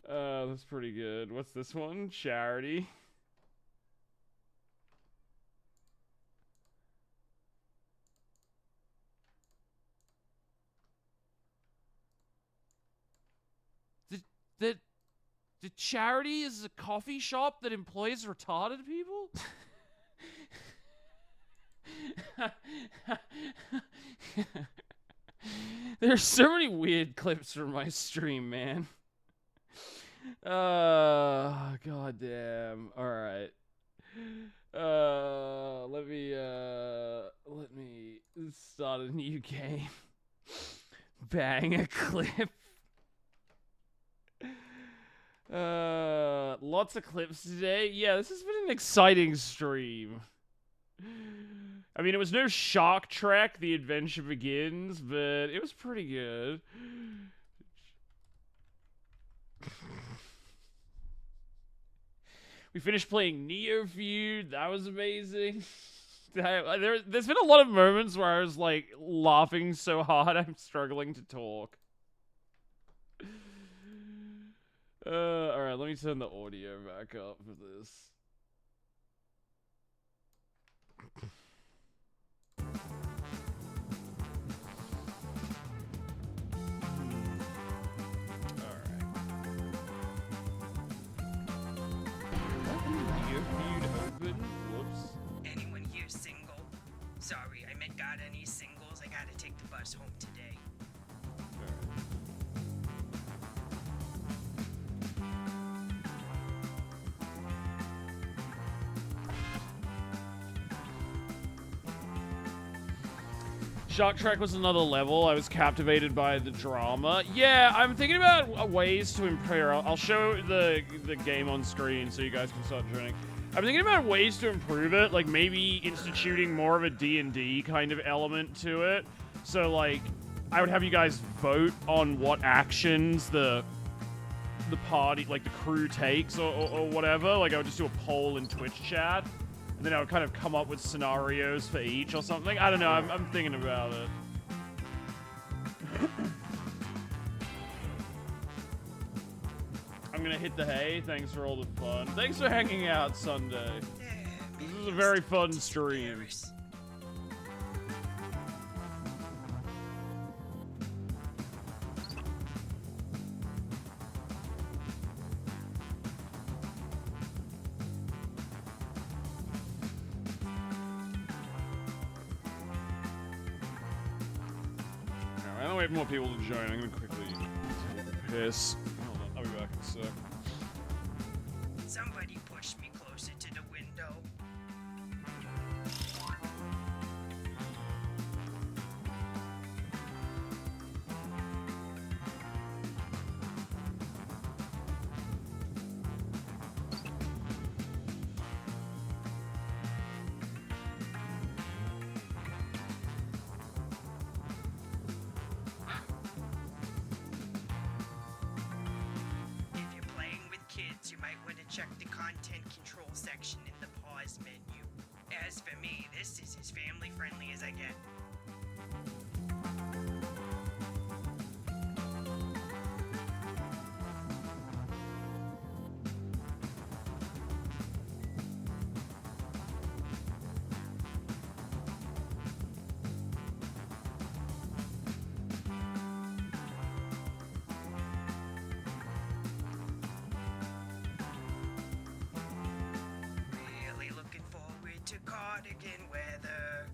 S1: That's pretty good. What's this one? Charity. The charity is a coffee shop that employs retarded people? There's so many weird clips from my stream, man. God damn. Alright. Let me start a new game. Bang a clip. Lots of clips today. Yeah, this has been an exciting stream. I mean, it was no Shark Trek, The Adventure Begins, but it was pretty good. We finished playing Neofeud. That was amazing. There's been a lot of moments where I was, like, laughing so hard I'm struggling to talk. Alright, let me turn the audio back up for this.
S9: Anyone here single? Sorry, I meant got any singles? I gotta take the bus home today.
S1: Shark Trek was another level. I was captivated by the drama. Yeah, I'm thinking about ways to improve. I'll show the game on screen so you guys can start joining. I'm thinking about ways to improve it, like maybe instituting more of a D&D kind of element to it. So, like, I would have you guys vote on what actions the party, like the crew takes or whatever. Like, I would just do a poll in Twitch chat. And then I would kind of come up with scenarios for each or something. I don't know, I'm thinking about it. I'm gonna hit the hay. Thanks for all the fun. Thanks for hanging out Sunday. This was a very fun stream. I don't wait for more people to join. I'm gonna quickly take a piss. Hold on, I'll be back in a sec.
S9: Somebody push me closer to the window. If you're playing with kids, you might want to check the content control section in the pause menu. As for me, this is as family friendly as I get. Really looking forward to card cardigan weather.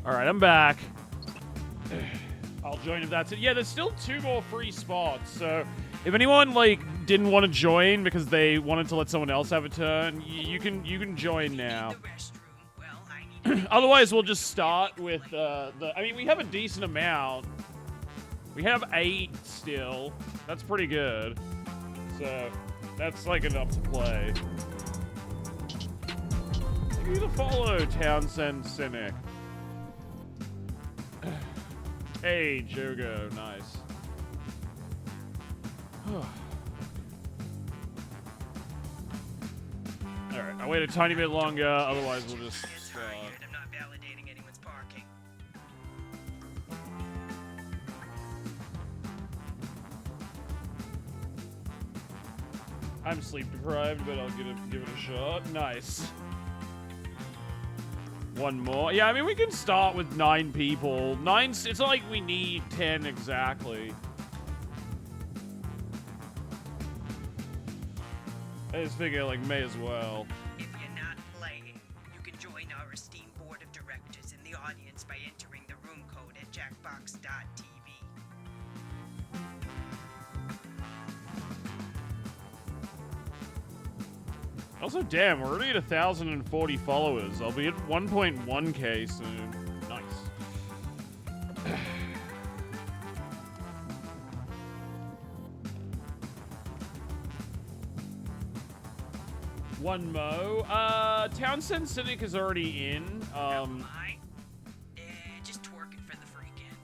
S1: All right, I'm back. I'll join if that's it. Yeah, there's still 2 more free spots. So if anyone like didn't want to join because they wanted to let someone else have a turn, you can join now. Otherwise, we'll just start with I mean, we have a decent amount. We have 8 still. That's pretty good. So that's like enough to play. Thank you to follow, Townsend Cynic. Hey, Jogo, nice. Alright, I'll wait a tiny bit longer, otherwise we'll just...
S9: I'm not validating anyone's parking.
S1: I'm sleep deprived, but I'll give it a shot. Nice. 1 more. Yeah, I mean, we can start with 9 people. 9, it's not like we need 10 exactly. I just figure, like, may as well.
S9: If you're not playing, you can join our esteemed board of directors in the audience by entering the room code at jackbox.tv.
S1: Also, damn, we're already at 1,040 followers. I'll be at 1.1k soon. Nice. One mo. Townsend Cynic is already in.
S9: Just twerking for the freaking.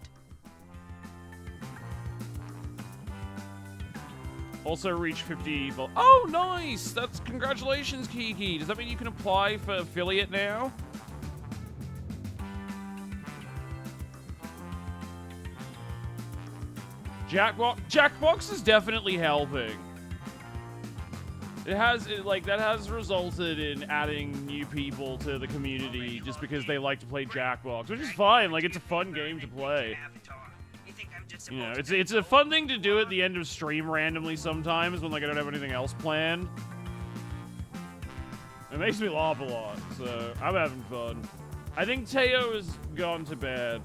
S1: Also reach 50. Oh, nice! That's congratulations, Kiki. Does that mean you can apply for affiliate now? Jackbox is definitely helping. It has, that has resulted in adding new people to the community just because they like to play Jackbox, which is fine. Like, it's a fun game to play. You know, it's a fun thing to do at the end of stream randomly sometimes when, like, I don't have anything else planned. It makes me laugh a lot, so I'm having fun. I think Teo has gone to bed.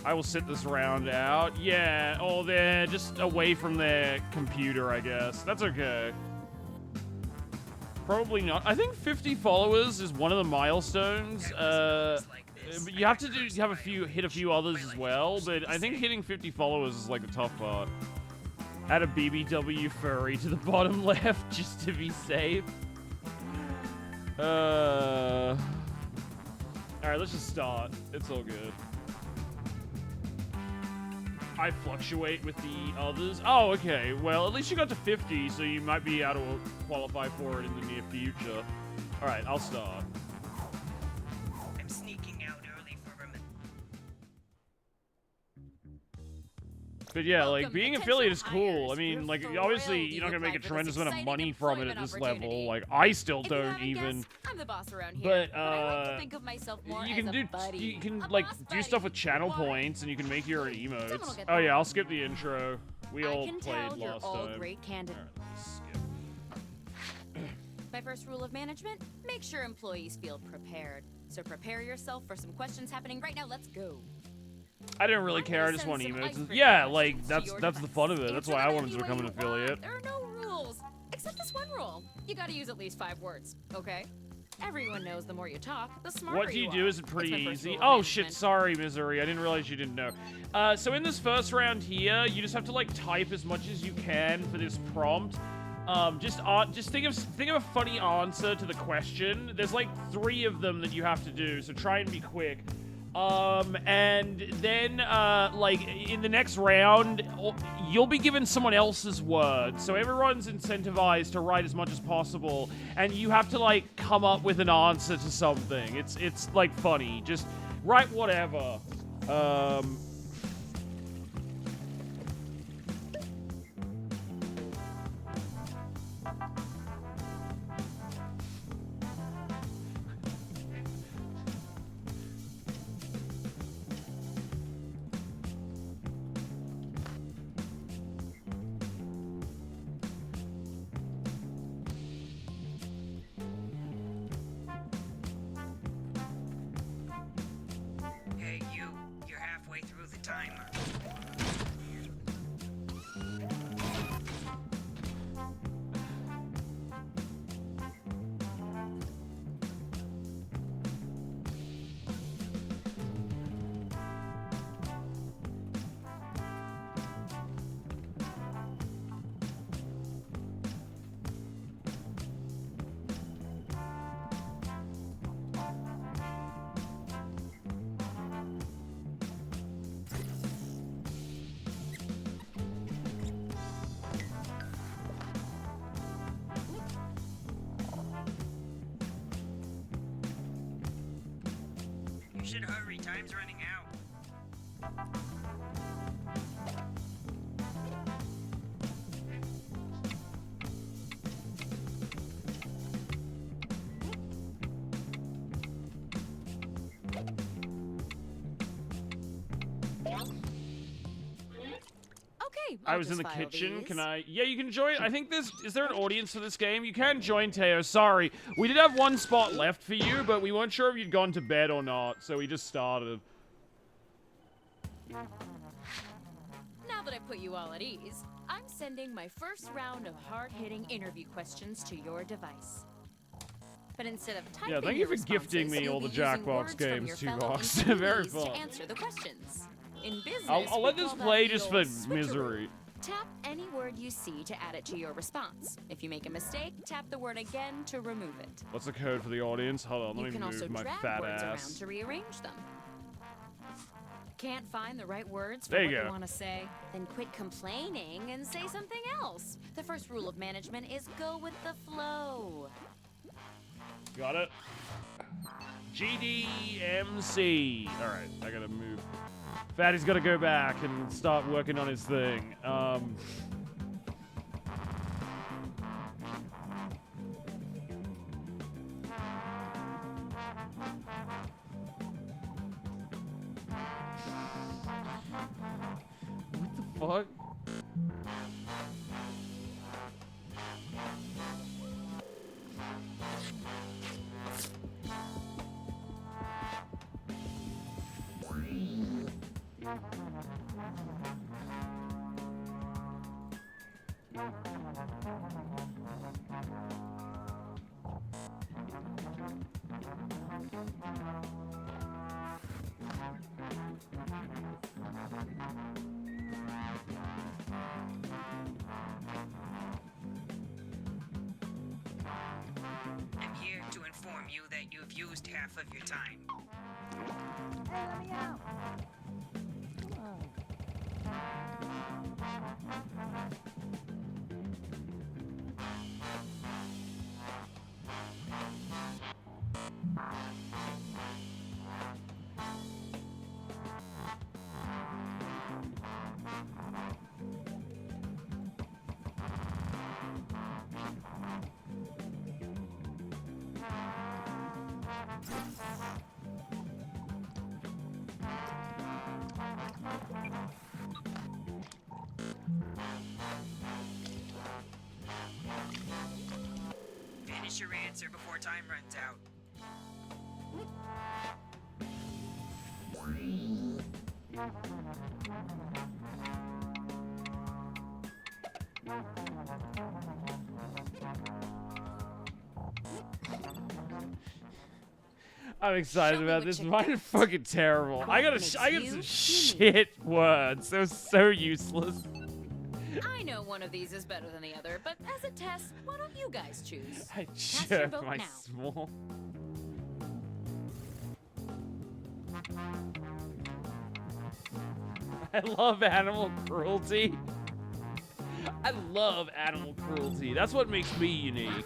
S1: I will sit this round out. Yeah, oh, they're just away from their computer, I guess. That's okay. Probably not. I think 50 followers is one of the milestones. But you have to hit a few others as well, but I think hitting 50 followers is like the tough part. Add a BBW furry to the bottom left just to be safe. Alright, let's just start. It's all good. I fluctuate with the others. Oh, okay. Well, at least you got to 50, so you might be able to qualify for it in the near future. Alright, I'll start.
S9: I'm sneaking out early for a minute.
S1: But yeah, like, being affiliate is cool. I mean, like, obviously, you're not gonna make a tremendous amount of money from it at this level. Like, I still don't even.
S10: I'm the boss around here.
S1: But,
S10: I like to think of myself more
S1: you can
S10: as a buddy.
S1: you can, like, do stuff with channel points, and you can make your own emotes. Oh yeah, I'll skip the intro. We all played last time.
S10: Great candidate. My first rule of management, make sure employees feel prepared. So prepare yourself for some questions happening right now. Let's go.
S1: I didn't really care. I just want emotes. Yeah, like, that's the fun of it. That's why I wanted to become an affiliate.
S10: There are no rules, except this one rule. You gotta use at least 5 words, okay? Everyone knows the more you talk, the smarter you are.
S1: What do you do? Is it pretty easy? Oh shit, sorry, Misery. I didn't realize you didn't know. So in this first round here, you just have to, like, type as much as you can for this prompt. Just think of a funny answer to the question. There's like 3 of them that you have to do, so try and be quick. And then, like, in the next round, you'll be given someone else's word. So everyone's incentivized to write as much as possible, and you have to, like, come up with an answer to something. It's like, funny. Just write whatever.
S9: should hurry. Time's running out.
S10: Okay,
S1: I
S10: I'll
S1: was in
S10: just
S1: the
S10: file
S1: kitchen.
S10: these.
S1: Can I? Yeah, you can join. I think is there an audience for this game? You can join, Teo. Sorry. We did have one spot left for you, but we weren't sure if you'd gone to bed or not, so we just started.
S10: Now that I've put you all at ease, I'm sending my first round of hard-hitting interview questions to your device. But instead of typing
S1: Yeah, thank you
S10: your
S1: for gifting
S10: responses,
S1: me
S10: you'll
S1: all the
S10: be using
S1: Jackbox
S10: words from
S1: games,
S10: your
S1: Two
S10: fellow
S1: Box. Very
S10: employees
S1: fun.
S10: to answer the questions. In business,
S1: I'll
S10: we
S1: let this
S10: call that
S1: play
S10: the
S1: just
S10: old
S1: for
S10: switcheroo.
S1: misery.
S10: Tap any word you see to add it to your response. If you make a mistake, tap the word again to remove it.
S1: What's the code for the audience? Hold on,
S10: You
S1: let me
S10: can also
S1: move my
S10: drag
S1: fat
S10: words around
S1: ass.
S10: to rearrange them. Can't find the right words for
S1: There
S10: what
S1: you
S10: you
S1: go.
S10: want to say? Then quit complaining and say something else. The first rule of management is go with the flow.
S1: Got it. GDMC. All right, I gotta move. Fatty's gotta go back and start working on his thing. What the fuck?
S9: I'm here to inform you that you've used half of your time. Finish your answer before time runs out.
S1: I'm excited about this. Mine is fucking terrible. I got some shit words. They're so useless.
S10: I know one of these is better than the other, but as a test, why don't you guys choose?
S1: I
S10: Cast your
S1: jerk
S10: vote
S1: my
S10: now.
S1: small. I love animal cruelty. I love animal cruelty. That's what makes me unique.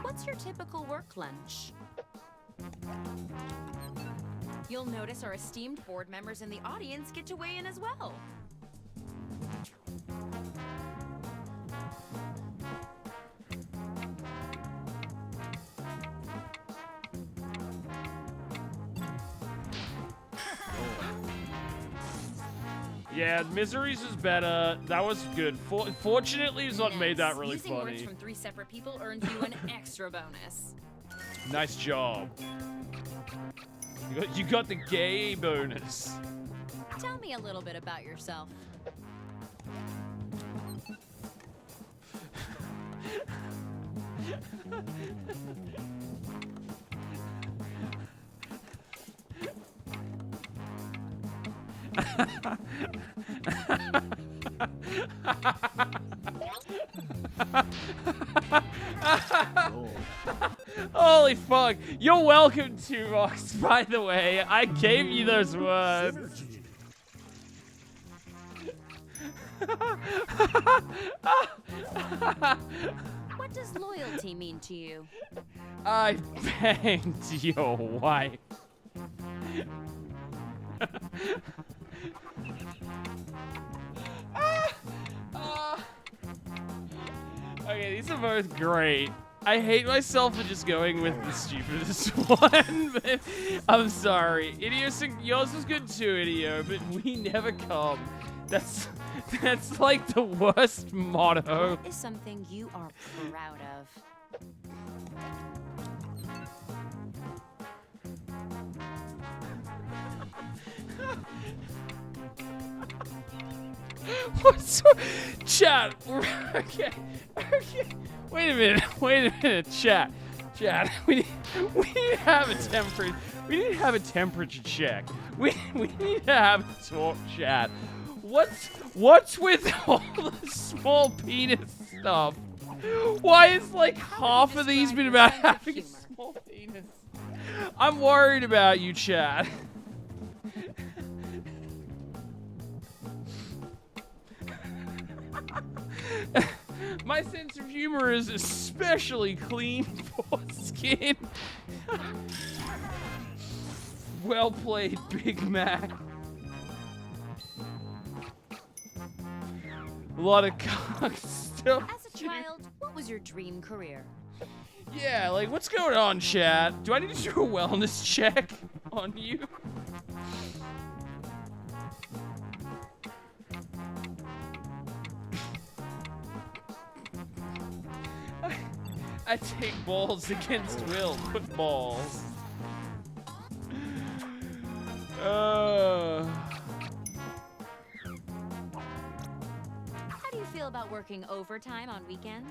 S10: What's your typical work lunch? You'll notice our esteemed board members in the audience get to weigh in as well.
S1: Yeah, Miseries is better. That was good. Fortunately, is what made that really
S10: Using words
S1: funny.
S10: from 3 separate people earns you an extra bonus.
S1: Nice job. You got the gay bonus.
S10: Tell me a little bit about yourself.
S1: Holy fuck. You're welcome, Tuvox, by the way. I gave you those words.
S10: What does loyalty mean to you?
S1: I banged your wife. Okay, these are both great. I hate myself for just going with the stupidest one, but I'm sorry. Yours was good too, Idio, but we never come. That's like the worst motto.
S10: What is something you are proud of?
S1: What's chat? Okay. Wait a minute, chat. We need to have a temperature. We need to have a temperature check. We need to have a talk, chat. What's with all the small penis stuff? Why is like half of these been about having a small penis? I'm worried about you, chat. My sense of humor is especially clean foreskin. Well played, Big Mac. A lot of cock stuff.
S10: As a child, what was your dream career?
S1: Yeah, like what's going on, chat? Do I need to do a wellness check on you? I take balls against will. Put balls.
S10: How do you feel about working overtime on weekends?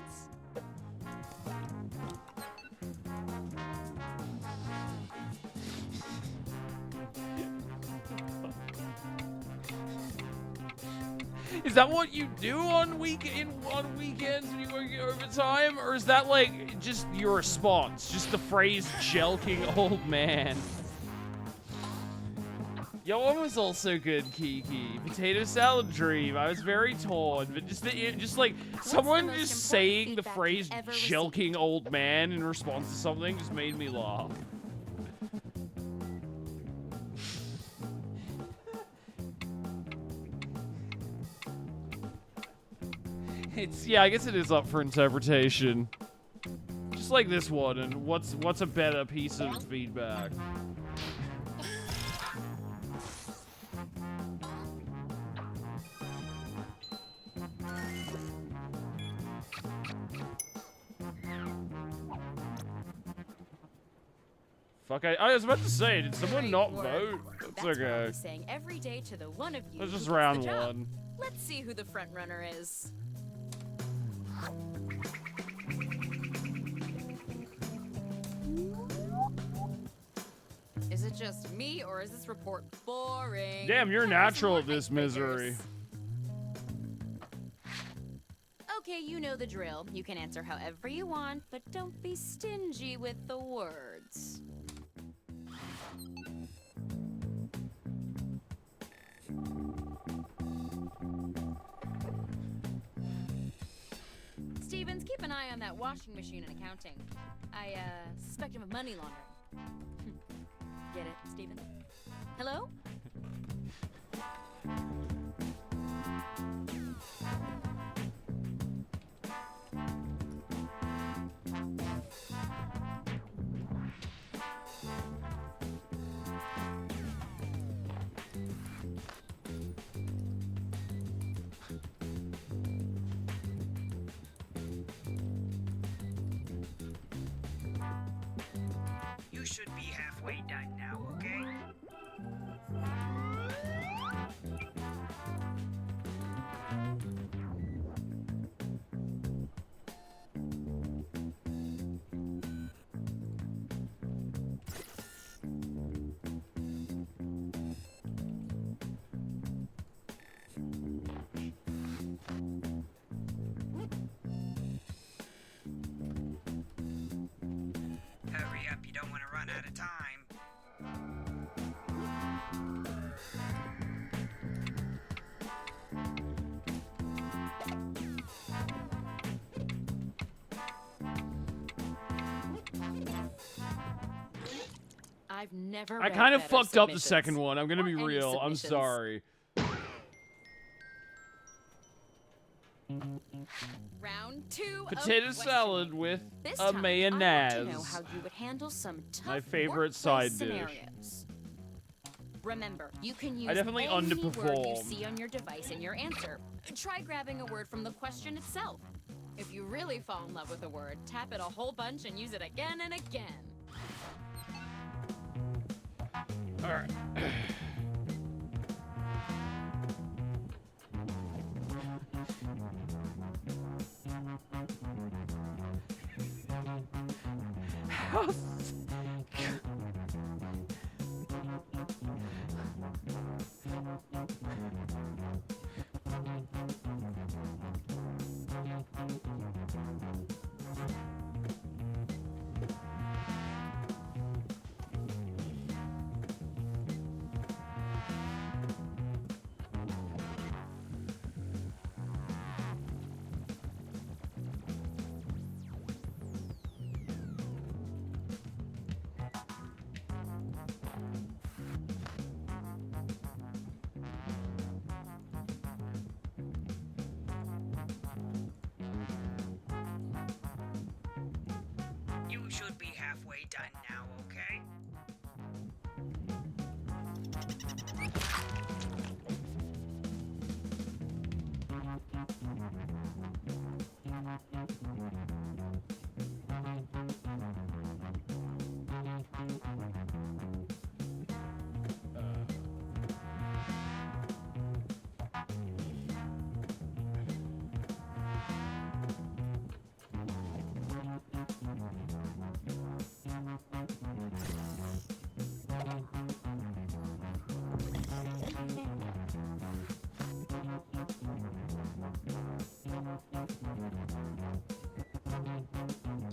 S1: Is that what you do on weekends when you work overtime, or is that like just your response? Just the phrase "jelking old man." Your one was also good, Kiki. Potato salad dream. I was very torn, but just like someone just saying the phrase "jelking old man" in response to something just made me laugh. Yeah, I guess it is up for interpretation. Just like this one, and what's a better piece of feedback? Fuck, I was about to say, did someone not vote? That's
S10: That's
S1: okay.
S10: what I'm saying every day to the one of you.
S1: That's just
S10: who gets
S1: round
S10: the job.
S1: one.
S10: Let's see who the front runner is. Is it just me, or is this report boring?
S1: Damn, you're
S10: Time for some
S1: natural
S10: more
S1: at this
S10: icebreakers.
S1: misery.
S10: Okay, you know the drill. You can answer however you want, but don't be stingy with the words. Stevens, keep an eye on that washing machine and accounting. I suspect him of money laundering. Get it, Stevens? Hello?
S9: You should be halfway done now, okay? Hurry up, you don't want to run out of time.
S10: I've never
S1: I
S10: read
S1: kind of
S10: better
S1: fucked up the
S10: submissions.
S1: second one. I'm gonna
S10: Or
S1: be
S10: any
S1: real. I'm
S10: submissions.
S1: sorry.
S10: Round 2
S1: Potato
S10: of
S1: salad with
S10: This
S1: a
S10: time, I
S1: mayonnaise.
S10: want to know how you would handle some tough
S1: My favorite
S10: workplace
S1: side dish.
S10: scenarios. Remember, you can use
S1: I definitely
S10: any word you
S1: underperformed.
S10: see on your device in your answer. Try grabbing a word from the question itself. If you really fall in love with a word, tap it a whole bunch and use it again and again.
S1: All right.
S9: You should be halfway done now, okay?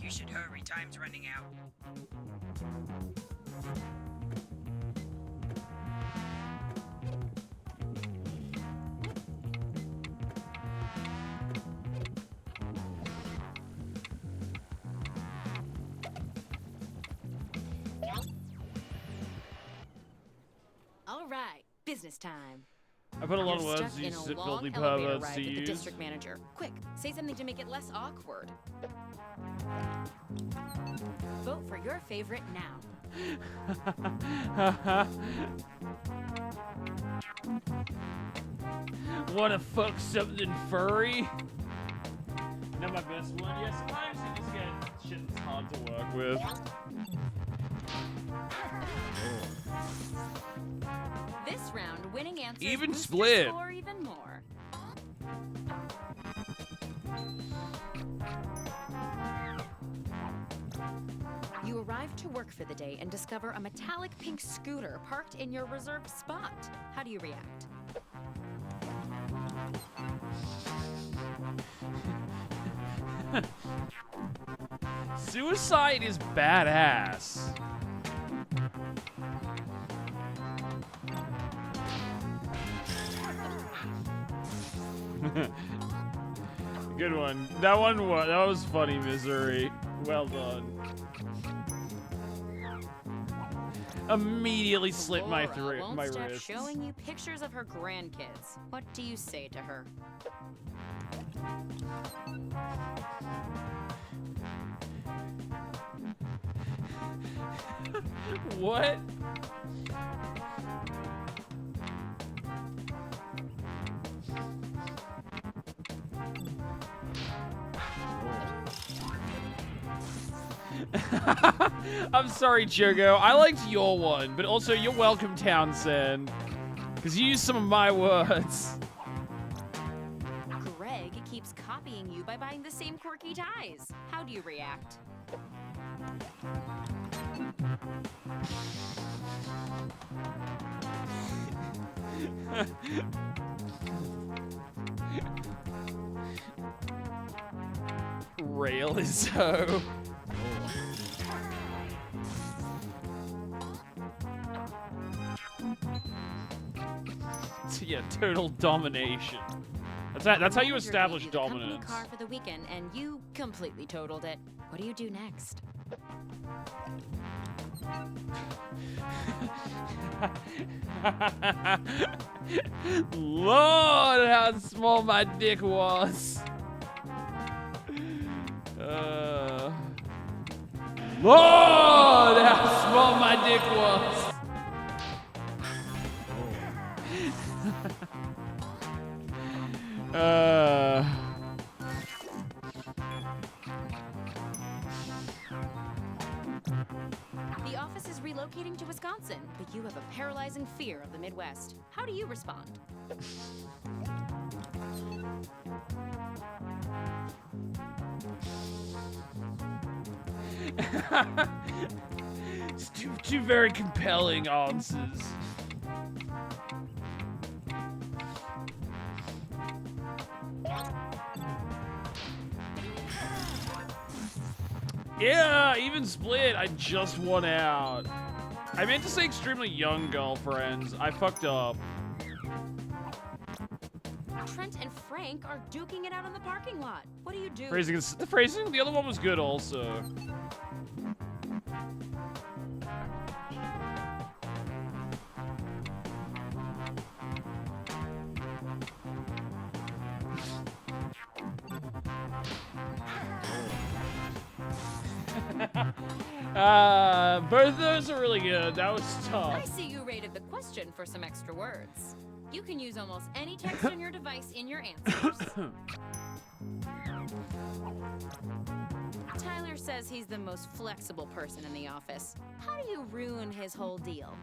S9: You should hurry, time's running out.
S10: All right, business time.
S1: I put a lot of
S10: You're
S1: words
S10: stuck in
S1: you
S10: a long
S1: filthy
S10: elevator
S1: perverts
S10: ride
S1: to
S10: with the
S1: use.
S10: district manager. Quick, say something to make it less awkward. Vote for your favorite now.
S1: Wanna fuck something furry? Not my best one. Yeah, sometimes you just get shit that's hard to work with.
S10: This round, winning answers
S1: Even
S10: boost
S1: split.
S10: your score even more. You arrive to work for the day and discover a metallic pink scooter parked in your reserved spot. How do you react?
S1: Suicide is badass. Good one. That was funny, Misery. Well done. Immediately slit my
S10: Laura won't
S1: my
S10: stop
S1: wrist.
S10: showing you pictures of her grandkids. What do you say to her?
S1: What? I'm sorry, Jogo. I liked your one, but also you're welcome, Townsend. Because you used some of my words.
S10: Greg keeps copying you by buying the same quirky ties. How do you react?
S1: Railizo. Yeah, total domination. That's how you establish
S10: Gave you the company
S1: dominance.
S10: car for the weekend, and you completely totaled it. What do you do next?
S1: Lord, how small my dick was. Lord, how small my dick was.
S10: The office is relocating to Wisconsin, but you have a paralyzing fear of the Midwest. How do you respond?
S1: It's two very compelling answers. Yeah, even split. I just won out. I meant to say extremely young girlfriends. I fucked up.
S10: Trent and Frank are duking it out in the parking lot. What do you do?
S1: The phrasing, the other one was good also. Both of those are really good. That was tough.
S10: I see you rated the question for some extra words. You can use almost any text on your device in your answers. Tyler says he's the most flexible person in the office. How do you ruin his whole deal?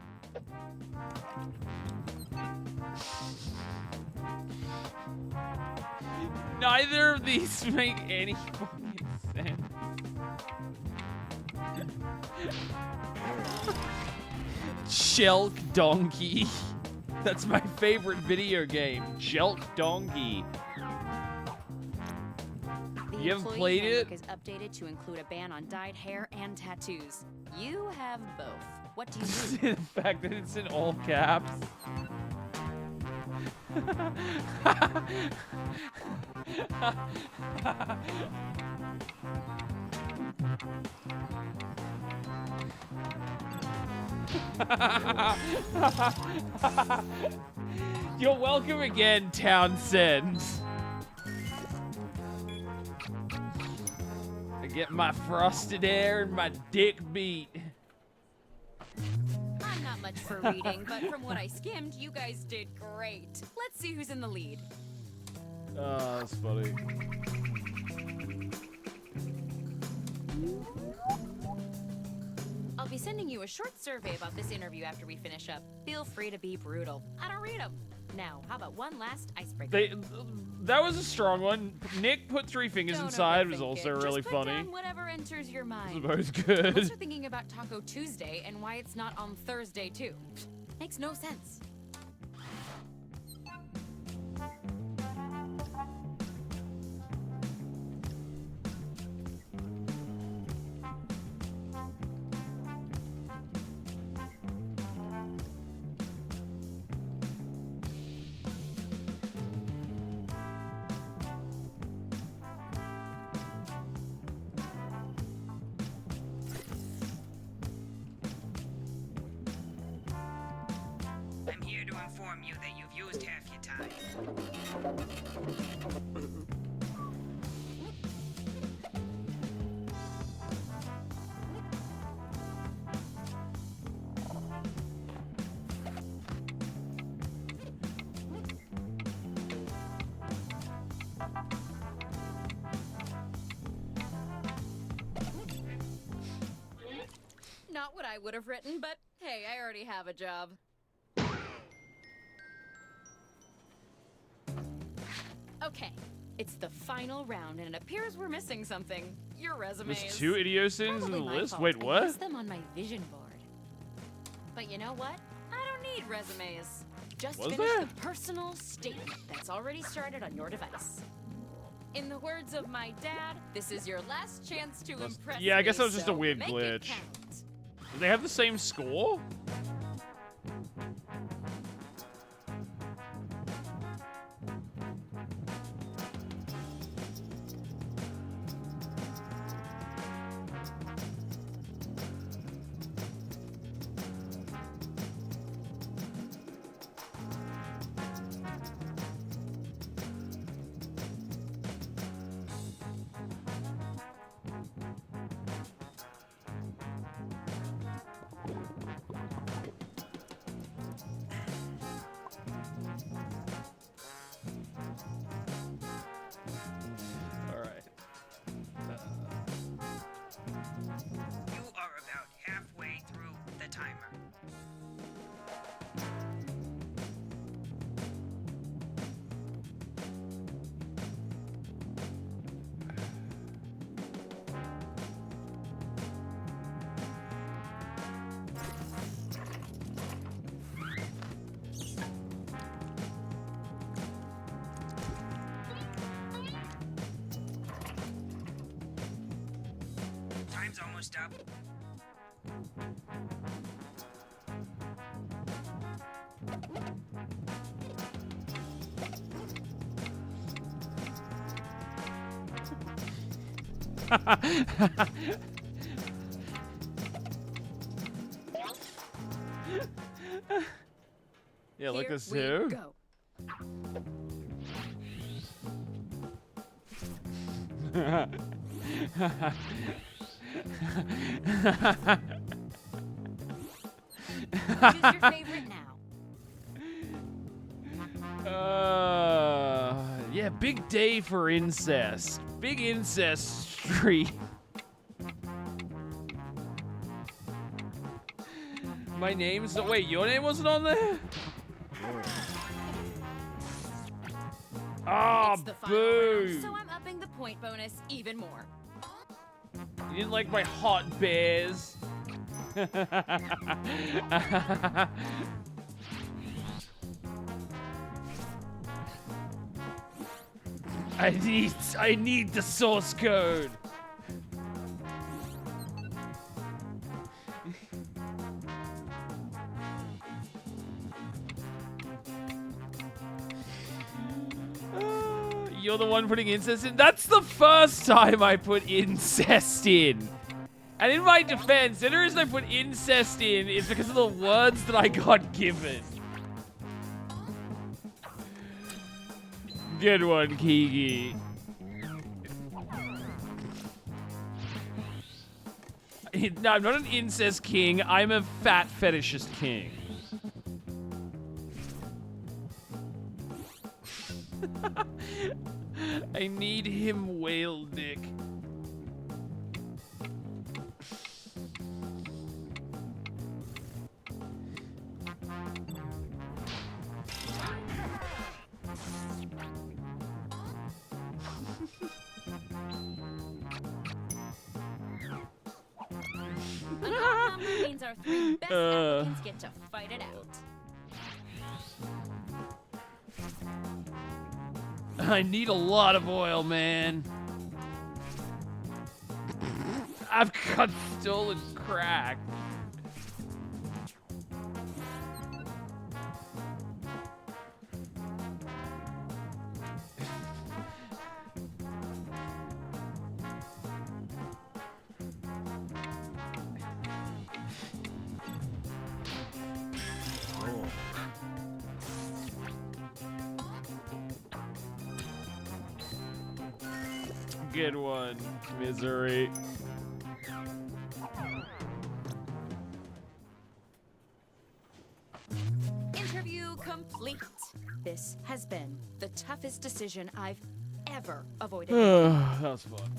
S1: Neither of these make any fucking sense. Shelk Donkey. That's my favorite video game. Shelk Donkey. You haven't played it?
S10: Is updated to include a ban on dyed hair and tattoos. You have both. What do you do?
S1: The fact that it's in all caps. You're welcome again, Townsend. I get my frosted air and my dick beat.
S10: I'm not much for reading, but from what I skimmed, you guys did great. Let's see who's in the lead.
S1: Oh, that's funny.
S10: I'll be sending you a short survey about this interview after we finish up. Feel free to be brutal. I don't read them. Now, how about one last icebreaker?
S1: That was a strong one. Nick put 3 fingers inside was also really
S10: Just
S1: funny.
S10: Put down whatever enters your mind.
S1: It was good.
S10: I'm also thinking about Taco Tuesday and why it's not on Thursday too. Makes no sense.
S9: I'm here to inform you that you've used half your time.
S10: Not what I would have written, but hey, I already have a job. Okay, it's the final round, and it appears we're missing something. Your resumes.
S1: There's 2 idiosyncrasies in the
S10: Probably my
S1: list?
S10: fault.
S1: Wait,
S10: I
S1: what?
S10: missed them on my vision board. But you know what? I don't need resumes. Just
S1: Was
S10: finish
S1: there?
S10: the personal statement that's already started on your device. In the words of my dad, this is your last chance to impress
S1: Yeah, I guess
S10: me,
S1: that was just a
S10: so
S1: weird
S10: make it
S1: glitch.
S10: count.
S1: Do they have the same score?
S9: post up.
S1: Yeah, look
S10: Here
S1: us
S10: we
S1: too.
S10: go. Choose your favorite now.
S1: Yeah, big day for incest. Big incest stream. My name's wait, your name wasn't on there? Ah,
S10: It's the final
S1: boo!
S10: round, so I'm upping the point bonus even more.
S1: You didn't like my hot bears. I need the source code. You're the one putting incest in? That's the first time I put incest in. And in my defense, the reason I put incest in is because of the words that I got given. Good one, Kiki. No, I'm not an incest king. I'm a fat fetishist king. I need him whale dick.
S10: Another number means our three best applicants get to fight it out.
S1: I need a lot of oil, man. I've got stolen crack. Good one, Misery.
S10: Interview complete. This has been the toughest decision I've ever avoided.
S1: That was fun.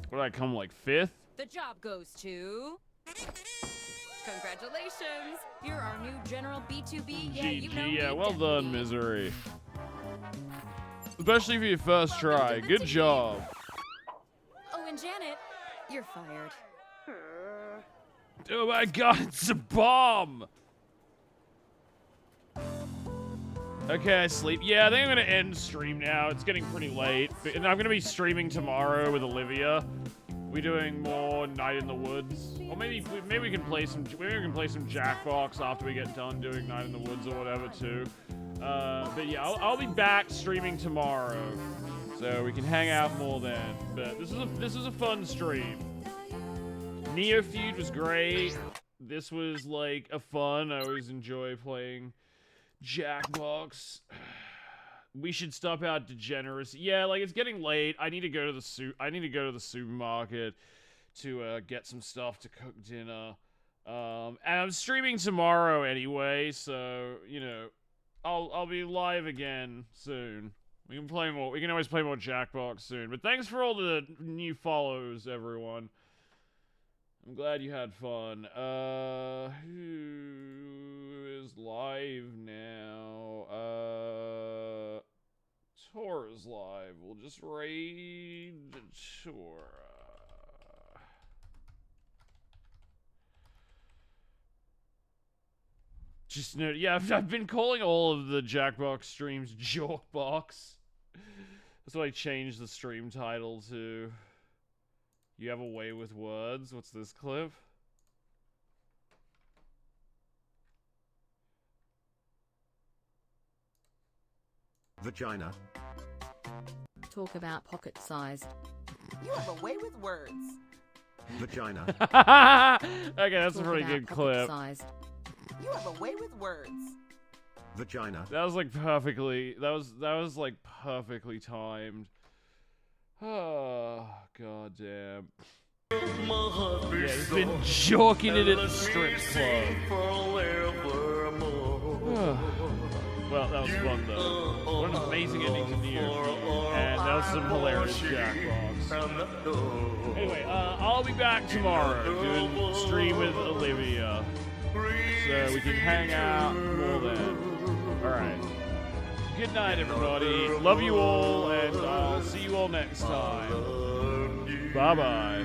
S1: What did I come like 5th?
S10: The job goes to... Congratulations! You're our new general B2B. Yeah, you know
S1: GG, yeah,
S10: me,
S1: well
S10: deputy.
S1: done, Misery. Especially for your first try. Good job.
S10: Oh, and Janet, you're fired.
S1: Oh my god, it's a bomb! Okay, I sleep. Yeah, I think I'm gonna end stream now. It's getting pretty late. And I'm gonna be streaming tomorrow with Olivia. We doing more Night in the Woods. Or maybe we can play some Jackbox after we get done doing Night in the Woods or whatever too. But yeah, I'll be back streaming tomorrow, so we can hang out more then. But this was a fun stream. Neofeud was great. This was like a fun. I always enjoy playing Jackbox. We should stop our degeneracy. Yeah, like it's getting late. I need to go to the supermarket to get some stuff to cook dinner. And I'm streaming tomorrow anyway, so you know, I'll be live again soon. We can play more. We can always play more Jackbox soon. But thanks for all the new follows, everyone. I'm glad you had fun. Who is live now? Tor is live. We'll just raid Tor. Just no, yeah, I've been calling all of the Jackbox streams Jorkbox. That's what I changed the stream title to. You have a way with words. What's this clip?
S18: Vagina.
S17: Talk about pocket-sized.
S16: You have a way with words.
S18: Vagina.
S1: Okay, that's a pretty good clip.
S16: You have a way with words.
S18: Vagina.
S1: That was like perfectly. That was like perfectly timed. Oh, goddamn. Yeah, he's been joking it at the strip club. Well, that was fun though. What an amazing ending to Neofeud. And that was some hilarious Jackbox. Anyway, I'll be back tomorrow doing a stream with Olivia. So we can hang out more then. Alright. Good night, everybody. Love you all, and I'll see you all next time. Bye-bye.